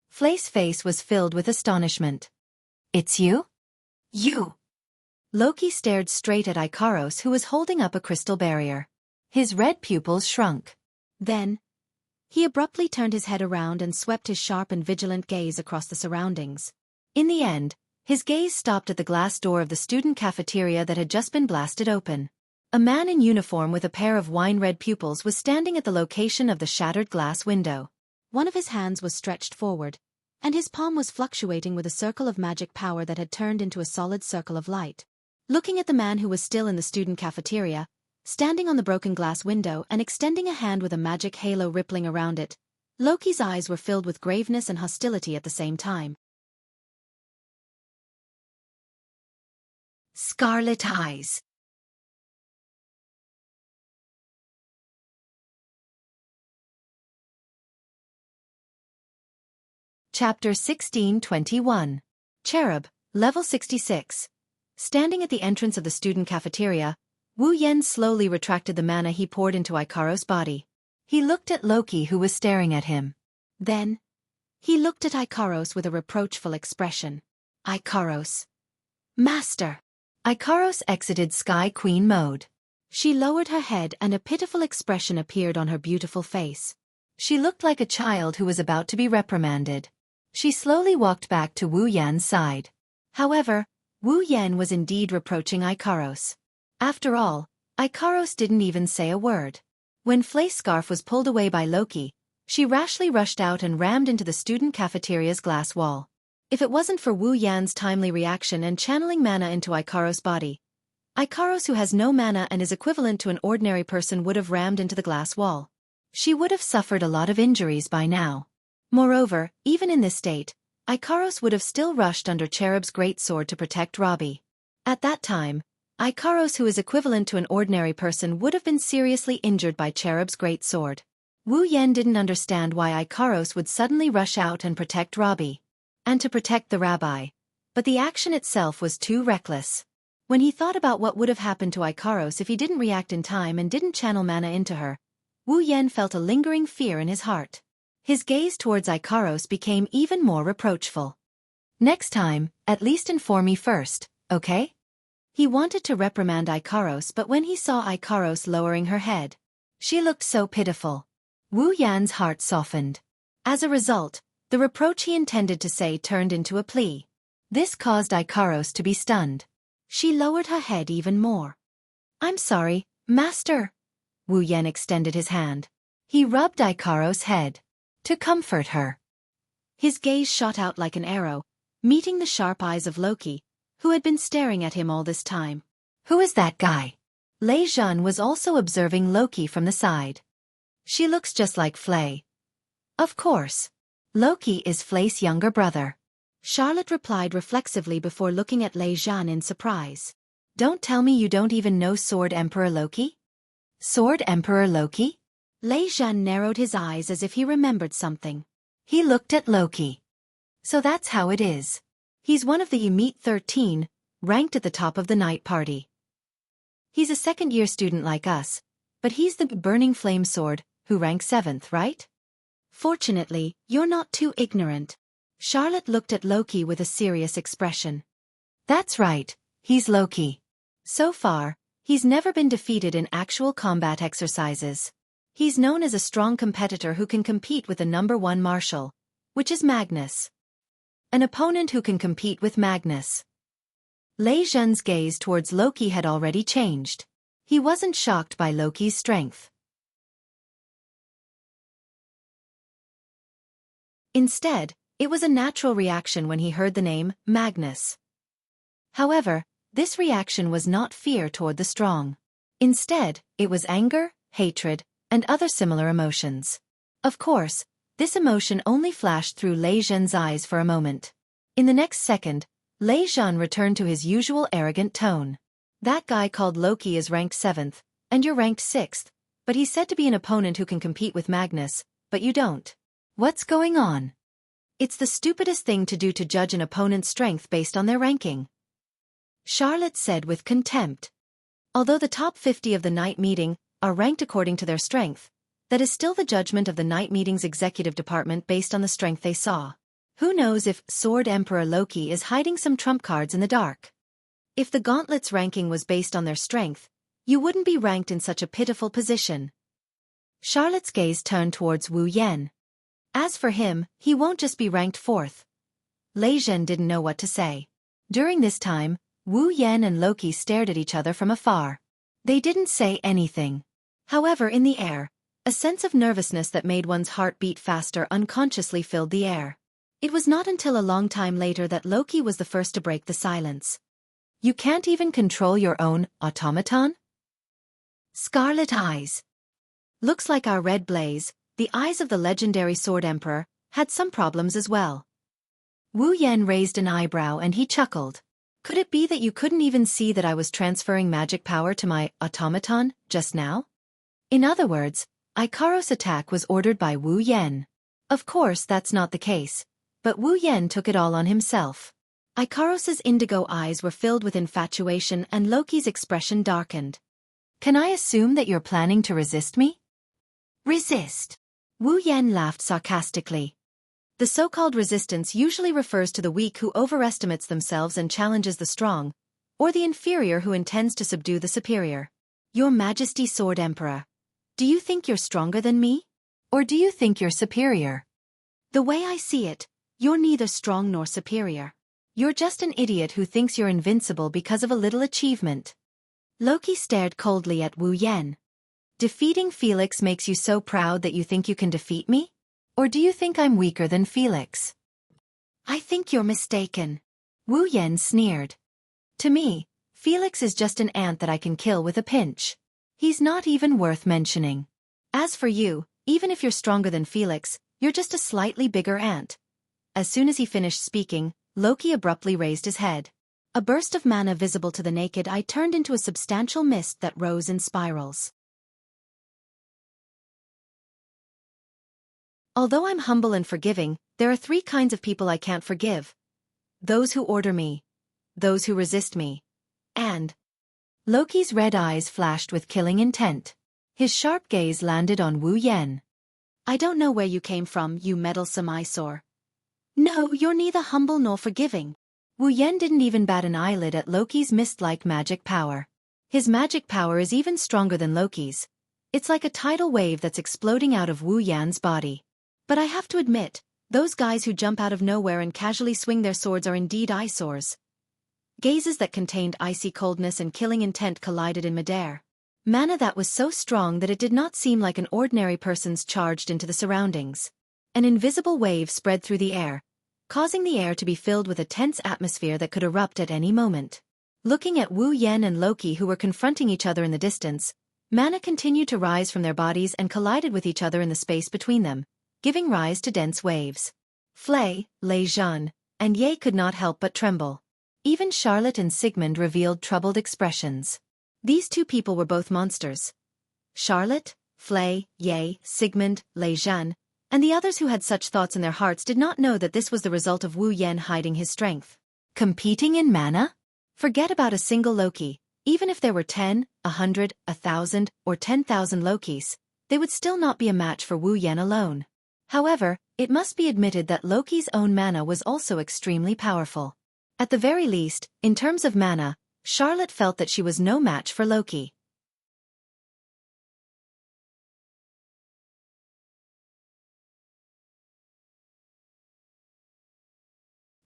Flay's face was filled with astonishment. It's you? You! Loki stared straight at Ikaros, who was holding up a crystal barrier. His red pupils shrunk. Then, he abruptly turned his head around and swept his sharp and vigilant gaze across the surroundings. In the end, his gaze stopped at the glass door of the student cafeteria that had just been blasted open. A man in uniform with a pair of wine-red pupils was standing at the location of the shattered glass window. One of his hands was stretched forward, and his palm was fluctuating with a circle of magic power that had turned into a solid circle of light. Looking at the man who was still in the student cafeteria, standing on the broken glass window and extending a hand with a magic halo rippling around it, Loki's eyes were filled with graveness and hostility at the same time. Scarlet Eyes. Chapter 1621. Cherub, Level 66. Standing at the entrance of the student cafeteria, Wu Yan slowly retracted the mana he poured into Ikaros' body. He looked at Loki, who was staring at him. Then, he looked at Ikaros with a reproachful expression. Ikaros. Master! Ikaros exited Sky Queen mode. She lowered her head and a pitiful expression appeared on her beautiful face. She looked like a child who was about to be reprimanded. She slowly walked back to Wu Yan's side. However, Wu Yan was indeed reproaching Ikaros. After all, Ikaros didn't even say a word. When Flay's scarf was pulled away by Loki, she rashly rushed out and rammed into the student cafeteria's glass wall. If it wasn't for Wu Yan's timely reaction and channeling mana into Ikaros' body, Ikaros, who has no mana and is equivalent to an ordinary person, would have rammed into the glass wall. She would have suffered a lot of injuries by now. Moreover, even in this state, Ikaros would have still rushed under Cherub's great sword to protect Robbie. At that time, Ikaros, who is equivalent to an ordinary person, would have been seriously injured by Cherub's great sword. Wu Yan didn't understand why Ikaros would suddenly rush out and protect Robbie. And to protect the rabbi. But the action itself was too reckless. When he thought about what would have happened to Ikaros if he didn't react in time and didn't channel mana into her, Wu Yan felt a lingering fear in his heart. His gaze towards Ikaros became even more reproachful. Next time, at least inform me first, okay? He wanted to reprimand Ikaros, but when he saw Ikaros lowering her head, she looked so pitiful. Wu Yan's heart softened. As a result, the reproach he intended to say turned into a plea. This caused Ikaros to be stunned. She lowered her head even more. I'm sorry, Master. Wu Yan extended his hand. He rubbed Ikaros' head to comfort her. His gaze shot out like an arrow, meeting the sharp eyes of Loki, who had been staring at him all this time. Who is that guy? Lei Zhan was also observing Loki from the side. She looks just like Flay. Of course. Loki is Flay's younger brother. Charlotte replied reflexively before looking at Lei Zhan in surprise. Don't tell me you don't even know Sword Emperor Loki? Sword Emperor Loki? Lei Zhan narrowed his eyes as if he remembered something. He looked at Loki. So that's how it is. He's one of the Elite 13, ranked at the top of the night party. He's a second-year student like us, but he's the Burning Flame Sword, who ranks 7th, right? Fortunately, you're not too ignorant. Charlotte looked at Loki with a serious expression. That's right, he's Loki. So far, he's never been defeated in actual combat exercises. He's known as a strong competitor who can compete with the #1 marshal, which is Magnus. An opponent who can compete with Magnus. Lei Zhan's gaze towards Loki had already changed. He wasn't shocked by Loki's strength. Instead, it was a natural reaction when he heard the name Magnus. However, this reaction was not fear toward the strong. Instead, it was anger, hatred, and other similar emotions. Of course, this emotion only flashed through Lei Zhan's eyes for a moment. In the next second, Lei Zhan returned to his usual arrogant tone. That guy called Loki is ranked 7th, and you're ranked 6th, but he's said to be an opponent who can compete with Magnus, but you don't. What's going on? It's the stupidest thing to do to judge an opponent's strength based on their ranking. Charlotte said with contempt. Although the top 50 of the night meeting are ranked according to their strength, that is still the judgment of the night meeting's executive department based on the strength they saw. Who knows if Sword Emperor Loki is hiding some trump cards in the dark? If the Gauntlet's ranking was based on their strength, you wouldn't be ranked in such a pitiful position. Charlotte's gaze turned towards Wu Yan. As for him, he won't just be ranked 4th. Lei Zhan didn't know what to say. During this time, Wu Yan and Loki stared at each other from afar. They didn't say anything. However, in the air, a sense of nervousness that made one's heart beat faster unconsciously filled the air. It was not until a long time later that Loki was the first to break the silence. You can't even control your own automaton? Scarlet eyes. Looks like our red blaze, the eyes of the legendary Sword Emperor, had some problems as well. Wu Yan raised an eyebrow and he chuckled. Could it be that you couldn't even see that I was transferring magic power to my automaton just now? In other words, Ikaros' attack was ordered by Wu Yan. Of course that's not the case, but Wu Yan took it all on himself. Ikaros' indigo eyes were filled with infatuation and Loki's expression darkened. Can I assume that you're planning to resist me? Resist? Wu Yan laughed sarcastically. The so-called resistance usually refers to the weak who overestimates themselves and challenges the strong, or the inferior who intends to subdue the superior. Your Majesty Sword Emperor, do you think you're stronger than me? Or do you think you're superior? The way I see it, you're neither strong nor superior. You're just an idiot who thinks you're invincible because of a little achievement. Loki stared coldly at Wu Yan. Defeating Felix makes you so proud that you think you can defeat me? Or do you think I'm weaker than Felix? I think you're mistaken. Wu Yan sneered. To me, Felix is just an ant that I can kill with a pinch. He's not even worth mentioning. As for you, even if you're stronger than Felix, you're just a slightly bigger ant. As soon as he finished speaking, Loki abruptly raised his head. A burst of mana visible to the naked eye turned into a substantial mist that rose in spirals. Although I'm humble and forgiving, there are 3 kinds of people I can't forgive. Those who order me, those who resist me, and... Loki's red eyes flashed with killing intent. His sharp gaze landed on Wu Yan. I don't know where you came from, you meddlesome eyesore. No, you're neither humble nor forgiving. Wu Yan didn't even bat an eyelid at Loki's mist-like magic power. His magic power is even stronger than Loki's. It's like a tidal wave that's exploding out of Wu Yan's body. But I have to admit, those guys who jump out of nowhere and casually swing their swords are indeed eyesores. Gazes that contained icy coldness and killing intent collided in midair. Mana that was so strong that it did not seem like an ordinary person's charged into the surroundings. An invisible wave spread through the air, causing the air to be filled with a tense atmosphere that could erupt at any moment. Looking at Wu Yan and Loki who were confronting each other in the distance, mana continued to rise from their bodies and collided with each other in the space between them, giving rise to dense waves. Flay, Lei Zhan, and Ye could not help but tremble. Even Charlotte and Sigmund revealed troubled expressions. These 2 people were both monsters. Charlotte, Flay, Ye, Sigmund, Lei Zhan, and the others who had such thoughts in their hearts did not know that this was the result of Wu Yan hiding his strength. Competing in mana? Forget about a single Loki. Even if there were 10, 100, 1,000, or 10,000 Lokis, they would still not be a match for Wu Yan alone. However, it must be admitted that Loki's own mana was also extremely powerful. At the very least, in terms of mana, Charlotte felt that she was no match for Loki.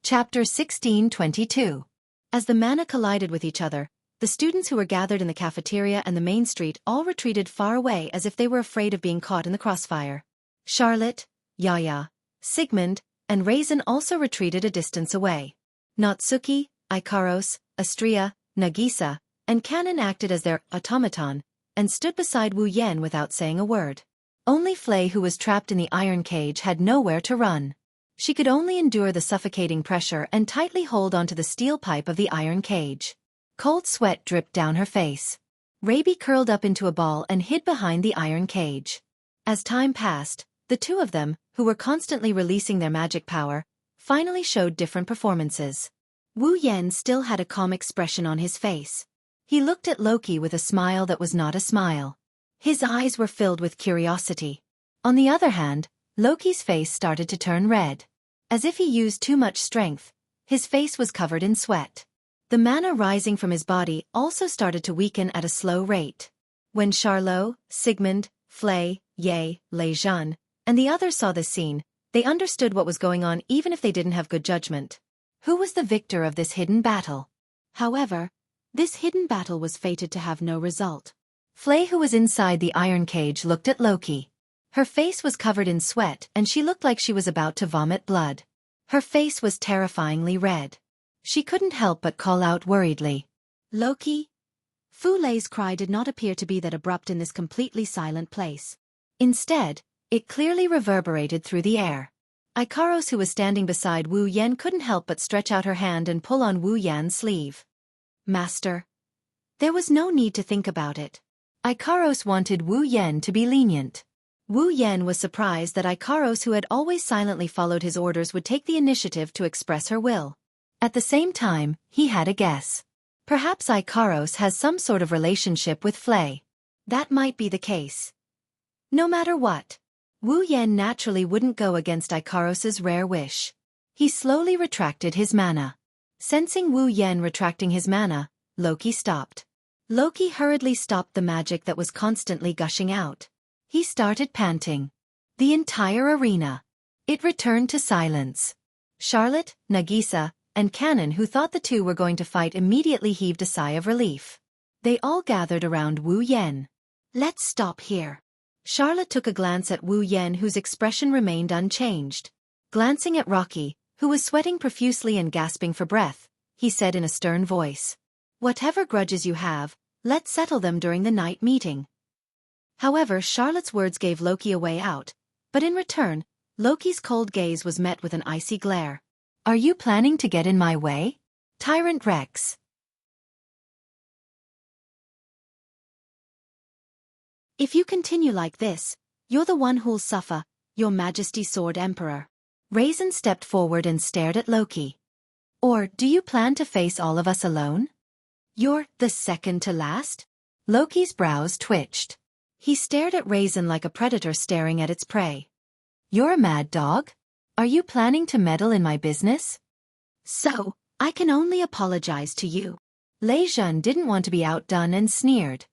Chapter 16:22. As the mana collided with each other, the students who were gathered in the cafeteria and the main street all retreated far away as if they were afraid of being caught in the crossfire. Charlotte, Yaya, Sigmund, and Raisin also retreated a distance away. Natsuki, Ikaros, Astria, Nagisa, and Kanon acted as their automaton, and stood beside Wu Yan without saying a word. Only Flay, who was trapped in the iron cage, had nowhere to run. She could only endure the suffocating pressure and tightly hold onto the steel pipe of the iron cage. Cold sweat dripped down her face. Raby curled up into a ball and hid behind the iron cage. As time passed, the 2 of them, who were constantly releasing their magic power, finally showed different performances. Wu Yan still had a calm expression on his face. He looked at Loki with a smile that was not a smile. His eyes were filled with curiosity. On the other hand, Loki's face started to turn red. As if he used too much strength, his face was covered in sweat. The mana rising from his body also started to weaken at a slow rate. When Charlot, Sigmund, Flay, Ye, Lei Zhan, and the others saw this scene, they understood what was going on even if they didn't have good judgment. Who was the victor of this hidden battle? However, this hidden battle was fated to have no result. Flay, who was inside the iron cage, looked at Loki. Her face was covered in sweat and she looked like she was about to vomit blood. Her face was terrifyingly red. She couldn't help but call out worriedly. Loki? Fu Lei's cry did not appear to be that abrupt in this completely silent place. Instead, it clearly reverberated through the air. Ikaros, who was standing beside Wu Yan, couldn't help but stretch out her hand and pull on Wu Yan's sleeve. Master. There was no need to think about it. Ikaros wanted Wu Yan to be lenient. Wu Yan was surprised that Ikaros, who had always silently followed his orders, would take the initiative to express her will. At the same time, he had a guess. Perhaps Ikaros has some sort of relationship with Flay. That might be the case. No matter what, Wu Yan naturally wouldn't go against Ikaros's rare wish. He slowly retracted his mana. Sensing Wu Yan retracting his mana, Loki stopped. Loki hurriedly stopped the magic that was constantly gushing out. He started panting. The entire arena. It returned to silence. Charlotte, Nagisa, and Cannon, who thought the two were going to fight, immediately heaved a sigh of relief. They all gathered around Wu Yan. Let's stop here. Charlotte took a glance at Wu Yan, whose expression remained unchanged. Glancing at Rocky, who was sweating profusely and gasping for breath, he said in a stern voice. Whatever grudges you have, let's settle them during the night meeting. However, Charlotte's words gave Loki a way out, but in return, Loki's cold gaze was met with an icy glare. Are you planning to get in my way? Tyrant Rex. If you continue like this, you're the one who'll suffer, Your Majesty Sword Emperor. Raisin stepped forward and stared at Loki. Or do you plan to face all of us alone? You're the second to last? Loki's brows twitched. He stared at Raisin like a predator staring at its prey. You're a mad dog? Are you planning to meddle in my business? So, I can only apologize to you. Lei Jun didn't want to be outdone and sneered.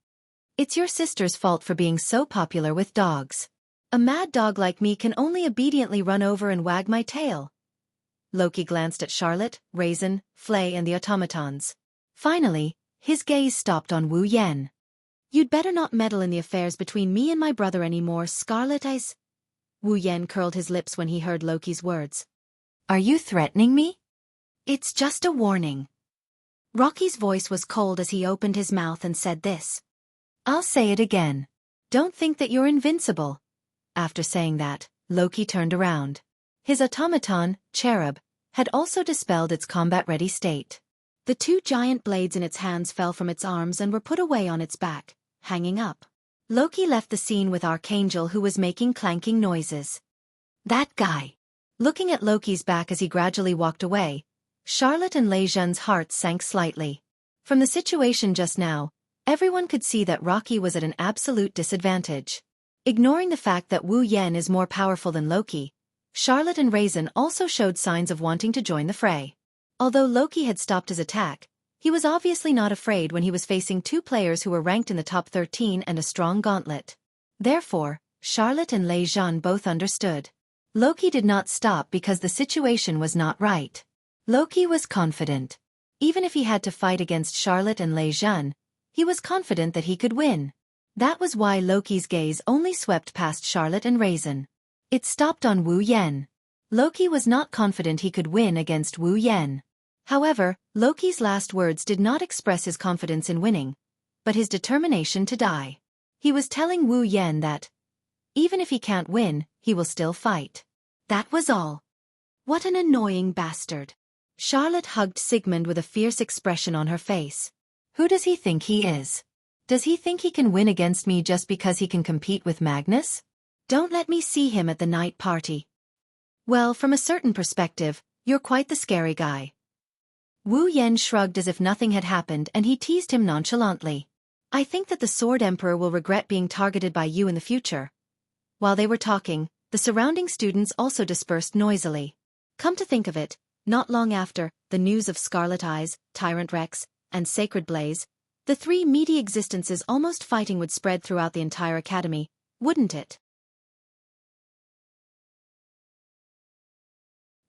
It's your sister's fault for being so popular with dogs. A mad dog like me can only obediently run over and wag my tail. Loki glanced at Charlotte, Raisin, Flay, and the automatons. Finally, his gaze stopped on Wu Yan. You'd better not meddle in the affairs between me and my brother anymore, Scarlet Eyes. Wu Yan curled his lips when he heard Loki's words. Are you threatening me? It's just a warning. Rocky's voice was cold as he opened his mouth and said this. I'll say it again. Don't think that you're invincible. After saying that, Loki turned around. His automaton, Cherub, had also dispelled its combat-ready state. The two giant blades in its hands fell from its arms and were put away on its back, hanging up. Loki left the scene with Archangel, who was making clanking noises. That guy. Looking at Loki's back as he gradually walked away, Charlotte and Lei Jun's hearts sank slightly. From the situation just now, everyone could see that Rocky was at an absolute disadvantage. Ignoring the fact that Wu Yan is more powerful than Loki, Charlotte and Raisin also showed signs of wanting to join the fray. Although Loki had stopped his attack, he was obviously not afraid when he was facing two players who were ranked in the top 13 and a strong gauntlet. Therefore, Charlotte and Lei Jun both understood. Loki did not stop because the situation was not right. Loki was confident. Even if he had to fight against Charlotte and Lei Jun, he was confident that he could win. That was why Loki's gaze only swept past Charlotte and Raisin. It stopped on Wu Yan. Loki was not confident he could win against Wu Yan. However, Loki's last words did not express his confidence in winning, but his determination to die. He was telling Wu Yan that, even if he can't win, he will still fight. That was all. What an annoying bastard. Charlotte hugged Sigmund with a fierce expression on her face. Who does he think he is? Does he think he can win against me just because he can compete with Magnus? Don't let me see him at the night party. Well, from a certain perspective, you're quite the scary guy. Wu Yan shrugged as if nothing had happened, and he teased him nonchalantly. I think that the Sword Emperor will regret being targeted by you in the future. While they were talking, the surrounding students also dispersed noisily. Come to think of it, not long after the news of Scarlet Eyes, Tyrant Rex, and Sacred Blaze, the three meaty existences almost fighting would spread throughout the entire academy, wouldn't it?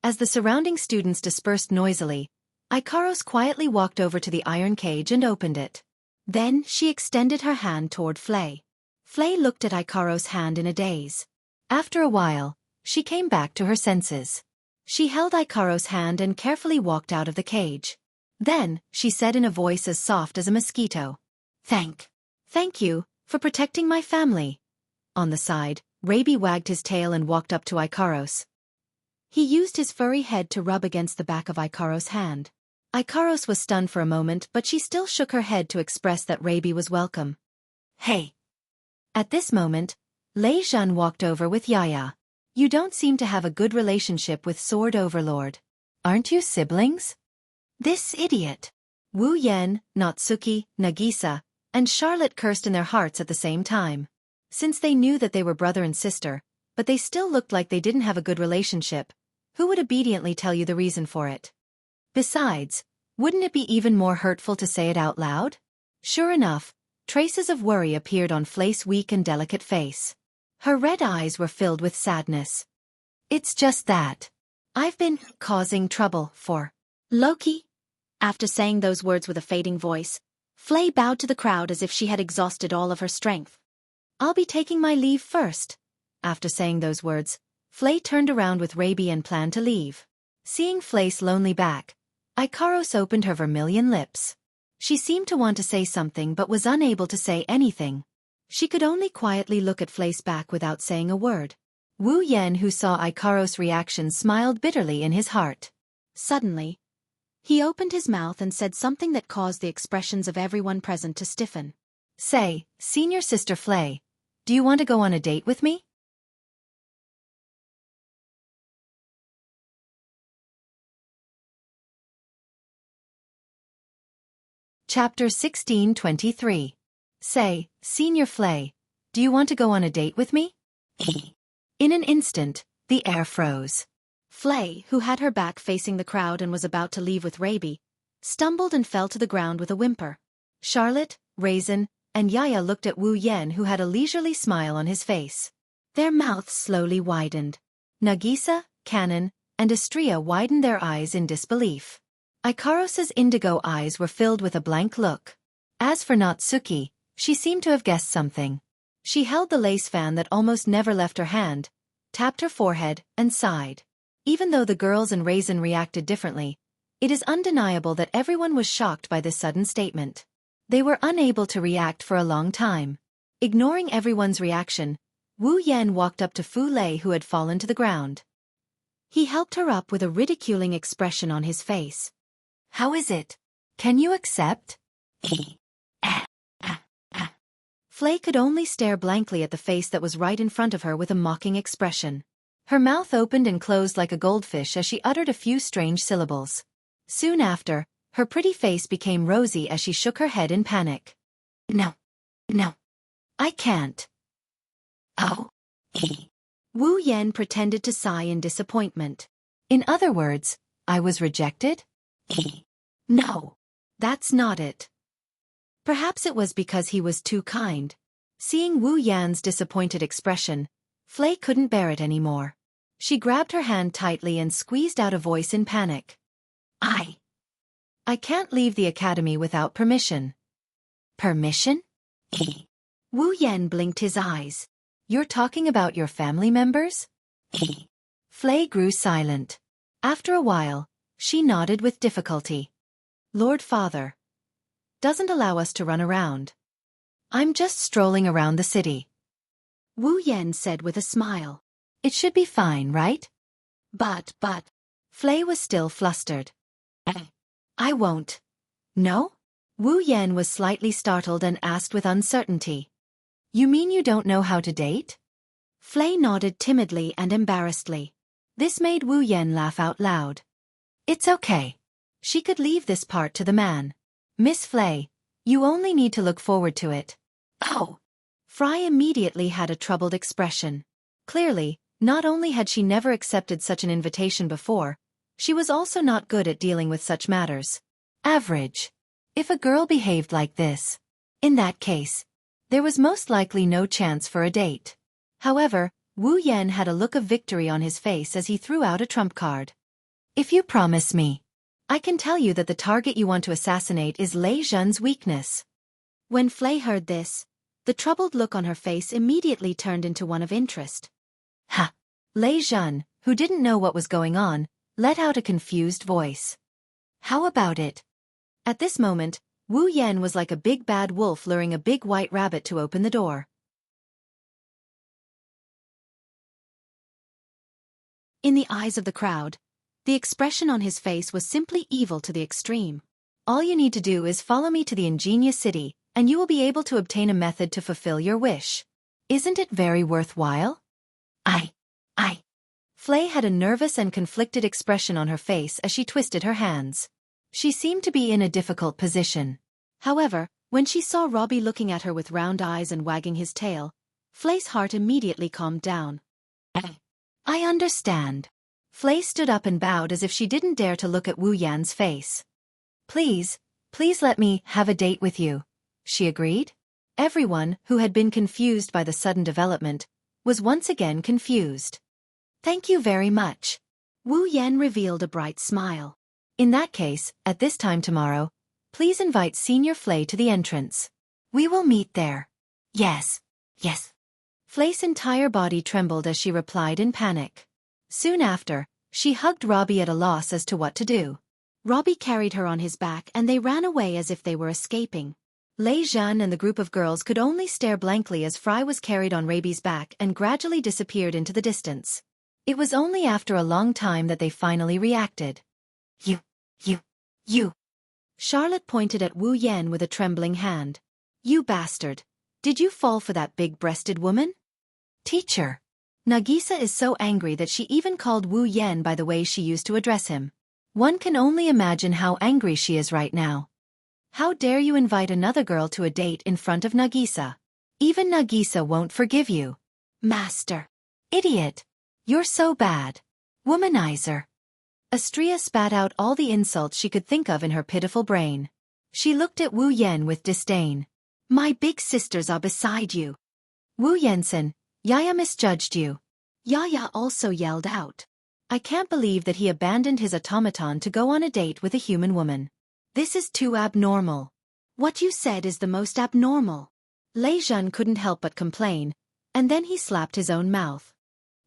As the surrounding students dispersed noisily, Ikaros quietly walked over to the iron cage and opened it. Then she extended her hand toward Flay. Flay looked at Ikaros' hand in a daze. After a while, she came back to her senses. She held Ikaro's hand and carefully walked out of the cage. Then, she said in a voice as soft as a mosquito. Thank you, for protecting my family. On the side, Raby wagged his tail and walked up to Ikaros. He used his furry head to rub against the back of Ikaros' hand. Ikaros was stunned for a moment, but she still shook her head to express that Raby was welcome. Hey! At this moment, Lei Zhan walked over with Yaya. You don't seem to have a good relationship with Sword Overlord. Aren't you siblings? This idiot! Wu Yan, Natsuki, Nagisa, and Charlotte cursed in their hearts at the same time. Since they knew that they were brother and sister, but they still looked like they didn't have a good relationship, who would obediently tell you the reason for it? Besides, wouldn't it be even more hurtful to say it out loud? Sure enough, traces of worry appeared on Flei's weak and delicate face. Her red eyes were filled with sadness. It's just that I've been causing trouble for Loki. After saying those words with a fading voice, Flei bowed to the crowd as if she had exhausted all of her strength. I'll be taking my leave first. After saying those words, Flei turned around with Raby and planned to leave. Seeing Flei's lonely back, Ikaros opened her vermilion lips. She seemed to want to say something but was unable to say anything. She could only quietly look at Flei's back without saying a word. Wu Yan, who saw Ikaros' reaction, smiled bitterly in his heart. Suddenly, he opened his mouth and said something that caused the expressions of everyone present to stiffen. Say, senior sister Flei, do you want to go on a date with me? Chapter 1623. Say, Senior Flei, do you want to go on a date with me? In an instant, the air froze. Flei, who had her back facing the crowd and was about to leave with Raby, stumbled and fell to the ground with a whimper. Charlotte, Raisin, and Yaya looked at Wu Yan, who had a leisurely smile on his face. Their mouths slowly widened. Nagisa, Kanon, and Estrella widened their eyes in disbelief. Ikaros's indigo eyes were filled with a blank look. As for Natsuki, she seemed to have guessed something. She held the lace fan that almost never left her hand, tapped her forehead, and sighed. Even though the girls and Raisin reacted differently, it is undeniable that everyone was shocked by this sudden statement. They were unable to react for a long time. Ignoring everyone's reaction, Wu Yan walked up to Fu Lei, who had fallen to the ground. He helped her up with a ridiculing expression on his face. How is it? Can you accept? Flei could only stare blankly at the face that was right in front of her with a mocking expression. Her mouth opened and closed like a goldfish as she uttered a few strange syllables. Soon after, her pretty face became rosy as she shook her head in panic. No. I can't. Oh. Wu Yan pretended to sigh in disappointment. In other words, I was rejected? No. That's not it. Perhaps it was because he was too kind. Seeing Wu Yan's disappointed expression, Flei couldn't bear it anymore. She grabbed her hand tightly and squeezed out a voice in panic. I can't leave the academy without permission. Permission? Wu Yan blinked his eyes. You're talking about your family members? Flei grew silent. After a while, she nodded with difficulty. Lord Father doesn't allow us to run around. I'm just strolling around the city. Wu Yan said with a smile. It should be fine, right? But. Flei was still flustered. I won't. No? Wu Yan was slightly startled and asked with uncertainty. You mean you don't know how to date? Flei nodded timidly and embarrassedly. This made Wu Yan laugh out loud. It's okay. She could leave this part to the man. Miss Flei, you only need to look forward to it. Oh. Fry immediately had a troubled expression. Clearly, not only had she never accepted such an invitation before, she was also not good at dealing with such matters. Average. If a girl behaved like this, in that case, there was most likely no chance for a date. However, Wu Yan had a look of victory on his face as he threw out a trump card. If you promise me, I can tell you that the target you want to assassinate is Lei Zhan's weakness. When Flei heard this, the troubled look on her face immediately turned into one of interest. Ha! Lei Zhan, who didn't know what was going on, let out a confused voice. How about it? At this moment, Wu Yan was like a big bad wolf luring a big white rabbit to open the door. In the eyes of the crowd, the expression on his face was simply evil to the extreme. All you need to do is follow me to the ingenious city, and you will be able to obtain a method to fulfill your wish. Isn't it very worthwhile? I. Flay had a nervous and conflicted expression on her face as she twisted her hands. She seemed to be in a difficult position. However, when she saw Robbie looking at her with round eyes and wagging his tail, Flay's heart immediately calmed down. I understand. Flay stood up and bowed as if she didn't dare to look at Wu Yan's face. Please let me have a date with you, she agreed. Everyone, who had been confused by the sudden development, was once again confused. Thank you very much. Wu Yan revealed a bright smile. In that case, at this time tomorrow, please invite Senior Flay to the entrance. We will meet there. Yes. Flay's entire body trembled as she replied in panic. Soon after, she hugged Robbie at a loss as to what to do. Robbie carried her on his back and they ran away as if they were escaping. Lei Zhan and the group of girls could only stare blankly as Fry was carried on Rabi's back and gradually disappeared into the distance. It was only after a long time that they finally reacted. You. Charlotte pointed at Wu Yan with a trembling hand. You bastard. Did you fall for that big-breasted woman? Teacher. Nagisa is so angry that she even called Wu Yan by the way she used to address him. One can only imagine how angry she is right now. How dare you invite another girl to a date in front of Nagisa? Even Nagisa won't forgive you. Master. Idiot. You're so bad. Womanizer. Astria spat out all the insults she could think of in her pitiful brain. She looked at Wu Yan with disdain. My big sisters are beside you. Wu Yansen, Yaya misjudged you. Yaya also yelled out. I can't believe that he abandoned his automaton to go on a date with a human woman. This is too abnormal. What you said is the most abnormal. Lei Zhan couldn't help but complain, and then he slapped his own mouth.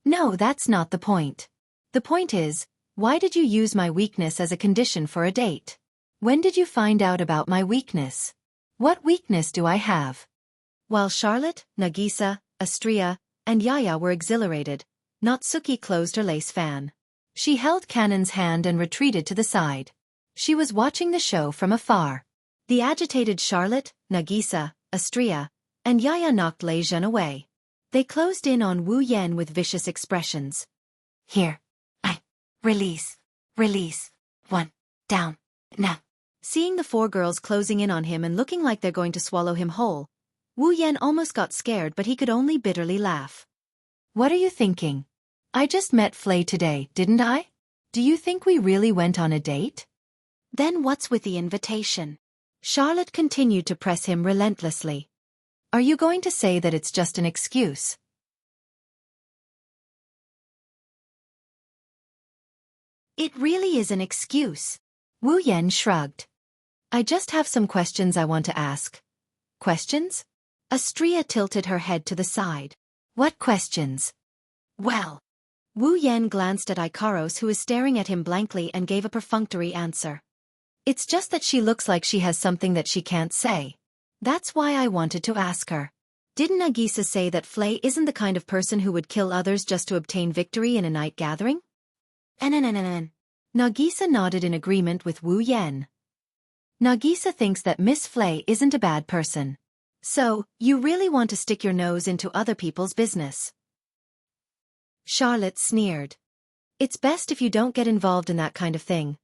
No, that's not the point. The point is, why did you use my weakness as a condition for a date? When did you find out about my weakness? What weakness do I have? While Charlotte, Nagisa, Astria, and Yaya were exhilarated, Natsuki closed her lace fan. She held Cannon's hand and retreated to the side. She was watching the show from afar. The agitated Charlotte, Nagisa, Astria, and Yaya knocked Lei Zhan away. They closed in on Wu Yan with vicious expressions. Here. Release. One. Down. Now. Seeing the four girls closing in on him and looking like they're going to swallow him whole, Wu Yan almost got scared but he could only bitterly laugh. What are you thinking? I just met Flay today, didn't I? Do you think we really went on a date? Then what's with the invitation? Charlotte continued to press him relentlessly. Are you going to say that it's just an excuse? It really is an excuse. Wu Yan shrugged. I just have some questions I want to ask. Questions? Astria tilted her head to the side. What questions? Well. Wu Yan glanced at Ikaros who was staring at him blankly and gave a perfunctory answer. It's just that she looks like she has something that she can't say. That's why I wanted to ask her. Didn't Nagisa say that Flay isn't the kind of person who would kill others just to obtain victory in a night gathering? Nagisa nodded in agreement with Wu Yan. Nagisa thinks that Miss Flay isn't a bad person. So, you really want to stick your nose into other people's business? Charlotte sneered. It's best if you don't get involved in that kind of thing.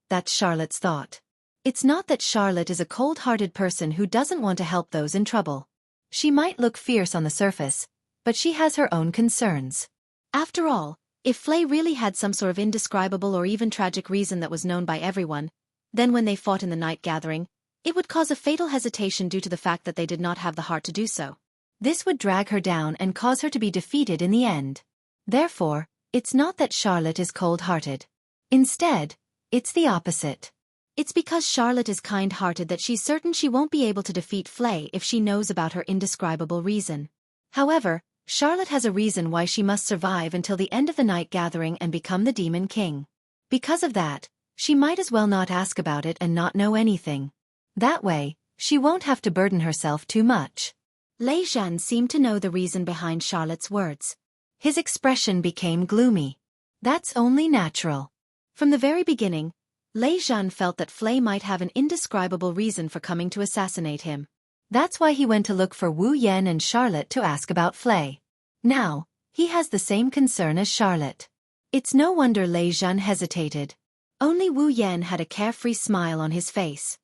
That's Charlotte's thought. It's not that Charlotte is a cold-hearted person who doesn't want to help those in trouble. She might look fierce on the surface, but she has her own concerns. After all, if Flay really had some sort of indescribable or even tragic reason that was known by everyone, then when they fought in the night gathering, it would cause a fatal hesitation due to the fact that they did not have the heart to do so. This would drag her down and cause her to be defeated in the end. Therefore, it's not that Charlotte is cold-hearted. Instead, it's the opposite. It's because Charlotte is kind-hearted that she's certain she won't be able to defeat Flay if she knows about her indescribable reason. However, Charlotte has a reason why she must survive until the end of the night gathering and become the Demon King. Because of that, she might as well not ask about it and not know anything. That way, she won't have to burden herself too much. Lei Zhan seemed to know the reason behind Charlotte's words. His expression became gloomy. That's only natural. From the very beginning, Lei Zhan felt that Flay might have an indescribable reason for coming to assassinate him. That's why he went to look for Wu Yan and Charlotte to ask about Flay. Now, he has the same concern as Charlotte. It's no wonder Lei Zhan hesitated. Only Wu Yan had a carefree smile on his face.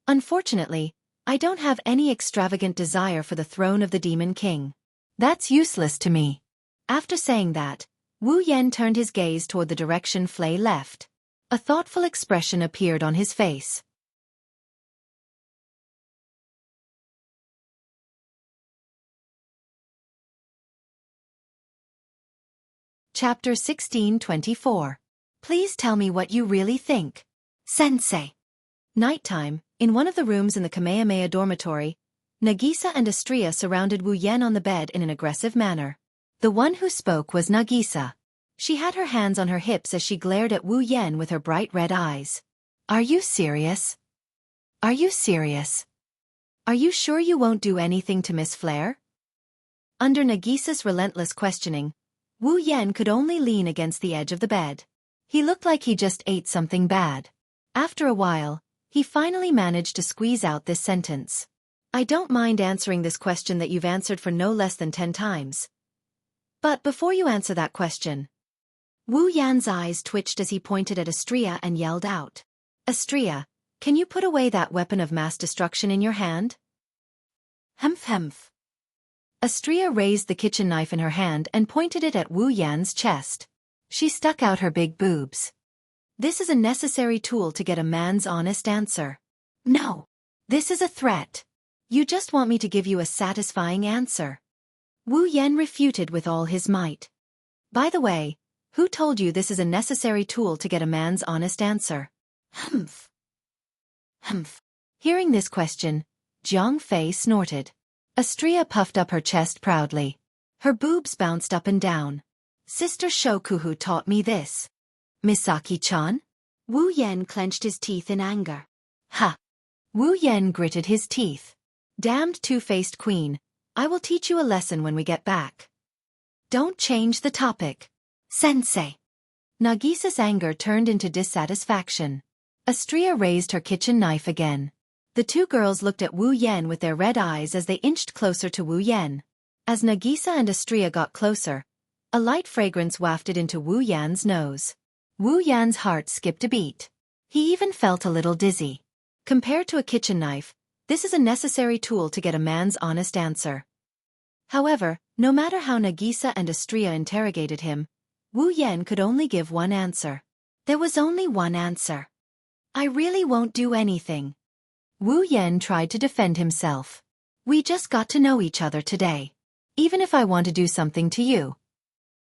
Unfortunately, I don't have any extravagant desire for the throne of the Demon King. That's useless to me. After saying that, Wu Yan turned his gaze toward the direction Flay left. A thoughtful expression appeared on his face. Chapter 1624. Please tell me what you really think. Sensei. Nighttime, in one of the rooms in the Kamehameha dormitory, Nagisa and Astria surrounded Wu Yan on the bed in an aggressive manner. The one who spoke was Nagisa. She had her hands on her hips as she glared at Wu Yan with her bright red eyes. Are you serious? Are you serious? Are you sure you won't do anything to Miss Flare? Under Nagisa's relentless questioning, Wu Yan could only lean against the edge of the bed. He looked like he just ate something bad. After a while, he finally managed to squeeze out this sentence. I don't mind answering this question that you've answered for no less than 10 times. But before you answer that question... Wu Yan's eyes twitched as he pointed at Astria and yelled out. Astria, can you put away that weapon of mass destruction in your hand? Humph humph. Astria raised the kitchen knife in her hand and pointed it at Wu Yan's chest. She stuck out her big boobs. This is a necessary tool to get a man's honest answer. No. This is a threat. You just want me to give you a satisfying answer. Wu Yan refuted with all his might. By the way, who told you this is a necessary tool to get a man's honest answer? Humph. Humph. Hearing this question, Jianghu snorted. Astria puffed up her chest proudly. Her boobs bounced up and down. Sister Shokuhu taught me this. Misaki-chan? Wu Yan clenched his teeth in anger. Ha! Wu Yan gritted his teeth. Damned two-faced queen, I will teach you a lesson when we get back. Don't change the topic. Sensei. Nagisa's anger turned into dissatisfaction. Astria raised her kitchen knife again. The two girls looked at Wu Yan with their red eyes as they inched closer to Wu Yan. As Nagisa and Astria got closer, a light fragrance wafted into Wu Yan's nose. Wu Yan's heart skipped a beat. He even felt a little dizzy. Compared to a kitchen knife, this is a necessary tool to get a man's honest answer. However, no matter how Nagisa and Astria interrogated him, Wu Yan could only give one answer. There was only one answer. I really won't do anything. Wu Yan tried to defend himself. We just got to know each other today. Even if I want to do something to you,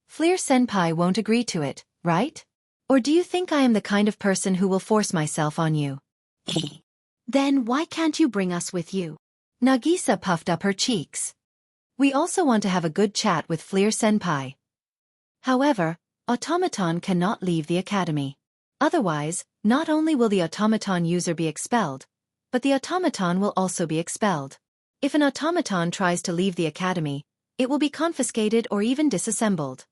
Flare-senpai won't agree to it, right? Or do you think I am the kind of person who will force myself on you? Then why can't you bring us with you? Nagisa puffed up her cheeks. We also want to have a good chat with Flare-senpai. However, automaton cannot leave the academy. Otherwise, not only will the automaton user be expelled, but the automaton will also be expelled. If an automaton tries to leave the academy, it will be confiscated or even disassembled.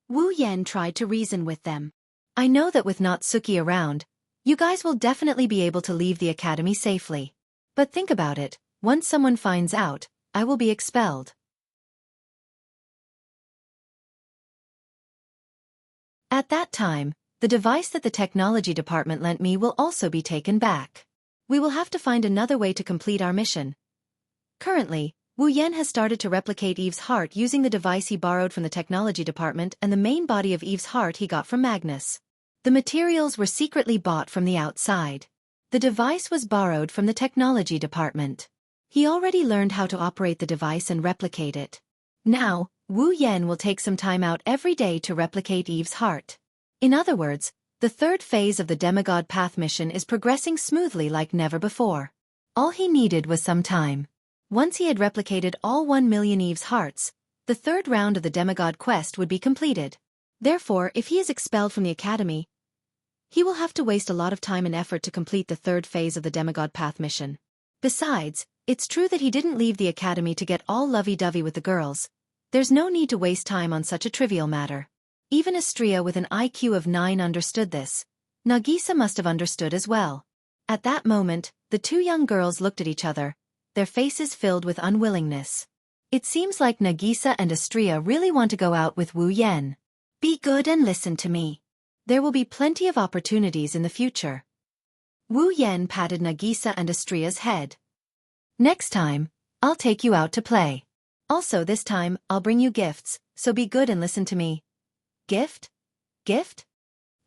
Wu Yan tried to reason with them. I know that with Natsuki around, you guys will definitely be able to leave the academy safely. But think about it, once someone finds out, I will be expelled. At that time, the device that the technology department lent me will also be taken back. We will have to find another way to complete our mission. Currently, Wu Yan has started to replicate Eve's heart using the device he borrowed from the technology department and the main body of Eve's heart he got from Magnus. The materials were secretly bought from the outside. The device was borrowed from the technology department. He already learned how to operate the device and replicate it. Now, Wu Yan will take some time out every day to replicate Eve's heart. In other words, the third phase of the Demigod Path mission is progressing smoothly like never before. All he needed was some time. Once he had replicated all 1 million Eve's hearts, the third round of the Demigod quest would be completed. Therefore, if he is expelled from the academy, He will have to waste a lot of time and effort to complete the third phase of the Demigod Path mission. Besides, it's true that he didn't leave the academy to get all lovey-dovey with the girls. There's no need to waste time on such a trivial matter. Even Xianxia with an IQ of 9 understood this. Nagisa must have understood as well. At that moment, the two young girls looked at each other, their faces filled with unwillingness. It seems like Nagisa and Xianxia really want to go out with Wu Yan. Be good and listen to me. There will be plenty of opportunities in the future. Wu Yan patted Nagisa and Xianxia's head. Next time, I'll take you out to play. Also this time, I'll bring you gifts, so be good and listen to me. Gift? Gift?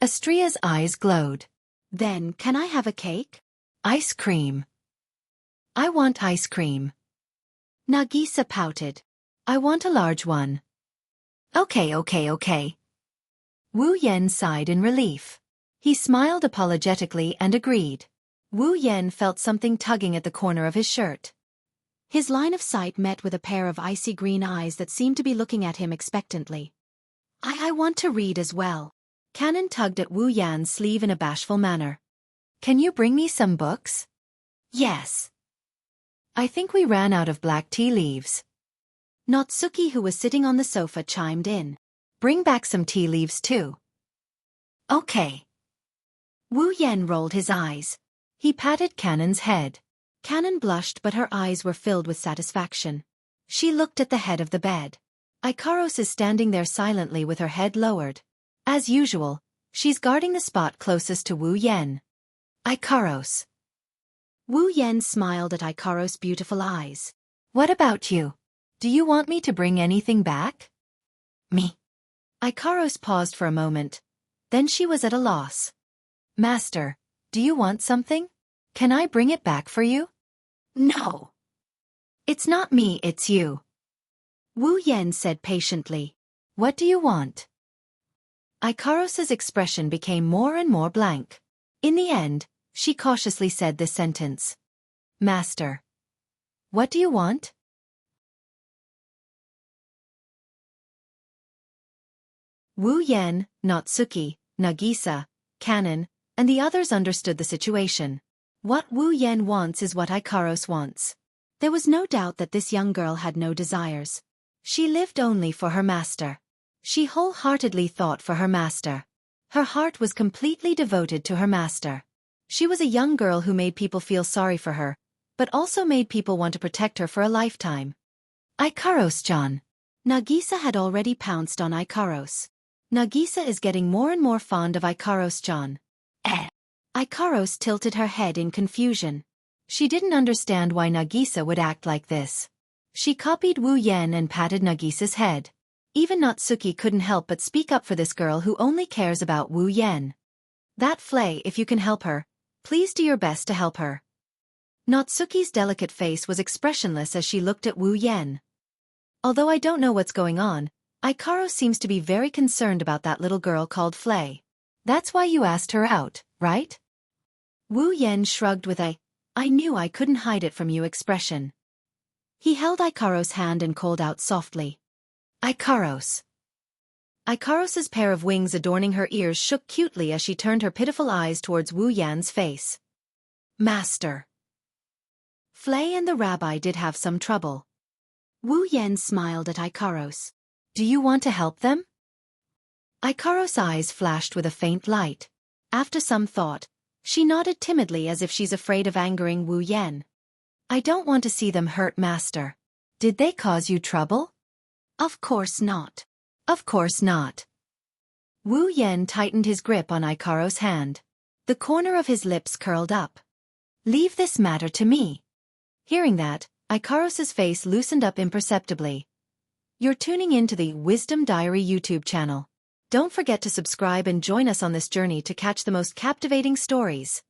Xianxia's eyes glowed. Then, can I have a cake? Ice cream. I want ice cream. Nagisa pouted. I want a large one. Okay. Wu Yan sighed in relief. He smiled apologetically and agreed. Wu Yan felt something tugging at the corner of his shirt. His line of sight met with a pair of icy green eyes that seemed to be looking at him expectantly. I want to read as well. Canon tugged at Wu Yan's sleeve in a bashful manner. Can you bring me some books? Yes. I think we ran out of black tea leaves. Natsuki, who was sitting on the sofa, chimed in. Bring back some tea leaves too. Okay. Wu Yan rolled his eyes. He patted Canon's head. Canon blushed, but her eyes were filled with satisfaction. She looked at the head of the bed. Ikaros is standing there silently with her head lowered. As usual, she's guarding the spot closest to Wu Yan. Ikaros. Wu Yan smiled at Ikaros' beautiful eyes. What about you? Do you want me to bring anything back? Me. Ikaros paused for a moment. Then she was at a loss. Master, do you want something? Can I bring it back for you? No. It's not me, it's you. Wu Yan said patiently. What do you want? Ikaros' expression became more and more blank. In the end, she cautiously said this sentence. Master. What do you want? Wu Yan, Natsuki, Nagisa, Canon, and the others understood the situation. What Wu Yan wants is what Ikaros wants. There was no doubt that this young girl had no desires. She lived only for her master. She wholeheartedly thought for her master. Her heart was completely devoted to her master. She was a young girl who made people feel sorry for her, but also made people want to protect her for a lifetime. Ikaros-chan. Nagisa had already pounced on Ikaros. Nagisa is getting more and more fond of Ikaros-chan. Ikaros tilted her head in confusion. She didn't understand why Nagisa would act like this. She copied Wu Yan and patted Nagisa's head. Even Natsuki couldn't help but speak up for this girl who only cares about Wu Yan. That Flay, if you can help her, please do your best to help her. Natsuki's delicate face was expressionless as she looked at Wu Yan. Although I don't know what's going on, Ikaros seems to be very concerned about that little girl called Flay. That's why you asked her out, right? Wu Yan shrugged with a, I knew I couldn't hide it from you expression. He held Ikaros' hand and called out softly. Ikaros. Ikaros's pair of wings adorning her ears shook cutely as she turned her pitiful eyes towards Wu Yan's face. Master. Flay and the rabbi did have some trouble. Wu Yan smiled at Ikaros. Do you want to help them? Ikaros' eyes flashed with a faint light. After some thought, she nodded timidly as if she's afraid of angering Wu Yan. I don't want to see them hurt, Master. Did they cause you trouble? Of course not. Of course not. Wu Yan tightened his grip on Ikaros' hand. The corner of his lips curled up. Leave this matter to me. Hearing that, Ikaros' face loosened up imperceptibly. You're tuning in to the Wisdom Diary YouTube channel. Don't forget to subscribe and join us on this journey to catch the most captivating stories.